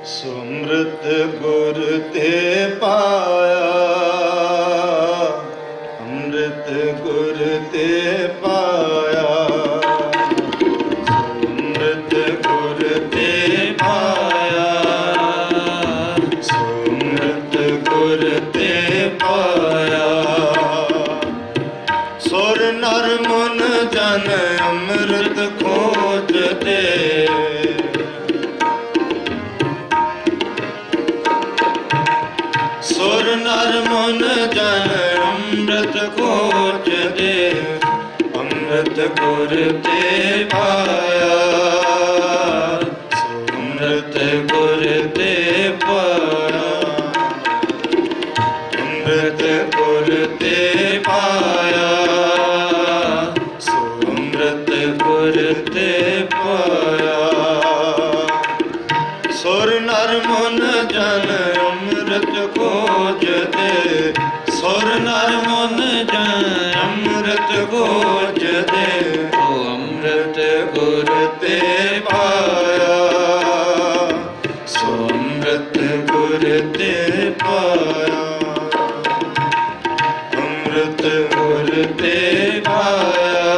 ਸੁਮ੍ਰਿਤ ਗੁਰ ਤੇ ਪਾਇਆ, ਅੰਮ੍ਰਿਤ ਗੁਰ ਤੇ ਪਾਇਆ। ਸੁਮ੍ਰਿਤ ਗੁਰ ਤੇ ਪਾਇਆ, ਸੁਮ੍ਰਿਤ ਗੁਰ ਤੇ ਪਾਇਆ। ਸੁਰ ਨਰ ਮਨ ਜਨ ਅੰਮ੍ਰਿਤ ਖੋਜਦੇ, ਸੁਰ ਨਰ ਮਨ ਜਨ ਅੰਮ੍ਰਿਤ ਖੋਜਦੇ। ਅੰਮ੍ਰਿਤ ਗੁਰ ਤੇ ਪਾਇਆ, ਅੰਮ੍ਰਿਤ ਗੁਰ ਤੇ ਪਾਇਆ। ਅੰਮ੍ਰਿਤ ਗੁਰ ਤੇ ਪਾਇਆ, ਅੰਮ੍ਰਿਤ ਗੁਰ ਤੇ ਪਾਇਆ। ਸੁਰ ਨਰ ਮਨ ਜਨ ਅੰਮ੍ਰਿਤ ਖੋਜਦੇ, ਸੁਰ ਨਰ ਮਨ ਜਨ ਅੰਮ੍ਰਿਤ ਖੋਜਦੇ। ਓ ਅੰਮ੍ਰਿਤ ਗੁਰ ਤੇ ਪਾਇਆ, ਸੋ ਅੰਮ੍ਰਿਤ ਗੁਰ ਤੇ ਪਾਇਆ। ਅੰਮ੍ਰਿਤ ਗੁਰ ਤੇ ਪਾਇਆ,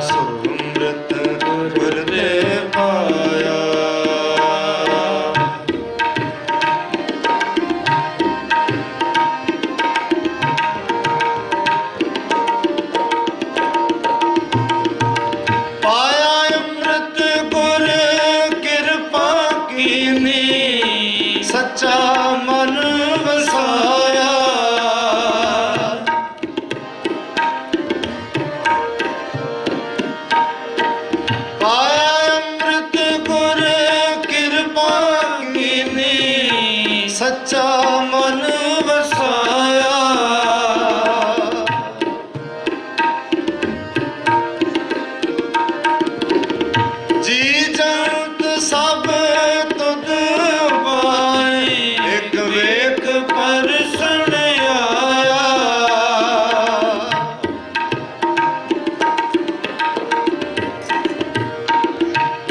ਸੋ ਅੰਮ੍ਰਿਤ ਗੁਰ ਤੇ ਪਾਇਆ। ਸੱਚਾ ਮਨ ਵਸਾਇਆ, ਪਾਇਆ ਅੰਮ੍ਰਿਤ ਗੁਰ ਕਿਰਪਾ ਕੀਨੀ। ਸੱਚਾ ਮਨ ਵਸਾਇਆ, ਜੀ ਜੰਤ ਸਭ ਤੁਧ ਪਰਸਣ ਆਇਆ।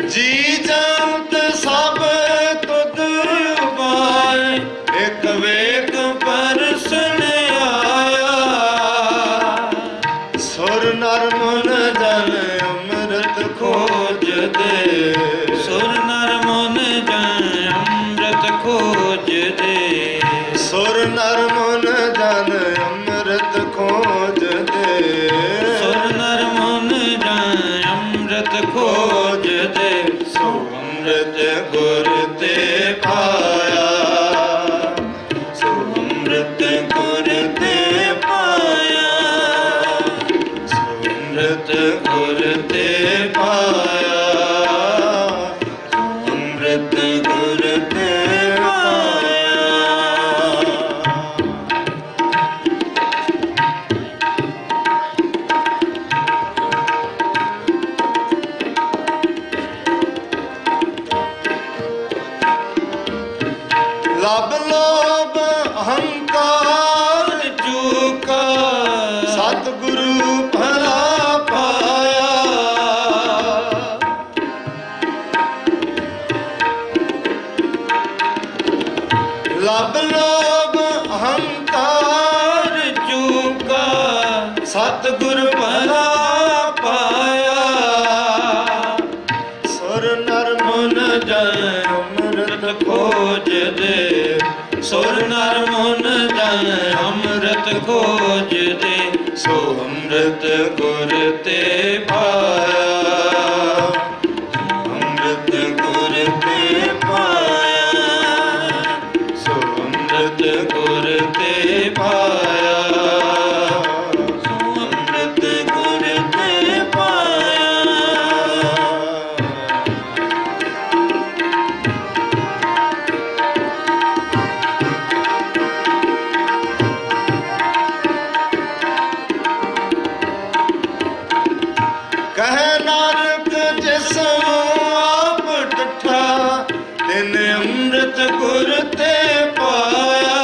ਜੀ ਜੰਤ ਸਭ ਤੁਧ ਪਾਏ, ਇੱਕ ਵੇਖ ਪਰਸਣ ਆਇਆ। ਸੁਰ ਨਰ ਮਨ ਜਨ ਅੰਮ੍ਰਿਤ ਖੋਜਦੇ, ਸੁਰ ਨਰ ਮਨ ਜਨ ਅੰਮ੍ਰਿਤ ਖੋਜਦੇ। ਸੁਰ ਨਰ ਮਨ ਜਨ ਅੰਮ੍ਰਿਤ ਖੋਜਦੇ, ਸੁਰ ਨਰ ਮਨ ਜਨ ਅੰਮ੍ਰਿਤ ਖੋਜਦੇ। ਸੋ ਅੰਮ੍ਰਿਤ ਗੁਰ ਤੇ ਪਾਇਆ, ਸੋ ਅੰਮ੍ਰਿਤ ਗੁਰ ਤੇ ਪਾਇਆ। ਸੋ ਅੰਮ੍ਰਿਤ ਗੁਰ ਤੇ ਪਾਇਆ, ਅੰਮ੍ਰਿਤ ਗੁਰ ਤੇ ਲਬ ਲੋਭ ਅਹੰਕਾਰ ਚੂਕਾ, ਸਤਿਗੁਰੂ ਭਲਾ ਪਾਇਆ। ਲਬ ਲੋਭ ਅਹੰਕਾਰ ਚੂਕਾ, ਸਤਿਗੁਰ ਭਲਾ ਪਾਇਆ। ਸੁਰ ਨਰ ਮਨ ਜਨ ਅੰਮ੍ਰਿਤ ਖੋਜਦੇ, ਸੁਰ ਨਰ ਮਨ ਜਨ ਅੰਮ੍ਰਿਤ ਖੋਜਦੇ। ਸੋ ਅੰਮ੍ਰਿਤ ਗੁਰ ਤੇ ਪਾਇਆ, ਅੰਮ੍ਰਿਤ ਗੁਰ ਤੇ ਪਾਇਆ। ਸੋ ਅੰਮ੍ਰਿਤ ਗੁਰ ਤੇ ਪਾਇਆ, ਸੋ ਅੰਮ੍ਰਿਤ ਗੁਰ ਤੇ ਪਾਇਆ। ਕਹੈ ਨਾਨਕ ਜਿਸ ਨੂੰ ਆਪ ਡਠਾ, ਤਿਨ ਅੰਮ੍ਰਿਤ ਗੁਰ ਤੇ ਪਾਇਆ।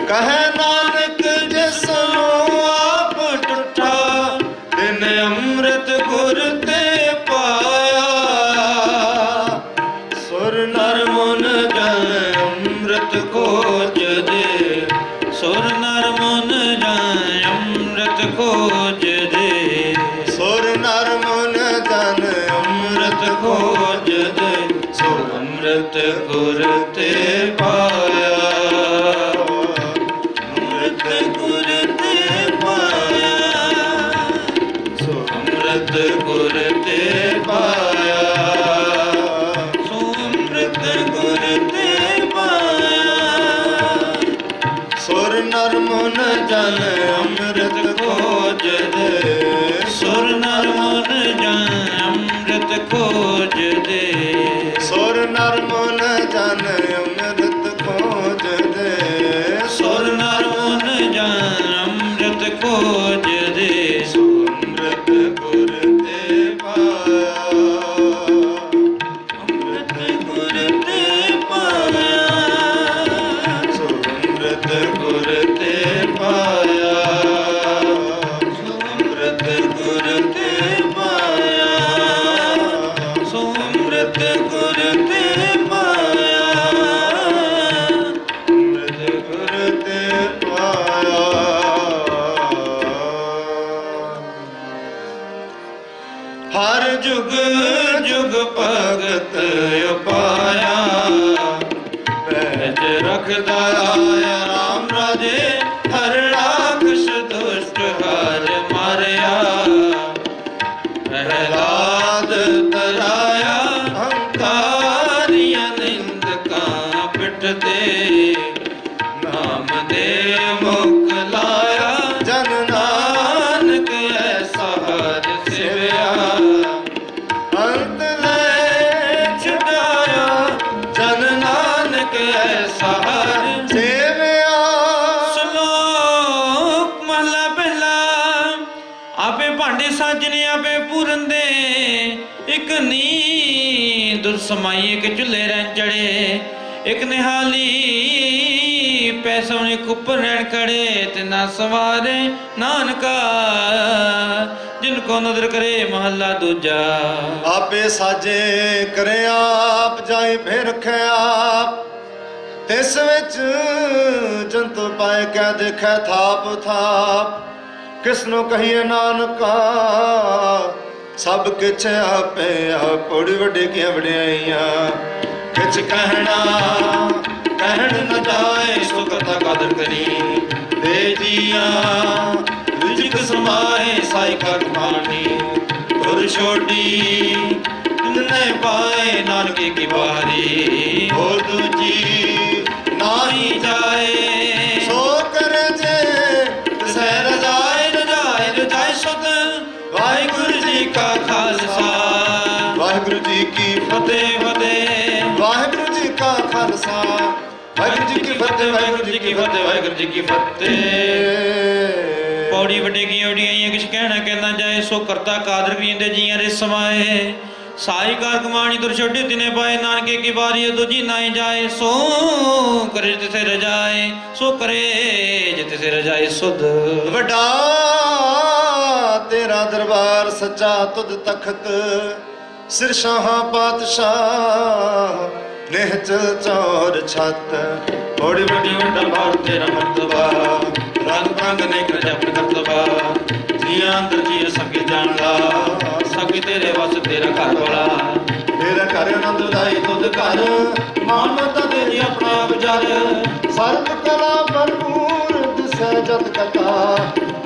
ਕਹੈ ਨਾਨਕ ਜਿਸ ਨੂੰ ਆਪ ਸੁਰ ਨਰ ਮਨ ਜਾਏ ਅੰਮ੍ਰਿਤ ਖੋਜ ਦੇ, ਸੁਰ ਨਰ ਮਨ ਜਨ ਅੰਮ੍ਰਿਤ ਖੋਜ ਦੇ, ਸੋ ਅੰਮ੍ਰਿਤ ਗੁਰ ਤੇ ਪਾਇਆ, ਅੰਮ੍ਰਿਤ ਗੁਰ ਤੇ ਪਾਇਆ, ਸੋ ਅੰਮ੍ਰਿਤ ਗੁਰ ਤੇ ਪਾਇਆ, ਸੋ ਅੰਮ੍ਰਿਤ ਗੁਰ ਤੇ ਪਾਇਆ, ਸੁਰ ਨਰ ਮਨ ਜਨ ਅੰਮ੍ਰਿਤ ਖੋਜ ਦੇ, ਸੁਰ ਨਰ ਮਨ ਜਾਏ ਅੰਮ੍ਰਿਤ ਖੋਜ ਦੇ, ਸੁਰ ਨਰ ਮਨ ਜਨ ਅੰਮ੍ਰਿਤ ਖੋਜ ਦੇ, ਸੁਰ ਨਰ ਮਨ ਜਾਏ ਅੰਮ੍ਰਿਤ ਖੋਜ ਦੇ, ਸੋ ਅੰਮ੍ਰਿਤ ਗੁਰ ਤੇ ਪਾਇਆ, ਅੰਮ੍ਰਿਤ ਗੁਰ ਤੇ ਪਾਇਆ, ਸੋ ਅੰਮ੍ਰਿਤ ਗੁਰ ਤੇ ਪਾਇਆ, ਸੋ ਅੰਮ੍ਰਿਤ ਗੁਰ ਤੇ ਪਾਇਆ, ਸੋ ਅੰਮ੍ਰਿਤ ਗੁਰ ਤੇ ਪਾਇਆ, ਅੰਮ੍ਰਿਤ ਗੁਰ ਤੇ ਪਾਇਆ। ਹਰ ਜੁਗ ਜੁਗ ਭਗਤ ਉਪਾਇਆ, ਪੈਜ ਰਖਦਾ ਆਇਆ ਰਾਮ ਰਾਜੇ, ਹਰ ਰਾਖਸ਼ ਦੁਸ਼ਟ ਹਰ ਮਾਰਿਆ, ਪ੍ਰਹਿਲਾਦ ਤਰਾਇਆ, ਹੰਕਾਰੀਆਂ ਨਿੰਦਕਾਂ ਪਿੱਠ ਤੇ, ਨਾਮ ਦੇ ਮੁਖ ਲਾਇਆ, ਜਨ ਨਾਨਕ ਐਸਾ ਹਰ ਸਿਵਿਆ, ਅੰਤ ਲੈ ਛੁਡਾਇਆ, ਜਨ ਨਾਨਕ ਐਸਾ ਹਰ ਸੇਵਿਆ। ਸ਼ਲੋਕ ਮਹਲਾ ਪਹਿਲਾ। ਆਪੇ ਭਾਂਡੇ ਸਾਜਨੇ ਆਪੇ ਪੂਰਨ ਦੇ, ਇੱਕ ਨੀ ਦੁਰ ਸਮਾਈ ਇੱਕ ਚੁੱਲ੍ਹੇ ਰਹਿ ਚੜੇ, ਇੱਕ ਨਿਹਾਲੀ ਪੈਸੋਂ ਇੱਕ ਉੱਪਰ ਰਹਿਣ ਖੜੇ, ਤੇ ਨਾ ਸਵਾਰੇ ਨਾਨਕਾ ਜਿਨ ਕੋ ਨਦਰ ਕਰੇ। ਮਹੱਲਾ ਦੂਜਾ। ਆਪੇ ਸਾਜੇ ਕਰੇ ਆਪ, ਜਾਏ ਫੇਰ ਰਖੇ ਆਪ, ਤਿਸ ਵਿੱਚ ਜੰਤੂ ਪਾਏ ਕੈ ਦੇਖੈ ਥਾਪ ਥਾਪ, ਕਿਸਨੋ ਕਹੀਏ ਨਾਨਕਾ ਸਭ ਕਿਛ ਆਪੇ ਆਪ। ਪੌੜੀ ਵੱਡੇ ਕੀ ਵਡਿਆਈਆਂ ਕਿਛ ਕਹਿਣਾ ਕਹਿਣ ਨ ਜਾਏ, ਸੋ ਕਥਾ ਕਦਰ ਕਰੀ ਦੇ ਜੀਆਂ, ਰਿਜਕ ਸਮਾਏ ਸਾਈ ਕਰ ਮਾਣੀ, ਗੁਰ ਛੋਡੀ ਜਿਨਨੇ ਪਾਏ ਨਾਨਕੇ ਕੀ ਵਾਰੀ, ਹੋਰ ਦੂਜੀ ਨਾਹੀ ਜਾਏ, ਸੋ ਕਰ ਜੇ ਤਿਸੈ ਰਜਾਏ ਰਜਾਏ ਰਜਾਏ ਸੁਧ। ਵਾਹਿਗੁਰੂ ਜੀ ਕਾ ਖਾਲਸਾ ਵਾਹਿਗੁਰੂ ਜੀ ਕੀ ਫਤਿਹ ਫਤਿਹ, ਵਾਹਿਗੁਰੂ ਜੀ ਕਾ ਖਾਲਸਾ ਵਾਹਿਗੁਰੂ ਜੀ ਕੀ ਫਤਿਹ, ਵਾਹਿਗੁਰੂ ਜੀ ਕੀ ਫਤਿਹ, ਵਾਹਿਗੁਰੂ ਜੀ ਕੀ ਫਤਿਹ। ਪੌੜੀ ਵੱਡੇ ਕੀ ਓਡੀਆਂ ਕਿਛ ਕਹਿਣਾ ਕਹਿੰਦਾ ਜਾਏ, ਸੋ ਕਰਤਾ ਕਾਦਰ ਕਰੀਂਦੇ ਜੀਆਂ ਰੇ ਸਮਾਏ, ਸਾਈ ਕਾਰ ਕਮਾਣੀ ਦੁਰ ਛੋਡੀ ਤਿਨੇ ਪਾਏ, ਨਾਨਕੇ ਕੀ ਬਾਰੀ ਦੂਜੀ ਨਾਏ ਜਾਏ, ਸੋ ਕਰੇ ਤਿਸੇ ਰਜਾਏ, ਸੋ ਕਰੇ ਜੇ ਤਿਸੇ ਰਜਾਏ ਸੁਧ। ਵੱਡਾ ਤੇਰਾ ਦਰਬਾਰ ਸੱਚਾ ਤੁਧ ਤਖਤ, ਸਿਰ ਸ਼ਾਹਾਂ ਪਾਤਸ਼ਾਹ ਨਿਹਚਲ ਚੌਰ ਛੱਤ। ਬੜੀ ਵੱਡੀ ਵੱਡਾ ਭਾਰ ਤੇਰਾ ਮਰਤਬਾ, ਰੰਗ ਰੰਗ ਨੇ ਕਰ ਜਪ ਕਰਤਬਾ, ਜੀਆਂ ਅੰਦਰ ਜੀ ਸਭੀ ਜਾਣ ਲਾ, ਸਭੀ ਤੇਰੇ ਵਸ ਤੇਰਾ ਘਰ ਵਾਲਾ, ਤੇਰਾ ਘਰ ਆਨੰਦ ਦਾਈ ਤੁਧ ਘਰ, ਮਾਨ ਮਤਾ ਦੇ ਜੀ ਆਪਣਾ ਵਿਚਾਰ, ਸਰਬ ਕਲਾ ਭਰਪੂਰ ਦਿਸੈ ਜਤ ਕਥਾ,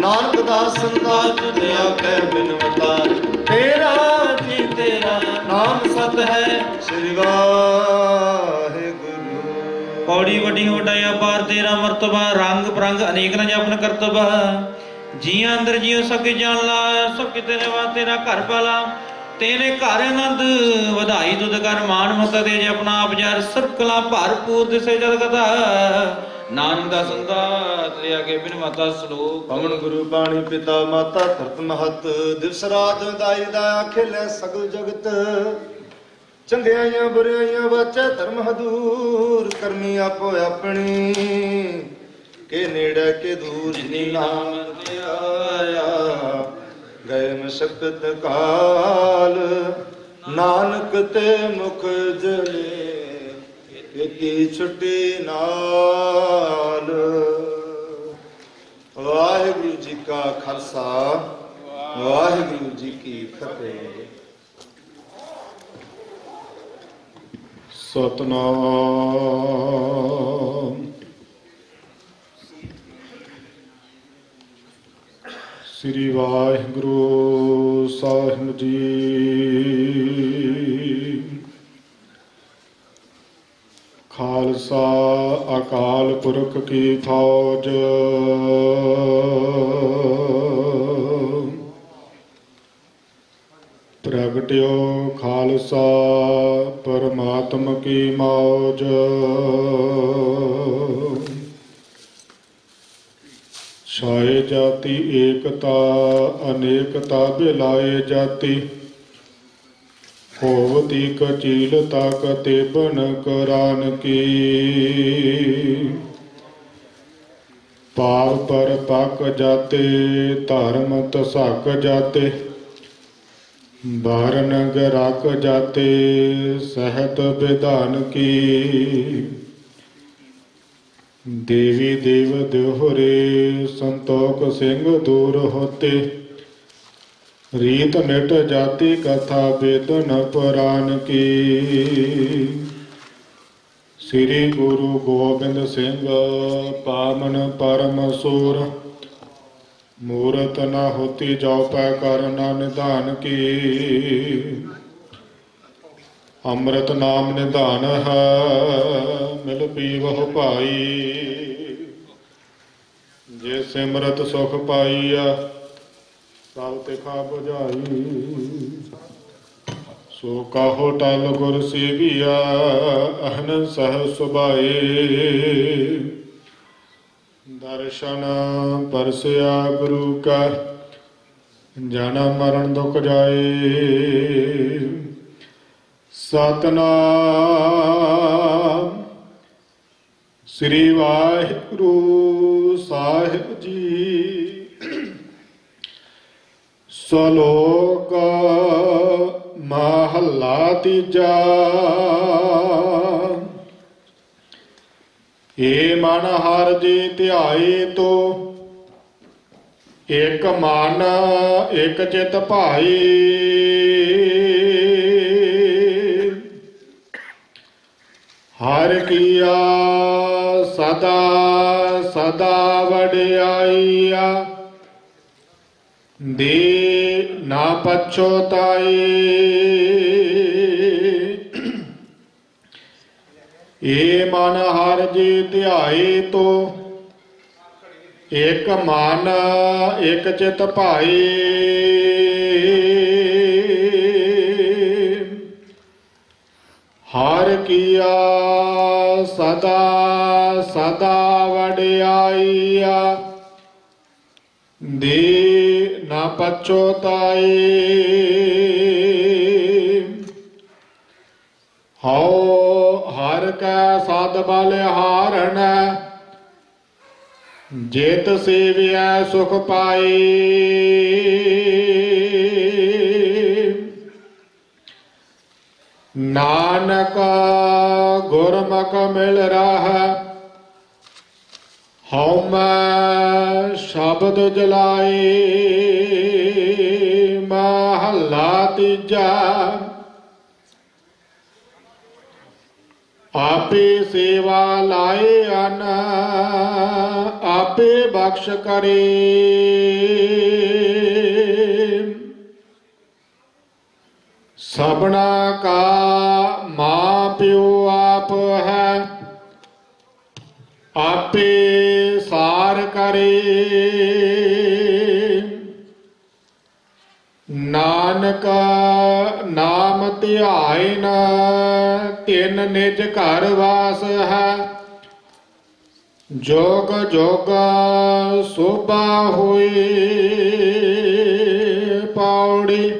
ਨਾਨਕ ਦਾਸਨ ਦਾ ਤੁਧ ਆਖੈ ਬਿਨਵਤਾ, ਤੇਰਾ ਜੀ ਤੇਰਾ ਨਾਮ ਸਤ ਹੈ, ਸ੍ਰੀ ਵਾਹਿਗੁਰੂ। ਪੌੜੀ ਵੱਡੀ ਹੋਟਾਇਆ ਪਾਰ ਤੇਰਾ ਮਰਤਬਾ, ਰੰਗ ਪ੍ਰੰਗ ਅਨੇਕ ਨ ਜਪਨ ਕਰਤਬਾ, ਜੀਆਂ ਅੰਦਰ ਜੀਉ ਸਭ ਜਾਣ ਲਾ, ਸਭ ਕਿਤੇ ਨੇ ਵਾ ਤੇਰਾ ਘਰ ਪਾਲਾ, ਤੇਰੇ ਘਰ ਆਨੰਦ ਵਧਾਈ ਤੁਧ ਕਰ, ਮਾਨ ਮਤਾ ਦੇ ਜੇ ਆਪਣਾ ਆਪ ਜਰ, ਸਭ ਕਲਾ ਭਰਪੂਰ ਦਿਸੇ ਜਦ ਕਥਾ, ਨਾਨਕ ਦਾ ਸੰਦਾ ਤੇਰੇ ਅਗੇ ਬਿਨਵਤਾ। ਸ਼ਲੋਕ। ਪਵਨ ਗੁਰੂ ਬਾਣੀ ਪਿਤਾ ਮਾਤਾ ਧਰਤ ਮਹਤ, ਦਿਵਸ ਰਾਤ ਦਾਈ ਦਾਇਆ ਖੇਲੇ ਸਗਲ ਜਗਤ, ਚੰਗਿਆਈਆਂ ਬੁਰਾਈਆਂ ਵਾਚੈ ਧਰਮ ਹਦੂਰ, ਕਰਮੀ ਆਪੋ ਆਪਣੀ ਕੇ ਨੇੜੇ ਕੇ ਦੂਰ, ਜਿਨੀ ਨਾਮ ਤੇ ਆਇਆ ਗਏ ਮਸ਼ਕਤ ਕਾਲ, ਨਾਨਕ ਤੇ ਮੁਖ ਜਲੇ ਕੀਤੀ ਛੁੱਟੀ ਨਾਲ। ਖਾਲਸਾ ਵਾਹਿਗੁਰੂ ਜੀ ਕੀ ਫਤਿਹ। ਸਤਨਾਮ ਸ੍ਰੀ ਵਾਹਿਗੁਰੂ ਸਾਹਿਬ ਜੀ। ਖਾਲਸਾ ਅਕਾਲ ਪੁਰਖ ਕੀ ਫੌਜ, ਪ੍ਰਗਟਿਓ ਖਾਲਸਾ ਪਰਮਾਤਮ ਕੀ ਮੌਜ। ਛਾਏ ਜਾਤੀ ਏਕਤਾ ਅਨੇਕਤਾ ਬਿਲਾਏ ਜਾਤੀ, ਹੋਵਤੀ ਕਚੀਲਤਾ ਕਤੇਬਨ ਕੁਰਾਨ ਕੀ। ਪਾਰ ਪਰ ਪੱਕ ਜਾਤੇ ਧਰਮ ਤਸਕ ਜਾਤੇ, ਬਾਰਨ ਗਰਕ ਜਾਤੇ ਸਹਿਤ ਵਿਧਾਨ ਕੀ। ਦੇਵੀ ਦੇਵ ਦਿਹੁਰੇ ਸੰਤੋਖ ਸਿੰਘ ਦੂਰ ਹੋਤੇ, ਰੀਤ ਮਿਟ ਜਾਤੀ ਕਥਾ ਬੇਦਨ ਪੁਰਾਨ ਕੀ। ਸ੍ਰੀ ਗੁਰੂ ਗੋਬਿੰਦ ਸਿੰਘ ਪਾਵਨ ਪਰਮ ਸੂਰ, ਮੂਰਤ ਨ ਹੋਤੀ ਜਾਉ ਪੈ ਕਰਨ ਨਿਧਾਨ ਕੀ। ਅੰਮ੍ਰਿਤ ਨਾਮ ਨਿਧਾਨ ਹੈ ਮਿਲ ਪੀਵਹੁ ਭਾਈ, ਜੇ ਸਿਮਰਤ ਸੁਖ ਪਾਈਆ ਸਭ ਤਿਖਾ ਬੁਝਾਈ। ਸੋ ਕਾਹੋ ਟਲ ਗੁਰ ਸੇਵੀਆ ਅਹਨ ਸਹ ਸੁਭਾਏ, ਦਰਸ਼ਨ ਪਰਸਿਆ ਗੁਰੂ ਕਾ ਜਨਮ ਮਰਨ ਦੁਖ ਜਾਏ। ਸਤਨਾਮ ਸ੍ਰੀ ਵਾਹਿਗੁਰੂ ਸਾਹਿਬ ਜੀ। ਸ਼ਲੋਕ ਮਹੱਲਾ ਤੀਜਾ। ਏ ਮਨ ਹਰਿ ਜੀ ਧਿਆਏ ਤੋ, ਇਕ ਮਨ ਇਕ ਚਿਤ ਭਾਈ। ਹਰਿ ਕੀਆ ਸਦਾ ਸਦਾ ਵਡਿਆਈਆ, ਦੇ ਨਾ ਪਛੋਤਾਈ। ਏ ਮਨ ਹਰਿ ਜੀ ਧਿਆਏ ਤੋ, ਇਕ ਮਨ ਇਕ ਚਿਤ ਭਾਈ। ਹਰਿ ਕੀਆ ਸਦਾ ਸਦਾ ਵਡਿਆਈਆ, ਦੇ ਨਾ ਪਛੋਤਾਈ। ਹਉ ਹਰਿ ਕੈ ਸਦ ਬਲਿਹਾਰਣ, ਜੇਤ ਸੇਵਿਐ ਸੁਖ ਪਾਈ। ਨਾਨਕ ਗੁਰਮੁਖ ਮਿਲ ਰਾਹ, ਹਉ ਮੈਂ ਸ਼ਬਦ ਜਲਾਏ। ਮਹੱਲਾ ਤੀਜਾ। ਆਪੇ ਸੇਵਾ ਲਾਏ ਅਨ, ਆਪੇ ਬਖਸ਼ ਕਰੇ। ਸਭਨਾ ਕਾ ਮਾਂ ਪਿਓ ਆਪ ਹੈ, ਆਪੇ ਸਾਰ ਕਰੇ। ਨਾਨਕ ਨਾਮ ਧਿਆਇਨ, ਤਿਨ ਨਿਜ ਘਰ ਵਾਸ ਹੈ। ਜੋਗ ਜੋਗ ਸੋਭਾ ਹੋਏ ਪੌੜੀ,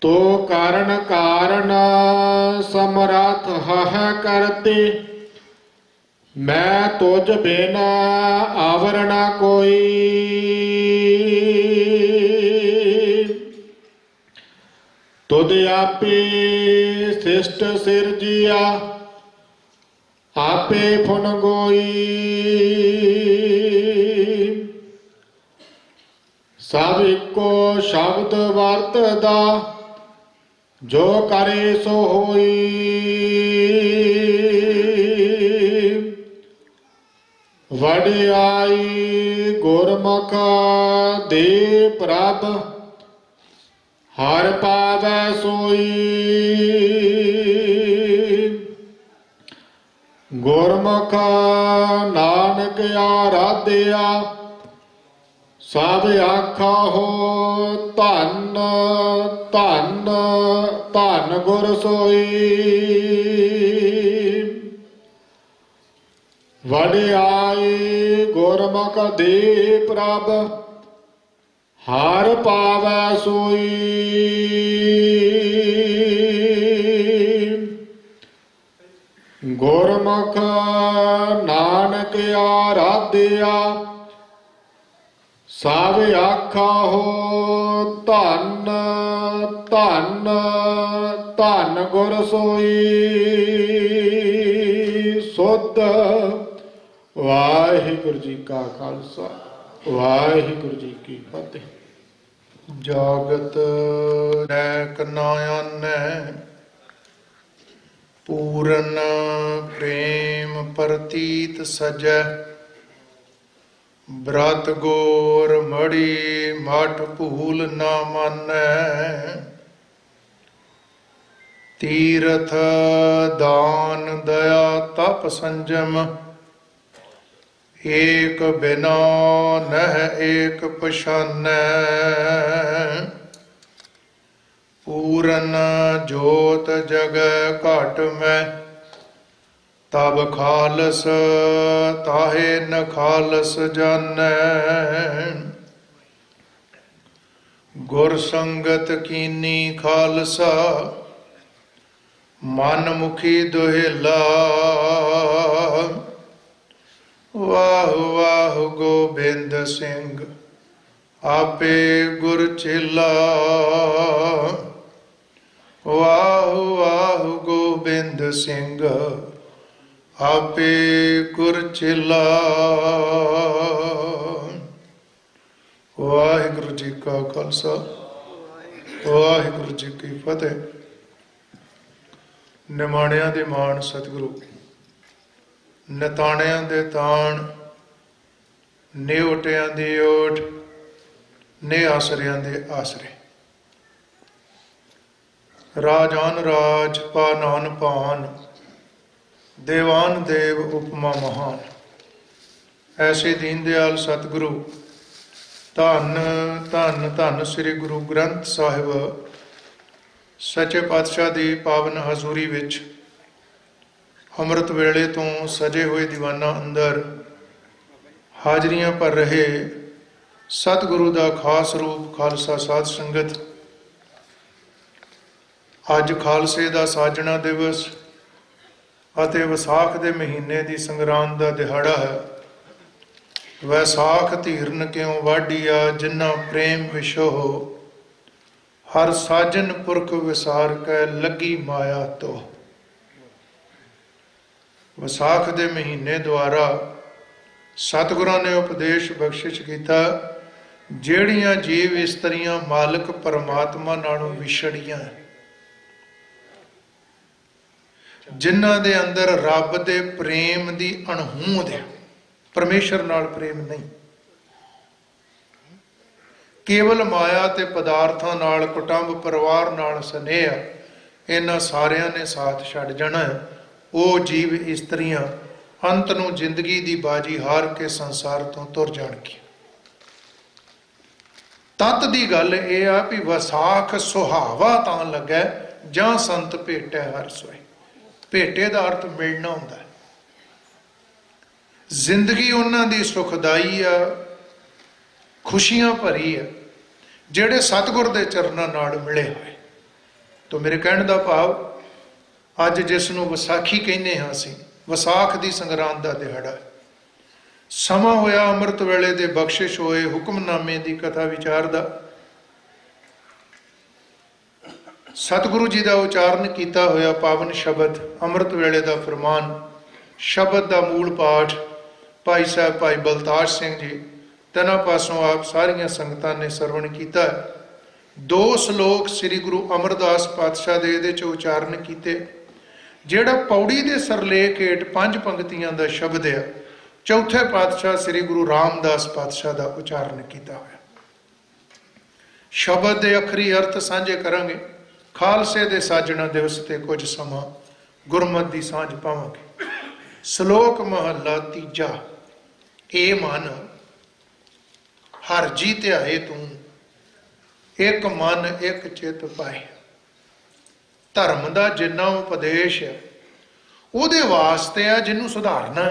ਤੋ ਕਰਨ ਕਾਰਨ ਸਮਰੱਥ ਹੈ ਕਰਤੇ। ਮੈਂ ਤੁਝ ਬਿਨ ਆਵਰ ਨਾ ਕੋਈ, ਤੁਧ ਆਪੇ ਸਿਸ਼ਟ ਸਿਰਜਿਆ, ਆਪੇ ਫੁਨ ਗੋਈ। ਸਭ ਇੱਕੋ ਸ਼ਬਦ ਵਰਤਦਾ, ਜੋ ਕਰੇ ਸੋ ਹੋਈ। ਵਡਿਆਈ ਗੁਰਮੁਖ ਦੇ ਪ੍ਰਭ, ਹਰ ਪਾਵੈ ਸੋਈ। ਗੁਰਮੁਖ ਨਾਨਕ ਆਰਾਧਿਆ, ਸਭ ਆਖਾ ਹੋ ਧੰਨ ਧੰਨ ਧੰਨ ਗੁਰ ਸੋਈ। ਵਡਿਆਈ ਗੁਰਮੁਖ ਦੇ ਪ੍ਰਭ, ਹਰ ਪਾਵੈ ਸੋਈ। ਗੁਰਮੁਖ ਨਾਨਕ ਆਰਾਧਿਆ, ਸਭ ਆਖਾ ਹੋ ਧੰਨ ਧੰਨ ਧੰਨ ਗੁਰ ਸੋਈ। ਸੁਧ ਵਾਹਿਗੁਰੂ ਜੀ ਕਾ ਖਾਲਸਾ, ਵਾਹਿਗੁਰੂ ਜੀ ਕੀ ਫਤਿਹ। ਜਾਗਤ ਨੈਕ ਨਾ ਆਨੈ, ਪੂਰਨ ਪ੍ਰੇਮ ਪ੍ਰਤੀਤ ਸਜੈ। ਬ੍ਰਤ ਗੋਰ ਮੜੀ ਮਠ ਭੂਲ ਨਾ ਮਾਨੈ। ਤੀਰਥ ਦਾਨ ਦਇਆ ਤਪ ਸੰਜਮ, ਏਕ ਬਿਨਾ ਨਹਿ ਏਕ ਪਛਾਨੈ। ਪੂਰਨ ਜੋਤ ਜਗੈ ਘਟ ਮੈਂ, ਤਬ ਖਾਲਸ ਤਾਹੇ ਨ ਖਾਲਸ ਜਾਨੈ। ਗੁਰ ਸੰਗਤ ਕੀਨੀ ਖਾਲਸਾ, ਮਨ ਮੁਖੀ ਦੁਹਿਲਾ। ਵਾਹ ਵਾਹ ਗੋਬਿੰਦ ਸਿੰਘ, ਆਪੇ ਗੁਰ ਚੇਲਾ। ਵਾਹ ਵਾਹ ਗੋਬਿੰਦ ਸਿੰਘ, ਆਪੇ ਗੁਰ ਚੇਲਾ। ਵਾਹਿਗੁਰੂ ਜੀ ਕਾ ਖਾਲਸਾ, ਵਾਹਿਗੁਰੂ ਜੀ ਕੀ ਫਤਿਹ। ਨਿਮਾਣਿਆਂ ਦੇ ਮਾਣ ਸਤਿਗੁਰੂ, ਨਤਾਣਿਆਂ ਦੇ ਤਾਣ, ਨਿਓਟਿਆਂ ਦੀ ਓਟ, ਨੇ ਆਸਰਿਆਂ ਦੇ ਆਸਰੇ। ਰਾਜਾਨ ਰਾਜ ਪਾਨਾਨ ਪਾਨ, ਦੇਵਾਨ ਦੇਵ ਉਪਮਾ ਮਹਾਨ। ਐਸੇ ਦੀਨ ਦਿਆਲ ਸਤਿਗੁਰੂ, ਧੰਨ ਧੰਨ ਧੰਨ ਸ੍ਰੀ ਗੁਰੂ ਗ੍ਰੰਥ ਸਾਹਿਬ ਸੱਚੇ ਪਾਤਸ਼ਾਹ ਦੀ ਪਾਵਨ ਹਜ਼ੂਰੀ ਵਿੱਚ ਅੰਮ੍ਰਿਤ ਵੇਲੇ ਤੋਂ ਸਜੇ ਹੋਏ ਦੀਵਾਨਾਂ ਅੰਦਰ ਹਾਜ਼ਰੀਆਂ ਭਰ ਰਹੇ ਸਤਿਗੁਰੂ ਦਾ ਖਾਸ ਰੂਪ ਖਾਲਸਾ ਸਾਧ ਸੰਗਤ। ਅੱਜ ਖਾਲਸੇ ਦਾ ਸਾਜਣਾ ਦਿਵਸ ਅਤੇ ਵਿਸਾਖ ਦੇ ਮਹੀਨੇ ਦੀ ਸੰਗਰਾਂਦ ਦਾ ਦਿਹਾੜਾ ਹੈ। ਵੈਸਾਖ ਧੀਰਨ ਕਿਉ ਵਾਢੀਆ, ਜਿਨ੍ਹਾਂ ਪ੍ਰੇਮ ਵਿਸ਼ੋ ਹਰ ਸਾਜਨ ਪੁਰਖ ਵਿਸਾਰ ਕੈ ਲੱਗੀ ਮਾਇਆ ਤੋ। ਵਿਸਾਖ ਦੇ ਮਹੀਨੇ ਦੁਆਰਾ ਸਤਿਗੁਰਾਂ ਨੇ ਉਪਦੇਸ਼ ਬਖਸ਼ਿਸ਼ ਕੀਤਾ, ਜਿਹੜੀਆਂ ਜੀਵ ਇਸਤਰੀਆਂ ਮਾਲਕ ਪਰਮਾਤਮਾ ਨਾਲੋਂ ਵਿਛੜੀਆਂ, ਜਿਨ੍ਹਾਂ ਦੇ ਅੰਦਰ ਰੱਬ ਦੇ ਪ੍ਰੇਮ ਦੀ ਅਣਹੋਂਦ ਹੈ, ਪਰਮੇਸ਼ਰ ਨਾਲ ਪ੍ਰੇਮ ਨਹੀਂ, ਕੇਵਲ ਮਾਇਆ ਤੇ ਪਦਾਰਥਾਂ ਨਾਲ, ਕੁਟੁੰਬ ਪਰਿਵਾਰ ਨਾਲ ਸਨੇਹ, ਇਹਨਾਂ ਸਾਰਿਆਂ ਨੇ ਸਾਥ ਛੱਡ ਜਾਣਾ। ਉਹ ਜੀਵ ਇਸਤਰੀਆਂ ਅੰਤ ਨੂੰ ਜ਼ਿੰਦਗੀ ਦੀ ਬਾਜੀ ਹਾਰ ਕੇ ਸੰਸਾਰ ਤੋਂ ਤੁਰ ਜਾਣਗੀਆਂ। ਤਤ ਦੀ ਗੱਲ ਇਹ ਆ ਵੀ ਵਿਸਾਖ ਸੁਹਾਵਾ ਤਾਂ ਲੱਗਾ ਜਾਂ ਸੰਤ ਭੇਟੈ ਹਰ ਸੋਏ। ਭੇਟੇ ਦਾ ਅਰਥ ਮਿਲਣਾ ਹੁੰਦਾ ਹੈ। ਜ਼ਿੰਦਗੀ ਉਹਨਾਂ ਦੀ ਸੁਖਦਾਈ ਆ, ਖੁਸ਼ੀਆਂ ਭਰੀ ਆ, ਜਿਹੜੇ ਸਤਿਗੁਰ ਦੇ ਚਰਨਾਂ ਨਾਲ ਮਿਲੇ ਹੋਏ। ਤੋ ਮੇਰੇ ਕਹਿਣ ਦਾ ਭਾਵ, ਅੱਜ ਜਿਸ ਨੂੰ ਵਿਸਾਖੀ ਕਹਿੰਦੇ ਹਾਂ ਅਸੀਂ, ਵਿਸਾਖ ਦੀ ਸੰਗਰਾਂਦ ਦਾ ਦਿਹਾੜਾ, ਸਮਾਂ ਹੋਇਆ ਅੰਮ੍ਰਿਤ ਵੇਲੇ ਦੇ ਬਖਸ਼ਿਸ਼ ਹੋਏ ਹੁਕਮਨਾਮੇ ਦੀ ਕਥਾ ਵਿਚਾਰ ਦਾ। ਸਤਿਗੁਰੂ ਜੀ ਦਾ ਉਚਾਰਨ ਕੀਤਾ ਹੋਇਆ ਪਾਵਨ ਸ਼ਬਦ, ਅੰਮ੍ਰਿਤ ਵੇਲੇ ਦਾ ਫਰਮਾਨ। ਸ਼ਬਦ ਦਾ ਮੂਲ ਪਾਠ ਭਾਈ ਸਾਹਿਬ ਭਾਈ ਬਲਤਾਜ ਸਿੰਘ ਜੀ ਤਿੰਨਾਂ ਪਾਸੋਂ ਆਪ ਸਾਰੀਆਂ ਸੰਗਤਾਂ ਨੇ ਸਰਵਣ ਕੀਤਾ ਹੈ। 2 ਸ਼ਲੋਕ ਸ੍ਰੀ ਗੁਰੂ ਅਮਰਦਾਸ ਪਾਤਸ਼ਾਹ ਦੇ ਇਹਦੇ 'ਚ ਉਚਾਰਨ ਕੀਤੇ। ਜਿਹੜਾ ਪੌੜੀ ਦੇ ਸਰਲੇਖ ਹੇਠ 5 ਪੰਕਤੀਆਂ ਦਾ ਸ਼ਬਦ ਆ, ਚੌਥੇ ਪਾਤਸ਼ਾਹ ਸ੍ਰੀ ਗੁਰੂ ਰਾਮਦਾਸ ਪਾਤਸ਼ਾਹ ਦਾ ਉਚਾਰਨ ਕੀਤਾ ਹੋਇਆ। ਸ਼ਬਦ ਦੇ ਅਖਰੀ ਅਰਥ ਸਾਂਝੇ ਕਰਾਂਗੇ। ਖਾਲਸੇ ਦੇ ਸਾਜਣਾ ਦਿਵਸ ਤੇ ਕੁਝ ਸਮਾਂ ਗੁਰਮਤਿ ਦੀ ਸਾਂਝ ਪਾਵਾਂਗੇ। ਸ਼ਲੋਕ ਮਹੱਲਾ ਤੀਜਾ। ਏ ਮਨ ਹਰ ਜੀ ਧਿਆਏ ਤੂੰ, ਇੱਕ ਮਨ ਇੱਕ ਚਿੱਤ ਪਾਏ। ਧਰਮ ਦਾ ਜਿੰਨਾ ਉਪਦੇਸ਼ ਹੈ ਉਹਦੇ ਵਾਸਤੇ ਆ ਜਿਹਨੂੰ ਸੁਧਾਰਨਾ।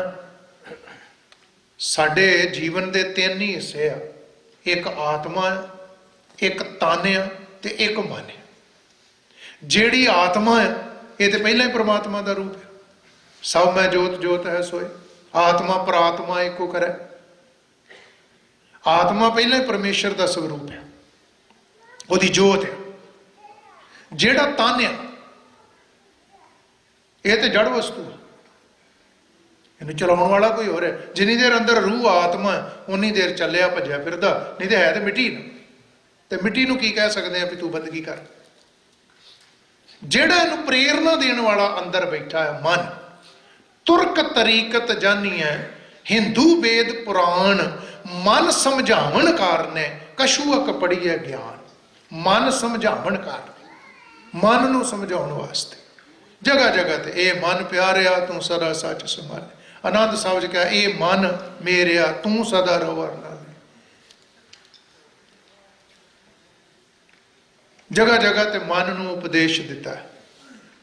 ਸਾਡੇ ਜੀਵਨ ਦੇ 3 ਹੀ ਹਿੱਸੇ ਆ, ਇੱਕ ਆਤਮਾ, ਇੱਕ ਤਨ ਆ ਤੇ ਇੱਕ ਮਨ ਹੈ। ਜਿਹੜੀ ਆਤਮਾ ਹੈ ਇਹ ਤੇ ਪਹਿਲਾਂ ਹੀ ਪ੍ਰਮਾਤਮਾ ਦਾ ਰੂਪ ਹੈ। ਸਭ ਮੈਂ ਜੋਤ ਜੋਤ ਹੈ ਸੋਏ, ਆਤਮਾ ਪ੍ਰਾਤਮਾ ਇੱਕੋ ਕਰੇ। ਆਤਮਾ ਪਹਿਲਾਂ ਹੀ ਪਰਮੇਸ਼ਰ ਦਾ ਸਵਰੂਪ ਹੈ, ਉਹਦੀ ਜੋਤ ਹੈ। ਜਿਹੜਾ ਤਨ ਆ ਇਹ ਤੇ ਜੜ ਵਸਤੂ ਹੈ, ਇਹਨੂੰ ਚਲਾਉਣ ਵਾਲਾ ਕੋਈ ਹੋਰ ਹੈ। ਜਿੰਨੀ ਦੇਰ ਅੰਦਰ ਰੂਹ ਆਤਮਾ ਉਨੀ ਦੇਰ ਚੱਲਿਆ ਭੱਜਿਆ ਫਿਰਦਾ, ਨਹੀਂ ਤੇ ਹੈ ਤੇ ਮਿੱਟੀ ਨਾ। ਤੇ ਮਿੱਟੀ ਨੂੰ ਕੀ ਕਹਿ ਸਕਦੇ ਆ ਵੀ ਤੂੰ ਬੰਦਗੀ ਕਰ। ਜਿਹੜਾ ਇਹਨੂੰ ਪ੍ਰੇਰਨਾ ਦੇਣ ਵਾਲਾ ਅੰਦਰ ਬੈਠਾ ਹੈ ਮਨ। ਤੁਰਕ ਤਰੀਕਤ ਜਾਨੀ ਹੈ ਹਿੰਦੂ ਵੇਦ ਪੁਰਾਣ, ਮਨ ਸਮਝਾਵਣ ਕਾਰਨੇ ਕਛੂਅਕ ਪੜੀਏ ਗਿਆਨ। ਮਨ ਸਮਝਾਵਣ ਕਾਰਨ, ਮਨ ਨੂੰ ਸਮਝਾਉਣ ਵਾਸਤੇ ਜਗ੍ਹਾ ਜਗ੍ਹਾ ਤੇ ਇਹ ਮਨ ਪਿਆਰਿਆ ਤੂੰ ਸਦਾ ਸੱਚ ਸੰਭਾਲੇ। ਆਨੰਦ ਸਾਹਿਬ ਜੀ ਕਹੇ ਇਹ ਮਨ ਮੇਰਿਆ ਤੂੰ ਸਦਾ ਰਵਰ ਨਾਲ। ਜਗ੍ਹਾ ਜਗ੍ਹਾ ਤੇ ਮਨ ਨੂੰ ਉਪਦੇਸ਼ ਦਿੱਤਾ ਹੈ।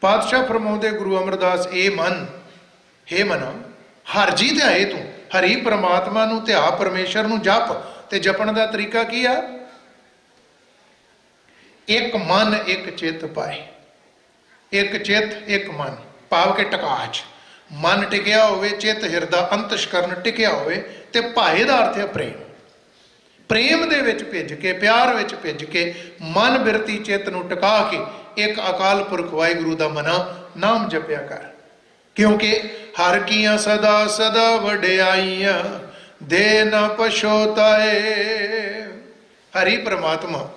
ਪਾਤਸ਼ਾਹ ਫਰਮਾਉਂਦੇ ਗੁਰੂ ਅਮਰਦਾਸ, ਇਹ ਮਨ, ਹੇ ਮਨ ਹਰ ਜੀ ਧਿਆਏ ਤੂੰ। ਹਰੀ ਪ੍ਰਮਾਤਮਾ ਨੂੰ ਧਿਆ, ਪਰਮੇਸ਼ਰ ਨੂੰ ਜਪ। ਤੇ ਜਪਣ ਦਾ ਤਰੀਕਾ ਕੀ ਆ? ਇੱਕ ਮਨ ਇੱਕ ਚਿੱਤ ਪਾਏ। ਇੱਕ ਚਿੱਤ ਇੱਕ ਮਨ, ਭਾਵ ਕਿ ਟਿਕਾਚ। ਮਨ ਟਿਕਿਆ ਹੋਵੇ, ਚਿੱਤ ਹਿਰਦਾ ਅੰਤਸ਼ਕਰਨ ਟਿਕਿਆ ਹੋਵੇ। ਤੇ ਭਾਏ ਦਾ ਅਰਥ ਹੈ ਪ੍ਰੇਮ। ਪ੍ਰੇਮ ਦੇ ਵਿੱਚ ਭਿੱਜ ਕੇ, ਪਿਆਰ ਵਿੱਚ ਭਿੱਜ ਕੇ, ਮਨ ਬਿਰਤੀ ਚਿੱਤ ਨੂੰ ਟਿਕਾ ਕੇ ਇੱਕ ਅਕਾਲ ਪੁਰਖ ਵਾਹਿਗੁਰੂ ਦਾ ਮਨਾ ਨਾਮ ਜਪਿਆ ਕਰ। ਕਿਉਂਕਿ ਹਰ ਕੀਆਂ ਸਦਾ ਸਦਾ ਵਡਿਆਈਆਂ ਦੇ ਨਾ ਪਛੋਤਾਏ। ਹਰੀ ਪ੍ਰਮਾਤਮਾ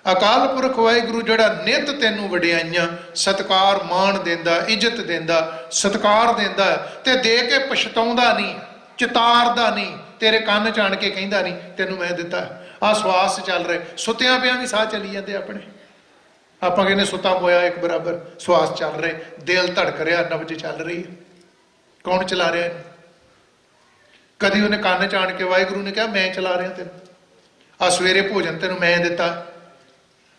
ਅਕਾਲ ਪੁਰਖ ਵਾਹਿਗੁਰੂ ਜਿਹੜਾ ਨਿੱਤ ਤੈਨੂੰ ਵਡਿਆਈਆਂ, ਸਤਿਕਾਰ, ਮਾਣ ਦਿੰਦਾ, ਇੱਜ਼ਤ ਦਿੰਦਾ, ਸਤਿਕਾਰ ਦਿੰਦਾ ਤੇ ਦੇ ਕੇ ਪਛਤਾਉਂਦਾ ਨਹੀਂ, ਚਿਤਾਰਦਾ ਨਹੀਂ, ਤੇਰੇ ਕੰਨ ਚ ਆਣ ਕੇ ਕਹਿੰਦਾ ਨਹੀਂ ਤੈਨੂੰ ਮੈਂ ਦਿੱਤਾ। ਆਹ ਸਵਾਸ ਚੱਲ ਰਹੇ, ਸੁੱਤਿਆਂ ਪਿਆਂ ਵੀ ਸਾਹ ਚਲੀ ਜਾਂਦੇ ਆਪਣੇ। ਆਪਾਂ ਕਹਿੰਦੇ ਸੁੱਤਾ ਪੋਇਆ ਇੱਕ ਬਰਾਬਰ, ਸਵਾਸ ਚੱਲ ਰਹੇ, ਦਿਲ ਧੜਕ ਰਿਹਾ, ਨਬਜ ਚੱਲ ਰਹੀ ਹੈ। ਕੌਣ ਚਲਾ ਰਿਹਾ ਇਹਨੂੰ? ਕਦੀ ਉਹਨੇ ਕੰਨ ਚ ਆਣ ਕੇ ਵਾਹਿਗੁਰੂ ਨੇ ਕਿਹਾ ਮੈਂ ਚਲਾ ਰਿਹਾ ਤੈਨੂੰ। ਆਹ ਸਵੇਰੇ ਭੋਜਨ ਤੈਨੂੰ ਮੈਂ ਦਿੱਤਾ।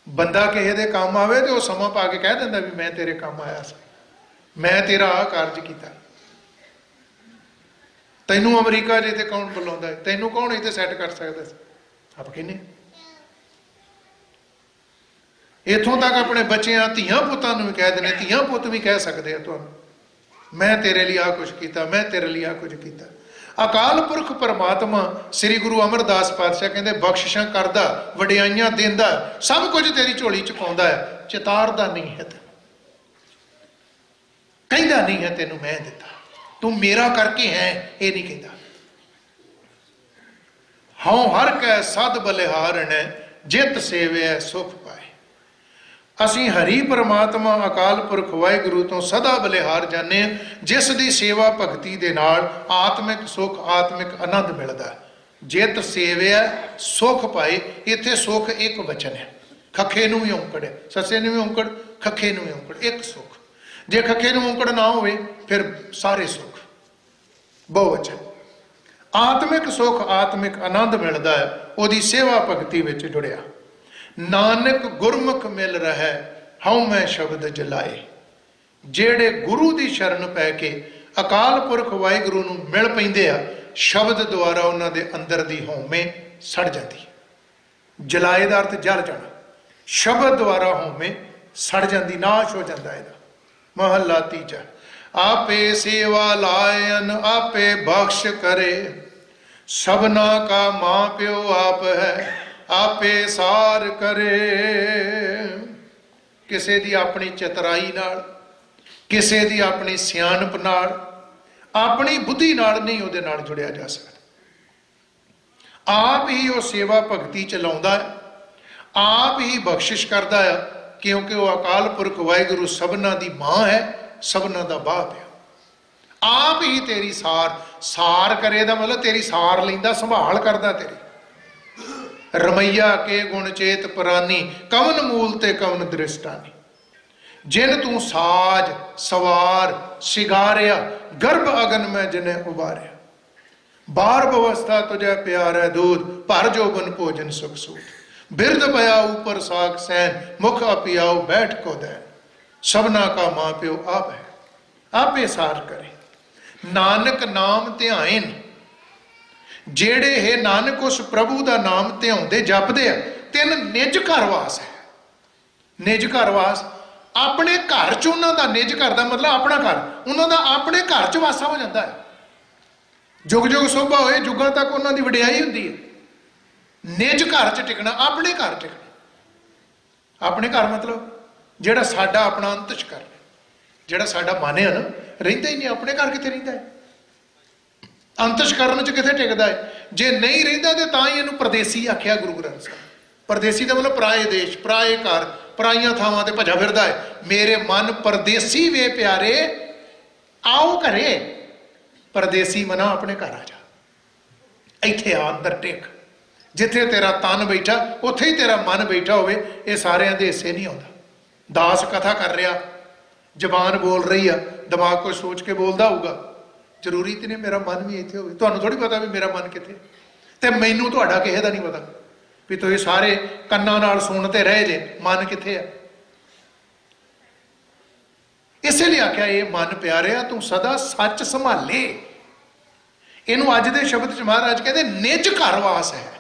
ਬੰਦਾ ਕਿਸੇ ਦੇ ਕੰਮ ਆਵੇ ਤੇ ਉਹ ਸਮਾਂ ਪਾ ਕੇ ਕਹਿ ਦਿੰਦਾ ਵੀ ਮੈਂ ਤੇਰੇ ਕੰਮ ਆਇਆ ਸੀ, ਮੈਂ ਤੇਰਾ ਆਹ ਕਾਰਜ ਕੀਤਾ। ਤੈਨੂੰ ਅਮਰੀਕਾ ਜੇ ਤੇ ਕੌਣ ਬੁਲਾਉਂਦਾ? ਤੈਨੂੰ ਕੌਣ ਇੱਥੇ ਸੈੱਟ ਕਰ ਸਕਦਾ? ਆਪ ਕਹਿੰਦੇ। ਇੱਥੋਂ ਤੱਕ ਆਪਣੇ ਬੱਚਿਆਂ, ਧੀਆਂ ਪੁੱਤਾਂ ਨੂੰ ਵੀ ਕਹਿ ਦਿੰਦੇ, ਧੀਆਂ ਪੁੱਤ ਵੀ ਕਹਿ ਸਕਦੇ ਆ ਤੁਹਾਨੂੰ, ਮੈਂ ਤੇਰੇ ਲਈ ਆਹ ਕੁਛ ਕੀਤਾ, ਮੈਂ ਤੇਰੇ ਲਈ ਆਹ ਕੁਝ ਕੀਤਾ। ਅਕਾਲ ਪੁਰਖ ਪਰਮਾਤਮਾ ਸ੍ਰੀ ਗੁਰੂ ਅਮਰਦਾਸ ਪਾਤਸ਼ਾਹ ਕਹਿੰਦੇ ਬਖਸ਼ਿਸ਼ਾਂ ਕਰਦਾ, ਵਡਿਆਈਆਂ ਦਿੰਦਾ, ਸਭ ਕੁਝ ਤੇਰੀ ਝੋਲੀ ਚ ਪਾਉਂਦਾ ਹੈ, ਚਿਤਾਰਦਾ ਨਹੀਂ ਹੈ। ਕਹਿੰਦਾ ਨਹੀਂ ਹੈ ਤੈਨੂੰ ਮੈਂ ਦਿੱਤਾ, ਤੂੰ ਮੇਰਾ ਕਰਕੇ ਹੈ, ਇਹ ਨਹੀਂ ਕਹਿੰਦਾ। ਹਉ ਹਰ ਕੈ ਸਦ ਬਲਿਹਾਰਣ ਜਿਤ ਸੇਵਿਆ ਸੁਖ ਪਾਏ। ਅਸੀਂ ਹਰੀ ਪਰਮਾਤਮਾ ਅਕਾਲ ਪੁਰਖ ਵਾਹਿਗੁਰੂ ਤੋਂ ਸਦਾ ਬਲਿਹਾਰ ਜਾਂਦੇ ਹਾਂ, ਜਿਸ ਦੀ ਸੇਵਾ ਭਗਤੀ ਦੇ ਨਾਲ ਆਤਮਿਕ ਸੁਖ, ਆਤਮਿਕ ਆਨੰਦ ਮਿਲਦਾ। ਜਿਤ ਸੇਵਿਆ ਸੁਖ ਪਾਏ। ਇੱਥੇ ਸੁਖ ਇੱਕ ਵਚਨ ਹੈ, ਖੱਖੇ ਨੂੰ ਵੀ ਔਂਕੜ ਹੈ, ਸੱਸੇ ਨੂੰ ਵੀ ਔਂਕੜ, ਖੱਖੇ ਨੂੰ ਵੀ ਔਂਕੜ, ਇੱਕ ਸੁਖ। ਜੇ ਖੱਖੇ ਨੂੰ ਔਂਕੜ ਨਾ ਹੋਵੇ ਫਿਰ ਸਾਰੇ ਸੁਖ ਬਹੁਵਚਨ। ਆਤਮਿਕ ਸੁਖ, ਆਤਮਿਕ ਆਨੰਦ ਮਿਲਦਾ ਹੈ ਉਹਦੀ ਸੇਵਾ ਭਗਤੀ ਵਿੱਚ ਜੁੜਿਆ। ਨਾਨਕ ਗੁਰਮੁਖ ਮਿਲ ਰਹਿ ਹਉ ਮੈਂ ਸ਼ਬਦ ਜਲਾਏ। ਜਿਹੜੇ ਗੁਰੂ ਦੀ ਸ਼ਰਨ ਪੈ ਕੇ ਅਕਾਲ ਪੁਰਖ ਵਾਹਿਗੁਰੂ ਨੂੰ ਮਿਲ ਪੈਂਦੇ ਆ, ਸ਼ਬਦ ਦੁਆਰਾ ਉਹਨਾਂ ਦੇ ਅੰਦਰ ਦੀ ਹਉਮੈ ਸੜ ਜਾਂਦੀ। ਜਲਾਏ ਦਾ ਅਰਥ ਜਲ ਜਾਣਾ, ਸ਼ਬਦ ਦੁਆਰਾ ਹਉਮੈ ਸੜ ਜਾਂਦੀ, ਨਾਸ਼ ਹੋ ਜਾਂਦਾ ਇਹਦਾ। ਮਹੱਲਾ ਤੀਜਾ। ਆਪੇ ਸੇਵਾ ਲਾਇਨ ਆਪੇ ਬਖਸ਼ ਕਰੇ, ਸਭਨਾ ਕਾ ਮਾਂ ਪਿਓ ਆਪ ਹੈ ਆਪੇ ਸਾਰ ਕਰੇ। ਕਿਸੇ ਦੀ ਆਪਣੀ ਚਤਰਾਈ ਨਾਲ, ਕਿਸੇ ਦੀ ਆਪਣੀ ਸਿਆਣਪ ਨਾਲ, ਆਪਣੀ ਬੁੱਧੀ ਨਾਲ ਨਹੀਂ ਉਹਦੇ ਨਾਲ ਜੁੜਿਆ ਜਾ ਸਕਦਾ। ਆਪ ਹੀ ਉਹ ਸੇਵਾ ਭਗਤੀ ਚਲਾਉਂਦਾ ਹੈ, ਆਪ ਹੀ ਬਖਸ਼ਿਸ਼ ਕਰਦਾ ਹੈ, ਕਿਉਂਕਿ ਉਹ ਅਕਾਲ ਪੁਰਖ ਵਾਹਿਗੁਰੂ ਸਭਨਾਂ ਦੀ ਮਾਂ ਹੈ, ਸਭਨਾਂ ਦਾ ਬਾਪ ਹੈ। ਆਪ ਹੀ ਤੇਰੀ ਸਾਰ ਕਰੇ ਦਾ ਮਤਲਬ ਤੇਰੀ ਸਾਰ ਲੈਂਦਾ, ਸੰਭਾਲ ਕਰਦਾ ਤੇਰੀ। ਰਮਈਆ ਕੇ ਗੁਣ ਚੇਤ ਪ੍ਰਾਨੀ, ਕਵਨ ਮੂਲ ਤੇ ਕਵਨ ਦ੍ਰਿਸ਼ਟਾਨੀ। ਜਿਨ ਤੂੰ ਸਾਜ ਸਵਾਰ ਸ਼ਿਗਾਰਿਆ, ਗਰਭ ਅਗਨ ਮੈਂ ਜਿਨੇ ਉਬਾਰਿਆ। ਬਾਰ ਬਵਸਥਾ ਤੁਝੇ ਪਿਆਰੈ ਦੂਧ, ਭਰ ਜੋਬਨ ਭੋਜਨ ਸੁਖ ਸੂਤ। ਬਿਰਧ ਪਿਆ ऊपर साग सैन, मुख अपियाओ बैठ को दैन। सबना का मां प्यो आप है, आपे सार करे। नानक नाम ध्यान, ਜਿਹੜੇ ਇਹ ਨਾਨਕ ਉਸ ਪ੍ਰਭੂ ਦਾ ਨਾਮ ਧਿਆਉਂਦੇ ਜਪਦੇ ਆ, ਤਿੰਨ ਨਿਜ ਘਰ ਵਾਸ ਹੈ। ਨਿਜ ਘਰ ਵਾਸ, ਆਪਣੇ ਘਰ ਚ ਉਹਨਾਂ ਦਾ, ਨਿਜ ਘਰ ਦਾ ਮਤਲਬ ਆਪਣਾ ਘਰ, ਉਹਨਾਂ ਦਾ ਆਪਣੇ ਘਰ ਚ ਵਾਸਾ ਹੋ ਜਾਂਦਾ ਹੈ। ਜੁਗ ਜੁਗ ਸੋਭਾ ਹੋਏ, ਜੁਗਾਂ ਤੱਕ ਉਹਨਾਂ ਦੀ ਵਡਿਆਈ ਹੁੰਦੀ ਹੈ। ਨਿਜ ਘਰ ਚ ਟਿਕਣਾ, ਆਪਣੇ ਘਰ ਟਿਕਣਾ। ਆਪਣੇ ਘਰ ਮਤਲਬ ਜਿਹੜਾ ਸਾਡਾ ਆਪਣਾ ਅੰਤਸ਼ਕਰਨ, ਜਿਹੜਾ ਸਾਡਾ ਮਨ ਹੈ ਨਾ, ਰਹਿੰਦਾ ਹੀ ਨਹੀਂ। ਆਪਣੇ ਘਰ ਕਿੱਥੇ ਰਹਿੰਦਾ ਹੈ? ਅੰਤਸ਼ਕਰਨ ਚ ਕਿੱਥੇ ਟਿਕਦਾ ਹੈ? ਜੇ ਨਹੀਂ ਰਹਿੰਦਾ ਤੇ ਤਾਂ ਹੀ ਇਹਨੂੰ ਪਰਦੇਸੀ ਆਖਿਆ ਗੁਰੂ ਗ੍ਰੰਥ ਸਾਹਿਬ। ਪਰਦੇਸੀ ਦਾ ਮਤਲਬ ਪਰਾਏ ਦੇਸ਼, ਪਰਾਏ ਘਰ, ਪਰਾਈਆਂ ਥਾਵਾਂ ਤੇ ਭੱਜਾ ਫਿਰਦਾ ਹੈ। ਮੇਰੇ ਮਨ ਪਰਦੇਸੀ ਵੇ ਪਿਆਰੇ, ਆਓ ਘਰੇ। ਪਰਦੇਸੀ ਮਨਾ ਆਪਣੇ ਘਰ ਆ ਜਾ, ਇੱਥੇ ਆ, ਅੰਦਰ ਟਿਕ। ਜਿੱਥੇ ਤੇਰਾ ਤਨ ਬੈਠਾ ਉੱਥੇ ਹੀ ਤੇਰਾ ਮਨ ਬੈਠਾ ਹੋਵੇ। ਇਹ ਸਾਰਿਆਂ ਦੇ ਹਿੱਸੇ ਨਹੀਂ ਆਉਂਦਾ। ਦਾਸ ਕਥਾ ਕਰ ਰਿਹਾ, ਜ਼ਬਾਨ ਬੋਲ ਰਹੀ ਆ, ਦਿਮਾਗ ਕੋਈ ਸੋਚ ਕੇ ਬੋਲਦਾ ਹੋਊਗਾ। ਜ਼ਰੂਰੀ ਤੇ ਨਹੀਂ ਮੇਰਾ ਮਨ ਵੀ ਇੱਥੇ ਹੋਵੇ। ਤੁਹਾਨੂੰ ਥੋੜ੍ਹੀ ਪਤਾ ਵੀ ਮੇਰਾ ਮਨ ਕਿੱਥੇ, ਤੇ ਮੈਨੂੰ ਤੁਹਾਡਾ ਕਿਸੇ ਦਾ ਨਹੀਂ ਪਤਾ ਵੀ ਤੁਸੀਂ ਸਾਰੇ ਕੰਨਾਂ ਨਾਲ ਸੁਣਦੇ ਰਹੇ ਜੇ ਮਨ ਕਿੱਥੇ ਆ। ਇਸੇ ਲਈ ਆਖਿਆ ਇਹ ਮਨ ਪਿਆਰਿਆ ਤੂੰ ਸਦਾ ਸੱਚ ਸੰਭਾਲੇ। ਇਹਨੂੰ ਅੱਜ ਦੇ ਸ਼ਬਦ ਚ ਮਹਾਰਾਜ ਕਹਿੰਦੇ ਨਿਜ ਘਰ ਵਾਸ ਹੈ।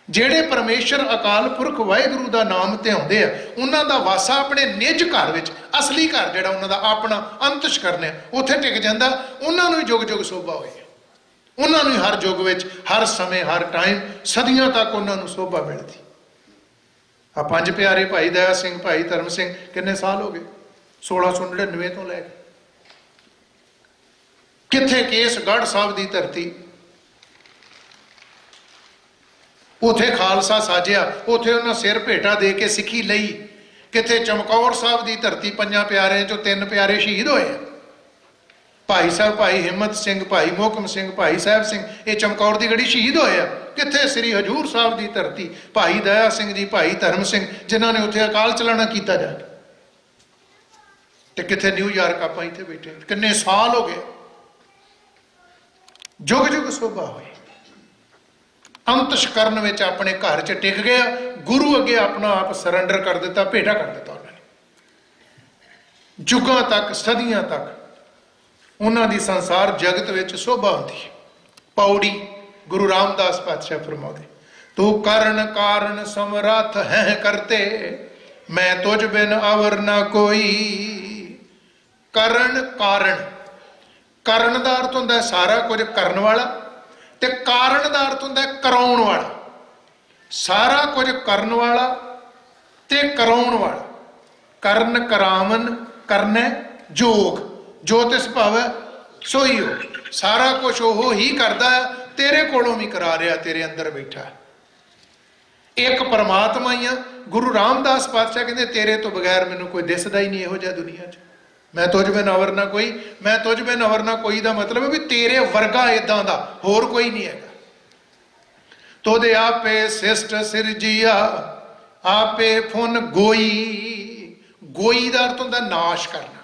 ਜਿਹੜੇ ਪਰਮੇਸ਼ਰ ਅਕਾਲ ਪੁਰਖ ਵਾਹਿਗੁਰੂ ਦਾ ਨਾਮ ਧਿਆਉਂਦੇ ਆ, ਉਹਨਾਂ ਦਾ ਵਾਸਾ ਆਪਣੇ ਨਿਜ ਘਰ ਵਿੱਚ, ਅਸਲੀ ਘਰ ਜਿਹੜਾ ਉਹਨਾਂ ਦਾ ਆਪਣਾ ਅੰਤਸ਼ਕਰਨ ਹੈ, ਉੱਥੇ ਟਿਕ ਜਾਂਦਾ। ਉਹਨਾਂ ਨੂੰ ਹੀ ਜੁਗ ਜੁਗ ਸੋਭਾ ਹੋਏ, ਉਹਨਾਂ ਨੂੰ ਹੀ ਹਰ ਯੁੱਗ ਵਿੱਚ, ਹਰ ਸਮੇਂ, ਹਰ ਟਾਈਮ, ਸਦੀਆਂ ਤੱਕ ਉਹਨਾਂ ਨੂੰ ਸੋਭਾ ਮਿਲਦੀ। ਆ ਪੰਜ ਪਿਆਰੇ ਭਾਈ ਦਇਆ ਸਿੰਘ, ਭਾਈ ਧਰਮ ਸਿੰਘ, ਕਿੰਨੇ ਸਾਲ ਹੋ ਗਏ? 1699 ਤੋਂ ਲੈ ਕੇ ਕਿੱਥੇ ਕੇਸਗੜ੍ਹ ਸਾਹਿਬ ਦੀ ਧਰਤੀ, ਉਥੇ ਖਾਲਸਾ ਸਾਜਿਆ, ਉਥੇ ਉਹਨਾਂ ਸਿਰ ਭੇਟਾ ਦੇ ਕੇ ਸਿੱਖੀ ਲਈ। ਕਿੱਥੇ ਚਮਕੌਰ ਸਾਹਿਬ ਦੀ ਧਰਤੀ, ਪੰਜਾਂ ਪਿਆਰਿਆਂ ਚੋਂ ਤਿੰਨ ਪਿਆਰੇ ਸ਼ਹੀਦ ਹੋਏ। ਭਾਈ ਸਾਹਿਬ, ਭਾਈ ਹਿੰਮਤ ਸਿੰਘ, ਭਾਈ ਮੋਹਕਮ ਸਿੰਘ, ਭਾਈ ਸਾਹਿਬ ਸਿੰਘ, ਇਹ ਚਮਕੌਰ ਦੀ ਗੜੀ ਸ਼ਹੀਦ ਹੋਏ ਆ। ਕਿੱਥੇ ਸ੍ਰੀ ਹਜੂਰ ਸਾਹਿਬ ਦੀ ਧਰਤੀ, ਭਾਈ ਦਇਆ ਸਿੰਘ ਜੀ, ਭਾਈ ਧਰਮ ਸਿੰਘ, ਜਿਨ੍ਹਾਂ ਨੇ ਉੱਥੇ ਅਕਾਲ ਚਲਾਣਾ ਕੀਤਾ ਜਾ ਕੇ। ਤੇ ਕਿੱਥੇ ਨਿਊਯਾਰਕ ਆਪਾਂ ਇੱਥੇ ਬੈਠੇ, ਕਿੰਨੇ ਸਾਲ ਹੋ ਗਏ। ਜੁਗ ਜੁਗ ਸੋਭਾ ਹੋਈ। ਅੰਤਸ਼ਕਰਨ ਵਿੱਚ ਆਪਣੇ ਘਰ ਚ ਟਿਕ ਗਿਆ। ਗੁਰੂ ਅੱਗੇ ਆਪਣਾ ਆਪ ਸਰੈਂਡਰ ਕਰ ਦਿੱਤਾ, ਭੇਟਾ ਕਰ ਦਿੱਤਾ ਉਹਨਾਂ ਨੇ। ਜੁਗਾਂ ਤੱਕ, ਸਦੀਆਂ ਤੱਕ ਉਹਨਾਂ ਦੀ ਸੰਸਾਰ ਜਗਤ ਵਿੱਚ ਸੋਭਾ ਹੁੰਦੀ ਹੈ। ਪੌੜੀ ਗੁਰੂ ਰਾਮਦਾਸ ਪਾਤਸ਼ਾਹ ਫਰਮਾਉਂਦੇ, ਤੂੰ ਕਰਨ ਕਾਰਨ ਸਮਰੱਥ ਹੈ ਕਰਤੇ, ਮੈਂ ਤੁਝ ਬਿਨ ਅਵਰ ਨਾ ਕੋਈ। ਕਰਨ ਕਾਰਨ, ਕਰਨ ਦਾ ਅਰਥ ਹੁੰਦਾ ਸਾਰਾ ਕੁਝ ਕਰਨ ਵਾਲਾ, ਤੇ ਕਾਰਨ ਦਾ ਅਰਥ ਹੁੰਦਾ ਕਰਾਉਣ ਵਾਲਾ। ਸਾਰਾ ਕੁਝ ਕਰਨ ਵਾਲਾ ਤੇ ਕਰਾਉਣ ਵਾਲਾ। ਕਰਨ ਕਰਾਵਨ, ਕਰਨਾ ਜੋਗ, ਜੋ ਤਿਸ ਭਾਵੈ ਸੋਈ ਹੋ। ਸਾਰਾ ਕੁਝ ਉਹ ਹੀ ਕਰਦਾ ਹੈ, ਤੇਰੇ ਕੋਲੋਂ ਵੀ ਕਰਾ ਰਿਹਾ, ਤੇਰੇ ਅੰਦਰ ਬੈਠਾ। ਇੱਕ ਪਰਮਾਤਮਾ ਹੀ ਆ। ਗੁਰੂ ਰਾਮਦਾਸ ਪਾਤਸ਼ਾਹ ਕਹਿੰਦੇ ਤੇਰੇ ਤੋਂ ਬਗੈਰ ਮੈਨੂੰ ਕੋਈ ਦਿਸਦਾ ਹੀ ਨਹੀਂ ਇਹੋ ਜਿਹਾ ਦੁਨੀਆ 'ਚ। ਮੈਂ ਤੁਝ ਬਿਨ ਅਵਰ ਨਾ ਕੋਈ, ਮੈਂ ਤੁਝ ਬਿਨ ਅਵਰ ਨਾ ਕੋਈ ਦਾ ਮਤਲਬ ਹੈ ਵੀ ਤੇਰੇ ਵਰਗਾ ਏਦਾਂ ਦਾ ਹੋਰ ਕੋਈ ਨਹੀਂ ਹੈਗਾ। ਤੋਦੇ ਆਪੇ ਸਿਸ਼ਟ ਸਿਰਜੀਆ, ਆਪੇ ਫੁਨ ਗੋਈ। ਗੋਈ ਦਾ ਅਰਥ ਹੁੰਦਾ ਨਾਸ਼ ਕਰਨਾ,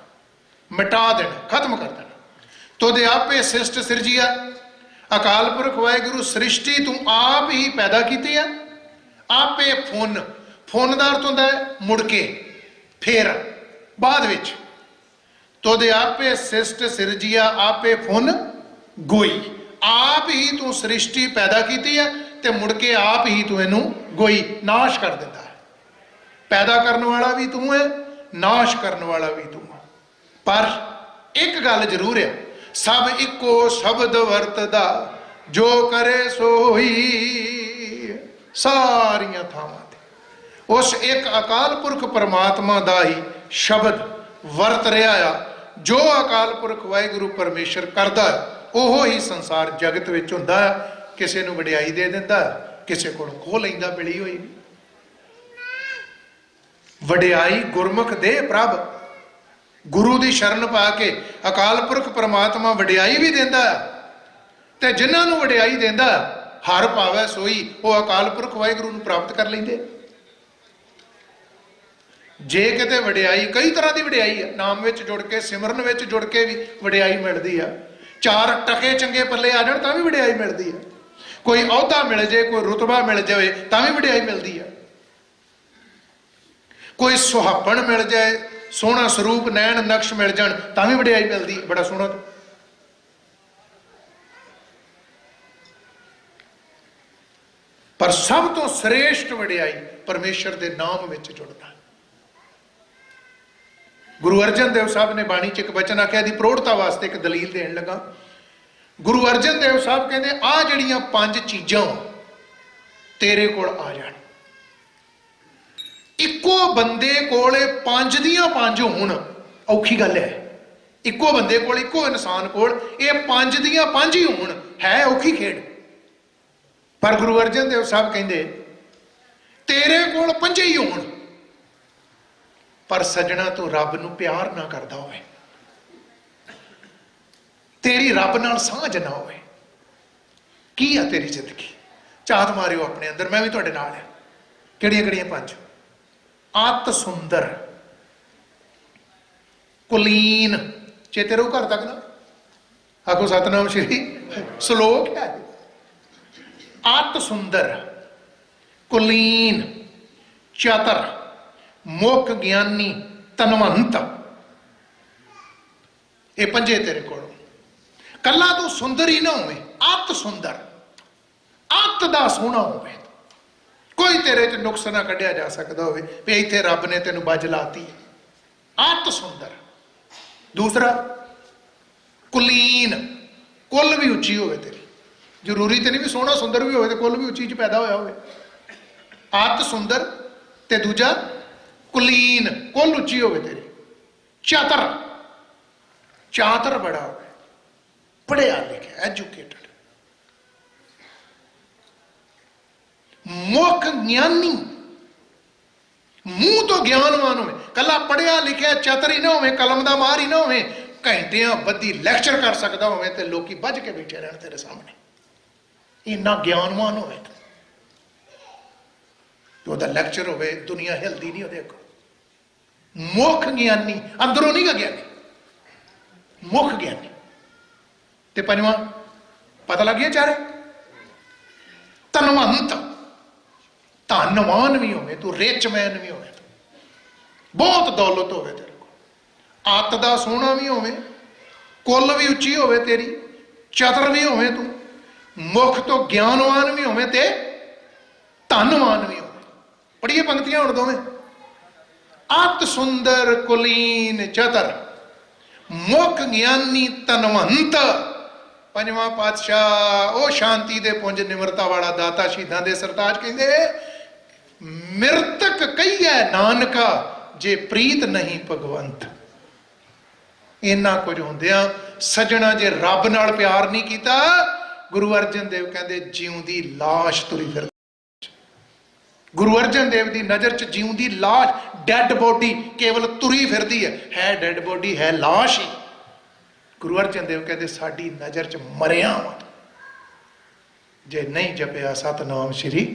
ਮਿਟਾ ਦੇਣਾ, ਖਤਮ ਕਰ ਦੇਣਾ। ਤੋਦੇ ਆਪੇ ਸਿਸ਼ਟ ਸਿਰਜੀਆ, ਅਕਾਲ ਪੁਰਖ ਵਾਹਿਗੁਰੂ ਸ੍ਰਿਸ਼ਟੀ ਤੂੰ ਆਪ ਹੀ ਪੈਦਾ ਕੀਤੀ ਆ। ਆਪੇ ਫੁਨ, ਫੁਨ ਦਾ ਅਰਥ ਹੁੰਦਾ ਮੁੜ ਕੇ, ਫੇਰ, ਬਾਅਦ ਵਿੱਚ। ਤੋਦੇ ਆਪੇ ਸਿਸ਼ਟ ਸਿਰਜੀਆ, ਆਪੇ ਫੁਨ ਗੋਈ। ਆਪ ਹੀ ਤੂੰ ਸ੍ਰਿਸ਼ਟੀ ਪੈਦਾ ਕੀਤੀ ਹੈ ਤੇ ਮੁੜ ਕੇ ਆਪ ਹੀ ਤੂੰ ਇਹਨੂੰ ਗੋਈ, ਨਾਸ਼ ਕਰ ਦਿੰਦਾ ਹੈ। ਪੈਦਾ ਕਰਨ ਵਾਲਾ ਵੀ ਤੂੰ ਹੈ, ਨਾਸ਼ ਕਰਨ ਵਾਲਾ ਵੀ ਤੂੰ ਹੈ। ਪਰ ਇੱਕ ਗੱਲ ਜ਼ਰੂਰ ਹੈ, ਸਭ ਇੱਕੋ ਸ਼ਬਦ ਵਰਤਦਾ, ਜੋ ਕਰੇ ਸੋਈ। ਸਾਰੀਆਂ ਥਾਵਾਂ ਤੇ ਉਸ ਇੱਕ ਅਕਾਲ ਪੁਰਖ ਪਰਮਾਤਮਾ ਦਾ ਹੀ ਸ਼ਬਦ ਵਰਤ ਰਿਹਾ ਆ। ਜੋ ਅਕਾਲ ਪੁਰਖ ਵਾਹਿਗੁਰੂ ਪਰਮੇਸ਼ਰ ਕਰਦਾ, ਉਹ ਹੀ ਸੰਸਾਰ ਜਗਤ ਵਿੱਚ ਹੁੰਦਾ ਹੈ। ਕਿਸੇ ਨੂੰ ਵਡਿਆਈ ਦੇ ਦਿੰਦਾ, ਕਿਸੇ ਕੋਲੋਂ ਖੋਹ ਲੈਂਦਾ ਮਿਲੀ ਹੋਈ। ਵਡਿਆਈ ਗੁਰਮੁਖ ਦੇ ਪ੍ਰਭ, ਗੁਰੂ ਦੀ ਸ਼ਰਨ ਪਾ ਕੇ ਅਕਾਲ ਪੁਰਖ ਪ੍ਰਮਾਤਮਾ ਵਡਿਆਈ ਵੀ ਦਿੰਦਾ, ਤੇ ਜਿਨ੍ਹਾਂ ਨੂੰ ਵਡਿਆਈ ਦਿੰਦਾ ਹਰ ਭਾਵੈ ਸੋਈ, ਉਹ ਅਕਾਲ ਪੁਰਖ ਵਾਹਿਗੁਰੂ ਨੂੰ ਪ੍ਰਾਪਤ ਕਰ ਲੈਂਦੇ। ਜੇ ਕਿਤੇ ਵਡਿਆਈ, ਕਈ ਤਰ੍ਹਾਂ ਦੀ ਵਡਿਆਈ ਹੈ, ਨਾਮ ਵਿੱਚ ਜੁੜ ਕੇ, ਸਿਮਰਨ ਵਿੱਚ ਜੁੜ ਕੇ ਵੀ ਵਡਿਆਈ ਮਿਲਦੀ ਆ। 4 ਟਕੇ ਚੰਗੇ ਪੱਲੇ ਆ ਜਾਣ ਤਾਂ ਵੀ ਵਡਿਆਈ ਮਿਲਦੀ ਆ। ਕੋਈ ਅਹੁਦਾ ਮਿਲ ਜੇ, ਕੋਈ ਰੁਤਬਾ ਮਿਲ ਜਾਵੇ ਤਾਂ ਵੀ ਵਡਿਆਈ ਮਿਲਦੀ ਆ। ਕੋਈ ਸੁਹਾਪਣ ਮਿਲ ਜਾਏ, ਸੋਹਣਾ ਸਰੂਪ, ਨੈਣ ਨਕਸ਼ ਮਿਲ ਜਾਣ ਤਾਂ ਵੀ ਵਡਿਆਈ ਮਿਲਦੀ। ਬੜਾ ਸੋਹਣਾ। ਪਰ ਸਭ ਤੋਂ ਸ੍ਰੇਸ਼ਟ ਵਡਿਆਈ ਪਰਮੇਸ਼ਰ ਦੇ ਨਾਮ ਵਿੱਚ ਜੁੜਨਾ। ਗੁਰੂ ਅਰਜਨ ਦੇਵ ਸਾਹਿਬ ਨੇ ਬਾਣੀ 'ਚ ਇੱਕ ਬਚਨ ਆਖਿਆ, ਦੀ ਪ੍ਰੋੜਤਾ ਵਾਸਤੇ ਇੱਕ ਦਲੀਲ ਦੇਣ ਲੱਗਾ। ਗੁਰੂ ਅਰਜਨ ਦੇਵ ਸਾਹਿਬ ਕਹਿੰਦੇ, ਆਹ ਜਿਹੜੀਆਂ 5 ਚੀਜ਼ਾਂ ਤੇਰੇ ਕੋਲ ਆ ਜਾਣ, ਇੱਕੋ ਬੰਦੇ ਕੋਲ 5 ਦੀਆਂ 5 ਹੋਣ, ਔਖੀ ਗੱਲ ਹੈ। ਇੱਕੋ ਬੰਦੇ ਕੋਲ, ਇੱਕੋ ਇਨਸਾਨ ਕੋਲ ਇਹ 5 ਦੀਆਂ 5 ਹੀ ਹੋਣ, ਹੈ ਔਖੀ ਖੇਡ। ਪਰ ਗੁਰੂ ਅਰਜਨ ਦੇਵ ਸਾਹਿਬ ਕਹਿੰਦੇ, ਤੇਰੇ ਕੋਲ 5 ਹੀ ਹੋਣ, ਪਰ ਸੱਜਣਾ ਤੂੰ ਰੱਬ ਨੂੰ ਪਿਆਰ ਨਾ ਕਰਦਾ ਹੋਵੇ, ਤੇਰੀ ਰੱਬ ਨਾਲ ਸਾਂਝ ਨਾ ਹੋਵੇ, ਕੀ ਆ ਤੇਰੀ ਜ਼ਿੰਦਗੀ? ਝਾਤ ਮਾਰਿਓ ਆਪਣੇ ਅੰਦਰ, ਮੈਂ ਵੀ ਤੁਹਾਡੇ ਨਾਲ ਆ। ਕਿਹੜੀਆਂ ਕਿਹੜੀਆਂ 5? ਅਤ ਸੁੰਦਰ, ਕੁਲੀਨ, ਚੇਤੇ ਰਹੋ ਘਰ ਤੱਕ ਨਾ, ਆਖੋ ਸਤਨਾਮ ਸ਼੍ਰੀ, ਸ਼ਲੋਕ ਹੈ। ਅਤ ਸੁੰਦਰ, ਕੁਲੀਨ, ਚਤਰ, ਮੁੱਖ ਗਿਆਨੀ, ਧਨਵੰਤ, ਇਹ 5 ਤੇਰੇ ਕੋਲ। ਕੱਲਾ ਤੂੰ ਸੁੰਦਰ ਹੀ ਨਾ ਹੋਵੇ, ਅਤ ਸੁੰਦਰ, ਅਤ ਦਾ ਸੋਹਣਾ ਹੋਵੇ, ਕੋਈ ਤੇਰੇ 'ਚ ਨੁਕਸ ਨਾ ਕੱਢਿਆ ਜਾ ਸਕਦਾ ਹੋਵੇ ਵੀ ਇੱਥੇ ਰੱਬ ਨੇ ਤੈਨੂੰ ਬੱਜ ਲਾਤੀ। ਅਤ ਸੁੰਦਰ। ਦੂਸਰਾ, ਕੁਲੀਨ, ਕੁੱਲ ਵੀ ਉੱਚੀ ਹੋਵੇ ਤੇਰੀ। ਜ਼ਰੂਰੀ ਤੇ ਨਹੀਂ ਵੀ ਸੋਹਣਾ ਸੁੰਦਰ ਵੀ ਹੋਵੇ ਤੇ ਕੁੱਲ ਵੀ ਉੱਚੀ 'ਚ ਪੈਦਾ ਹੋਇਆ ਹੋਵੇ। ਅਤ ਸੁੰਦਰ ਤੇ ਦੂਜਾ ਕੁਲੀਨ, ਕੁੱਲ ਉੱਚੀ ਹੋਵੇ ਤੇਰੀ। ਚਾਤਰ, ਚਾਤਰ ਬੜਾ ਹੋਵੇ, ਪੜ੍ਹਿਆ ਲਿਖਿਆ, ਐਜੂਕੇਟਡ। ਮੁੱਖ ਗਿਆਨੀ, ਮੂੰਹ ਤੋਂ ਗਿਆਨਵਾਨ ਹੋਵੇ। ਕੱਲਾ ਪੜ੍ਹਿਆ ਲਿਖਿਆ ਚਤਰ ਹੀ ਨਾ ਹੋਵੇ, ਕਲਮ ਦਾ ਮਾਰ ਹੀ ਨਾ ਹੋਵੇ, ਘੰਟਿਆਂ ਬੱਧੀ ਲੈਕਚਰ ਕਰ ਸਕਦਾ ਹੋਵੇ ਤੇ ਲੋਕੀ ਵੱਜ ਕੇ ਬੈਠੇ ਰਹਿਣ ਤੇਰੇ ਸਾਹਮਣੇ, ਇੰਨਾ ਗਿਆਨਵਾਨ ਹੋਵੇ ਤੇ ਉਹਦਾ ਲੈਕਚਰ ਹੋਵੇ, ਦੁਨੀਆ ਹਿਲਦੀ ਨਹੀਂ ਉਹਦੇ ਅੱਗੋਂ। ਮੁੱਖ ਗਿਆਨੀ, ਅੰਦਰੋਂ ਨਹੀਂ ਗਾ ਗਿਆਨੀ, ਮੁੱਖ ਗਿਆਨੀ। ਤੇ 5ਵਾਂ ਪਤਾ ਲੱਗ ਗਿਆ ਚਾਰੇ, ਧਨਵੰਤ, ਧਨਵਾਨ ਵੀ ਹੋਵੇ ਤੂੰ, ਰਿਚਮੈਨ ਵੀ ਹੋਵੇ, ਬਹੁਤ ਦੌਲਤ ਹੋਵੇ ਤੇਰੇ ਕੋਲ, ਅੱਤ ਦਾ ਸੋਹਣਾ ਵੀ ਹੋਵੇ, ਕੁੱਲ ਵੀ ਉੱਚੀ ਹੋਵੇ ਤੇਰੀ, ਚਤਰ ਵੀ ਹੋਵੇ ਤੂੰ, ਮੁੱਖ ਤੋਂ ਗਿਆਨਵਾਨ ਵੀ ਹੋਵੇ ਤੇ ਧਨਵਾਨ ਵੀ ਹੋਵੇ। ਪੜ੍ਹੀਏ ਪੰਕਤੀਆਂ ਹੁਣ ਦੋਵੇਂ। ਅਤ ਸੁੰਦਰ, ਕੁਲੀਨ, ਚਤਰ, ਮੁੱਖ ਗਿਆਨੀ, ਧਨਵੰਤ। 5ਵਾਂ ਪਾਤਸ਼ਾਹ, ਉਹ ਸ਼ਾਂਤੀ ਦੇ ਪੁੰਜ, ਨਿਮਰਤਾ ਵਾਲਾ ਦਾਤਾ, ਸ਼ਹੀਦਾਂ ਦੇ ਸਰਤਾਜ, ਕਹਿੰਦੇ, ਮਿਰਤਕ ਕਹੀਐ ਨਾਨਕਾ, ਜੇ ਪ੍ਰੀਤ ਨਹੀਂ ਭਗਵੰਤ। ਇੰਨਾ ਕੁਝ ਹੁੰਦਿਆਂ ਸੱਜਣਾ ਜੇ ਰੱਬ ਨਾਲ ਪਿਆਰ ਨਹੀਂ ਕੀਤਾ, ਗੁਰੂ ਅਰਜਨ ਦੇਵ ਕਹਿੰਦੇ ਜਿਉਂਦੀ ਲਾਸ਼ ਤੁਰੀ ਫਿਰ। ਗੁਰੂ ਅਰਜਨ ਦੇਵ ਦੀ ਨਜ਼ਰ 'ਚ ਜਿਉਂਦੀ ਲਾਸ਼, ਡੈਡ ਬੋਡੀ ਕੇਵਲ ਤੁਰੀ ਫਿਰਦੀ ਹੈ ਡੈਡ ਬੋਡੀ, ਹੈ ਲਾਸ਼ ਹੀ। ਗੁਰੂ ਅਰਜਨ ਦੇਵ ਕਹਿੰਦੇ ਸਾਡੀ ਨਜ਼ਰ 'ਚ ਮਰਿਆ ਵਾ ਜੇ ਨਹੀਂ ਜਪਿਆ ਸਤਨਾਮ ਸ਼੍ਰੀ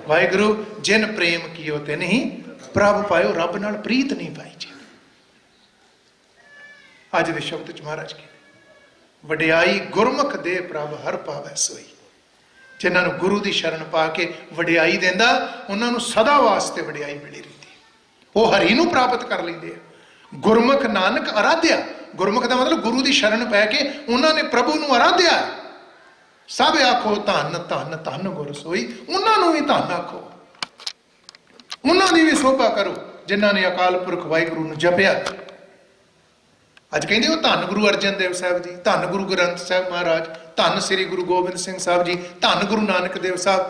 ਵਾਹਿਗੁਰੂ। ਜਿਨ ਪ੍ਰੇਮ ਕੀਓ ਤੇ ਨਹੀਂ ਪ੍ਰਭ ਪਾਇਓ, ਰੱਬ ਨਾਲ ਪ੍ਰੀਤ ਨਹੀਂ ਪਾਈ ਜੀ। ਅੱਜ ਦੇ ਸ਼ਬਦ 'ਚ ਮਹਾਰਾਜ ਕਹਿੰਦੇ, ਵਡਿਆਈ ਗੁਰਮੁਖ ਦੇ ਪ੍ਰਭ ਹਰ ਪਾਵੈ ਸੋਈ। ਜਿਨ੍ਹਾਂ ਨੂੰ ਗੁਰੂ ਦੀ ਸ਼ਰਨ ਪਾ ਕੇ ਵਡਿਆਈ ਦਿੰਦਾ, ਉਹਨਾਂ ਨੂੰ ਸਦਾ ਵਾਸਤੇ ਵਡਿਆਈ ਮਿਲੀ ਰਹਿੰਦੀ। ਉਹ ਹਰੀ ਨੂੰ ਪ੍ਰਾਪਤ ਕਰ ਲੈਂਦੇ ਆ। ਗੁਰਮੁਖ ਨਾਨਕ ਅਰਾਧਿਆ, ਗੁਰਮੁਖ ਦਾ ਮਤਲਬ ਗੁਰੂ ਦੀ ਸ਼ਰਨ ਪੈ ਕੇ ਉਹਨਾਂ ਨੇ ਪ੍ਰਭੂ ਨੂੰ ਅਰਾਧਿਆ। ਸਭ ਆਖੋ ਧੰਨ ਧੰਨ ਧੰਨ ਗੁਰ ਸੋਈ, ਉਹਨਾਂ ਨੂੰ ਵੀ ਧੰਨ ਆਖੋ, ਉਹਨਾਂ ਦੀ ਵੀ ਸੋਭਾ ਕਰੋ ਜਿਨ੍ਹਾਂ ਨੇ ਅਕਾਲ ਪੁਰਖ ਵਾਹਿਗੁਰੂ ਨੂੰ ਜਪਿਆ। ਅੱਜ ਕਹਿੰਦੇ ਉਹ ਧੰਨ ਗੁਰੂ ਅਰਜਨ ਦੇਵ ਸਾਹਿਬ ਜੀ, ਧੰਨ ਗੁਰੂ ਗ੍ਰੰਥ ਸਾਹਿਬ ਮਹਾਰਾਜ, ਧੰਨ ਸ੍ਰੀ ਗੁਰੂ ਗੋਬਿੰਦ ਸਿੰਘ ਸਾਹਿਬ ਜੀ, ਧੰਨ ਗੁਰੂ ਨਾਨਕ ਦੇਵ ਸਾਹਿਬ।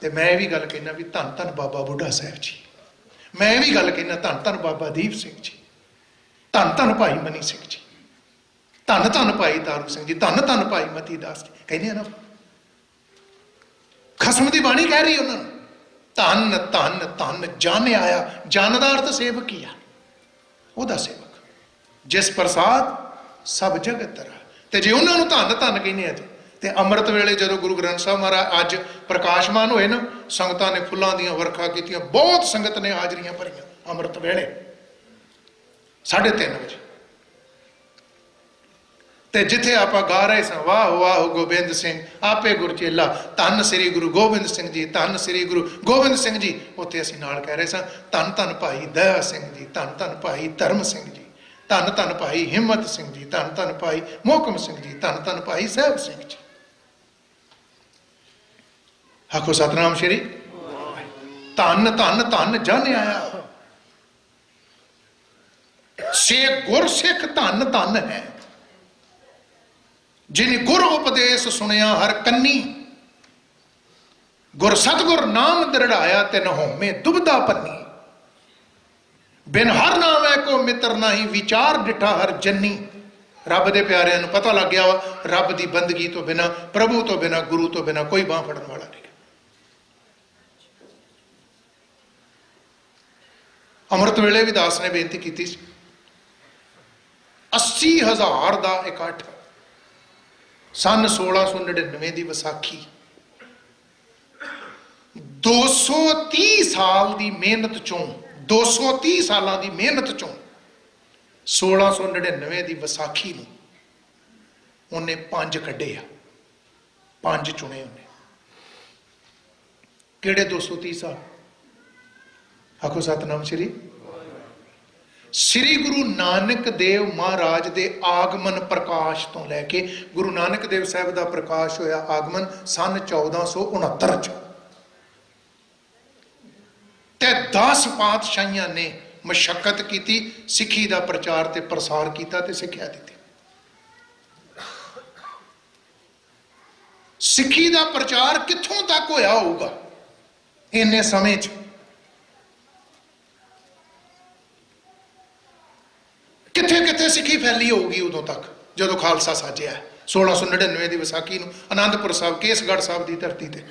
ਤੇ ਮੈਂ ਇਹ ਵੀ ਗੱਲ ਕਹਿਣਾ ਵੀ ਧੰਨ ਧੰਨ ਬਾਬਾ ਬੁੱਢਾ ਸਾਹਿਬ ਜੀ। ਮੈਂ ਇਹ ਵੀ ਗੱਲ ਕਹਿਣਾ ਧੰਨ ਧੰਨ ਬਾਬਾ ਦੀਪ ਸਿੰਘ ਜੀ, ਧੰਨ ਧੰਨ ਭਾਈ ਮਨੀ ਸਿੰਘ ਜੀ, ਧੰਨ ਧੰਨ ਭਾਈ ਤਾਰੂ ਸਿੰਘ ਜੀ, ਧੰਨ ਧੰਨ ਭਾਈ ਮਤੀ ਦਾਸ ਜੀ। ਕਹਿੰਦੇ ਆ ਨਾ, ਖਸਮ ਦੀ ਬਾਣੀ ਕਹਿ ਰਹੀ ਉਹਨਾਂ ਨੂੰ, ਧੰਨ ਧੰਨ ਧੰਨ ਜਨ ਆਇਆ। ਜਨ ਦਾ ਅਰਥ ਸੇਵਕ ਹੀ ਆ, ਉਹਦਾ ਸੇਵਕ, ਜਿਸ ਪ੍ਰਸਾਦ ਸਭ ਜਗਤ ਤਰਾ। ਤੇ ਜੇ ਉਹਨਾਂ ਨੂੰ ਧੰਨ ਧੰਨ ਕਹਿੰਦੇ ਆ ਤੇ ਅੰਮ੍ਰਿਤ ਵੇਲੇ ਜਦੋਂ ਗੁਰੂ ਗ੍ਰੰਥ ਸਾਹਿਬ ਮਹਾਰਾਜ ਅੱਜ ਪ੍ਰਕਾਸ਼ਮਾਨ ਹੋਏ ਨਾ, ਸੰਗਤਾਂ ਨੇ ਫੁੱਲਾਂ ਦੀਆਂ ਵਰਖਾ ਕੀਤੀਆਂ, ਬਹੁਤ ਸੰਗਤ ਨੇ ਹਾਜ਼ਰੀਆਂ ਭਰੀਆਂ ਅੰਮ੍ਰਿਤ ਵੇਲੇ 3:30 ਵਜੇ। ਤੇ ਜਿੱਥੇ ਆਪਾਂ ਗਾ ਰਹੇ ਸਾਂ, ਵਾਹ ਵਾਹ ਗੋਬਿੰਦ ਸਿੰਘ ਆਪੇ ਗੁਰਚੇਲਾ, ਧੰਨ ਸ੍ਰੀ ਗੁਰੂ ਗੋਬਿੰਦ ਸਿੰਘ ਜੀ, ਧੰਨ ਸ੍ਰੀ ਗੁਰੂ ਗੋਬਿੰਦ ਸਿੰਘ ਜੀ, ਉੱਥੇ ਅਸੀਂ ਨਾਲ ਕਹਿ ਰਹੇ ਸਾਂ, ਧੰਨ ਧੰਨ ਭਾਈ ਦਇਆ ਸਿੰਘ ਜੀ, ਧੰਨ ਧੰਨ ਭਾਈ ਧਰਮ ਸਿੰਘ ਜੀ, ਧੰਨ ਧੰਨ ਭਾਈ ਹਿੰਮਤ ਸਿੰਘ ਜੀ, ਧੰਨ ਧੰਨ ਭਾਈ ਮੋਹਕਮ ਸਿੰਘ ਜੀ, ਧੰਨ ਧੰਨ ਭਾਈ ਸਾਹਿਬ ਸਿੰਘ ਜੀ। ਆਖੋ ਸਤਨਾਮ ਸ਼੍ਰੀ। ਧੰਨ ਧੰਨ ਧੰਨ ਜਨ ਆਇਆ, ਸੇ ਗੁਰ ਸਿੱਖ ਧੰਨ ਧੰਨ ਹੈ, ਜਿਨੇ ਗੁਰ ਉਪਦੇਸ਼ ਸੁਣਿਆ ਹਰ ਕੰਨੀ, ਗੁਰ ਸਤਗੁਰ ਨਾਮ ਦ੍ਰਿੜਾਇਆ ਤਿਨ ਹੋਮੇ ਦੁਬਦਾ ਪੰਨੀ, ਬਿਨ ਹਰ ਨਾਮੈ ਕੋ ਮਿੱਤਰ ਨਹੀਂ, ਵਿਚਾਰ ਡਿਠਾ ਹਰ ਜੰਨੀ। ਰੱਬ ਦੇ ਪਿਆਰਿਆਂ ਨੂੰ ਪਤਾ ਲੱਗ ਗਿਆ ਵਾ, ਰੱਬ ਦੀ ਬੰਦਗੀ ਤੋਂ ਬਿਨਾ, ਪ੍ਰਭੂ ਤੋਂ ਬਿਨਾ, ਗੁਰੂ ਤੋਂ ਬਿਨਾ ਕੋਈ ਬਾਂਹ ਫੜਨ ਵਾਲਾ ਨਹੀਂ। ਅੰਮ੍ਰਿਤ ਵੇਲੇ ਵੀ ਦਾਸ ਨੇ ਬੇਨਤੀ ਕੀਤੀ ਸੀ, 80,000 ਦਾ ਇਕੱਠ, ਸਨ 1699 ਦੀ ਵਿਸਾਖੀ, 230 ਸਾਲ ਦੀ ਮਿਹਨਤ ਚੋਂ, 230 ਸਾਲਾਂ ਦੀ ਮਿਹਨਤ ਚੋਂ 1699 ਦੀ ਵਿਸਾਖੀ ਨੂੰ ਉਹਨੇ 5 ਕੱਢੇ ਆ, 5 ਚੁਣੇ ਉਹਨੇ। ਕਿਹੜੇ 230 ਸਾਲ? ਆਖੋ ਸਤਨਾਮ ਸ਼੍ਰੀ। ਸ੍ਰੀ ਗੁਰੂ ਨਾਨਕ ਦੇਵ ਮਹਾਰਾਜ ਦੇ ਆਗਮਨ ਪ੍ਰਕਾਸ਼ ਤੋਂ ਲੈ ਕੇ ਗੁਰੂ ਨਾਨਕ ਦੇਵ ਸਾਹਿਬ ਦਾ ਪ੍ਰਕਾਸ਼ ਹੋਇਆ ਆਗਮਨ ਸਨ 1469 ਚ, ਤੇ 10 ਪਾਤਸ਼ਾਹੀਆਂ ਨੇ ਮਸ਼ੱਕਤ ਕੀਤੀ, ਸਿੱਖੀ ਦਾ ਪ੍ਰਚਾਰ ਤੇ ਪ੍ਰਸਾਰ ਕੀਤਾ ਤੇ ਸਿੱਖਿਆ ਦਿੱਤੀ। ਸਿੱਖੀ ਦਾ ਪ੍ਰਚਾਰ ਕਿੱਥੋਂ ਤੱਕ ਹੋਇਆ ਹੋਊਗਾ ਇੰਨੇ ਸਮੇਂ ਚ? ਕਿੱਥੇ ਕਿੱਥੇ ਸਿੱਖੀ ਫੈਲੀ ਹੋਊਗੀ ਉਦੋਂ ਤੱਕ ਜਦੋਂ ਖਾਲਸਾ ਸਾਜਿਆ 1699 ਦੀ ਵਿਸਾਖੀ ਨੂੰ ਆਨੰਦਪੁਰ ਸਾਹਿਬ, ਕੇਸਗੜ੍ਹ ਸਾਹਿਬ ਦੀ ਧਰਤੀ ਤੇ।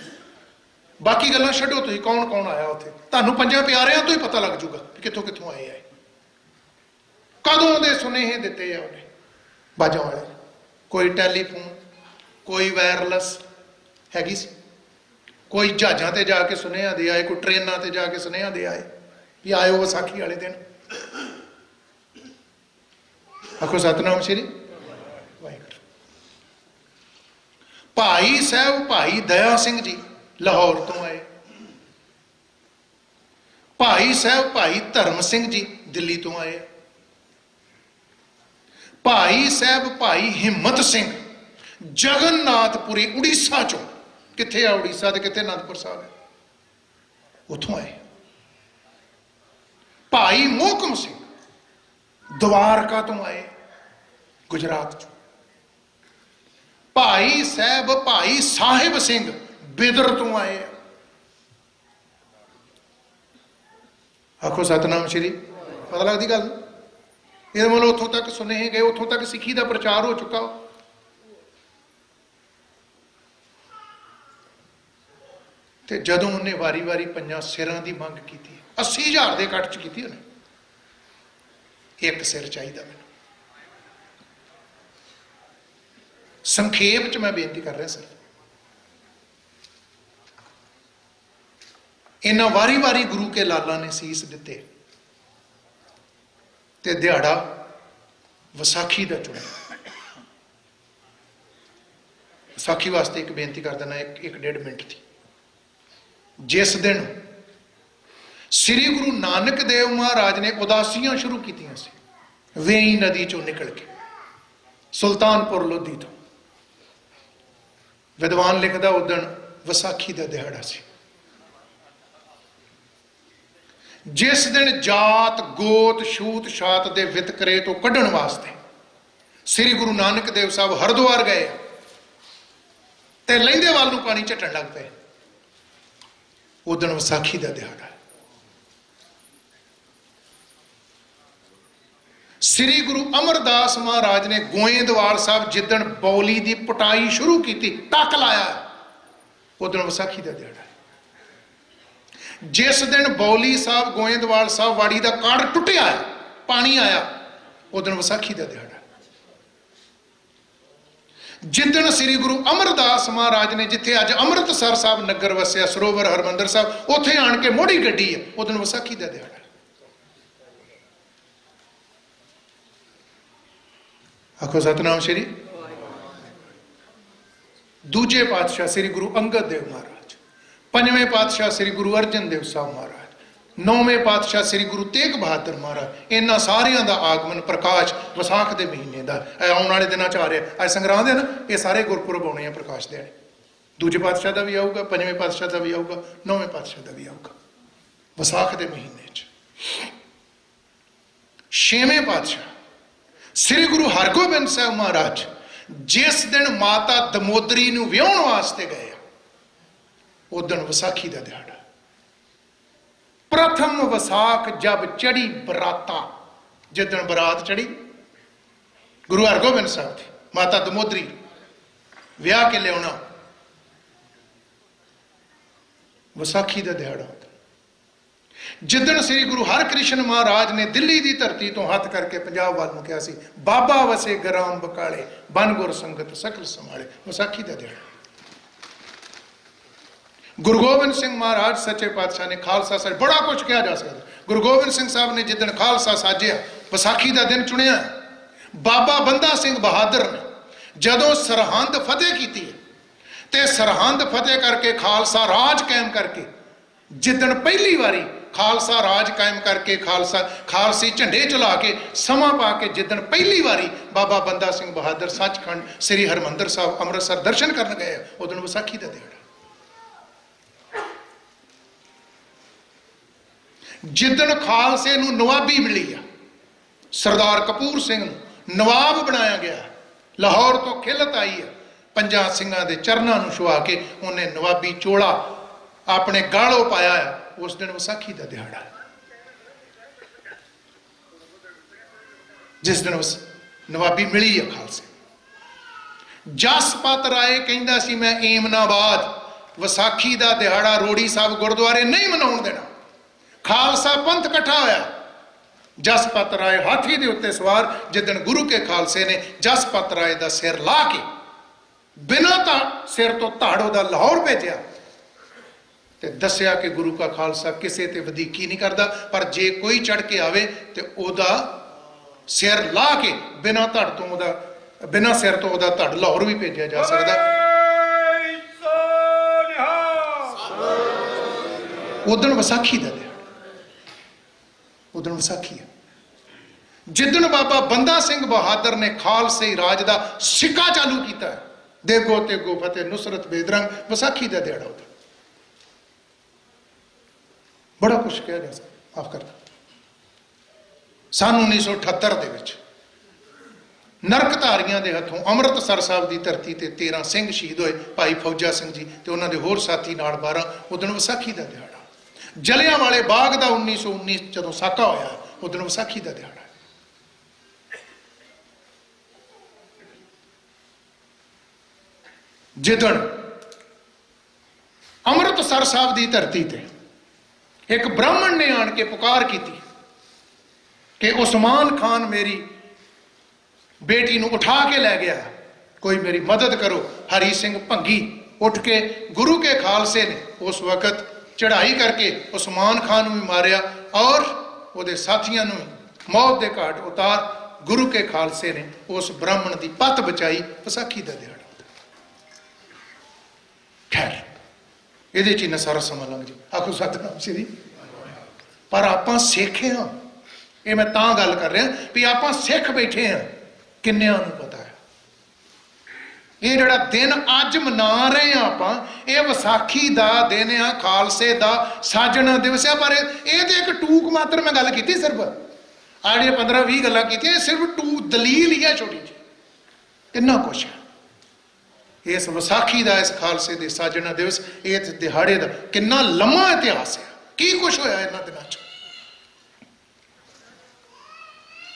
ਬਾਕੀ ਗੱਲਾਂ ਛੱਡੋ, ਤੁਸੀਂ ਕੌਣ ਕੌਣ ਆਇਆ ਉੱਥੇ, ਤੁਹਾਨੂੰ 5 ਪਿਆਰਿਆਂ ਤੋਂ ਹੀ ਪਤਾ ਲੱਗ ਜੂਗਾ ਕਿ ਕਿੱਥੋਂ ਕਿੱਥੋਂ ਆਏ ਆ, ਕਦੋਂ ਦੇ ਸੁਨੇਹੇ ਦਿੱਤੇ ਆ ਉਹਨੇ ਬਾਜਾਂ ਵਾਲੇ। ਕੋਈ ਟੈਲੀਫੋਨ, ਕੋਈ ਵਾਇਰਲੈਸ ਹੈਗੀ ਸੀ, ਕੋਈ ਜਹਾਜ਼ਾਂ ਤੇ ਜਾ ਕੇ ਸੁਨੇਹਾ ਦੇ ਆਏ, ਕੋਈ ਟ੍ਰੇਨਾਂ ਤੇ ਜਾ ਕੇ ਸੁਨੇਹਾ ਦੇ ਆਏ ਵੀ ਆਇਓ ਵਿਸਾਖੀ ਵਾਲੇ ਦਿਨ। ਆਖੋ ਸਤਨਾਮ ਸ਼੍ਰੀ ਵਾਹਿਗੁਰੂ। ਭਾਈ ਸਾਹਿਬ ਭਾਈ ਦਇਆ ਸਿੰਘ ਜੀ ਲਾਹੌਰ ਤੋਂ ਆਏ, ਭਾਈ ਸਾਹਿਬ ਭਾਈ ਧਰਮ ਸਿੰਘ ਜੀ ਦਿੱਲੀ ਤੋਂ ਆਏ, ਭਾਈ ਸਾਹਿਬ ਭਾਈ ਹਿੰਮਤ ਸਿੰਘ ਜਗਨਨਾਥਪੁਰੀ ਉੜੀਸਾ ਚੋਂ, ਕਿੱਥੇ ਆ ਉੜੀਸਾ ਤੇ ਕਿੱਥੇ ਅਨੰਦਪੁਰ ਸਾਹਿਬ ਹੈ, ਉੱਥੋਂ ਆਏ। ਭਾਈ ਮੋਹਕਮ ਸਿੰਘ ਦਵਾਰਕਾ ਤੋਂ ਆਏ, ਗੁਜਰਾਤ ਚੋਂ। ਭਾਈ ਸਾਹਿਬ ਸਿੰਘ ਬਿਦਰ ਤੋਂ ਆਏ। ਆਖੋ ਸਤਨਾਮ ਸ਼੍ਰੀ। ਪਤਾ ਲੱਗਦੀ ਗੱਲ? ਇਹਦੇ ਵੱਲੋਂ ਉੱਥੋਂ ਤੱਕ ਸੁਨੇਹੇ ਗਏ, ਉੱਥੋਂ ਤੱਕ ਸਿੱਖੀ ਦਾ ਪ੍ਰਚਾਰ ਹੋ ਚੁੱਕਾ। ਤੇ ਜਦੋਂ ਉਹਨੇ ਵਾਰੀ ਵਾਰੀ 5 ਸਿਰਾਂ ਦੀ ਮੰਗ ਕੀਤੀ, 80,000 ਦੇ ਇਕੱਠ ਚ ਕੀਤੀ ਉਹਨੇ, ਇੱਕ ਸਿਰ ਚਾਹੀਦਾ ਮੈਨੂੰ। ਸੰਖੇਪ ਚ ਮੈਂ ਬੇਨਤੀ ਕਰ ਰਿਹਾ ਸਰ, ਇਹਨਾਂ ਵਾਰੀ ਵਾਰੀ ਗੁਰੂ ਕੇ ਲਾਲਾਂ ਨੇ ਸੀਸ ਦਿੱਤੇ ਤੇ ਦਿਹਾੜਾ ਵਿਸਾਖੀ ਦਾ ਚੁਣਿਆ। ਵਿਸਾਖੀ ਵਾਸਤੇ ਇੱਕ ਬੇਨਤੀ ਕਰ ਦੇਣਾ, ਇੱਕ 1.5 ਮਿੰਟ ਦੀ। ਜਿਸ ਦਿਨ ਸ੍ਰੀ ਗੁਰੂ ਨਾਨਕ ਦੇਵ ਮਹਾਰਾਜ ਨੇ ਉਦਾਸੀਆਂ ਸ਼ੁਰੂ ਕੀਤੀਆਂ ਸੀ ਵੇਈ ਨਦੀ ਚੋਂ ਨਿਕਲ ਕੇ, ਸੁਲਤਾਨਪੁਰ ਲੋਧੀ ਤੋਂ, ਵਿਦਵਾਨ ਲਿਖਦਾ ਉਦਣ ਵਿਸਾਖੀ ਦਾ ਦਿਹਾੜਾ ਸੀ। ਜਿਸ ਦਿਨ ਜਾਤ ਗੋਤ ਛੂਤ ਛਾਤ ਦੇ ਵਿਤਕਰੇ ਤੋਂ ਕੱਢਣ ਵਾਸਤੇ ਸ੍ਰੀ ਗੁਰੂ ਨਾਨਕ ਦੇਵ ਸਾਹਿਬ ਹਰਿਦੁਆਰ ਗਏ ਤੇ ਲਹਿੰਦੇ ਵੱਲ ਨੂੰ ਪਾਣੀ ਝੱਟਣ ਲੱਗ ਪਏ, ਉਦਣ ਵਿਸਾਖੀ ਦਾ ਦਿਹਾੜਾ। ਸ੍ਰੀ ਗੁਰੂ ਅਮਰਦਾਸ ਮਹਾਰਾਜ ਨੇ ਗੋਇੰਦਵਾਲ ਸਾਹਿਬ ਜਿੱਦਣ ਬੌਲੀ ਦੀ ਪਟਾਈ ਸ਼ੁਰੂ ਕੀਤੀ, ਟੱਕ ਲਾਇਆ, उस दिन विसाखी का दिहाड़ा। जिस दिन बौली साहब गोइंदवाल साहब वाड़ी का काड़ टुटिया, पानी आया, उस दिन विसाखी का दिहाड़ा। जिदन श्री गुरु अमरदास महाराज ने जिथे अज अमृतसर साहब नगर वसिया, सरोवर हरमंदर साहब, उत्थे आण के मोड़ी गड्डी है, उस दिन विसाखी का दिहाड़ा। आखो सतनाम श्री। दूजे पातशाह श्री गुरु अंगद देव महाराज, पंजवें पातशाह श्री गुरु अर्जन देव साहब महाराज, नौवें पातशाह श्री गुरु तेग बहादुर महाराज, इन्होंने सारियां दा आगमन प्रकाश विसाख के महीने का आने वाले दिनों च आ रहा। अज संग्रांद है ना, ये सारे गुरपुरब आने हैं प्रकाश देने। दूजे पातशाह का भी आऊगा, पंजवें पातशाह का भी आऊगा, नौवें पातशाह का भी आऊगा विसाख के महीने च। छेवें पातशाह श्री गुरु हरगोबिंद साहब महाराज जिस दिन माता दमोदरी नूं विआउण वास्ते गए, उस दिन विसाखी का दिहाड़ा। प्रथम विसाख जब चढ़ी बराता, जिस दिन बरात चढ़ी गुरु हरगोबिंद साहब थी, माता दमोदरी विआह के लिया, विसाखी का दिहाड़ा। जिदन श्री गुरु हरकृष्ण महाराज ने दिल्ली की धरती तो हथ करके पंजाब वाल कहा सी, बाबा वसे ग्राम बकाले, बन गुर संगत सकल संभाले, विसाखी का दिहाड़ा। गुरु गोबिंद सिंह महाराज सच्चे पातशाह ने खालसा साज, बड़ा कुछ कहा जा सकता। गुरु गोबिंद सिंह साहब ने जिदन खालसा साजिया, विसाखी का दिन चुनिया। बाबा बंदा सिंह बहादुर ने जदों सरहंद फतेह की, ते सरहंद फतेह करके खालसा राज कायम करके, जिदन पहली बारी खालसा राज कायम करके खालसी झंडे चला के समा पा के, जिदन पहली बारी बाबा बंदा सिंह बहादुर सचखंड श्री हरमंदर साहब अमृतसर दर्शन करने गए, उस दिन विसाखी का दिहाड़ा। जिदन खालसे नूं नवाबी मिली आ, सरदार कपूर सिंह नवाब बनाया गया, लाहौर तो खिलत आई है, पंजा सिंघां दे चरनां नूं छुआ के उन्हें नवाबी चोला अपने गालों पाया है, उस दिन विसाखी का दिहाड़ा। जिस दिन नवाबी मिली है खालसे। जसपत राय कहंदा सी मैं एमनाबाद विसाखी का दिहाड़ा रोड़ी साहब गुरुद्वारे नहीं मनाउण देना। खालसा पंथ इकट्ठा होया, जसपत राय हाथी के उत्ते सवार, जिदन गुरु के खालसे ने जसपत राय का सिर ला के बिना सिर तो धाड़ो का लाहौर भेजा, ते दसिया कि गुरु का खालसा किसी ते वधीकी नहीं करता, पर जे कोई चढ़ के आवे ते ओदा सिर ला के बिना धड़ तो ओदा, बिना सिर तो ओदा धड़ लाहौर भी भेजा जा सकता। उदन विसाखी का दिहाड़ा, उदन विसाखी है। जिदन बाबा बंदा सिंह बहादुर ने खालसे राज का सिक्का चालू किया, देगो तेगो फतेह नुसरत बेदरंग, विसाखी का दिहाड़ा। उदन बड़ा कुछ कहा जा सकता। माफ करना, सन 1978 दे विच नरकधारियों के हथों अमृतसर साहब की धरती ते 13 सिंह शहीद होए, भाई फौजा सिंह जी ते उन्होंने होर साथी नाल 12। उदन विसाखी का दिहाड़ा। जलियांवाले बाग का 1919 जदों साका होया, उदन विसाखी का दिहाड़ा। जिदन अमृतसर साहब की धरती ते एक ब्राह्मण ने आन के पुकार की कि उस्मान खान मेरी बेटी नूं उठा के लै गया, कोई मेरी मदद करो। हरी सिंह भंगी उठ के गुरु के खालसे ने उस वक्त चढ़ाई करके उस्मान खान भी मारिया और उहदे साथियों नूं मौत के घाट उतार गुरु के खालसे ने उस ब्राह्मण की पत बचाई। विसाखी का दिहाड़ा। खैर ये च सारा समा लंघ जाए। आखो सतनाम श्री। पर आपां सिख हाँ, ये मैं तां गल कर रहा भी आपां सिख बैठे हाँ, किन्नियां नूं पता है ये जिहड़ा दिन अज मना रहे हैं आपां, ये विसाखी का दिन आ, खालसे का साजणा दिवस है। पर ये तो एक टूक मात्र मैं गल की सिर्फ आ जी 15-20 गल्लां कीतियां, सिर्फ टूक दलील ही है छोटी जी, किन्ना कुछ है इस विसाखी का, इस खालसे के साजणा दिवस, इस दिहाड़े का कितना लम्मा इतिहास है, की कुछ होया इन्हां दिनां च।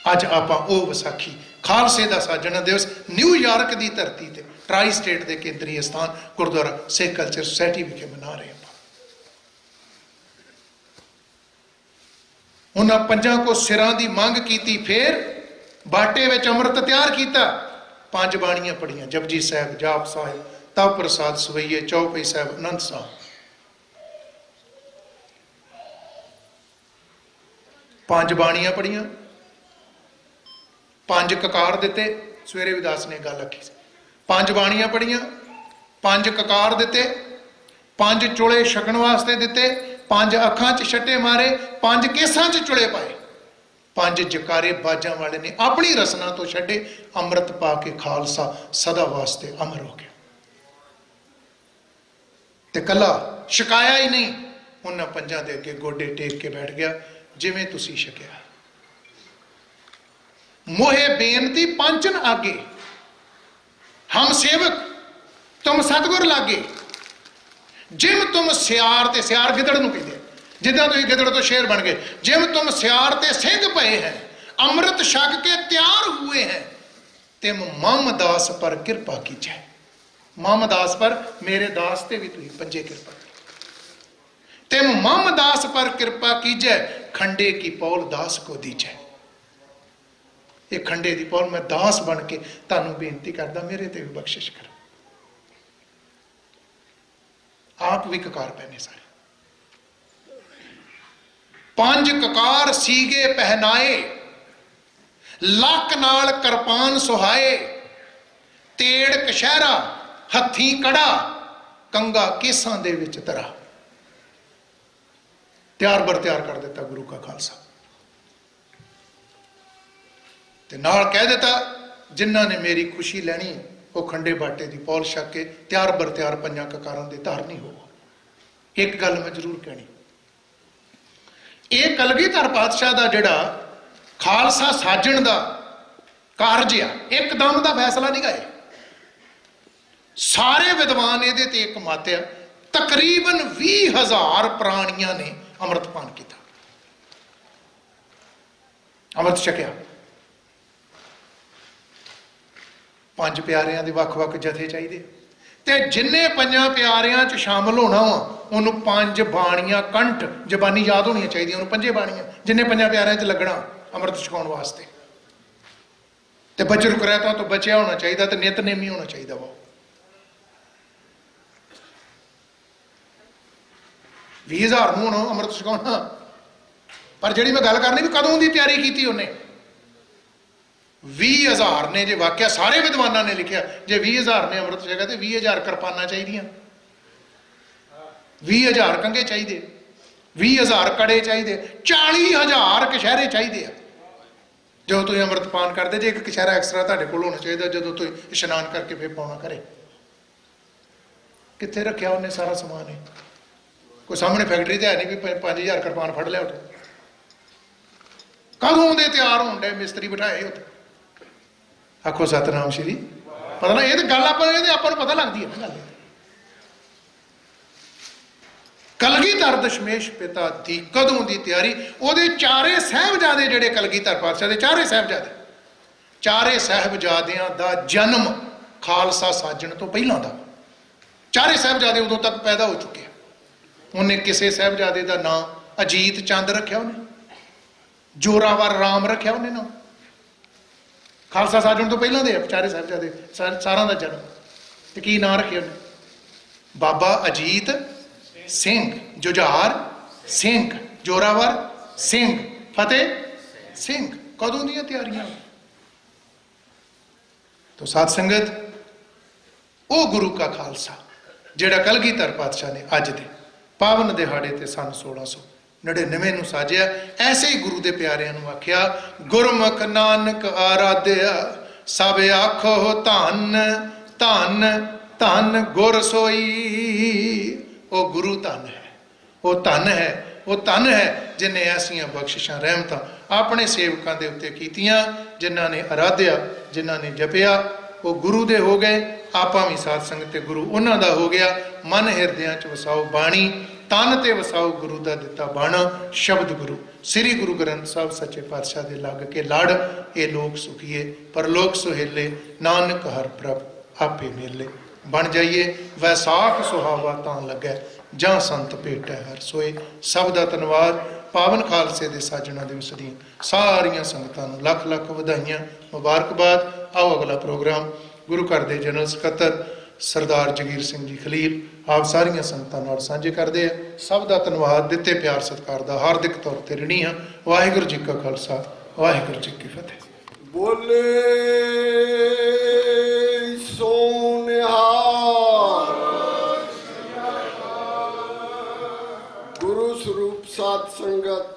अज आपां ओ विसाखी खालसे का साजणा दिवस न्यूयॉर्क की धरती ते ट्राई स्टेट के केंद्रीय स्थान गुरुद्वारा सिख कल्चर सोसाइटी विखे मना रहे हैं। उन्होंने पंजां को सिरां की मंग की, फिर बाटे में अमृत तैयार किया, 5 बाणियां पढ़ियां, जपजी साहब, जाप साहिब, तव प्रसाद सवैये, चौपई साहब, आनंद साहब। 5 बाणियां पढ़ियां, 5 ककार दिते। सवेरे भी दास ने गल आखी, 5 बाणियां पढ़ियां, 5 ककार दिते, 5 चुले छकण वास्ते दिते, 5 अखां च छट्टे मारे, 5 केसां च चुले पाए, 5 जकारे बाजां वाले ने अपनी रसना तो छड्डे, अमृत पा के खालसा सदा वास्ते अमर हो गया। ते कला छकाया ही नहीं, उन्हां पंजां दे अगे गोडे टेक के बैठ गया, जिवें तुसीं छकिया। मोहे बेनती पंचन आगे, हम सेवक तुम सतगुर लागे, जिम तुम सियार ते सियार गिदड़ नूं कहंदे, जिद्दां तुसीं गिदड़ तो शेर बन गए, जिम तुम सियार ते सिंह पए हैं, अमृत छक के तैयार हुए हैं, तिम मामदास पर कृपा कीजै। मामदास पर, मेरे दास ते भी तुसीं पंजे कृपा, तिम मामदास पर कृपा कीजै, खंडे की पौल दास को दीजै। ये खंडे की पौल मैं दास बन के तुहानूं बेनती करदा, मेरे ते भी बख्शिश कर। आप भी ककार पहने सारे, 5 ककार सीगे पहनाए, लक नाल करपान सुहाए, तेड़ कशहरा हथी कड़ा, कंगा केसां दे विच तरा। तैयार बर तैयार कर दिता गुरु का खालसा, ते नाल कह दिता जिन्हां ने मेरी खुशी लैनी वो खंडे बाटे की पौल छक के तैयार बर तैयार 5 ककारां दे धारनी हो। एक गल मैं जरूर कहनी, ये कलगीधर पातशाह का जिहड़ा खालसा साजण का कारज आ, एकदम का फैसला नहीं गए, सारे विद्वान ये एक मत आ, तकरीबन 20,000 प्राणियां ने अमृतपान किया, अमृत छकिया। 5 प्यारियां दे वख-वख जथे चाहिए, ते जिन्ने 5 प्यारियां च शामिल होना वा उन्होंने 5 बाणियां कंठ जबानी याद होनी चाहिए, उन्होंने 5 बाणियां जिन्ने 5 प्यारियां च लगना अमृत छकाउण वास्ते, ते बचर करैता तो बचिया होना चाहिए, तो नितनेमी होना चाहिए। वो 20,000 नूं हुण अमृत छकाउणा, पर जिहड़ी मैं गल करनी भी कदों की तैयारी की उन्हें, 20,000 ने, जो वाक्या सारे विद्वानों ने लिखा, जे 20,000 ने अमृत छकिया तो 20,000 किरपाना चाहिए, 20,000 कंघे चाहिए, 20,000 कड़े चाहिए, 40,000 कशहरे चाहिए। जो तुम अमृतपान करते जे एक कशहरा एक्सट्रा तुहाडे कोल होना चाहिए, जो तुम इशनान करके फिर पाउणा करे। कित्थे रखिया उन्हें सारा समान है? कोई सामने फैक्ट्री तो है नहीं भी 5,000 किरपान फड़ लिया उठे, कदों दे तैयार होण डे मिस्त्री बिठाए उत्ते। आखो सतनाम श्री, पता ना, ये तो गल आपां पता लगती है ना गल। कलगीधर दशमेश पिता की कदों की तैयारी, उहदे 4 साहिबजादे जिहड़े कलगीधर पातशाह दे 4 साहिबजादे, 4 साहिबजादियां दा जन्म खालसा साजण तो पहलां दा, 4 साहिबजादे उदों तक पैदा हो चुके हैं। उन्हें किसी साहिबजादे का नाम अजीत चंद रखा, उन्हें जोरावर राम रखा, उन्हें नाम खालसा साजण तो पहलां दे 4 साहिबजादे सारां दा जन्म, ते की नाम रखे उन्हें? बाबा अजीत सिंह, जुझार सिंह, जोरावर सिंह, फतेह सिंह। कदों दी तैयारियां? तो साध संगत, वो गुरु का खालसा जिहड़ा कलगीधर पातशाह ने अज दे पावन दिहाड़े ते सन 1699 नूं साजिया, ऐसे ही गुरु दे प्यारिਆਂ ਨੂੰ आख्या, गुरमुख नानक आराध्या सब आखो धन धन धन गुर सोई। वो गुरु धन है, वो धन है, वो धन है जिन्हें ऐसिया बख्शिशां रहमतां अपने सेवकों के उत्ते कीतियां, जिन्हां ने आराध्या, जिन्हां ने जपिया, वो गुरु दे हो गए। आपां भी साध संगत ते गुरु उन्हां दा हो गया। मन हिरदियां च वसाओ बाणी, तन ते वसाओ गुरु दा दिता बाणा शब्द गुरु। श्री गुरु ग्रंथ साहब सच्चे पातशाह दे लग के लड़, ये लोक सुखीए परलोक सुहेले, नानक हर प्रभ ਆਪੇ ਮੇਲੇ। ਬਣ ਜਾਈਏ ਵੈਸਾਖ ਸੁਹਾਵਾ ਤਾਂ ਲੱਗੈ, ਜਾਂ ਸੰਤ ਭੇਟੈ ਹਰ ਸੋਏ। ਸਭ ਦਾ ਧੰਨਵਾਦ। ਪਾਵਨ ਖਾਲਸੇ ਦੇ ਸਾਜਣਾ ਦਿਵਸ ਦੀਆਂ ਸਾਰੀਆਂ ਸੰਗਤਾਂ ਨੂੰ ਲੱਖ ਲੱਖ ਵਧਾਈਆਂ, ਮੁਬਾਰਕਬਾਦ। ਆਓ ਅਗਲਾ ਪ੍ਰੋਗਰਾਮ ਗੁਰੂ ਘਰ ਦੇ ਜਨਰਲ ਸਕੱਤਰ ਸਰਦਾਰ ਜਗੀਰ ਸਿੰਘ ਜੀ ਖਲੀਲ ਆਪ ਸਾਰੀਆਂ ਸੰਗਤਾਂ ਨਾਲ ਸਾਂਝੇ ਕਰਦੇ ਆ। ਸਭ ਦਾ ਧੰਨਵਾਦ। ਦਿੱਤੇ ਪਿਆਰ ਸਤਿਕਾਰ ਦਾ ਹਾਰਦਿਕ ਤੌਰ ਤੇ ਰਿਣੀ ਹਾਂ। ਵਾਹਿਗੁਰੂ ਜੀ ਕਾ ਖਾਲਸਾ, ਵਾਹਿਗੁਰੂ ਜੀ ਕੀ ਫਤਿਹ। ਬੋਲੇ ਸੋ ਨਿਹਾਲ। ਗੁਰੂ ਸਰੂਪ ਸਾਧ ਸੰਗਤ,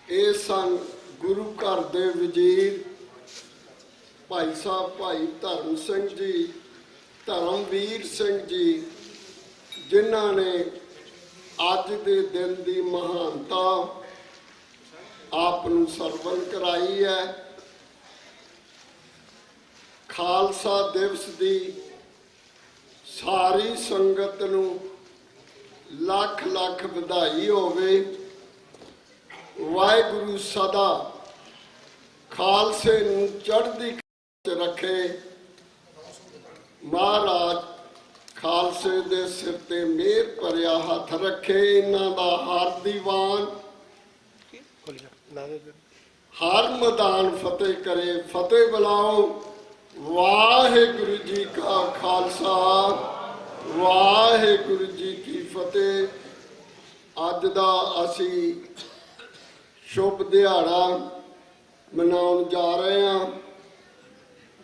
ਇਹ ਸਨ ਗੁਰੂ ਘਰ ਦੇ ਵਜ਼ੀਰ ਭਾਈ ਸਾਹਿਬ ਭਾਈ ਧਰਮ ਸਿੰਘ ਜੀ, ਧਰਮਵੀਰ ਸਿੰਘ ਜੀ, ਜਿਨ੍ਹਾਂ ਨੇ ਅੱਜ ਦੇ ਦਿਨ ਦੀ ਮਹਾਨਤਾ ਆਪ ਨੂੰ ਸਰਵਣ ਕਰਾਈ ਹੈ। ਖਾਲਸਾ ਦਿਵਸ ਦੀ ਸਾਰੀ ਸੰਗਤ ਨੂੰ ਲੱਖ ਲੱਖ ਵਧਾਈ ਹੋਵੇ। ਵਾਹਿਗੁਰੂ ਸਦਾ ਖਾਲਸੇ ਨੂੰ ਚੜ੍ਹਦੀ ਕਲਾ ਵਿੱਚ ਰੱਖੇ। ਮਹਾਰਾਜ ਖਾਲਸੇ ਦੇ ਸਿਰ ਤੇ ਮਿਹਰ ਭਰਿਆ ਹੱਥ ਰੱਖੇ। ਇਹਨਾਂ ਦਾ ਹਰ ਦੀਵਾਨ ਹਰ ਮੈਦਾਨ ਫਤਿਹ ਕਰੇ। ਫਤਿਹ ਬੁਲਾਓ। ਵਾਹਿਗੁਰੂ ਜੀ ਕਾ ਖਾਲਸਾ, ਵਾਹਿਗੁਰੂ ਜੀ ਕੀ ਫਤਿਹ। ਅੱਜ ਦਾ ਅਸੀਂ ਸ਼ੁਭ ਦਿਹਾੜਾ ਮਨਾਉਣ ਜਾ ਰਹੇ ਹਾਂ।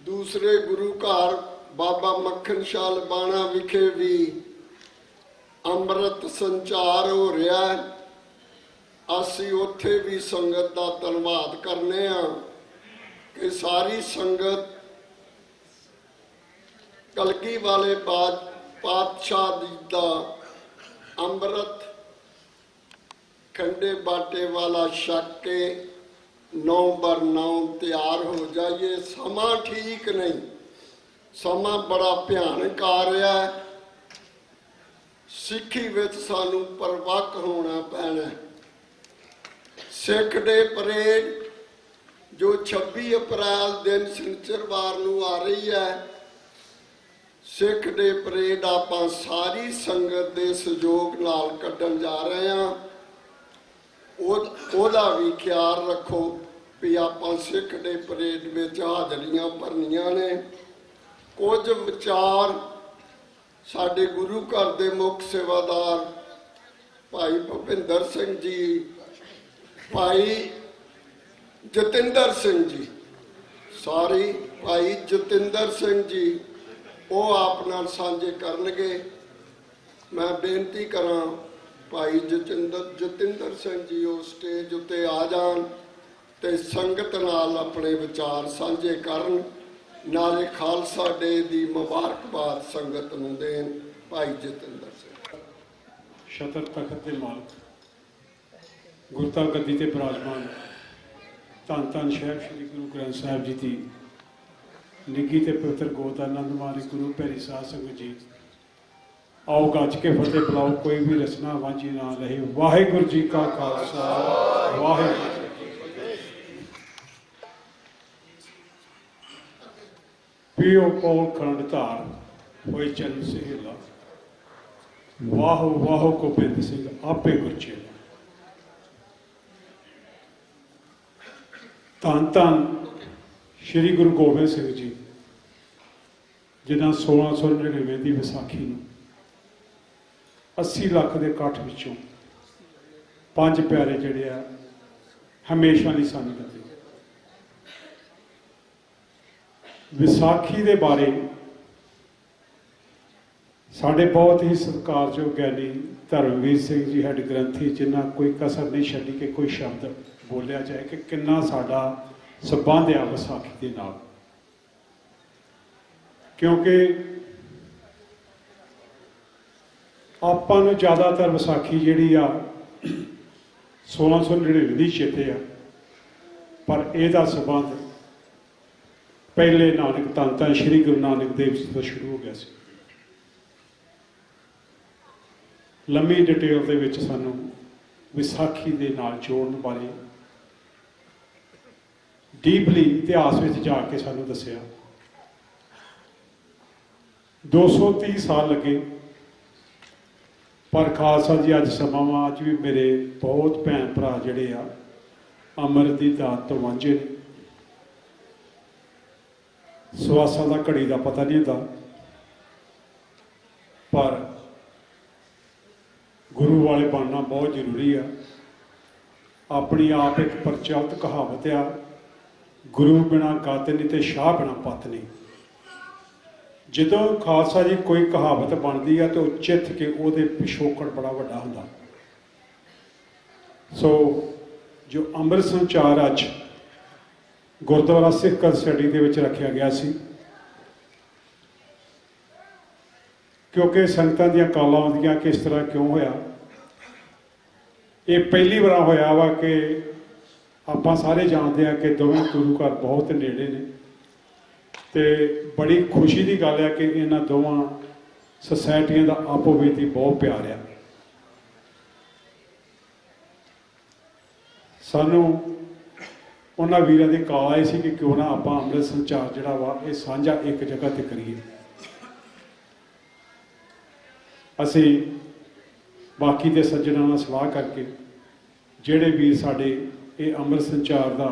ਦੂਸਰੇ ਗੁਰੂ ਘਰ ਬਾਬਾ ਮੱਖਣ ਸ਼ਾਹ ਲਬਾਣਾ ਵਿਖੇ ਵੀ ਅੰਮ੍ਰਿਤ ਸੰਚਾਰ ਹੋ ਰਿਹਾ ਹੈ। ਅਸੀਂ ਉੱਥੇ ਵੀ ਸੰਗਤ ਦਾ ਧੰਨਵਾਦ ਕਰਨੇ ਆ ਕਿ ਸਾਰੀ ਸੰਗਤ ਕਲਗੀ ਵਾਲੇ ਪਾਤਸ਼ਾਹ ਜੀ ਦਾ ਅੰਮ੍ਰਿਤ ਖੰਡੇ ਬਾਟੇ ਵਾਲਾ ਛਕ ਕੇ 9/9 ਤਿਆਰ ਹੋ ਜਾਈਏ। ਸਮਾਂ ਠੀਕ ਨਹੀਂ, ਸਮਾਂ ਬੜਾ ਭਿਆਨਕ ਆ ਰਿਹਾ ਹੈ। ਸਿੱਖੀ ਵਿੱਚ ਸਾਨੂੰ ਪਰਵੱਕ ਹੋਣਾ ਪੈਣਾ। ਸਿੱਖ ਡੇ ਪਰੇਡ ਜੋ 26 ਅਪ੍ਰੈਲ ਦਿਨ ਸ਼ਨੀਚਰਵਾਰ ਨੂੰ ਆ ਰਹੀ ਹੈ, ਸਿੱਖ ਡੇ ਪਰੇਡ ਆਪਾਂ ਸਾਰੀ ਸੰਗਤ ਦੇ ਸਹਿਯੋਗ ਨਾਲ ਕੱਢਣ ਜਾ ਰਹੇ ਹਾਂ। ਉਹਦਾ ਵੀ ਖਿਆਲ ਰੱਖੋ ਵੀ ਆਪਾਂ ਸਿੱਖ ਡੇ ਪਰੇਡ ਵਿੱਚ ਹਾਜ਼ਰੀਆਂ ਭਰਨੀਆਂ ਨੇ। ਕੁਝ ਵਿਚਾਰ ਸਾਡੇ ਗੁਰੂ ਘਰ ਦੇ ਮੁੱਖ ਸੇਵਾਦਾਰ ਭਾਈ ਭੁਪਿੰਦਰ ਸਿੰਘ ਜੀ, ਭਾਈ ਜਤਿੰਦਰ ਸਿੰਘ ਜੀ, ਭਾਈ ਜਤਿੰਦਰ ਸਿੰਘ ਜੀ, ਉਹ ਆਪ ਨਾਲ ਸਾਂਝੇ ਕਰਨਗੇ। ਮੈਂ ਬੇਨਤੀ ਕਰਾਂ ਭਾਈ ਜਤਿੰਦਰ ਸਿੰਘ ਜੀ ਉਹ ਸਟੇਜ ਉੱਤੇ ਆ ਜਾਣ ਤੇ ਸੰਗਤ ਨਾਲ ਆਪਣੇ ਵਿਚਾਰ ਸਾਂਝੇ ਕਰਨ, ਨਾਲੇ ਖਾਲਸਾ ਡੇ ਦੀ ਮੁਬਾਰਕਬਾਦ ਸੰਗਤ ਨੂੰ ਦੇਣ। ਭਾਈ ਜਤਿੰਦਰ ਸਿੰਘ। ਸ਼ਤਰ ਤਖਤ ਦੇ ਮਾਲਕ, ਗੁਰਤਾ ਗੱਦੀ ਤੇ ਬਿਰਾਜਮਾਨ ਧੰਨ ਧੰਨ ਸਾਹਿਬ ਸ੍ਰੀ ਗੁਰੂ ਗ੍ਰੰਥ ਸਾਹਿਬ ਜੀ ਦੀ ਨਿੱਘੀ ਤੇ ਪਵਿੱਤਰ ਗੋਦ ਦਾ ਆਨੰਦ ਮਾਣੇ ਗੁਰੂ ਪਿਆਰੀ ਸਾਧ ਸੰਗਤ ਜੀ। ਆਓ ਗੱਜ ਕੇ ਫਤਿਹ ਬੁਲਾਓ, ਕੋਈ ਵੀ ਰਸਨਾ ਵਾਂਝੀ ਨਾ ਰਹੇ। ਵਾਹਿਗੁਰੂ ਜੀ ਕਾ ਖਾਲਸਾ, ਵਾਹਿਗੁਰੂ ਜੀ ਕੀ ਫਤਿਹ। ਪੀਓ ਪੌਲ ਖੰਡ ਧਾਰ ਹੋਏ ਚਰਨ ਸਹੇਲਾ, ਵਾਹੋ ਵਾਹੋ ਗੋਬਿੰਦ ਸਿੰਘ ਆਪੇ ਗੁਰਚੇਲਾ। ਧੰਨ ਧੰਨ ਸ਼੍ਰੀ ਗੁਰੂ ਗੋਬਿੰਦ ਸਿੰਘ ਜੀ, ਜਿਨ੍ਹਾਂ 1699 ਦੀ ਵਿਸਾਖੀ ਨੂੰ 80 ਲੱਖ ਦੇ ਇਕੱਠ ਵਿੱਚੋਂ 5 ਪਿਆਰੇ ਜਿਹੜੇ ਆ ਹਮੇਸ਼ਾ ਲਈ ਸਾਨੂੰ ਦਿੱਤੇ। ਵਿਸਾਖੀ ਦੇ ਬਾਰੇ ਸਾਡੇ ਬਹੁਤ ਹੀ ਸਤਿਕਾਰਯੋਗ ਗਿਆਨੀ ਧਰਮਵੀਰ ਸਿੰਘ ਜੀ ਹੈਡ ਗ੍ਰੰਥੀ, ਜਿਨ੍ਹਾਂ ਕੋਈ ਕਸਰ ਨਹੀਂ ਛੱਡੀ ਕਿ ਕੋਈ ਸ਼ਬਦ ਬੋਲਿਆ ਜਾਏ ਕਿ ਕਿੰਨਾ ਸਾਡਾ ਸੰਬੰਧ ਆ ਵਿਸਾਖੀ ਦੇ ਨਾਲ। ਕਿਉਂਕਿ ਆਪਾਂ ਨੂੰ ਜ਼ਿਆਦਾਤਰ ਵਿਸਾਖੀ ਜਿਹੜੀ ਆ 1699 ਦੀ ਚੇਤੇ ਆ, ਪਰ ਇਹਦਾ ਸੰਬੰਧ ਪਹਿਲੇ ਨਾਨਕ ਧੰਨ ਧੰਨ ਸ਼੍ਰੀ ਗੁਰੂ ਨਾਨਕ ਦੇਵ ਜੀ ਤੋਂ ਸ਼ੁਰੂ ਹੋ ਗਿਆ ਸੀ। ਲੰਮੀ ਡਿਟੇਲ ਦੇ ਵਿੱਚ ਸਾਨੂੰ ਵਿਸਾਖੀ ਦੇ ਨਾਲ ਜੋੜਨ ਬਾਰੇ ਡੀਪਲੀ ਇਤਿਹਾਸ ਵਿੱਚ ਜਾ ਕੇ ਸਾਨੂੰ ਦੱਸਿਆ 230 ਸਾਲ ਲੱਗੇ, ਪਰ ਖਾਲਸਾ ਜੀ ਅੱਜ ਸਮਾਂ ਵਾ, ਅੱਜ ਵੀ ਮੇਰੇ ਬਹੁਤ ਭੈਣ ਭਰਾ ਜਿਹੜੇ ਆ ਅੰਮ੍ਰਿਤ ਦੀ ਦਾਤ ਤੋਂ ਵਾਂਝੇ ਨੇ। ਸਵਾਸਾਂ ਦਾ ਘੜੀ ਦਾ ਪਤਾ ਨਹੀਂ ਹੁੰਦਾ, ਪਰ ਗੁਰੂ ਵਾਲੇ ਬਣਨਾ ਬਹੁਤ ਜ਼ਰੂਰੀ ਆ। ਆਪਣੀ ਆਪ ਇੱਕ ਪ੍ਰਚਲਿਤ ਕਹਾਵਤ ਆ, ਗੁਰੂ ਬਿਨਾਂ ਗਤ ਨਹੀਂ ਤੇ ਸ਼ਾਹ ਬਿਨਾਂ ਪੱਤ ਨਹੀਂ। ਜਦੋਂ ਖਾਲਸਾ ਜੀ ਕੋਈ ਕਹਾਵਤ ਬਣਦੀ ਆ ਤੇ ਉਹ ਚਿੱਥ ਕੇ ਉਹਦੇ ਪਿਛੋਕੜ ਬੜਾ ਵੱਡਾ ਹੁੰਦਾ। ਸੋ ਜੋ ਅੰਮ੍ਰਿਤ ਸੰਚਾਰ ਅੱਜ ਗੁਰਦੁਆਰਾ ਸਿੱਖ ਕਸਟਡੀ ਦੇ ਵਿੱਚ ਰੱਖਿਆ ਗਿਆ ਸੀ, ਕਿਉਂਕਿ ਸੰਗਤਾਂ ਦੀਆਂ ਕਾਲਾਂ ਆਉਂਦੀਆਂ ਕਿਸ ਤਰ੍ਹਾਂ ਕਿਉਂ ਹੋਇਆ, ਇਹ ਪਹਿਲੀ ਵਾਰ ਹੋਇਆ ਵਾ ਕਿ ਆਪਾਂ ਸਾਰੇ ਜਾਣਦੇ ਹਾਂ ਕਿ ਦੋਵੇਂ ਗੁਰੂ ਘਰ ਬਹੁਤ ਨੇੜੇ ਨੇ, ਤੇ ਬੜੀ ਖੁਸ਼ੀ ਦੀ ਗੱਲ ਹੈ ਕਿ ਇਹਨਾਂ ਦੋਵਾਂ ਸੁਸਾਇਟੀਆਂ ਦਾ ਆਪੋ ਵਿੱਚ ਹੀ ਬਹੁਤ ਪਿਆਰ ਆ। ਸਾਨੂੰ ਉਹਨਾਂ ਵੀਰਾਂ ਦੀ ਕਾਲ ਆਈ ਸੀ ਕਿ ਕਿਉਂ ਨਾ ਆਪਾਂ ਅੰਮ੍ਰਿਤ ਸੰਚਾਰ ਜਿਹੜਾ ਵਾ ਇਹ ਸਾਂਝਾ ਇੱਕ ਜਗ੍ਹਾ ਤੇ ਕਰੀਏ। ਅਸੀਂ ਬਾਕੀ ਦੇ ਸੱਜਣਾਂ ਨਾਲ ਸਲਾਹ ਕਰਕੇ ਜਿਹੜੇ ਵੀਰ ਸਾਡੇ ਇਹ ਅੰਮ੍ਰਿਤ ਸੰਚਾਰ ਦਾ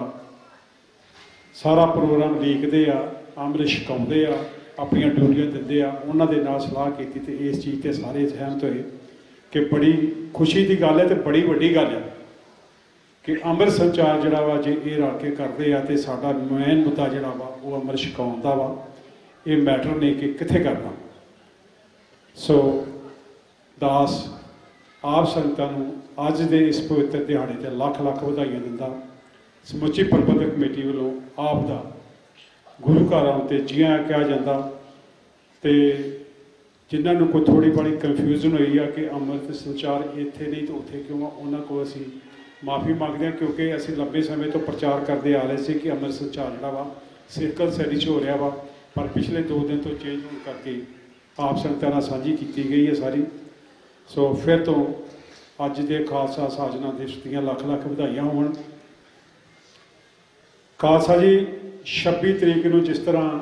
ਸਾਰਾ ਪ੍ਰੋਗਰਾਮ ਲਿਖਦੇ ਆ, ਅੰਮ੍ਰਿਤ ਛਕਾਉਂਦੇ ਆ, ਆਪਣੀਆਂ ਡਿਊਟੀਆਂ ਦਿੰਦੇ ਆ, ਉਹਨਾਂ ਦੇ ਨਾਲ ਸਲਾਹ ਕੀਤੀ ਤੇ ਇਸ ਚੀਜ਼ ਤੇ ਸਾਰੇ ਸਹਿਮਤ ਹੋਏ ਕਿ ਬੜੀ ਖੁਸ਼ੀ ਦੀ ਗੱਲ ਹੈ ਤੇ ਬੜੀ ਵੱਡੀ ਗੱਲ ਹੈ ਕਿ ਅੰਮ੍ਰਿਤ ਸੰਚਾਰ ਜਿਹੜਾ ਵਾ ਜੇ ਇਹ ਰਲ ਕੇ ਕਰਦੇ ਆ ਤੇ ਸਾਡਾ ਮੇਨ ਮੁੱਦਾ ਜਿਹੜਾ ਵਾ ਉਹ ਅੰਮ੍ਰਿਤ ਛਕਾਉਣ ਦਾ ਵਾ। ਇਹ ਮੈਟਰ ਨਹੀਂ ਕਿ ਕਿੱਥੇ ਕਰਨਾ। ਸੋ ਦਾਸ ਆਪ ਸੰਗਤਾਂ ਨੂੰ ਅੱਜ ਦੇ ਇਸ ਪਵਿੱਤਰ ਦਿਹਾੜੇ ਤੇ ਲੱਖ ਲੱਖ ਵਧਾਈਆਂ ਦਿੰਦਾ। ਸਮੁੱਚੀ ਪ੍ਰਬੰਧਕ ਕਮੇਟੀ ਵੱਲੋਂ ਆਪ ਦਾ ਗੁਰੂ ਘਰਾਂ ਉੱਤੇ ਜੀ ਆਇਆਂ ਕਿਹਾ ਜਾਂਦਾ, ਤੇ ਜਿਨ੍ਹਾਂ ਨੂੰ ਕੋਈ ਥੋੜ੍ਹੀ ਬੜੀ ਕਨਫਿਊਜ਼ਨ ਹੋਈ ਆ ਕਿ ਅੰਮ੍ਰਿਤ ਸੰਚਾਰ ਇੱਥੇ ਨਹੀਂ ਤਾਂ ਉੱਥੇ ਕਿਉਂ ਆ, ਉਹਨਾਂ ਕੋਲ ਅਸੀਂ ਮਾਫੀ ਮੰਗਦੇ ਹਾਂ, ਕਿਉਂਕਿ ਅਸੀਂ ਲੰਬੇ ਸਮੇਂ ਤੋਂ ਪ੍ਰਚਾਰ ਕਰਦੇ ਆ ਰਹੇ ਸੀ ਕਿ ਅੰਮ੍ਰਿਤ ਸੰਚਾਰ ਜਿਹੜਾ ਵਾ ਸਿਰਕਲ ਸੈਡੀ 'ਚ ਹੋ ਰਿਹਾ ਵਾ, ਪਰ ਪਿਛਲੇ 2 ਦਿਨ ਤੋਂ ਚੇਂਜ ਹੋਣ ਕਰਕੇ ਆਪ ਸੰਗਤਾਂ ਨਾਲ ਸਾਂਝੀ ਕੀਤੀ ਗਈ ਹੈ ਸਾਰੀ। ਸੋ ਫਿਰ ਤੋਂ ਅੱਜ ਦੇ ਖਾਲਸਾ ਸਾਜਨਾ ਦਿਵਸ ਦੀਆਂ ਲੱਖ ਲੱਖ ਵਧਾਈਆਂ ਹੋਣ। ਖਾਲਸਾ ਜੀ 26 ਤਰੀਕ ਨੂੰ ਜਿਸ ਤਰ੍ਹਾਂ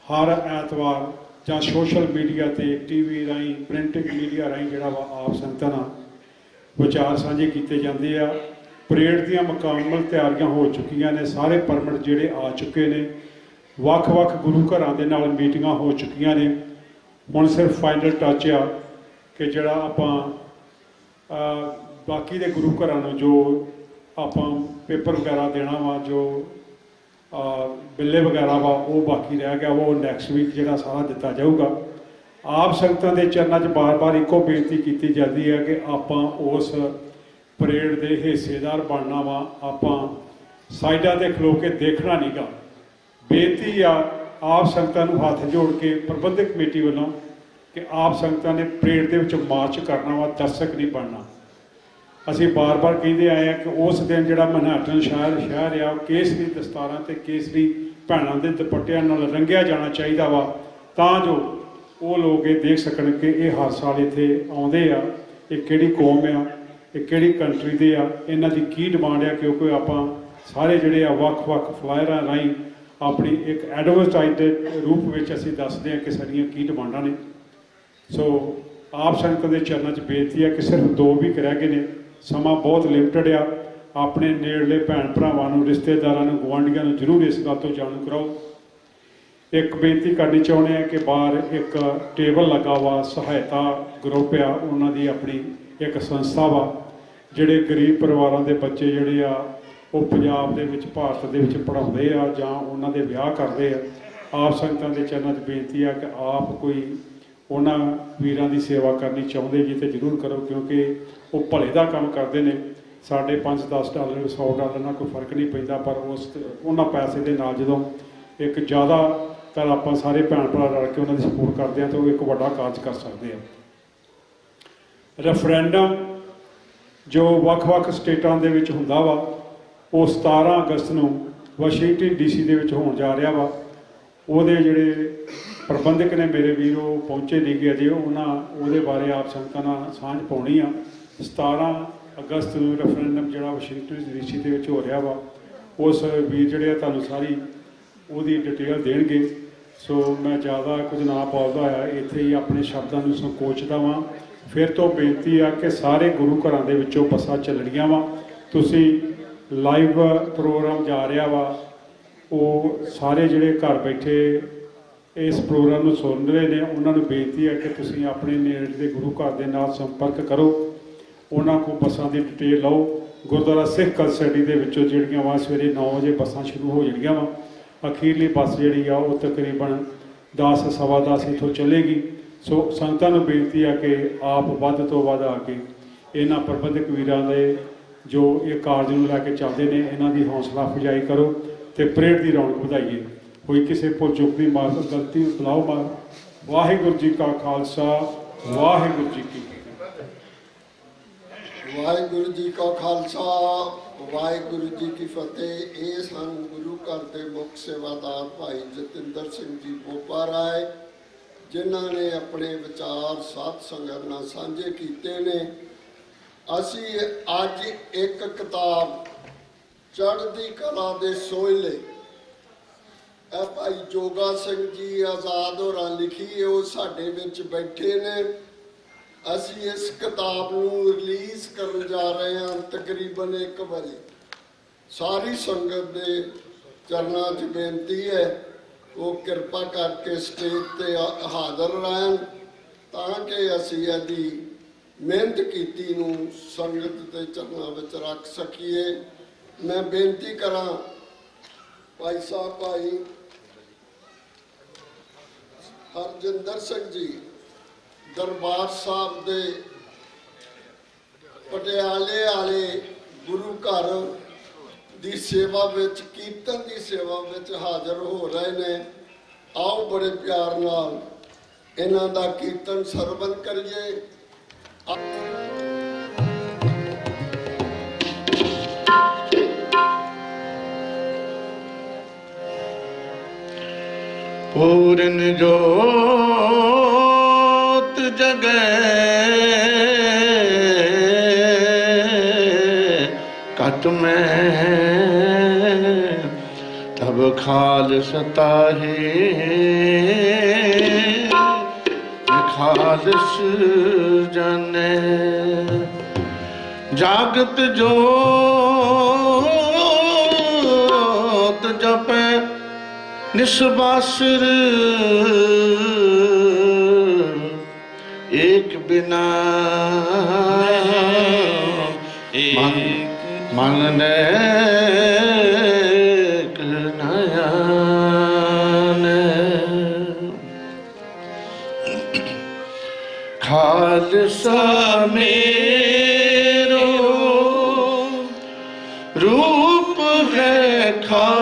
ਹਰ ਐਤਵਾਰ ਜਾਂ ਸੋਸ਼ਲ ਮੀਡੀਆ ਤੇ ਟੀਵੀ ਰਾਹੀਂ ਪ੍ਰਿੰਟਿੰਗ ਮੀਡੀਆ ਰਾਹੀਂ ਜਿਹੜਾ ਵਾ ਆਪ ਸੰਗਤਾਂ ਨਾਲ ਵਿਚਾਰ ਸਾਂਝੇ ਕੀਤੇ ਜਾਂਦੇ ਆ। ਪਰੇਡ ਦੀਆਂ ਮੁਕੰਮਲ ਤਿਆਰੀਆਂ ਹੋ ਚੁੱਕੀਆਂ ਨੇ, ਸਾਰੇ ਪਰਮਿਟ ਜਿਹੜੇ ਆ ਚੁੱਕੇ ਨੇ, ਵੱਖ-ਵੱਖ ਗੁਰੂ ਘਰਾਂ ਦੇ ਨਾਲ ਮੀਟਿੰਗਾਂ ਹੋ ਚੁੱਕੀਆਂ ਨੇ। ਹੁਣ ਸਿਰਫ ਫਾਈਨਲ ਟੱਚ ਆ ਕਿ ਜਿਹੜਾ ਆਪਾਂ ਬਾਕੀ ਦੇ ਗੁਰੂ ਘਰਾਂ ਨੂੰ ਜੋ ਆਪਾਂ ਪੇਪਰ ਵਗੈਰਾ ਦੇਣਾ ਵਾ, ਜੋ ਬਿੱਲੇ ਵਗੈਰਾ ਵਾ ਉਹ ਬਾਕੀ ਰਹਿ ਗਿਆ, ਉਹ ਨੈਕਸਟ ਵੀਕ ਜਿਹੜਾ ਸਾਰਾ ਦਿੱਤਾ ਜਾਊਗਾ। ਆਪ ਸੰਗਤਾਂ ਦੇ ਚਰਨਾਂ 'ਚ ਬਾਰ-ਬਾਰ ਇੱਕੋ ਬੇਨਤੀ ਕੀਤੀ ਜਾਂਦੀ ਹੈ ਕਿ ਆਪਾਂ ਉਸ ਪਰੇਡ ਦੇ ਹਿੱਸੇਦਾਰ ਬਣਨਾ ਵਾ, ਆਪਾਂ ਸਾਈਡਾਂ 'ਤੇ ਖਲੋ ਕੇ ਦੇਖਣਾ ਨਹੀਂ ਗਾ। ਬੇਨਤੀ ਆ ਆਪ ਸੰਗਤਾਂ ਨੂੰ ਹੱਥ ਜੋੜ ਕੇ ਪ੍ਰਬੰਧਕ ਕਮੇਟੀ ਵੱਲੋਂ ਕਿ ਆਪ ਸੰਗਤਾਂ ਨੇ ਪਰੇਡ ਦੇ ਵਿੱਚ ਮਾਰਚ ਕਰਨਾ ਵਾ, ਦਰਸ਼ਕ ਨਹੀਂ ਬਣਨਾ। ਅਸੀਂ ਬਾਰ-ਬਾਰ ਕਹਿੰਦੇ ਆਏ ਹਾਂ ਕਿ ਉਸ ਦਿਨ ਜਿਹੜਾ ਮਨਹਾਟਨ ਸ਼ਹਿਰ ਆ ਉਹ ਕੇਸਰੀ ਦਸਤਾਰਾਂ ਤੇ ਕੇਸਰੀ ਭੈਣਾਂ ਦੇ ਦੁਪੱਟਿਆਂ ਨਾਲ ਰੰਗਿਆ ਜਾਣਾ ਚਾਹੀਦਾ ਵਾ, ਤਾਂ ਜੋ ਉਹ ਲੋਕ ਇਹ ਦੇਖ ਸਕਣ ਕਿ ਇਹ ਹਰ ਸਾਲ ਇੱਥੇ ਆਉਂਦੇ ਆ, ਇਹ ਕਿਹੜੀ ਕੌਮ ਆ, ਇਹ ਕਿਹੜੀ ਕੰਟਰੀ ਦੇ ਆ, ਇਹਨਾਂ ਦੀ ਕੀ ਡਿਮਾਂਡ ਆ। ਕਿਉਂਕਿ ਆਪਾਂ ਸਾਰੇ ਜਿਹੜੇ ਆ ਵੱਖ-ਵੱਖ ਫਲਾਇਰਾਂ ਰਾਹੀਂ ਆਪਣੀ ਇੱਕ ਐਡਵਰਟਾਈਜ਼ ਦੇ ਰੂਪ ਵਿੱਚ ਅਸੀਂ ਦੱਸਦੇ ਹਾਂ ਕਿ ਸਾਡੀਆਂ ਕੀ ਡਿਮਾਂਡਾਂ ਨੇ। ਸੋ ਆਪ ਸੰਗਤਾਂ ਦੇ ਚਰਨਾਂ 'ਚ ਬੇਨਤੀ ਹੈ ਕਿ ਸਿਰਫ 2 ਵੀਕ ਰਹਿ ਗਏ ਨੇ, ਸਮਾਂ ਬਹੁਤ ਲਿਮਟਡ ਆ। ਆਪਣੇ ਨੇੜਲੇ ਭੈਣ ਭਰਾਵਾਂ ਨੂੰ, ਰਿਸ਼ਤੇਦਾਰਾਂ ਨੂੰ, ਗੁਆਂਢੀਆਂ ਨੂੰ ਜ਼ਰੂਰ ਇਸ ਗੱਲ ਤੋਂ ਜਾਣੂ ਕਰਾਓ। ਇੱਕ ਬੇਨਤੀ ਕਰਨੀ ਚਾਹੁੰਦੇ ਹਾਂ ਕਿ ਬਾਹਰ ਇੱਕ ਟੇਬਲ ਲੱਗਾ ਵਾ, ਸਹਾਇਤਾ ਗਰੁੱਪ ਆ, ਉਹਨਾਂ ਦੀ ਆਪਣੀ ਇੱਕ ਸੰਸਥਾ ਵਾ। ਜਿਹੜੇ ਗਰੀਬ ਪਰਿਵਾਰਾਂ ਦੇ ਬੱਚੇ ਜਿਹੜੇ ਆ ਉਹ ਪੰਜਾਬ ਦੇ ਵਿੱਚ, ਭਾਰਤ ਦੇ ਵਿੱਚ ਪੜ੍ਹਾਉਂਦੇ ਆ ਜਾਂ ਉਹਨਾਂ ਦੇ ਵਿਆਹ ਕਰਦੇ ਆ, ਆਪ ਸੰਗਤਾਂ ਦੇ ਚਰਨਾਂ 'ਚ ਬੇਨਤੀ ਆ ਕਿ ਆਪ ਕੋਈ ਉਹਨਾਂ ਵੀਰਾਂ ਦੀ ਸੇਵਾ ਕਰਨੀ ਚਾਹੁੰਦੇ ਜੀ ਤੇ ਜ਼ਰੂਰ ਕਰੋ, ਕਿਉਂਕਿ ਉਹ ਭਲੇ ਦਾ ਕੰਮ ਕਰਦੇ ਨੇ। ਸਾਡੇ $5-10 $100 ਨਾਲ ਕੋਈ ਫਰਕ ਨਹੀਂ ਪੈਂਦਾ, ਪਰ ਉਹਨਾਂ ਪੈਸੇ ਦੇ ਨਾਲ ਜਦੋਂ ਇੱਕ ਜ਼ਿਆਦਾਤਰ ਆਪਾਂ ਸਾਰੇ ਭੈਣ ਭਰਾ ਰਲ ਕੇ ਉਹਨਾਂ ਦੀ ਸਪੋਰਟ ਕਰਦੇ ਹਾਂ ਤਾਂ ਉਹ ਇੱਕ ਵੱਡਾ ਕਾਰਜ ਕਰ ਸਕਦੇ ਆ। ਰੈਫਰੈਂਡਮ ਜੋ ਵੱਖ-ਵੱਖ ਸਟੇਟਾਂ ਦੇ ਵਿੱਚ ਹੁੰਦਾ ਵਾ, ਉਹ 17 ਅਗਸਤ ਨੂੰ ਵਾਸ਼ਿੰਗਟਨ DC ਦੇ ਵਿੱਚ ਹੋਣ ਜਾ ਰਿਹਾ ਵਾ। ਉਹਦੇ ਜਿਹੜੇ ਪ੍ਰਬੰਧਕ ਨੇ ਮੇਰੇ ਵੀਰ ਉਹ ਪਹੁੰਚੇ ਨਹੀਂ ਗਏ ਅਜੇ, ਉਹਦੇ ਬਾਰੇ ਆਪ ਸੰਗਤਾਂ ਨਾਲ ਸਾਂਝ ਪਾਉਣੀ ਆ। 17 ਅਗਸਤ ਨੂੰ ਰੈਫਰੈਂਡਮ ਜਿਹੜਾ ਵਾਸ਼ਿੰਗਟਨ DC ਦੇ ਵਿੱਚ ਹੋ ਰਿਹਾ ਵਾ, ਉਸ ਵੀਰ ਜਿਹੜੇ ਆ ਤੁਹਾਨੂੰ ਸਾਰੀ ਉਹਦੀ ਡਿਟੇਲ ਦੇਣਗੇ। ਸੋ ਮੈਂ ਜ਼ਿਆਦਾ ਕੁਝ ਨਾ ਬੋਲਦਾ ਹੋਇਆ ਇੱਥੇ ਹੀ ਆਪਣੇ ਸ਼ਬਦਾਂ ਨੂੰ ਸੰਕੋਚਦਾ ਵਾਂ। ਫਿਰ ਤੋਂ ਬੇਨਤੀ ਆ ਕਿ ਸਾਰੇ ਗੁਰੂ ਘਰਾਂ ਦੇ ਵਿੱਚੋਂ ਬੱਸਾਂ ਚੱਲਣੀਆਂ ਵਾ। ਤੁਸੀਂ ਲਾਈਵ ਪ੍ਰੋਗਰਾਮ ਜਾ ਰਿਹਾ ਵਾ, ਉਹ ਸਾਰੇ ਜਿਹੜੇ ਘਰ ਬੈਠੇ ਇਸ ਪ੍ਰੋਗਰਾਮ ਨੂੰ ਸੁਣ ਰਹੇ ਨੇ ਉਹਨਾਂ ਨੂੰ ਬੇਨਤੀ ਹੈ ਕਿ ਤੁਸੀਂ ਆਪਣੇ ਨੇੜੇ ਦੇ ਗੁਰੂ ਘਰ ਦੇ ਨਾਲ ਸੰਪਰਕ ਕਰੋ, ਉਹਨਾਂ ਕੋਲ ਬੱਸਾਂ ਦੀ ਡਿਟੇਲ ਲਓ। ਗੁਰਦੁਆਰਾ ਸਿੱਖ ਕਲਸਟੀ ਦੇ ਵਿੱਚੋਂ ਜਿਹੜੀਆਂ ਵਾ ਸਵੇਰੇ 9 ਵਜੇ ਬੱਸਾਂ ਸ਼ੁਰੂ ਹੋ ਜਾਣੀਆਂ ਵਾ। ਅਖੀਰਲੀ ਬੱਸ ਜਿਹੜੀ ਆ ਉਹ ਤਕਰੀਬਨ 10 ਸਵਾ 10 ਇੱਥੋਂ ਚੱਲੇਗੀ। ਸੋ ਸੰਗਤਾਂ ਨੂੰ ਬੇਨਤੀ ਆ ਕਿ ਆਪ ਵੱਧ ਤੋਂ ਵੱਧ ਆ ਕੇ ਇਹਨਾਂ ਪ੍ਰਬੰਧਕ ਵੀਰਾਂ ਦੇ ਜੋ ਇਹ ਕਾਰਜ ਨੂੰ ਲੈ ਕੇ ਚੱਲਦੇ ਨੇ ਇਹਨਾਂ ਦੀ ਹੌਸਲਾ ਅਫਜ਼ਾਈ ਕਰੋ ਅਤੇ ਪਰੇਡ ਦੀ ਰੌਣਕ ਵਧਾਈਏ। ਕੋਈ ਕਿਸੇ ਭੁੱਲ ਚੁੱਕ ਦੀ ਮਾਫ ਗਲਤੀ ਬੁਲਾਓ ਮਾਫ। ਵਾਹਿਗੁਰੂ ਜੀ ਕਾ ਖਾਲਸਾ, ਵਾਹਿਗੁਰੂ ਜੀ ਕੀ ਫਤਿਹ। ਵਾਹਿਗੁਰੂ ਜੀ ਕਾ ਖਾਲਸਾ, ਵਾਹਿਗੁਰੂ ਜੀ ਕੀ ਫਤਿਹ। ਇਹ ਸਨ ਗੁਰੂ ਘਰ ਦੇ ਮੁੱਖ ਸੇਵਾਦਾਰ ਭਾਈ ਜਤਿੰਦਰ ਸਿੰਘ ਜੀ ਬੋਪਾ ਰਾਏ, ਜਿਨ੍ਹਾਂ ਨੇ ਆਪਣੇ ਵਿਚਾਰ ਸਾਧ ਸੰਗਤ ਨਾਲ ਸਾਂਝੇ ਕੀਤੇ ਨੇ। ਅਸੀਂ ਅੱਜ ਇੱਕ ਕਿਤਾਬ ਚੜ੍ਹਦੀ ਕਲਾ ਦੇ ਸੋਹਿਲੇ, ਇਹ ਭਾਈ ਜੋਗਾ ਸਿੰਘ ਜੀ ਆਜ਼ਾਦ ਹੋਰਾਂ ਲਿਖੀ ਹੈ, ਉਹ ਸਾਡੇ ਵਿੱਚ ਬੈਠੇ ਨੇ। ਅਸੀਂ ਇਸ ਕਿਤਾਬ ਨੂੰ ਰਿਲੀਜ਼ ਕਰਨ ਜਾ ਰਹੇ ਹਾਂ ਤਕਰੀਬਨ 1 ਵਜੇ। ਸਾਰੀ ਸੰਗਤ ਦੇ ਚਰਨਾਂ 'ਚ ਬੇਨਤੀ ਹੈ ਉਹ ਕਿਰਪਾ ਕਰਕੇ ਸਟੇਜ ਤੇ ਹਾਜ਼ਰ ਰਹਿਣ ਤਾਂ ਕਿ ਅਸੀਂ ਇਹਦੀ ਮਿਹਨਤ ਕੀਤੀ ਨੂੰ ਸੰਗਤ ਦੇ ਚਰਨਾਂ ਵਿੱਚ ਰੱਖ ਸਕੀਏ। ਮੈਂ ਬੇਨਤੀ ਕਰਾਂ ਭਾਈ ਸਾਹਿਬ ਭਾਈ ਹਰਜਿੰਦਰ ਸਿੰਘ ਜੀ ਦਰਬਾਰ ਸਾਹਿਬ ਦੇ ਪਟਿਆਲੇ ਵਾਲੇ ਗੁਰੂ ਘਰ ਦੀ ਸੇਵਾ ਵਿੱਚ, ਕੀਰਤਨ ਦੀ ਸੇਵਾ ਵਿੱਚ ਹਾਜ਼ਰ ਹੋ ਰਹੇ ਨੇ। ਆਓ ਬੜੇ ਪਿਆਰ ਨਾਲ ਇਹਨਾਂ ਦਾ ਕੀਰਤਨ ਸਰਵਣ ਕਰੀਏ। पूरन जोत जगै कट में तब खालसता है खालस जाने जागत जोत जपै निस्बासिर एक बिना मन नेक नयन खालसा मेरो रूप है खालसा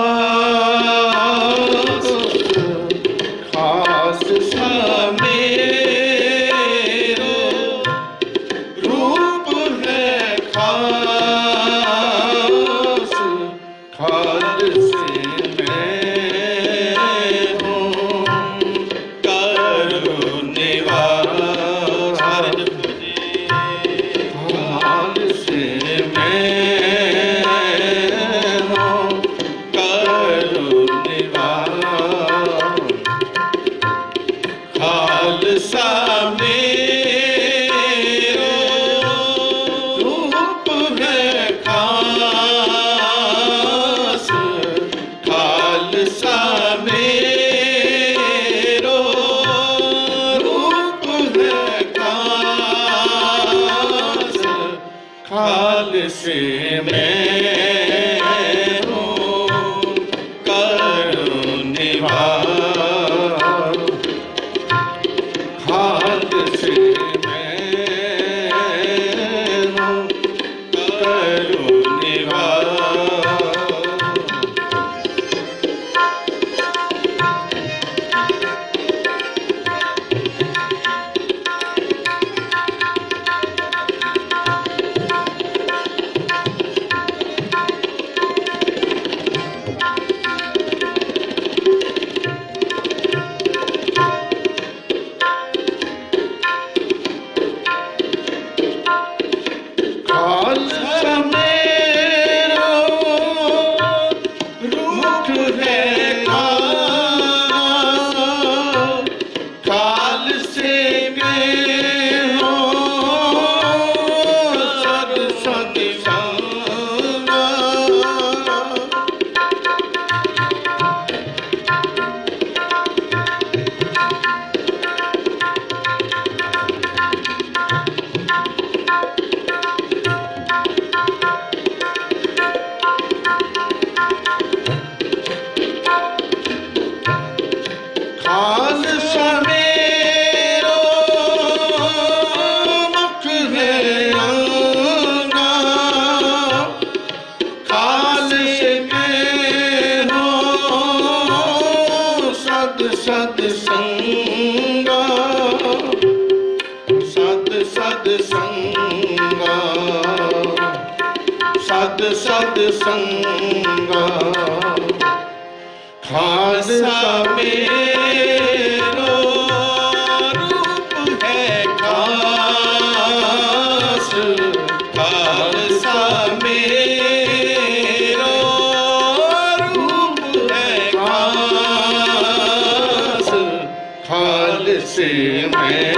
ਸਦ ਸਦ ਸੰਗਾ ਖਾਲਸਾ ਮੇਰੋ ਰੂਪ ਹੈ ਖਾਸ ਖਾਲਸਾ ਮੇਰੋ ਰੂਪ ਹੈ ਖਾਸ ਖਾਲਸੇ ਮੈਂ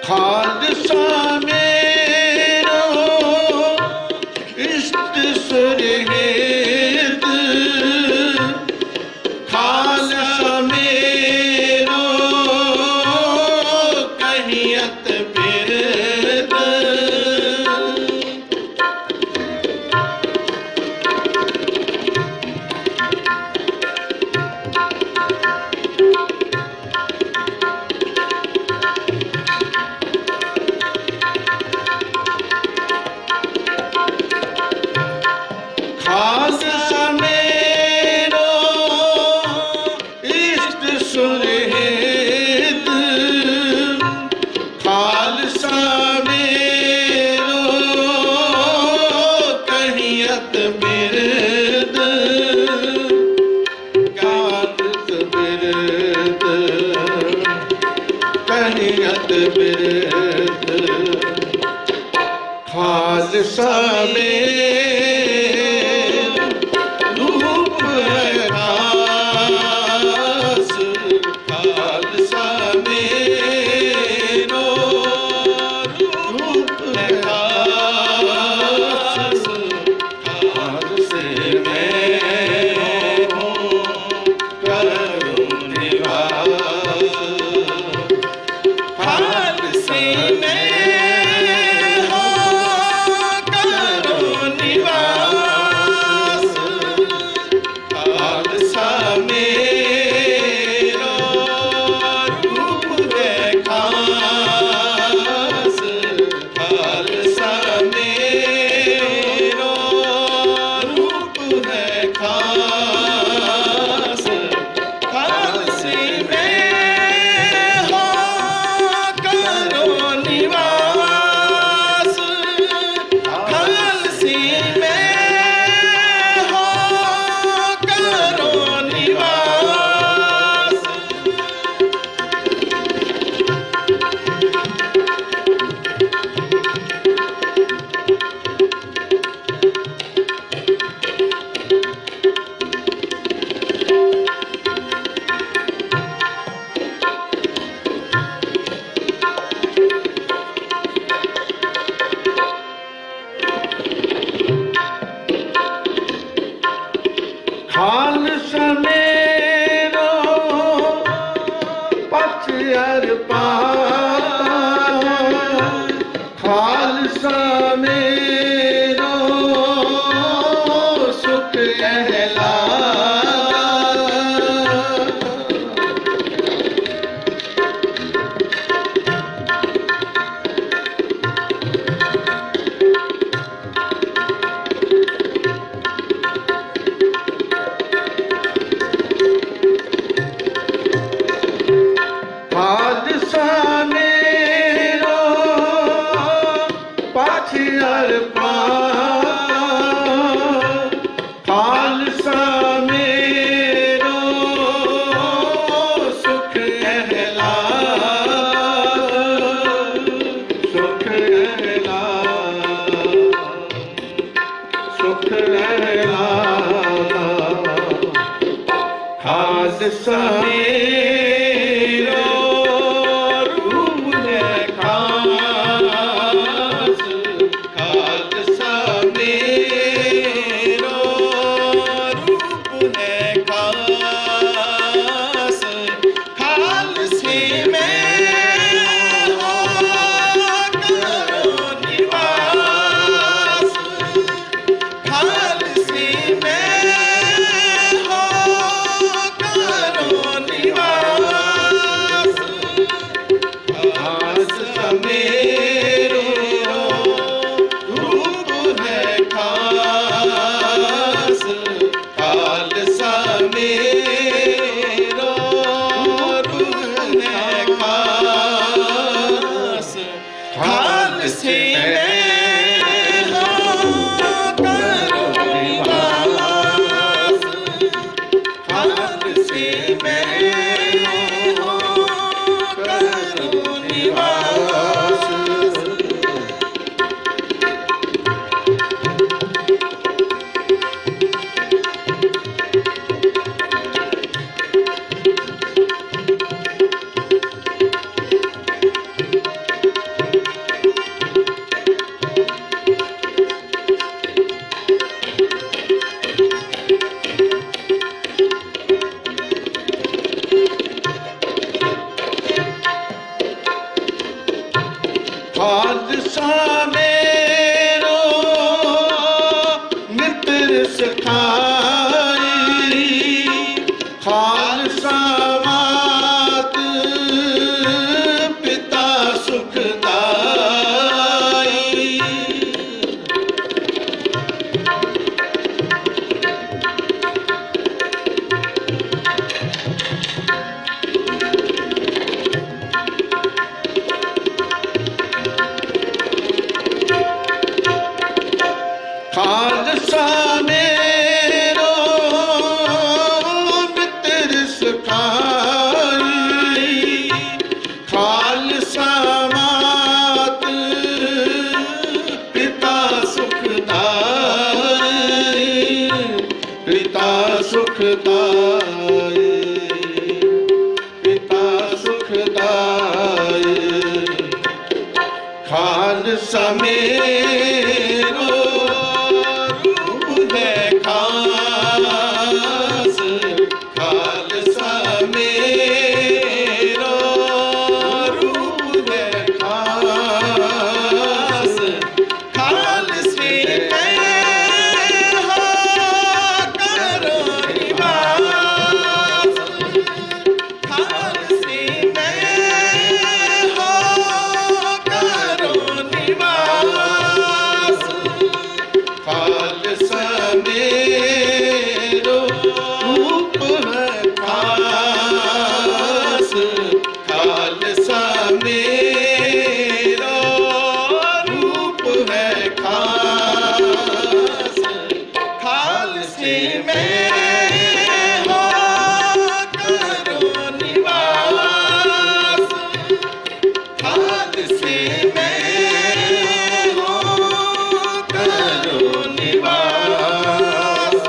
ਖਾਲਸਾ ਮੇਰੋ ਇਸ਼ਟ ਸੁਰਹਿਤ ਖਾਲਸਾ ਮੇਰੋ ਕਹੀਅਤ ਬਿਰਦ ਖਾਲਸਾ ਮੇਰੋ ਇਸ਼ਟ ਸੁਰਹਿਤ ਖਾਲਸਾ ਮੇਰੋ ਕਹੀਅਤ ਬਿਰਦ ਕਾਲਤ ਬਿਰਦ ਕਹੀਅਤ ਬਿਰਦ ਖਾਲਸਾ ਮੇਰੋ ਰੂਪ ਹੈ ਖਾਸ ਖਾਲਸਾ ਮੇਰੋ ਰੂਪ ਹੈ ਖਾਸ ਖਾਲਸੇ ਮੈਂ ਹੂੰ ਕਰੂੰ ਨਿਵਾਸ ਖਾਲਸੇ ਮੈਂ ਖਾਲਸਾ ਮੇਰੋ ਪਛ ਅਰਪਾ ਖਾਲਸਾ ਮੇਰੋ ਸੁਖ ਅਹਲਾ सुख रहलाता खालसा मेरो रूप है खास खालसा मेरो रूप है खास खालसे में हो करो निवास खालसे में हो करो निवास खालसा मेरो रूप है खास खालसा मेरो रूप है खास खालसे में हो करो निवास खालसे में हो करो निवास खालसा मेरो मित्र सखाई खालसा मात पिता सुखदाई खालसा मेरो मित्र सखाई खालसा मात पिता सुखदाई पिता सुखदाई पिता सुखदाई खालसा मेरो रूप है खास खालसा मेरो रूप है खास खालसे में हो करो निवास खालसे में हो करो निवास खालसा मेरो रूप है खास खालसा मेरो रूप है खास खालसे में हो करो निवास खालसे में हो करो निवास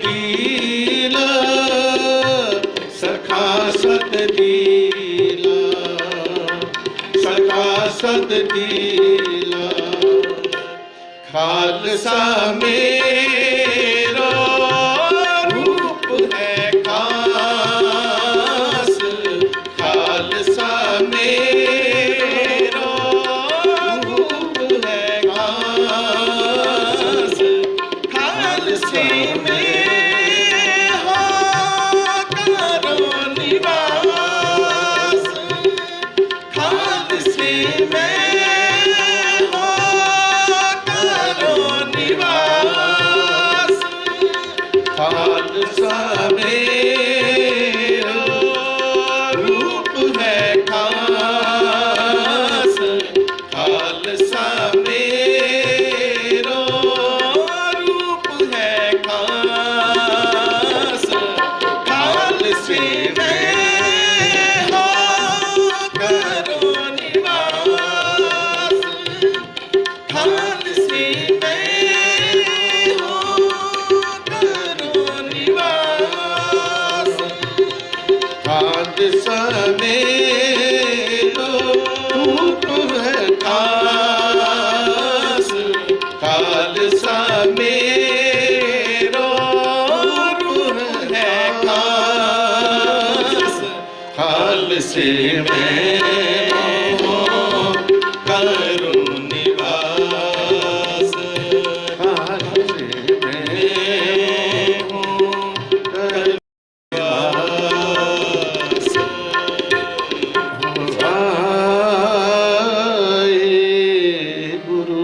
ਦੀਲ ਸਖਾ ਸਤ ਦੀਲ ਸਖਾ ਸਤ ਦੀਲ ਖਾਲਸਾ ਮੇਰਾ ਰੂਪ ਹੈ ਖਾਸ ਖਾਲਸਾ ਮੇਰਾ ਰੂਪ ਹੈ ਖਾਸ ਖਾਲਸੇ ਮੇਂ ਹੋ ਕਰੋ ਨਿਵਾਸ ਖਾਲਸੇ ਮੇਂ ਹੋ ਕਰੋ ਨਿਵਾਸ ਖਾਲਸਾ ਮੇਰਾ ਰੂਪ ਹੈ ਖਾਸ ਖਾਲਸਾ ਮੇਰਾ ਰੂਪ ਹੈ ਖਾਸ ਖਾਲਸੇ ਮੇਂ ਹੋ ਕਰੋ ਨਿਵਾਸ ਖਾਲਸੇ ਮੇਂ ਹੋ ਕਰੋ ਨਿਵਾਸ ਖਾਲਸਾ ਮੇਰਾ ਰੂਪ ਹੈ ਖਾਸ ਖਾਲਸਾ ਮੇਰਾ ਰੂਪ ਹੈ ਖਾਸ ਖਾਲਸੇ ਮੇਂ ਹੋ ਕਰੋ ਨਿਵਾਸ ਖਾਲਸੇ ਮੇਂ ਹੋ ਕਰੋ ਨਿਵਾਸ ਵਾਹਿਗੁਰੂ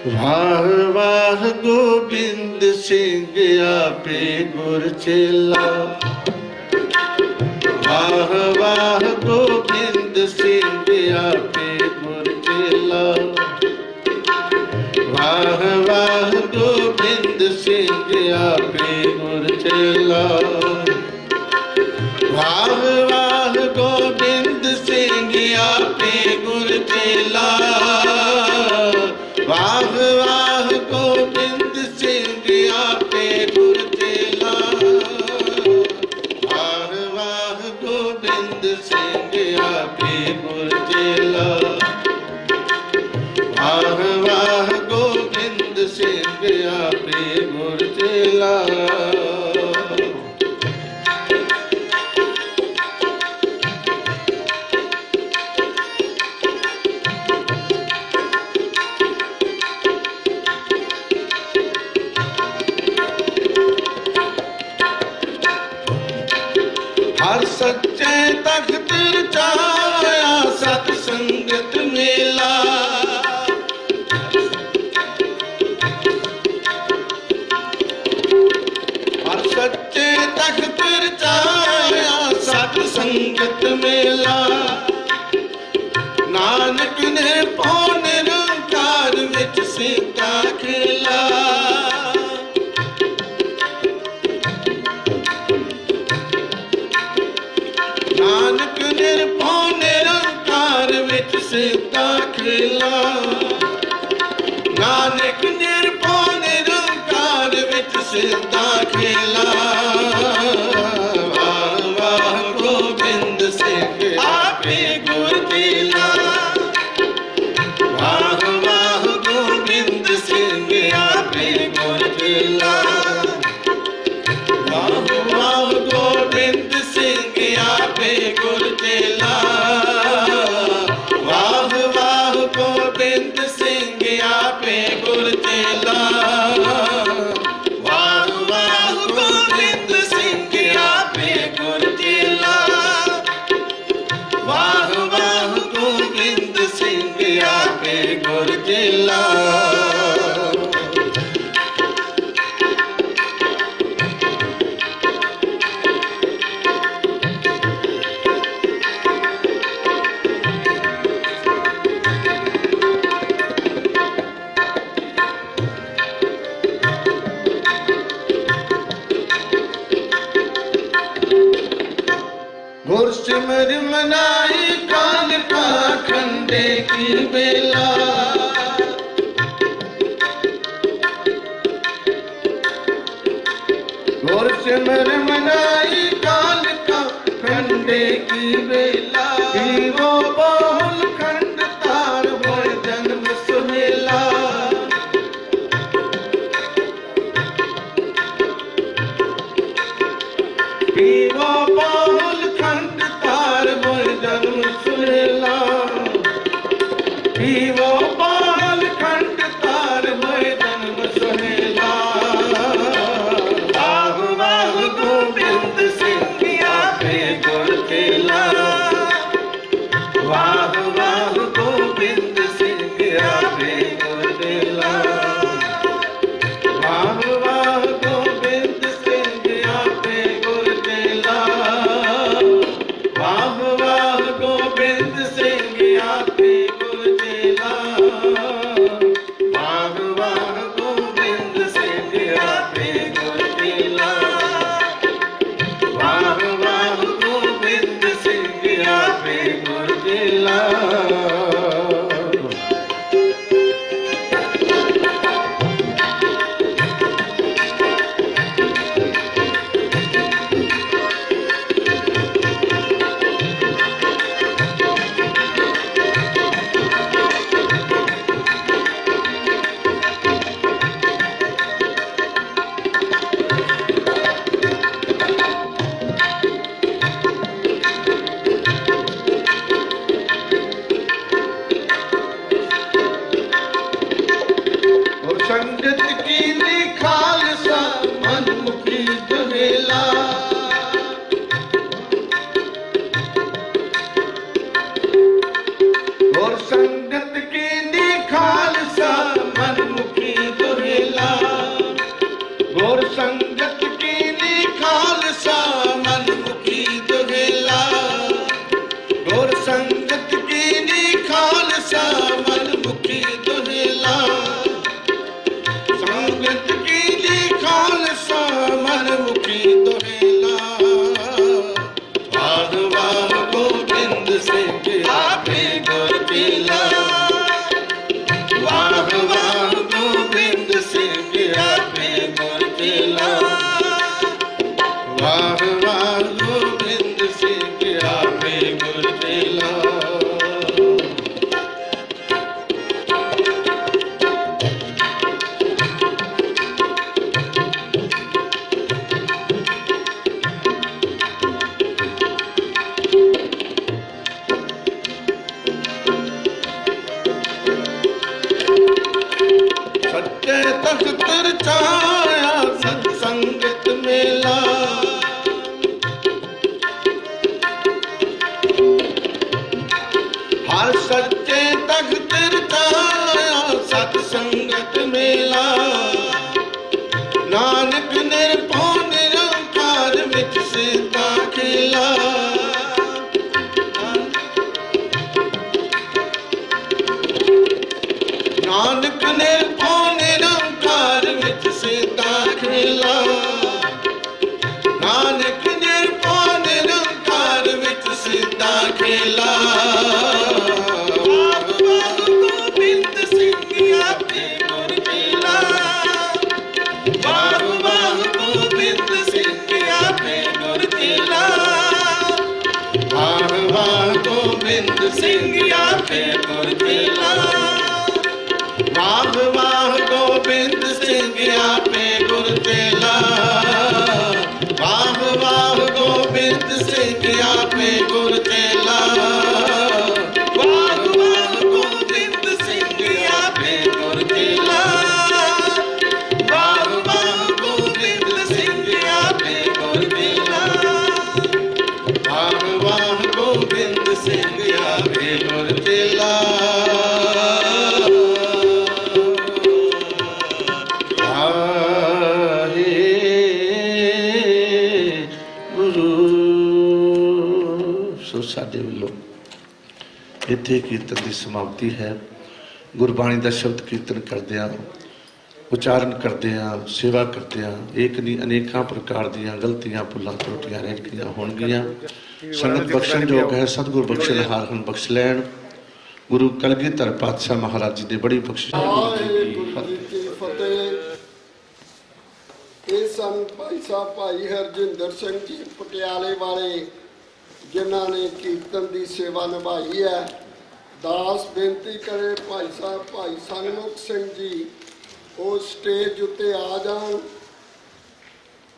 ਵਾਹ ਵਾਹ ਗੋਬਿੰਦ ਸਿੰਘ ਆਪੇ ਗੁਰ ਚੇਲਾ ਵਾਹ ਵਾਹ ਗੋਬਿੰਦ ਸਿੰਘ ਆਪੇ ਗੁਰ ਚੇਲਾ ਵਾਹ ਵਾਹ ਗੋਬਿੰਦ ਸਿੰਘ ਆਪੇ ਗੁਰ ਚੇਲਾ ਵਾਹ ਵਾਹ ਗੋਬਿੰਦ ਸਿੰਘ ਆਪੇ ਗੁਰ ਚੇਲਾ ਵਾਹ ਵਾਹ ਗੋਬਿੰਦ ਸਿੰਘ ਆਪੇ ਗੁਰ ਚੇਲਾ ਵਾਹ ਵਾਹ ਗੋਬਿੰਦ ਸਿੰਘ ਆਪੇ ਗੁਰ ਚੇਲਾ ਵਾਹ ਵਾਹ ਗੋਬਿੰਦ ਸਿੰਘ ਆਪੇ ਗੁਰ ਚੇਲਾ ਹਰ ਸੱਚੇ ਤਖਤ ਰਚਾਇਆ ਸਤ ਸੰਗਤ ਮੇਲਾ ਹਰ ਸੱਚੇ ਤਖਤ ਰਚਾਇਆ ਸਤ ਸੰਗਤ ਮੇਲਾ ਨਾਨਕ ਨੇ ਪਉ ਨਿਰੰਕਾਰ ਵਿੱਚ ਸੀਤਾ ਖੇਲਾ ਨਾਨਕ ਨਿਰਭਉ ਨਿਰੰਕਾਰ ਵਿੱਚ ਸਿੱਧਾ ਖੇਲਾ ਨਾਨਕ ਨਿਰਭਉ ਨਿਰੰਕਾਰ ਵਿੱਚ ਸਿੱਧਾ ਖੇਲਾ ਵਾਹ ਵਾਹ ਗੋਬਿੰਦ ਸਿੰਘ ਆਪੇ ਗੁਰ ਚੇਲਾ ਵਾਹ ਵਾਹ ਗੋਬਿੰਦ ਸਿੰਘ ਆਪੇ ਗੁਰ ਚੇਲਾ ਵਾਹ ਵਾਹ ਗੋਬਿੰਦ ਸਿੰਘ ਆਪੇ ਗੁਰ ਚੇਲਾ ਵਾਹ ਵਾਹ ਗੋਬਿੰਦ ਸਿੰਘ ਆਪੇ ਗੁਰ ਚੇਲਾ ਵਾਹ ਵਾਹ ਗੋਬਿੰਦ ਸਿੰਘ ਆਪੇ ਗੁਰ ਚੇਲਾ ਵਾਹ ਵਾਹ ਗੋਬਿੰਦ ਸਿੰਘ ਆਪੇ ਗੁਰ ਚੇਲਾ की बेला और सिमर मनाई काल का खंडे की बेला वो बहुल खंड तार मोर जन्म सुमेला वो बहुल खंड तार मोर जन्म सुमेला वो बहुल खंड तार मोर जन्म सुमेला गोविंद सिंह आपे गुर केला वाह वाह गोविंद सिंह आपे गुर केला वाह वाह गोविंद सिंह आपे गुर केला वाह वाह गोविंद सिंह आपे गुर केला वाह वाह गोविंद सिंह आपे गुर केला वाह वाह गोविंद सिंह आपे गुर केला और संगत की नी खालसा मनमुखी दुहेला और संगत की नी खालसा मनमुखी दुहेला और संगत की नी खालसा मनमुखी दुहेला और संगत की नी खालसा मनमुखी दुहेला संगत की नी खालसा मनमुखी दुहेला वाह वाह गोविंद सिंह आपे गुर केला वाह वाह गोविंद सिंह आपे गुर केला वाह वाह गोविंद सिंह आपे गुर केला सच्चे तख्त रचाया सत्संगत मेला हर सच्चे तख्त रचाया सत्संगत मेला नानक निर्भौ निरंकार विच सीता खेला नानक निर्भौ निरंकार विच सीता खेला नानक निर्भौ निरंकार विच सीता खेला वाह वाह गोविंद सिंह आपे गुर केला वाह वाह गोविंद सिंह आपे गुर केला वाह वाह गोविंद सिंह आपे गुर केला वाह वाह गोविंद सिंह आपे गुर केला वाह वाह गोविंद सिंह आपे गुर केला वाह वाह गोविंद सिंह आपे गुर केला वाह वाह गोविंद सिंह आपे गुर केला वाह वाह गोविंद सिंह आपे गुर केला ਸੋ ਸਾਡੇ ਵੱਲੋਂ ਇੱਥੇ ਕੀਰਤਨ ਦੀ ਸਮਾਪਤੀ ਹੈ। ਗੁਰਬਾਣੀ ਦਾ ਸ਼ਬਦ ਕੀਰਤਨ ਕਰਦਿਆਂ ਉਚਾਰਨ ਕਰਦਿਆਂ ਸੇਵਾ ਕਰਦਿਆਂ ਇੱਕ ਨਹੀਂ ਅਨੇਕਾਂ ਪ੍ਰਕਾਰ ਦੀਆਂ ਗਲਤੀਆਂ ਭੁੱਲਾਂ ਤਰੁੱਟੀਆਂ ਰਹਿਣਗੀਆਂ ਹੋਣਗੀਆਂ। ਸੰਗਤ ਬਖਸ਼ਣ ਯੋਗ ਹੈ, ਸਤਿਗੁਰ ਬਖਸ਼ਣਹਾਰ ਹਨ, ਬਖਸ਼ ਲੈਣ। ਗੁਰੂ ਕਲਗੀਧਰ ਪਾਤਸ਼ਾਹ ਮਹਾਰਾਜ ਜੀ ਨੇ ਬੜੀ ਬਖਸ਼ਿਸ਼। ਵਾਹਿਗੁਰੂ ਜੀ ਕੀ ਫਤਿਹ। ਇਹ ਸਨ ਭਾਈ ਸਾਹਿਬ ਭਾਈ ਹਰਜਿੰਦਰ ਸਿੰਘ ਜੀ ਪਟਿਆਲੇ ਵਾਲੇ, ਜਿਨ੍ਹਾਂ ਨੇ ਕੀਰਤਨ ਦੀ ਸੇਵਾ ਨਿਭਾਈ ਹੈ। ਦਾਸ ਬੇਨਤੀ ਕਰੇ ਭਾਈ ਸਾਹਿਬ ਭਾਈ ਸਨਮੁਖ ਸਿੰਘ ਜੀ ਉਹ ਸਟੇਜ ਉੱਤੇ ਆ ਜਾਣ।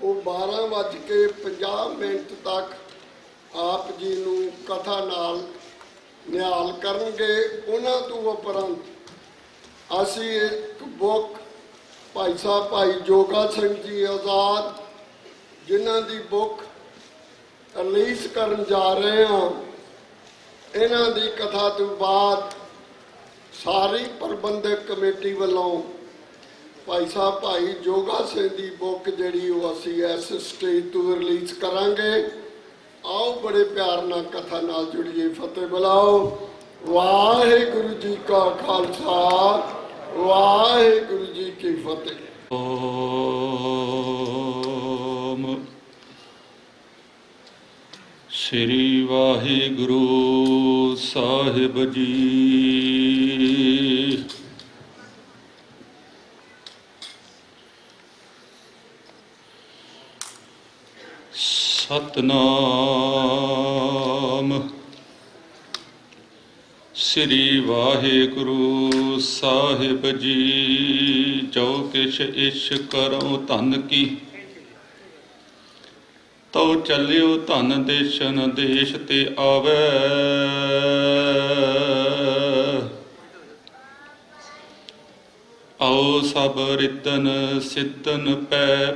ਉਹ 12:50 ਤੱਕ ਆਪ ਜੀ ਨੂੰ ਕਥਾ ਨਾਲ ਨਿਹਾਲ ਕਰਨਗੇ। ਉਹਨਾਂ ਤੋਂ ਉਪਰੰਤ ਅਸੀਂ ਇੱਕ ਬੁੱਕ ਭਾਈ ਸਾਹਿਬ ਭਾਈ ਜੋਗਾ ਸਿੰਘ ਜੀ ਆਜ਼ਾਦ, ਜਿਨ੍ਹਾਂ ਦੀ ਬੁੱਕ ਰਿਲੀਜ਼ ਕਰਨ ਜਾ ਰਹੇ ਹਾਂ। ਇਹਨਾਂ ਦੀ ਕਥਾ ਤੋਂ ਬਾਅਦ ਸਾਰੀ ਪ੍ਰਬੰਧਕ ਕਮੇਟੀ ਵੱਲੋਂ ਭਾਈ ਸਾਹਿਬ ਭਾਈ ਜੋਗਾ ਸਿੰਘ ਦੀ ਬੁੱਕ ਜਿਹੜੀ ਉਹ ਅਸੀਂ ਇਸ ਸਟੇਜ ਤੋਂ ਰਿਲੀਜ਼ ਕਰਾਂਗੇ। ਆਓ ਬੜੇ ਪਿਆਰ ਨਾਲ ਕਥਾ ਨਾਲ ਜੁੜੀਏ। ਫਤਿਹ ਬੁਲਾਓ। ਵਾਹਿਗੁਰੂ ਜੀ ਕਾ ਖਾਲਸਾ, ਵਾਹਿਗੁਰੂ ਜੀ ਕੀ ਫਤਿਹ। ਓਮ ਸ੍ਰੀ ਵਾਹਿਗੁਰੂ ਸਾਹਿਬ ਜੀ। ਸਤਨਾਮ ਸ੍ਰੀ ਵਾਹਿਗੁਰੂ ਸਾਹਿਬ ਜੀ। ਜੋ ਕਿਛ ਇਛ ਕਰਉ ਧਨ ਕੀ, ਤਉ ਚੱਲਿਓ ਧਨ ਦੇਸ਼ਨ ਦੇਸ਼ ਤੇ ਆਵੈ। ਆਓ ਸਭ ਰਿਦਨ ਸਿੱਧਨ ਪੈ,